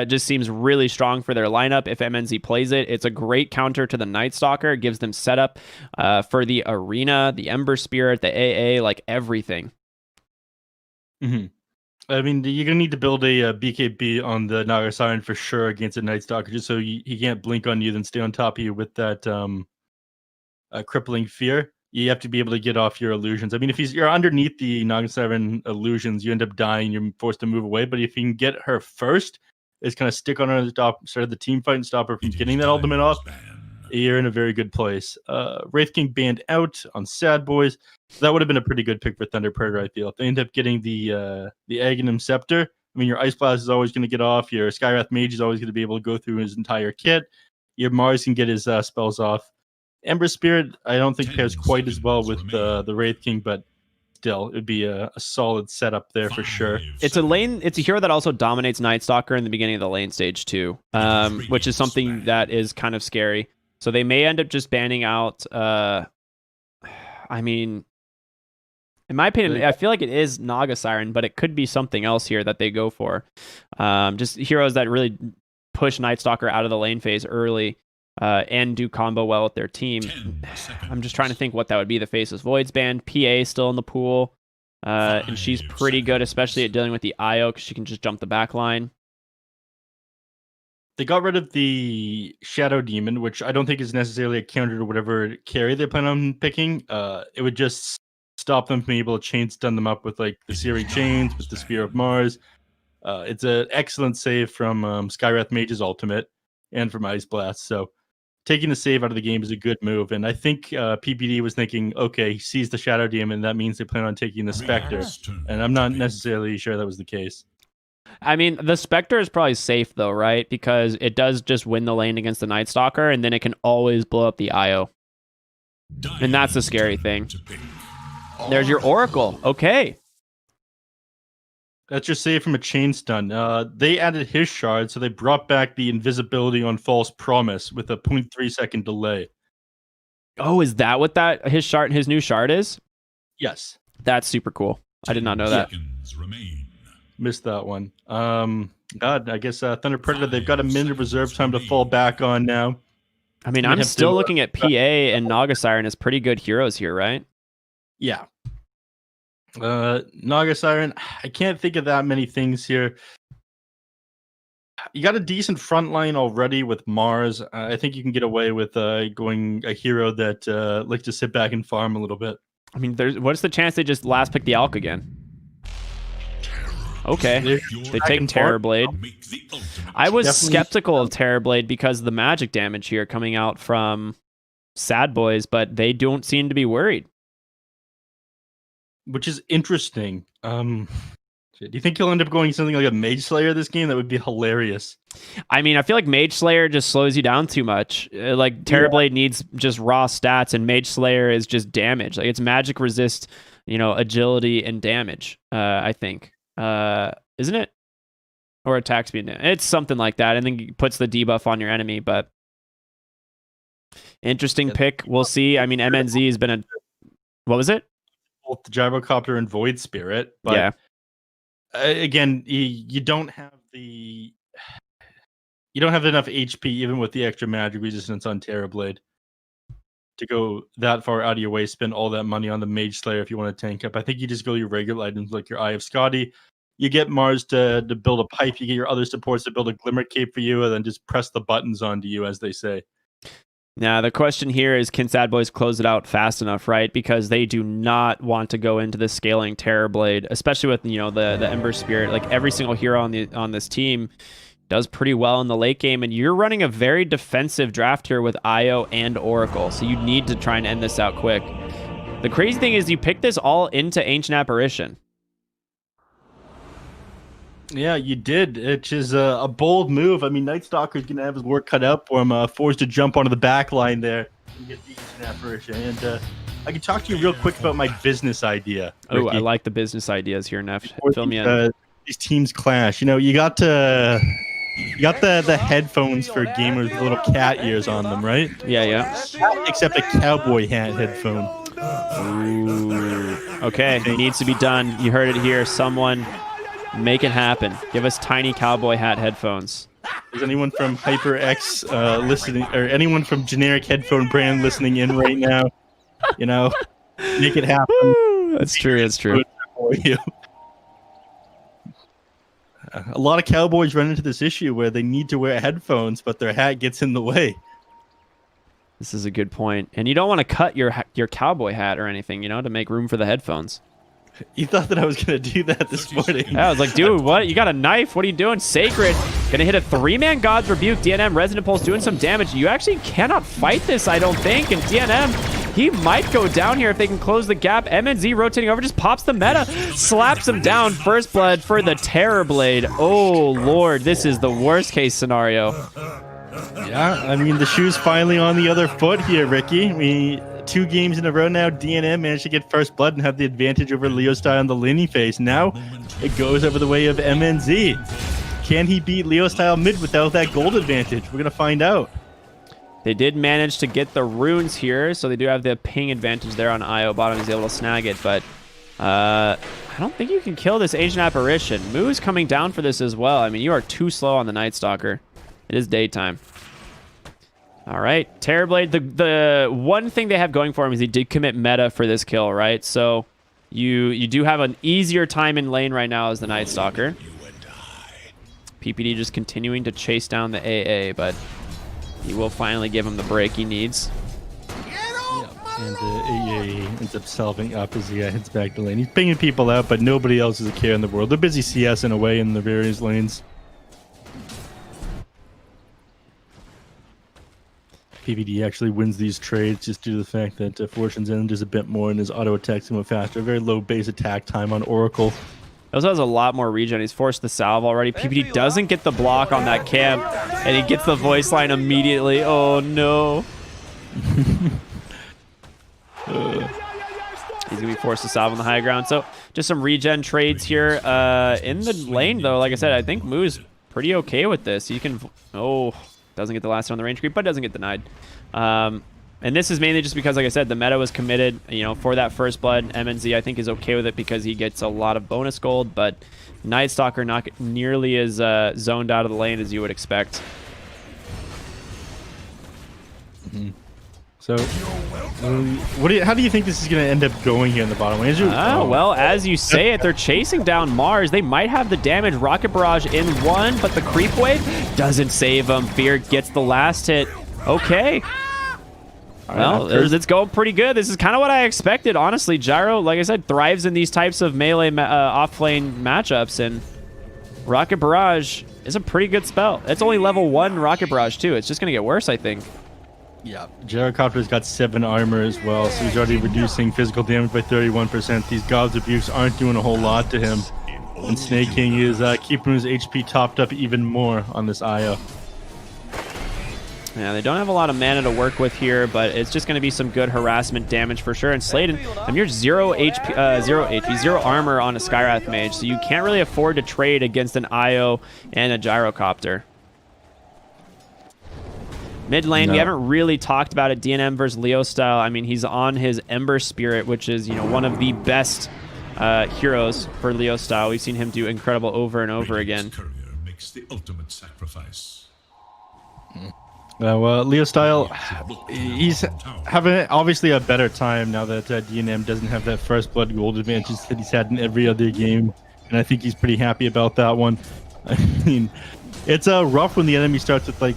just seems really strong for their lineup. If MNZ plays it, it's a great counter to the Night Stalker. It gives them setup for the arena, the Ember Spirit, the AA, like everything. Mm-hmm. I mean, you're going to need to build a BKB on the Naga Siren for sure against a Night Stalker, just so he can't blink on you, then stay on top of you with that Crippling Fear. You have to be able to get off your illusions. I mean, if you're underneath the Naga Siren illusions, you end up dying. You're forced to move away. But if you can get her first, it's kind of stick on her at the top, start the team fight and stop her from getting that ultimate off. You're in a very good place. Wraith King banned out on Sad Boys. That would have been a pretty good pick for Thunder Predator, I feel. If they end up getting the Aghanim Scepter, I mean, your Ice Blast is always going to get off. Your Skywrath Mage is always going to be able to go through his entire kit. Your Mars can get his spells off. Ember Spirit, I don't think pairs quite as well with the Wraith King, but still, it'd be a solid setup there for sure. It's a hero that also dominates Night Stalker in the beginning of the lane stage too, which is something that is kind of scary. So they may end up just banning out. I mean, in my opinion, I feel like it is Naga Siren, but it could be something else here that they go for. Just heroes that really push Night Stalker out of the lane phase early. And do combo well with their team. I'm just trying to think what that would be. The Faceless Voids band. PA still in the pool. And she's pretty good, especially at dealing with the IO, because she can just jump the back line. They got rid of the Shadow Demon, which I don't think is necessarily a counter to whatever carry they plan on picking. It would just stop them from being able to chain stun them up with like the Searing Chains, with the Spear of Mars. It's an excellent save from Skywrath Mage's ultimate and from Ice Blast. So taking the save out of the game is a good move. And I think PPD was thinking, okay, he sees the Shadow Demon, that means they plan on taking the Spectre. And I'm not necessarily sure that was the case. I mean, the Spectre is probably safe, though, right? Because it does just win the lane against the Night Stalker, and then it can always blow up the IO. And that's the scary thing. There's your Oracle. Okay. Let's just say from a chain stun. They added his shard, so they brought back the invisibility on false promise with a 0.3 second delay. Oh, is that what his new shard is? Yes. That's super cool. I did not know that. Seconds remain. Missed that one. God, I guess Thunder Predator, they've got a minute of reserve time to fall back on now. I mean, We I'm have still to, looking at PA and Naga Siren as pretty good heroes here, right? Yeah. Naga Siren, I can't think of that many things here. You got a decent front line already with Mars. I think you can get away with going a hero that likes to sit back and farm a little bit. I mean, what's the chance they just last pick the Alk again? Okay, they take Terrorblade. Make the ultimate. I was Definitely. skeptical of Terrorblade because of the magic damage here coming out from Sad Boys, but they don't seem to be worried. Which is interesting. Do you think he'll end up going something like a Mage Slayer this game? That would be hilarious. I mean, I feel like Mage Slayer just slows you down too much. Like Terrorblade needs just raw stats, and Mage Slayer is just damage. Like it's magic resist, agility and damage. I think, isn't it? Or attack speed. It's something like that, and then it puts the debuff on your enemy. But interesting pick. We'll see. I mean, MNZ has been a. What was it? Both the Gyrocopter and Void Spirit. But Yeah. Again, you don't have enough HP even with the extra magic resistance on Terrorblade to go that far out of your way, spend all that money on the Mage Slayer if you want to tank up. I think you just go your regular items like your Eye of Scotty. You get Mars to build a pipe. You get your other supports to build a Glimmer Cape for you, and then just press the buttons onto you, as they say. Now, the question here is, can Sad Boys close it out fast enough, right? Because they do not want to go into the scaling Terrorblade, especially with, the Ember Spirit. Like, every single hero on this team does pretty well in the late game, and you're running a very defensive draft here with Io and Oracle, so you need to try and end this out quick. The crazy thing is you pick this all into Ancient Apparition. Yeah, you did, which is a bold move. I mean, Night Stalker's going to have his work cut out for him, forced to jump onto the back line there and get the Ancient Apparition. And I can talk to you real quick about my business idea. Oh, Ricky. I like the business ideas here, Neff. Fill me in. These teams clash. You got the headphones for gamers with little cat ears on them, right? Yeah. Except a cowboy hat headphone. Ooh. Okay, it needs to be done. You heard it here. Someone make it happen. Give us tiny cowboy hat headphones. Is anyone from HyperX listening, or anyone from generic headphone brand listening in right now? Make it happen. Woo, that's true. For you. A lot of cowboys run into this issue where they need to wear headphones, but their hat gets in the way. This is a good point. And you don't want to cut your cowboy hat or anything, to make room for the headphones. You thought that I was going to do that this morning. Yeah, I was like, dude, what? You got a knife? What are you doing? Sacred. Gonna hit a 3-man God's Rebuke. DNM, Resonant Pulse doing some damage. You actually cannot fight this, I don't think. And DNM, he might go down here if they can close the gap. MNZ rotating over, just pops the meta. Slaps him down. First blood for the Terrorblade. Oh, Lord. This is the worst case scenario. Yeah, I mean, the shoe's finally on the other foot here, Ricky. 2 games in a row now, DNM managed to get first blood and have the advantage over Leo Style on the laning phase. Now it goes over the way of MNZ. Can he beat Leo Style mid without that gold advantage? We're going to find out. They did manage to get the runes here, so they do have the ping advantage there on Io. Bottom is able to snag it, but I don't think you can kill this Ancient Apparition. Moo's coming down for this as well. I mean, you are too slow on the Night Stalker. It is daytime. All right, Terrorblade, the one thing they have going for him is he did commit meta for this kill, right? So you do have an easier time in lane right now as the Night Stalker. PPD just continuing to chase down the AA, but he will finally give him the break he needs. And AA ends up solving up as he heads back to lane. He's pinging people out, but nobody else is a care in the world. They're busy CSing away in the various lanes. PPD actually wins these trades just due to the fact that Fortune's End is a bit more and his auto attacks him faster. Very low base attack time on Oracle. He also has a lot more regen. He's forced the salve already. PPD doesn't get the block on that camp, and he gets the voice line immediately. Oh, no. He's going to be forced to salve on the high ground. So just some regen trades here. In the lane, though, like I said, I think Moo's pretty okay with this. He can... Oh, doesn't get the last on the range creep, but doesn't get denied. And this is mainly just because, like I said, the meta was committed, you know, for that first blood. MNZ, I think, is okay with it because he gets a lot of bonus gold, but Night Stalker not nearly as zoned out of the lane as you would expect. So, how do you think this is going to end up going here in the bottom lane? Well, as you say it, they're chasing down Mars. They might have the damage. Rocket Barrage in one, but the creep wave doesn't save him. Fear gets the last hit. Okay. Well, it's going pretty good. This is kind of what I expected, honestly. Gyro, like I said, thrives in these types of melee off-lane matchups, and Rocket Barrage is a pretty good spell. It's only level 1 Rocket Barrage, too. It's just going to get worse, I think. Yeah, Gyrocopter's got 7 armor as well, so he's already reducing physical damage by 31%. These God's Abuse aren't doing a whole lot to him. And Snake King is keeping his HP topped up even more on this IO. Yeah, they don't have a lot of mana to work with here, but it's just going to be some good harassment damage for sure. And Sladen, I mean, you're 0 armor on a Skywrath Mage, so you can't really afford to trade against an IO and a Gyrocopter. Mid lane, we haven't really talked about it. DNM versus Leo style. I mean, he's on his Ember Spirit, which is, you know, one of the best heroes for Leo style. We've seen him do incredible over and over again. Courier makes the ultimate sacrifice. Well, Leo style, he's having obviously a better time now that DNM doesn't have that first blood gold advantage that he's had in every other game, and I think he's pretty happy about that one. I mean, it's rough when the enemy starts with like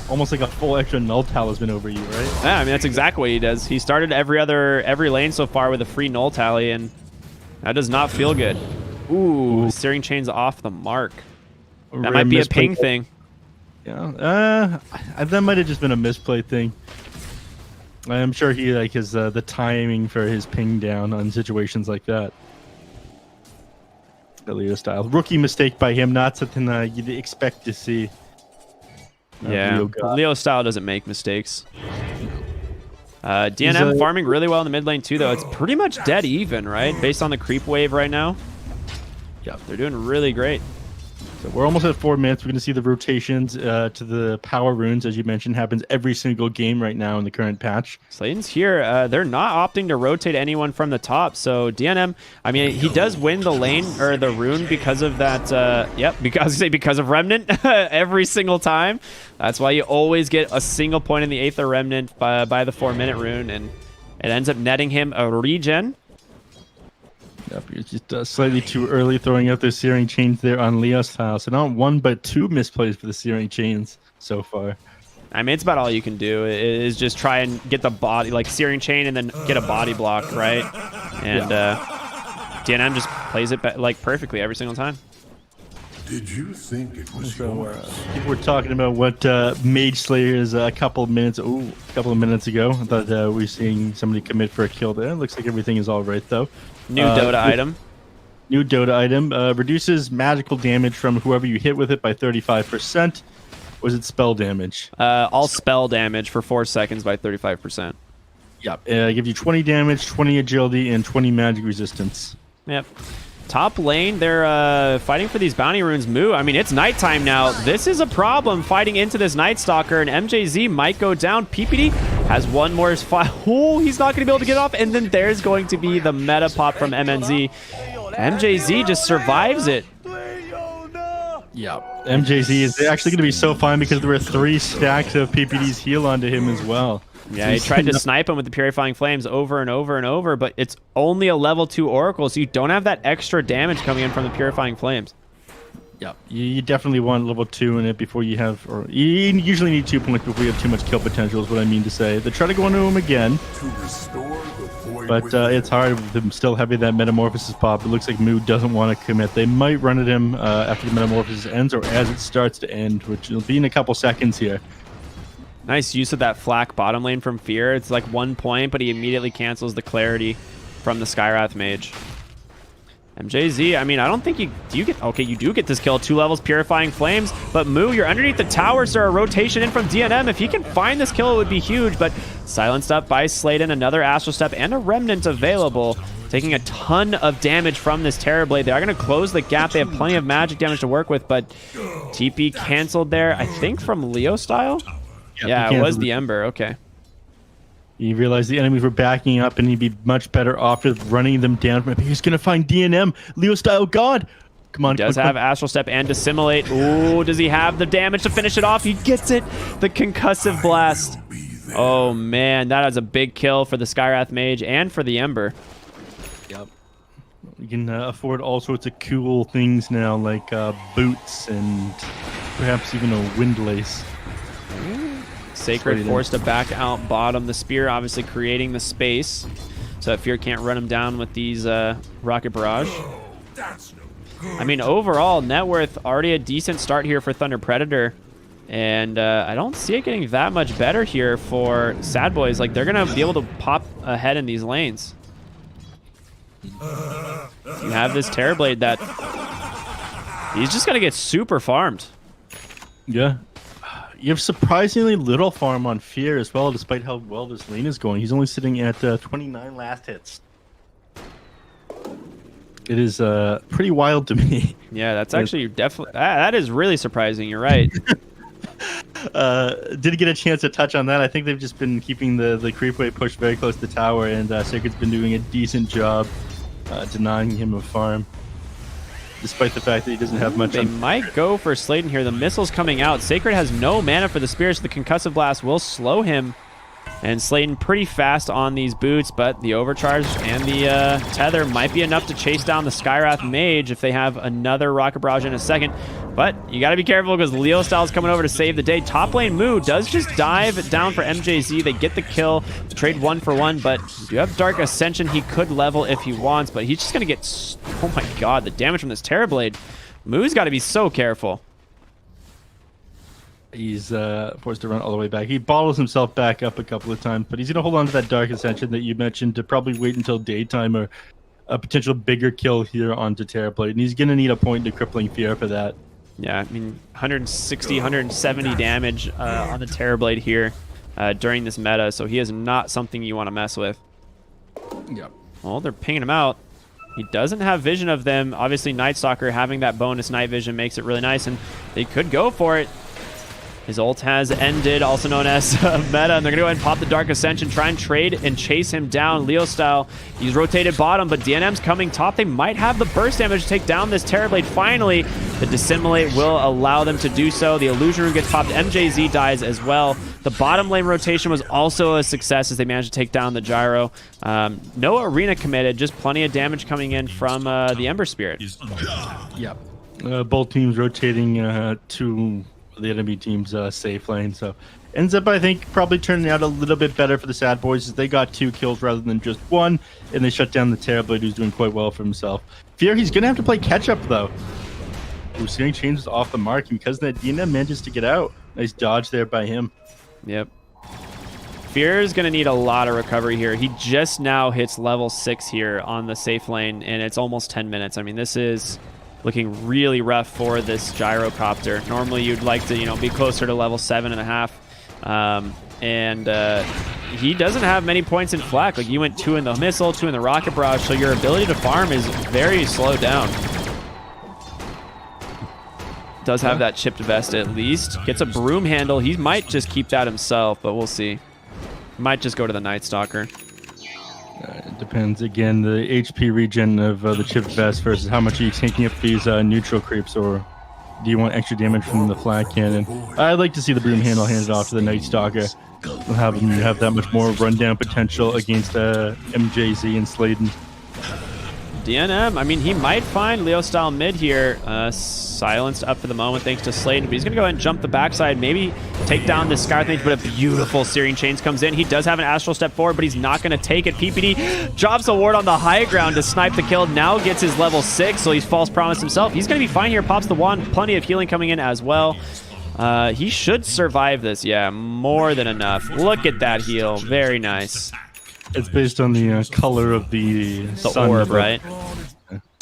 almost like a full extra null talisman over you, right? Yeah, I mean, that's exactly what he does. He started every lane so far with a free null tally, and that does not feel good. Ooh, Searing Chain's off the mark. That might be a ping thing. Yeah, that might have just been a misplay thing. I'm sure he like has the timing for his ping down on situations like that. Leo style, rookie mistake by him, not something you'd expect to see. Yeah, Leo style doesn't make mistakes. DNM farming really well in the mid lane too, though. It's pretty much dead even, right? Based on the creep wave right now. Yeah, they're doing really great. So we're almost at 4 minutes. We're going to see the rotations to the power runes, as you mentioned, happens every single game right now in the current patch. Sladen's here. They're not opting to rotate anyone from the top. So DNM, I mean, he does win the lane or the rune because of that. Because of Remnant every single time. That's why you always get a single point in the Aether Remnant by the 4-minute rune, and it ends up netting him a regen. Yep, you're just slightly too early throwing out those Searing Chains there on Leo's tile. So not 1 but 2 misplays for the Searing Chains so far. I mean, it's about all you can do is just try and get the body, like Searing Chain, and then get a body block, right? And DNM just plays it like perfectly every single time. Did you think it was yours? People were talking about what Mage Slayer is a couple of minutes ago. I thought we were seeing somebody commit for a kill there. Looks like everything is all right, though. New Dota item. New Dota item. Reduces magical damage from whoever you hit with it by 35%. Was it spell damage? All spell damage for 4 seconds by 35%. Yep. Give you 20 damage, 20 agility, and 20 magic resistance. Yep. Top lane, they're fighting for these bounty runes. Moo, I mean, it's nighttime now. This is a problem fighting into this Night Stalker, and MJZ might go down. PPD has one more fight. Oh, he's not going to be able to get off, and then there's going to be the meta pop from MNZ. MJZ just survives it. Yeah, MJZ is actually going to be so fine because there were 3 stacks of PPD's heal onto him as well. Yeah, he tried to snipe him with the Purifying Flames over and over and over, but it's only a level 2 Oracle, so you don't have that extra damage coming in from the Purifying Flames. Yeah, you definitely want level 2 in it before you have, or you usually need 2 points before you have too much kill potential is what I mean to say. They try to go into him again, but it's hard with them still having that Metamorphosis pop. It looks like Mood doesn't want to commit. They might run at him after the Metamorphosis ends or as it starts to end, which will be in a couple seconds here. Nice use of that flak bottom lane from Fear. It's like 1 point, but he immediately cancels the clarity from the Skywrath Mage. MJZ, I mean, I don't think you get, okay, you do get this kill, 2 levels, Purifying Flames, but Moo, you're underneath the tower, so a rotation in from DNM. If he can find this kill, it would be huge, but silenced up by Sladen, another Astral Step, and a Remnant available, taking a ton of damage from this Terrorblade. They are going to close the gap. They have plenty of magic damage to work with, but TP canceled there, I think from Leo style? Yeah, it was the Ember, okay. He realized the enemies were backing up, and he'd be much better off just running them down. He's going to find DNM. Leo style God. Come on. He does have Astral Step and Dissimulate. Ooh, does he have the damage to finish it off? He gets it. The Concussive Blast. Oh, man. That is a big kill for the Skywrath Mage and for the Ember. Yep. You can afford all sorts of cool things now, like boots and perhaps even a windlace. Sacred forced to back out bottom. The Spear obviously creating the space so that Fear can't run him down with these Rocket Barrage. I mean, overall, net worth already a decent start here for Thunder Predator. And I don't see it getting that much better here for Sad Boys. Like, they're going to be able to pop ahead in these lanes. You have this Terrorblade that he's just going to get super farmed. Yeah. You have surprisingly little farm on Fear as well, despite how well this lane is going. He's only sitting at 29 last hits. It is pretty wild to me. Yeah, that's actually definitely... That is really surprising. You're right. Did get a chance to touch on that. I think they've just been keeping the creep wave pushed very close to tower, and Sacred's been doing a decent job denying him a farm. Despite the fact that he doesn't have much. They might go for Sladen here. The missile's coming out. Sacred has no mana for the Spear, so the Concussive Blast will slow him. And Sladen pretty fast on these boots, but the Overcharge and the Tether might be enough to chase down the Skywrath Mage if they have another Rocket Barrage in a second. But you got to be careful because Leo Style's coming over to save the day. Top lane Moo does just dive down for MJZ. They get the kill, trade 1 for 1, but you have Dark Ascension. He could level if he wants, but he's just going to get... Oh my god, the damage from this Terrorblade. Moo's got to be so careful. He's forced to run all the way back. He bottles himself back up a couple of times, but he's going to hold on to that Dark Ascension that you mentioned to probably wait until daytime or a potential bigger kill here onto Terrorblade. And he's going to need a point to Crippling Fear for that. Yeah, I mean, 160, 170 damage on the Terrorblade here during this meta, so he is not something you want to mess with. Yep. Well, they're pinging him out. He doesn't have vision of them. Obviously, Night Stalker having that bonus night vision makes it really nice, and they could go for it. His ult has ended, also known as meta, and they're going to go ahead and pop the Dark Ascension, try and trade and chase him down. Leo style, he's rotated bottom, but DNM's coming top. They might have the burst damage to take down this Terrorblade. Finally, the Dissimulate will allow them to do so. The Illusion Rune gets popped. MJZ dies as well. The bottom lane rotation was also a success as they managed to take down the Gyro. No arena committed, just plenty of damage coming in from the Ember Spirit. Yep. Both teams rotating to the enemy team's safe lane, so ends up, I think, probably turning out a little bit better for the Sad Boys as they got 2 kills rather than just 1, and they shut down the Terrorblade, who's doing quite well for himself. Fear, he's gonna have to play catch up though. We're seeing changes off the mark, and because that DNM manages to get out, nice dodge there by him. Yep. Fear is gonna need a lot of recovery here. He just now hits level 6 here on the safe lane, and it's almost 10 minutes. I mean, this is looking really rough for this Gyrocopter. Normally you'd like to, you know, be closer to level 7.5. He doesn't have many points in flak. Like, you went 2 in the missile, 2 in the rocket barrage, so your ability to farm is very slowed down. Does have that chipped vest at least. Gets a broom handle. He might just keep that himself, but we'll see. Might just go to the Night Stalker. It depends, again, the HP regen of the chipped vest versus how much are you taking up these neutral creeps, or do you want extra damage from the flag cannon? I'd like to see the broom handle handed off to the Night Stalker. We'll have him have that much more rundown potential against MJZ and Sladen. DNM, I mean, he might find Leo style mid here. Silenced up for the moment thanks to Sladen, but he's going to go ahead and jump the backside, maybe take down this Scar Mage, but a beautiful Searing Chains comes in. He does have an Astral Step forward, but he's not going to take it. PPD drops a ward on the high ground to snipe the kill. Now gets his level 6, so he's false promised himself. He's going to be fine here. Pops the wand. Plenty of healing coming in as well. He should survive this. Yeah, more than enough. Look at that heal. Very nice. It's based on the color of the sun orb, right?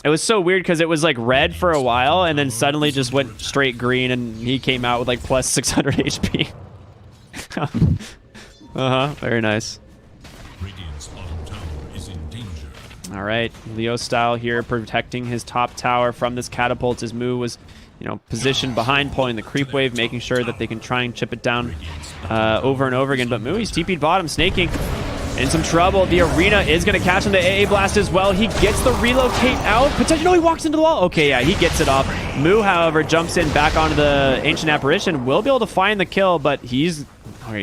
It was so weird because it was like red for a while and then suddenly just went straight green and he came out with like plus 600 HP. Very nice. Radiant's bottom tower is in danger. All right, Leo style here, protecting his top tower from this catapult. His Mu was, you know, positioned behind, pulling the creep wave, making sure that they can try and chip it down over and over again. But Mu, he's TP'd bottom, snaking. In some trouble. The arena is going to catch him. The AA blast as well. He gets the relocate out. Potentially, no, he walks into the wall. Okay, yeah, he gets it off. Mu, however, jumps in back onto the Ancient Apparition. Will be able to find the kill, but he's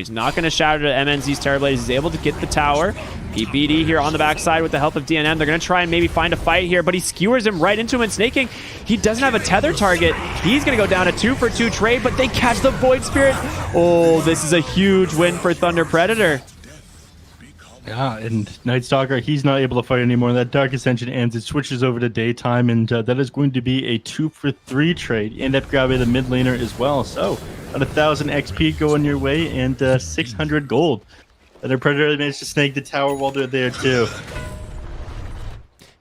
not going to shatter to MNZ's Terrorblade. He's able to get the tower. PPD here on the backside with the help of DNM. They're going to try and maybe find a fight here, but he skewers him right into him and snaking. He doesn't have a tether target. He's going to go down a 2-for-2 trade, but they catch the Void Spirit. Oh, this is a huge win for Thunder Predator. Yeah, and Night Stalker, he's not able to fight anymore. That Dark Ascension ends. It switches over to daytime, and that is going to be a 2-for-3 trade. You end up grabbing the mid laner as well. So, about 1,000 XP going your way, and 600 gold. And their Predator managed to snag the tower while they're there, too.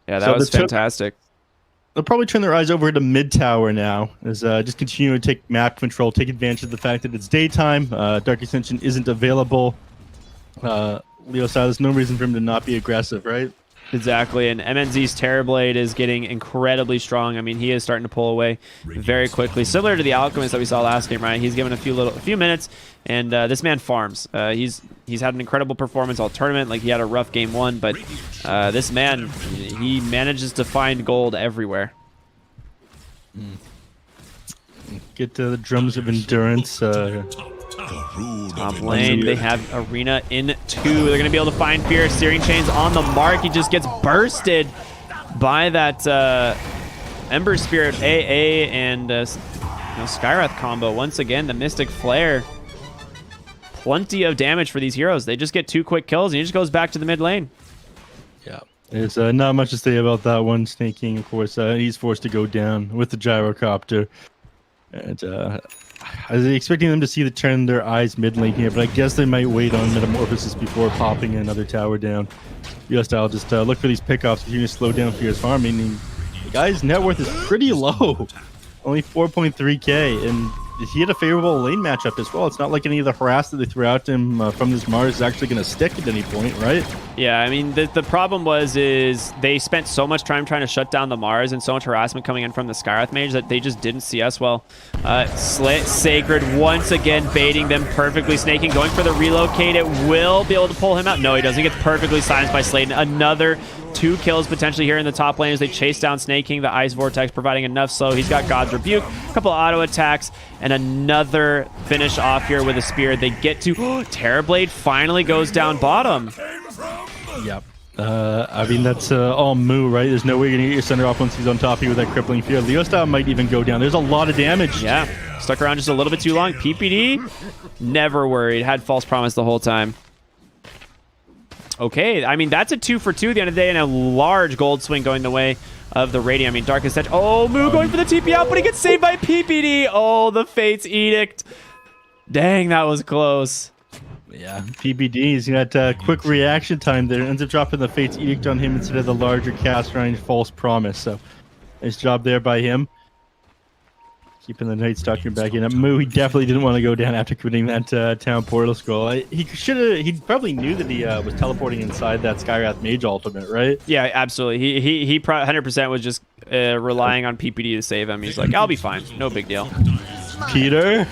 Yeah, that was fantastic. They'll probably turn their eyes over to mid tower now, as just continue to take map control, take advantage of the fact that it's daytime. Dark Ascension isn't available. Leo style, there's no reason for him to not be aggressive, right? Exactly, and MNZ's Terrorblade is getting incredibly strong. I mean, he is starting to pull away very quickly, similar to the Alchemist that we saw last game, right? He's given a few minutes, and this man farms. He's had an incredible performance all tournament. Like, he had a rough game 1, but this man, he manages to find gold everywhere. Get to the drums of endurance. Top lane, they have Arena in 2. They're going to be able to find Fierce. Searing Chains on the mark. He just gets bursted by that Ember Spirit AA and Skywrath combo. Once again, the Mystic Flare. Plenty of damage for these heroes. They just get 2 quick kills, and he just goes back to the mid lane. Yeah. There's not much to say about that one. Snaking, of course, he's forced to go down with the gyrocopter. And I was expecting them to see the turn their eyes mid lane here, but I guess they might wait on Metamorphosis before popping another tower down. US style, just look for these pickoffs. You're going to slow down Fierce farming. The guy's net worth is pretty low, only 4.3k, and he had a favorable lane matchup as well. It's not like any of the harass that they threw out to him from this Mars is actually going to stick at any point, right? Yeah, I mean, the problem is they spent so much time trying to shut down the Mars and so much harassment coming in from the Skywrath mage that they just didn't CS well. Sacred once again baiting them perfectly. Snaking, going for the relocate. It will be able to pull him out. No, he doesn't. He gets perfectly silenced by Sladen. Another 2 kills potentially here in the top lane as they chase down Snaking. The Ice Vortex providing enough slow. He's got God's Rebuke, a couple auto attacks, and another finish off here with a spear. They get to Terrorblade finally goes down bottom. Yep. I mean, that's all Mu, right? There's no way you're going to get your center off once he's on top of you with that crippling fear. Leo style might even go down. There's a lot of damage. Yeah. Stuck around just a little bit too long. PPD, never worried. Had false promise the whole time. Okay, I mean, that's a 2-for-2 at the end of the day, and a large gold swing going the way of the Radiant. I mean, Dark Ascension. Oh, Mu going for the TP out, but he gets saved by PPD. Oh, the Fate's Edict. Dang, that was close. Yeah, PPD's got quick reaction time there. Ends up dropping the Fate's Edict on him instead of the larger cast range False Promise. So, nice job there by him. Keeping the Night Stalker back in. Mu, he definitely didn't want to go down after quitting that town portal scroll. He probably knew that he was teleporting inside that Skywrath Mage ultimate, right? Yeah, absolutely. He 100% was just relying on PPD to save him. He's like, I'll be fine. No big deal. Peter?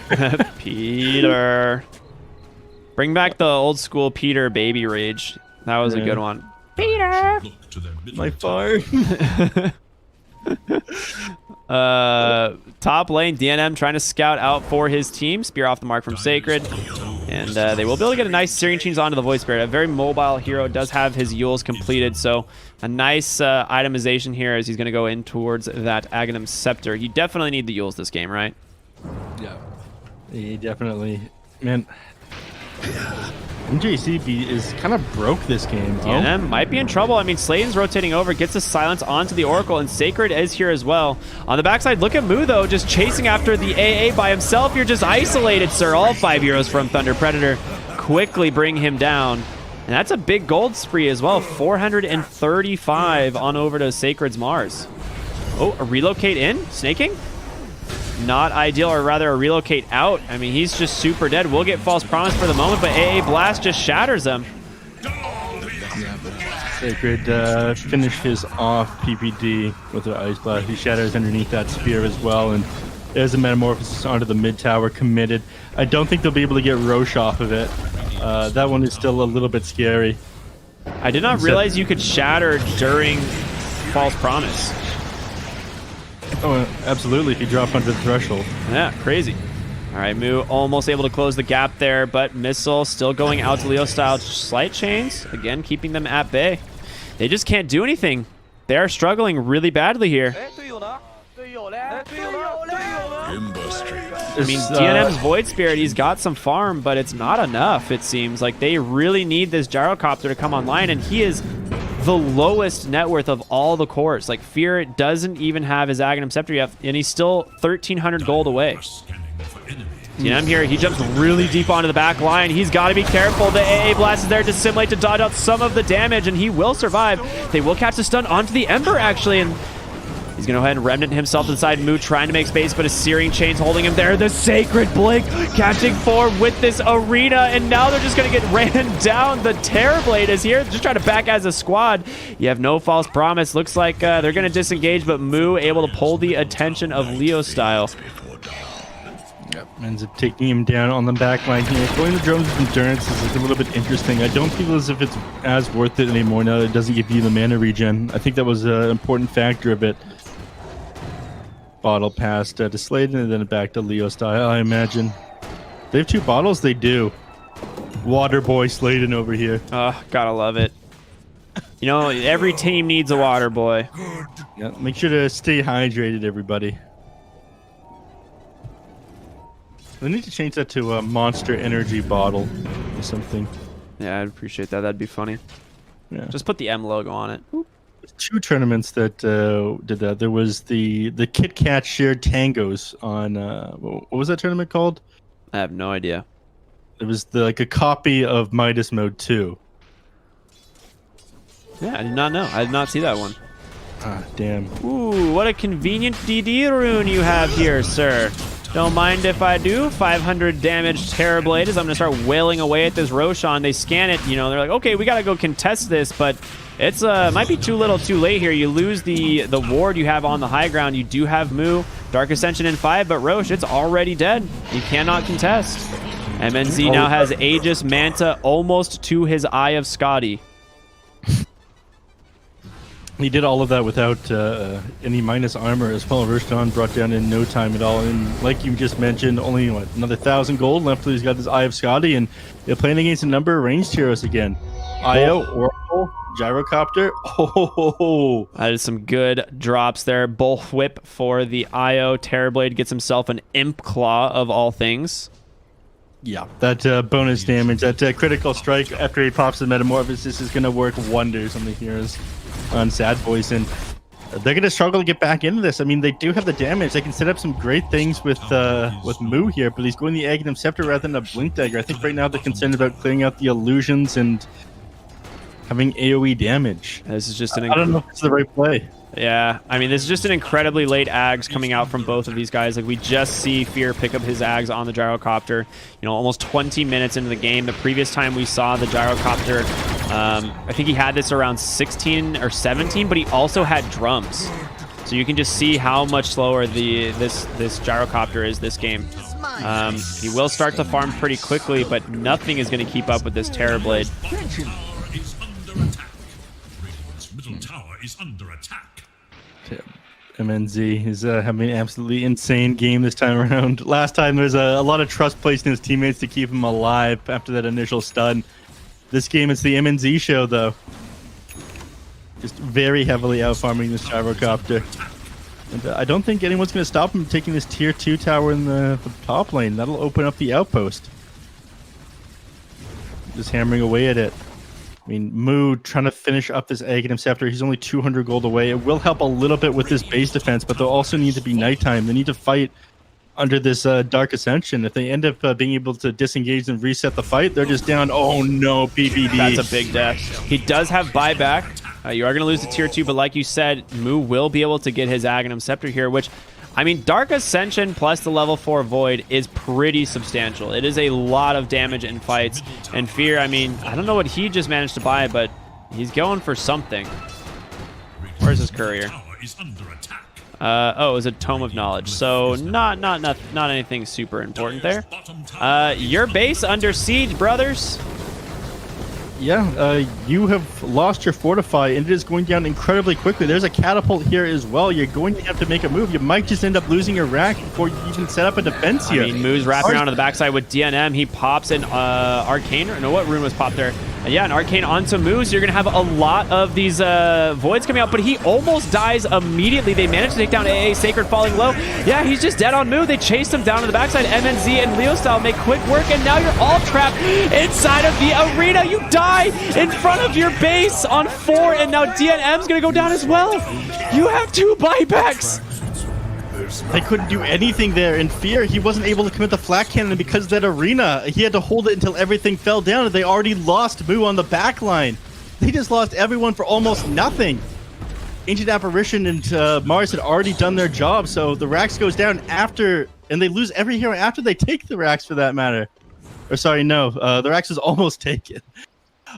Peter. Bring back the old school Peter baby rage. That was a good one. Peter! My fart. Top lane, DNM trying to scout out for his team. Spear off the mark from Sacred. And they will be able to get a nice Searing Chains onto the Void Spirit. A very mobile hero, does have his Yules completed. So a nice itemization here as he's going to go in towards that Aghanim Scepter. You definitely need the Yules this game, right? Yeah. He definitely... Man... MJCB is kind of broke this game. DNM might be in trouble. I mean, Sladen's rotating over, gets a silence onto the Oracle, and Sacred is here as well. On the backside, look at Mu, though, just chasing after the AA by himself. You're just isolated, sir. All 5 heroes from Thunder Predator quickly bring him down. And that's a big gold spree as well. 435 on over to Sacred's Mars. Oh, a relocate in? Snaking? Not ideal, or rather a relocate out. I mean, he's just super dead. We'll get false promise for the moment, but AA Blast just shatters him. Sacred finishes off PPD with the Ice Blast. He shatters underneath that spear as well, and there's a Metamorphosis onto the mid tower committed. I don't think they'll be able to get Roche off of it. That one is still a little bit scary. I did not realize you could shatter during false promise. Oh, absolutely, if you drop under the threshold. Yeah, crazy. All right, Mu almost able to close the gap there, but Missile still going out to Leo style. Slight chains, again, keeping them at bay. They just can't do anything. They are struggling really badly here. I mean, DNM's Void Spirit, he's got some farm, but it's not enough, it seems. Like, they really need this Gyrocopter to come online, and he is the lowest net worth of all the cores. Like, Fear doesn't even have his Aghanim Scepter yet, and he's still 1,300 gold away. DNM here, he jumps really deep onto the back line. He's got to be careful. The AA Blast is there to simulate to dodge out some of the damage, and he will survive. They will catch the stun onto the Ember, actually, and he's going to go ahead and Remnant himself to the side. Mu trying to make space, but a Searing Chain's holding him there. The Sacred Blink catching form with this arena, and now they're just going to get ran down. The Terrorblade is here, just trying to back as a squad. You have no false promise. Looks like they're going to disengage, but Mu able to pull the attention of Leo style. Ends up taking him down on the back line here. Going the drones with endurance is a little bit interesting. I don't feel as if it's as worth it anymore now that it doesn't give you the mana regen. I think that was an important factor of it. Bottle passed to Sladen and then back to Leo style, I imagine. They have 2 bottles? They do. Water boy Sladen over here. Oh, gotta love it. You know, every team needs a water boy. Yeah, make sure to stay hydrated, everybody. They need to change that to a Monster Energy bottle or something. Yeah, I'd appreciate that. That'd be funny. Yeah. Just put the M logo on it. Oop. 2 tournaments that did that. There was the Kit Kat shared tangos on what was that tournament called? I have no idea. It was like a copy of Midas Mode 2. Yeah, I did not know. I did not see that one. Ah, damn. Ooh, what a convenient DD rune you have here, sir. Don't mind if I do. 500 damage Terrorblade as I'm going to start wailing away at this Roshan. They scan it, you know, they're like, okay, we got to go contest this, but it's might be too little too late here. You lose the ward you have on the high ground. You do have Mu, Dark Ascension in 5, but Roche, it's already dead. You cannot contest. MNZ now has Aegis Manta almost to his Eye of Scotty. He did all of that without any minus armor as well. Roshan brought down in no time at all. And like you just mentioned, only what, another 1,000 gold left till he's got this Eye of Scotty, and they're playing against a number of ranged heroes again. Io, Oracle, Gyrocopter. Oh, that is some good drops there. Bull Whip for the Io. Terrorblade gets himself an Imp Claw of all things. yeah, that bonus damage, that critical strike after he pops the Metamorphosis is going to work wonders on the heroes on Sad Boys, and they're going to struggle to get back into this. I mean, they do have the damage. They can set up some great things with Mu here, but he's going the Aghanim Scepter rather than a Blink Dagger. I think right now they're concerned about clearing out the illusions and having AoE damage. This is just an I don't know if it's the right play. Yeah, I mean, this is just an incredibly late Ags coming out from both of these guys. Like, we just see Fear pick up his Ags on the Gyrocopter, you know, almost 20 minutes into the game. The previous time we saw the Gyrocopter, I think he had this around 16 or 17, but he also had drums. So you can just see how much slower this Gyrocopter is this game. He will start to farm pretty quickly, but nothing is going to keep up with this Terrorblade. Middle tower is under attack. MNZ is having an absolutely insane game this time around. Last time there's a lot of trust placed in his teammates to keep him alive after that initial stun. This game it's the MNZ show though. Just very heavily out farming this Gyrocopter. And I don't think anyone's going to stop him taking this tier 2 tower in the top lane. That'll open up the outpost. Just hammering away at it. I mean, Mu trying to finish up this Aghanim Scepter. He's only 200 gold away. It will help a little bit with this base defense, but they'll also need to be nighttime. They need to fight under this Dark Ascension. If they end up being able to disengage and reset the fight, they're just down. Oh no, PPD. That's a big death. He does have buyback. You are going to lose the tier 2, but like you said, Mu will be able to get his Aghanim Scepter here, which, I mean, Dark Ascension plus the level 4 Void is pretty substantial. It is a lot of damage in fights. And Fear, I mean, I don't know what he just managed to buy, but he's going for something. Where's his courier? Oh, it was a Tome of Knowledge. So not anything super important there. Your base under siege, brothers. Yeah, you have lost your Fortify, and it is going down incredibly quickly. There's a Catapult here as well. You're going to have to make a move. You might just end up losing your rack before you even set up a defense here. I mean, Mu's wrapping around to the backside with DNM. He pops an Arcane. No, what rune was popped there? Yeah, an Arcane onto Mu. So you're going to have a lot of these Voids coming out, but he almost dies immediately. They managed to take down AA, Sacred falling low. Yeah, he's just dead on Mu. They chased him down to the backside. MNZ and Leo Style make quick work, and now you're all trapped inside of the arena. You die in front of your base on 4, and now DNM's going to go down as well. You have 2 buybacks. They couldn't do anything there. In Fear, he wasn't able to commit the flat cannon because of that arena. He had to hold it until everything fell down, and they already lost Mu on the back line. They just lost everyone for almost nothing. Ancient Apparition and Mars had already done their job, so the Rax goes down after, and they lose every hero after they take the Rax for that matter. Or sorry, no, the Rax is almost taken.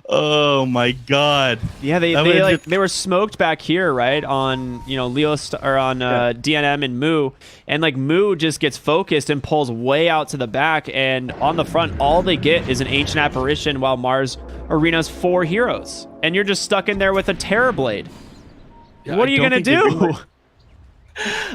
Oh my god. Yeah, they were smoked back here, right? On, you know, DNM and Mu. And like Mu just gets focused and pulls way out to the back, and on the front all they get is an Ancient Apparition while Mars Arena's 4 heroes. And you're just stuck in there with a Terrorblade. Yeah, what are you gonna do?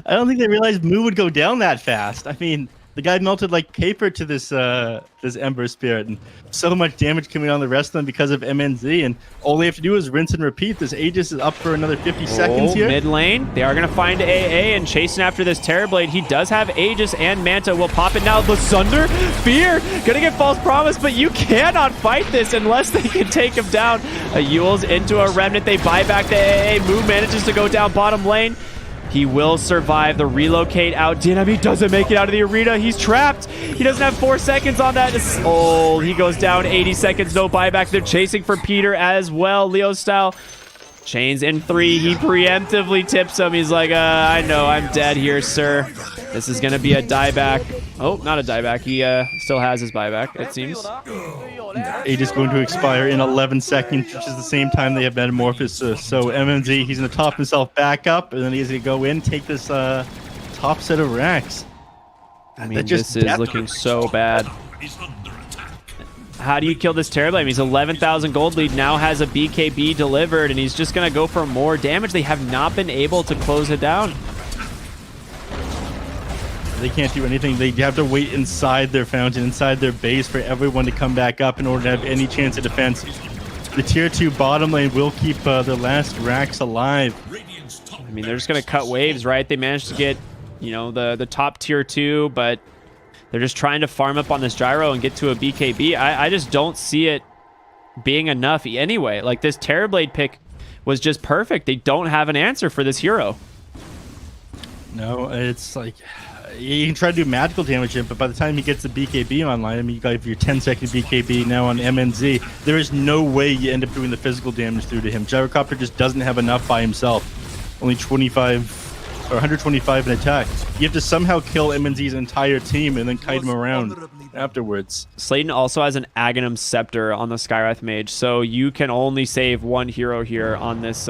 I don't think they realized Mu would go down that fast. I mean, the guy melted like paper to this this Ember Spirit, and so much damage coming on the rest of them because of MNZ, and all they have to do is rinse and repeat. This Aegis is up for another 50 seconds here. Mid lane, they are going to find AA and chasing after this Terrorblade. He does have Aegis and Manta. Will pop it now. The Sunder, Fear, gonna get False Promise, but you cannot fight this unless they can take him down. A Yule's into a Remnant. They buy back the AA. Mu manages to go down bottom lane. He will survive the relocate out. DNM doesn't make it out of the arena. He's trapped. He doesn't have 4 seconds on that. Oh, he goes down 80 seconds. No buyback. They're chasing for Peter as well. Leo Style chains in 3. He preemptively tips him. He's like, I know I'm dead here, sir. This is going to be a dieback. Oh, not a dieback. He still has his buyback, it seems. Aegis going to expire in 11 seconds, which is the same time they have Metamorphosis. So MMZ, he's going to top himself back up, and then he's going to go in, take this top set of racks. I mean, this is looking so bad. How do you kill this Terrorblade? I mean, he's 11,000 gold lead, now has a BKB delivered, and he's just going to go for more damage. They have not been able to close it down. They can't do anything. They have to wait inside their fountain, inside their base for everyone to come back up in order to have any chance of defense. The tier 2 bottom lane will keep their last racks alive. I mean, they're just going to cut waves, right? They managed to get, you know, the top tier 2, but they're just trying to farm up on this Gyro and get to a BKB. I just don't see it being enough anyway. Like, this Terrorblade pick was just perfect. They don't have an answer for this hero. No, it's like, you can try to do magical damage in, but by the time he gets the BKB online, I mean, you got your 10-second BKB now on MNZ, there is no way you end up doing the physical damage through to him. Gyrocopter just doesn't have enough by himself. Only 25 or 125 in attack. You have to somehow kill MNZ's entire team and then kite him around afterwards. Slayton also has an Aghanim Scepter on the Skywrath Mage, so you can only save one hero here on this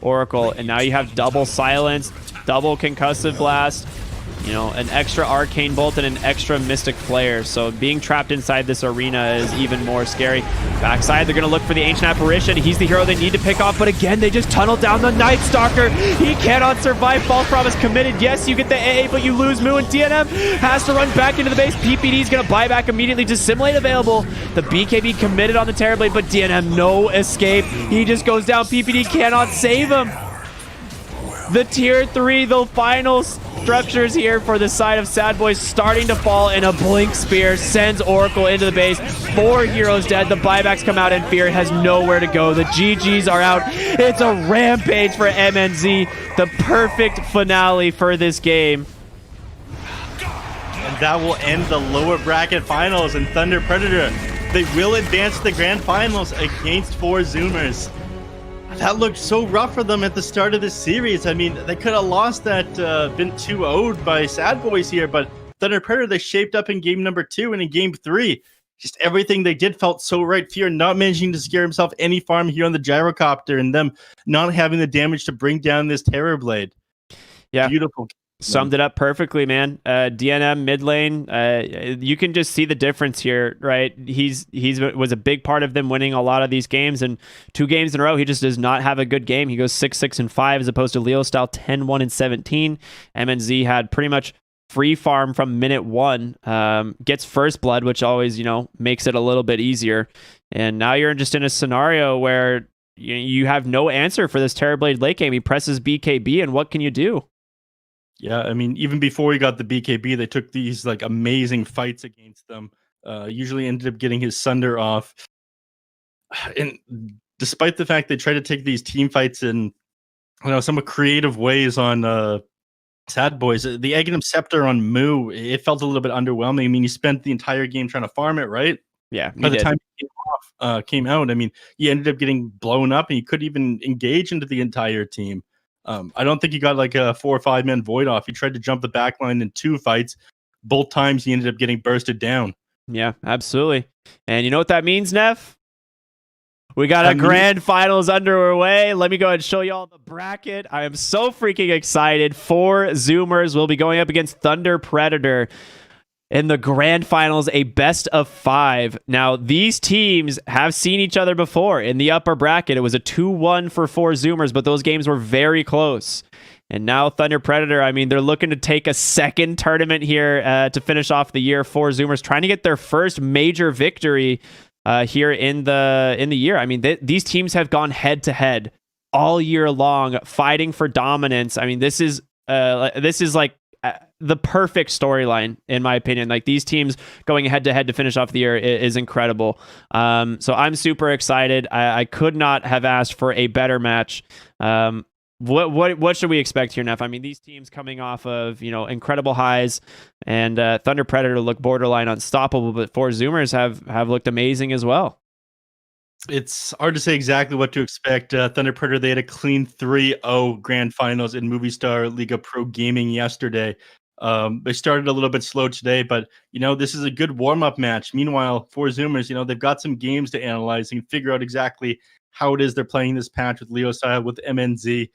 Oracle, and now you have double silence, double concussive blast, you know, an extra arcane bolt and an extra mystic flare. So being trapped inside this arena is even more scary. Backside, they're going to look for the Ancient Apparition. He's the hero they need to pick off, but again, they just tunnel down the Night Stalker. He cannot survive. False Promise committed. Yes, you get the AA, but you lose Mu, and DNM has to run back into the base. PPD is going to buy back immediately. Dissimulate available. The BKB committed on the Terrorblade, but DNM no escape. He just goes down. PPD cannot save him. The tier 3, the final structures here for the side of Sad Boys starting to fall, and a Blink Spear sends Oracle into the base. 4 heroes dead. The buybacks come out, and Fear has nowhere to go. The GGs are out. It's a rampage for MNZ. The perfect finale for this game. that will end the lower bracket finals, and Thunder Predator, they will advance to the grand finals against 4 Zoomers. That looked so rough for them at the start of this series. I mean, they could have lost that, been 2-0'd by Sad Boys here, but Thunder Predator, they shaped up in game number 2 and in game 3. Just everything they did felt so right. Fear not managing to scare himself any farm here on the gyrocopter, and them not having the damage to bring down this Terror Blade. Yeah. Beautiful. Summed it up perfectly, man. DNM mid lane, you can just see the difference here, right? He's was a big part of them winning a lot of these games, and 2 games in a row, he just does not have a good game. He goes 6-6-5 as opposed to Leo style 10-1-17. MNZ had pretty much free farm from minute 1, gets first blood, which always, makes it a little bit easier. And now you're just in a scenario where you have no answer for this Terrorblade late game. He presses BKB, and what can you do? Yeah, I mean, even before he got the BKB, they took these like amazing fights against them. Usually ended up getting his Sunder off. And despite the fact they tried to take these team fights in, some creative ways on Sad Boys, the Aghanim Scepter on Moo, it felt a little bit underwhelming. I mean, he spent the entire game trying to farm it, right? Yeah. By the time he came out, I mean, he ended up getting blown up, and he couldn't even engage into the entire team. I don't think he got like a 4 or 5 man void off. He tried to jump the backline in 2 fights. Both times he ended up getting bursted down. Yeah, absolutely. And you know what that means, Neff? We got a grand finals underway. Let me go ahead and show you all the bracket. I am so freaking excited. 4 Zoomers will be going up against Thunder Predator in the grand finals, a best of 5. Now, these teams have seen each other before in the upper bracket. It was a 2-1 for 4 Zoomers, but those games were very close. And now Thunder Predator, I mean, they're looking to take a second tournament here to finish off the year. 4 Zoomers trying to get their first major victory here in the year. I mean, these teams have gone head to head all year long, fighting for dominance. I mean, this is like the perfect storyline, in my opinion. Like, these teams going head to head to finish off the year is incredible. So I'm super excited. I could not have asked for a better match. What should we expect here, Neff? I mean, these teams coming off of incredible highs, and Thunder Predator look borderline unstoppable, but 4 Zoomers have looked amazing as well. It's hard to say exactly what to expect. Thunder Predator, they had a clean 3-0 grand finals in Movistar Liga Pro Gaming yesterday. They started a little bit slow today, but this is a good warm-up match. Meanwhile, 4 Zoomers, they've got some games to analyze and figure out exactly how it is they're playing this patch with Leo style, with MNZ,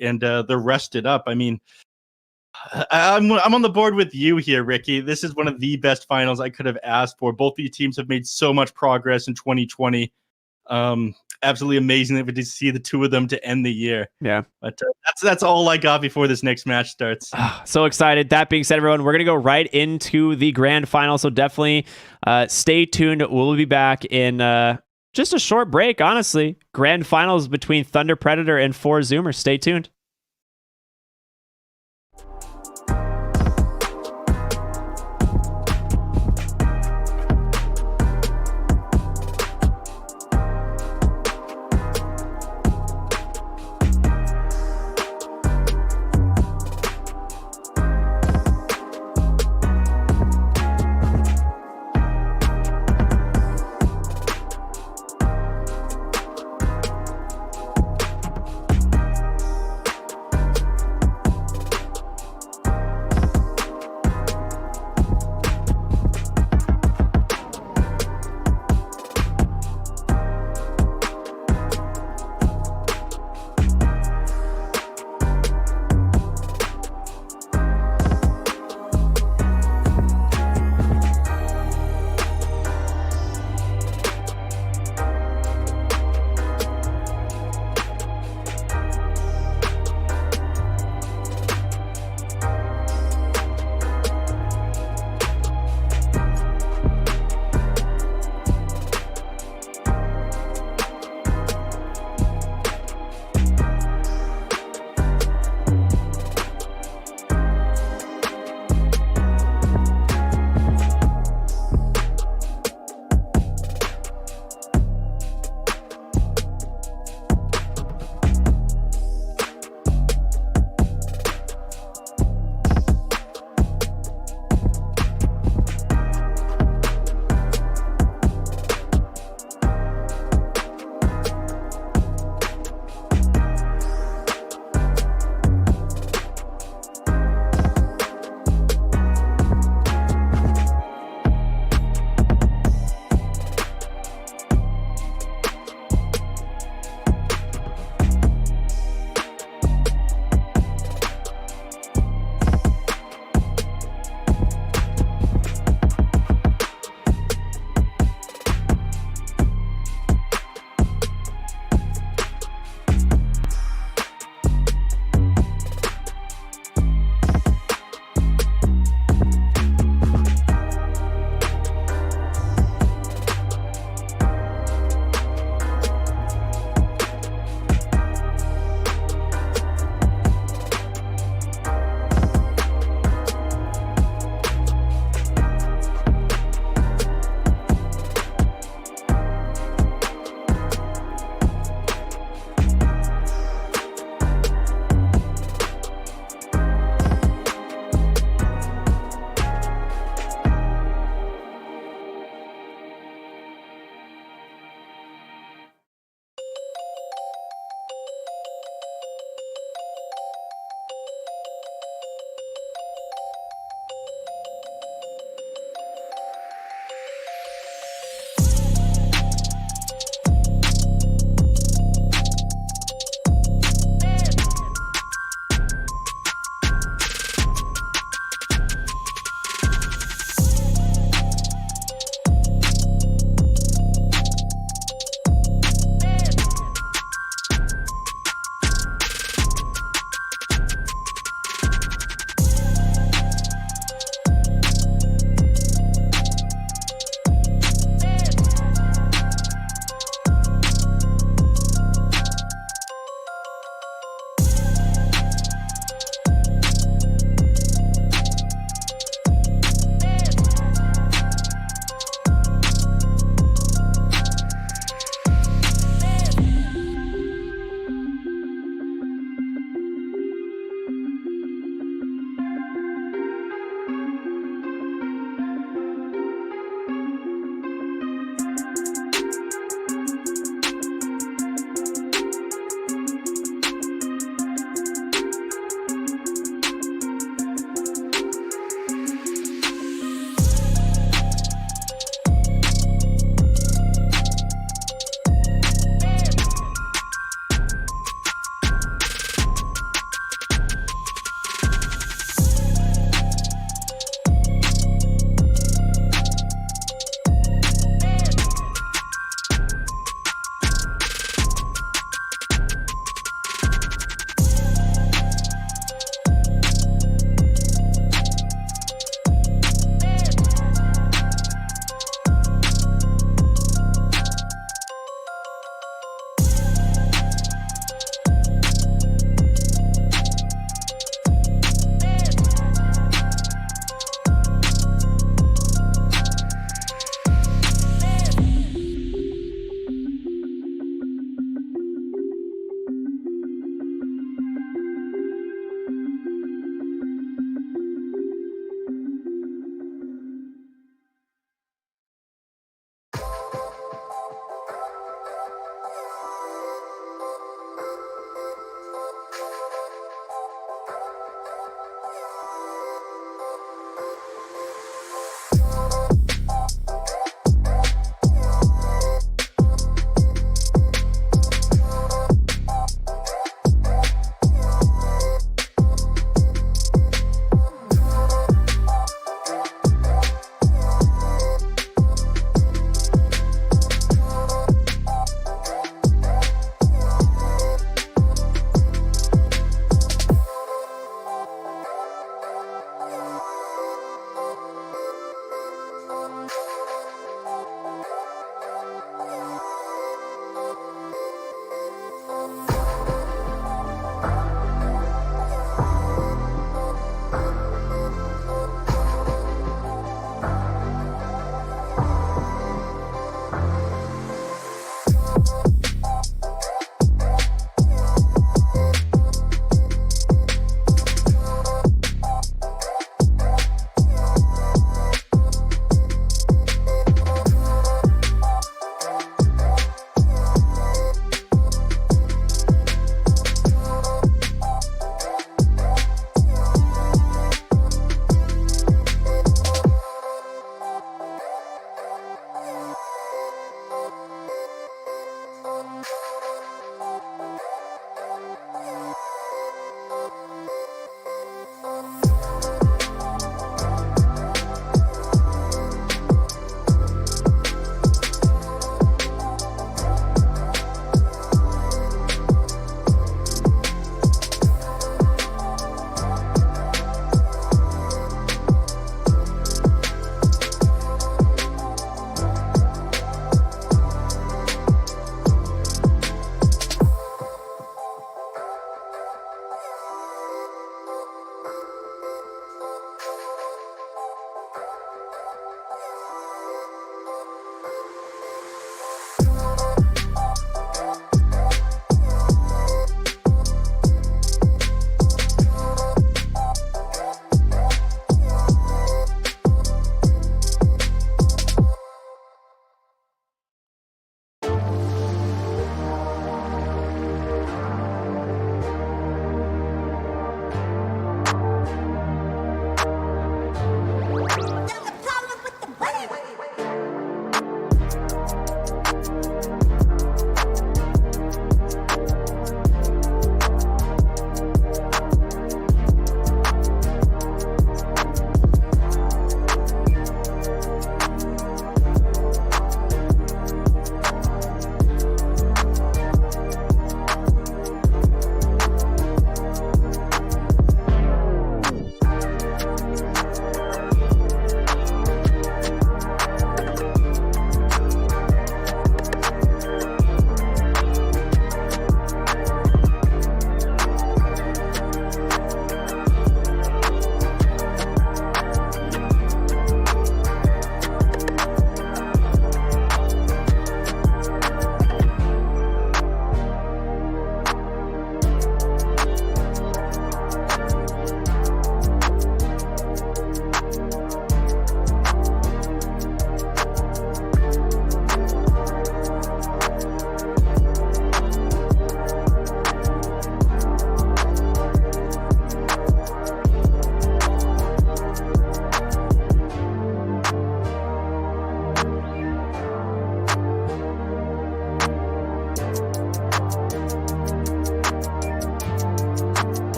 and they're rested up. I mean, I'm on the board with you here, Ricky. This is one of the best finals I could have asked for. Both these teams have made so much progress in 2020. Absolutely amazing that we did see the 2 of them to end the year. Yeah, but that's all I got before this next match starts. So excited. That being said, everyone, we're gonna go right into the grand final. So definitely stay tuned. We'll be back in just a short break. Honestly, grand finals between Thunder Predator and 4 Zoomers. Stay tuned.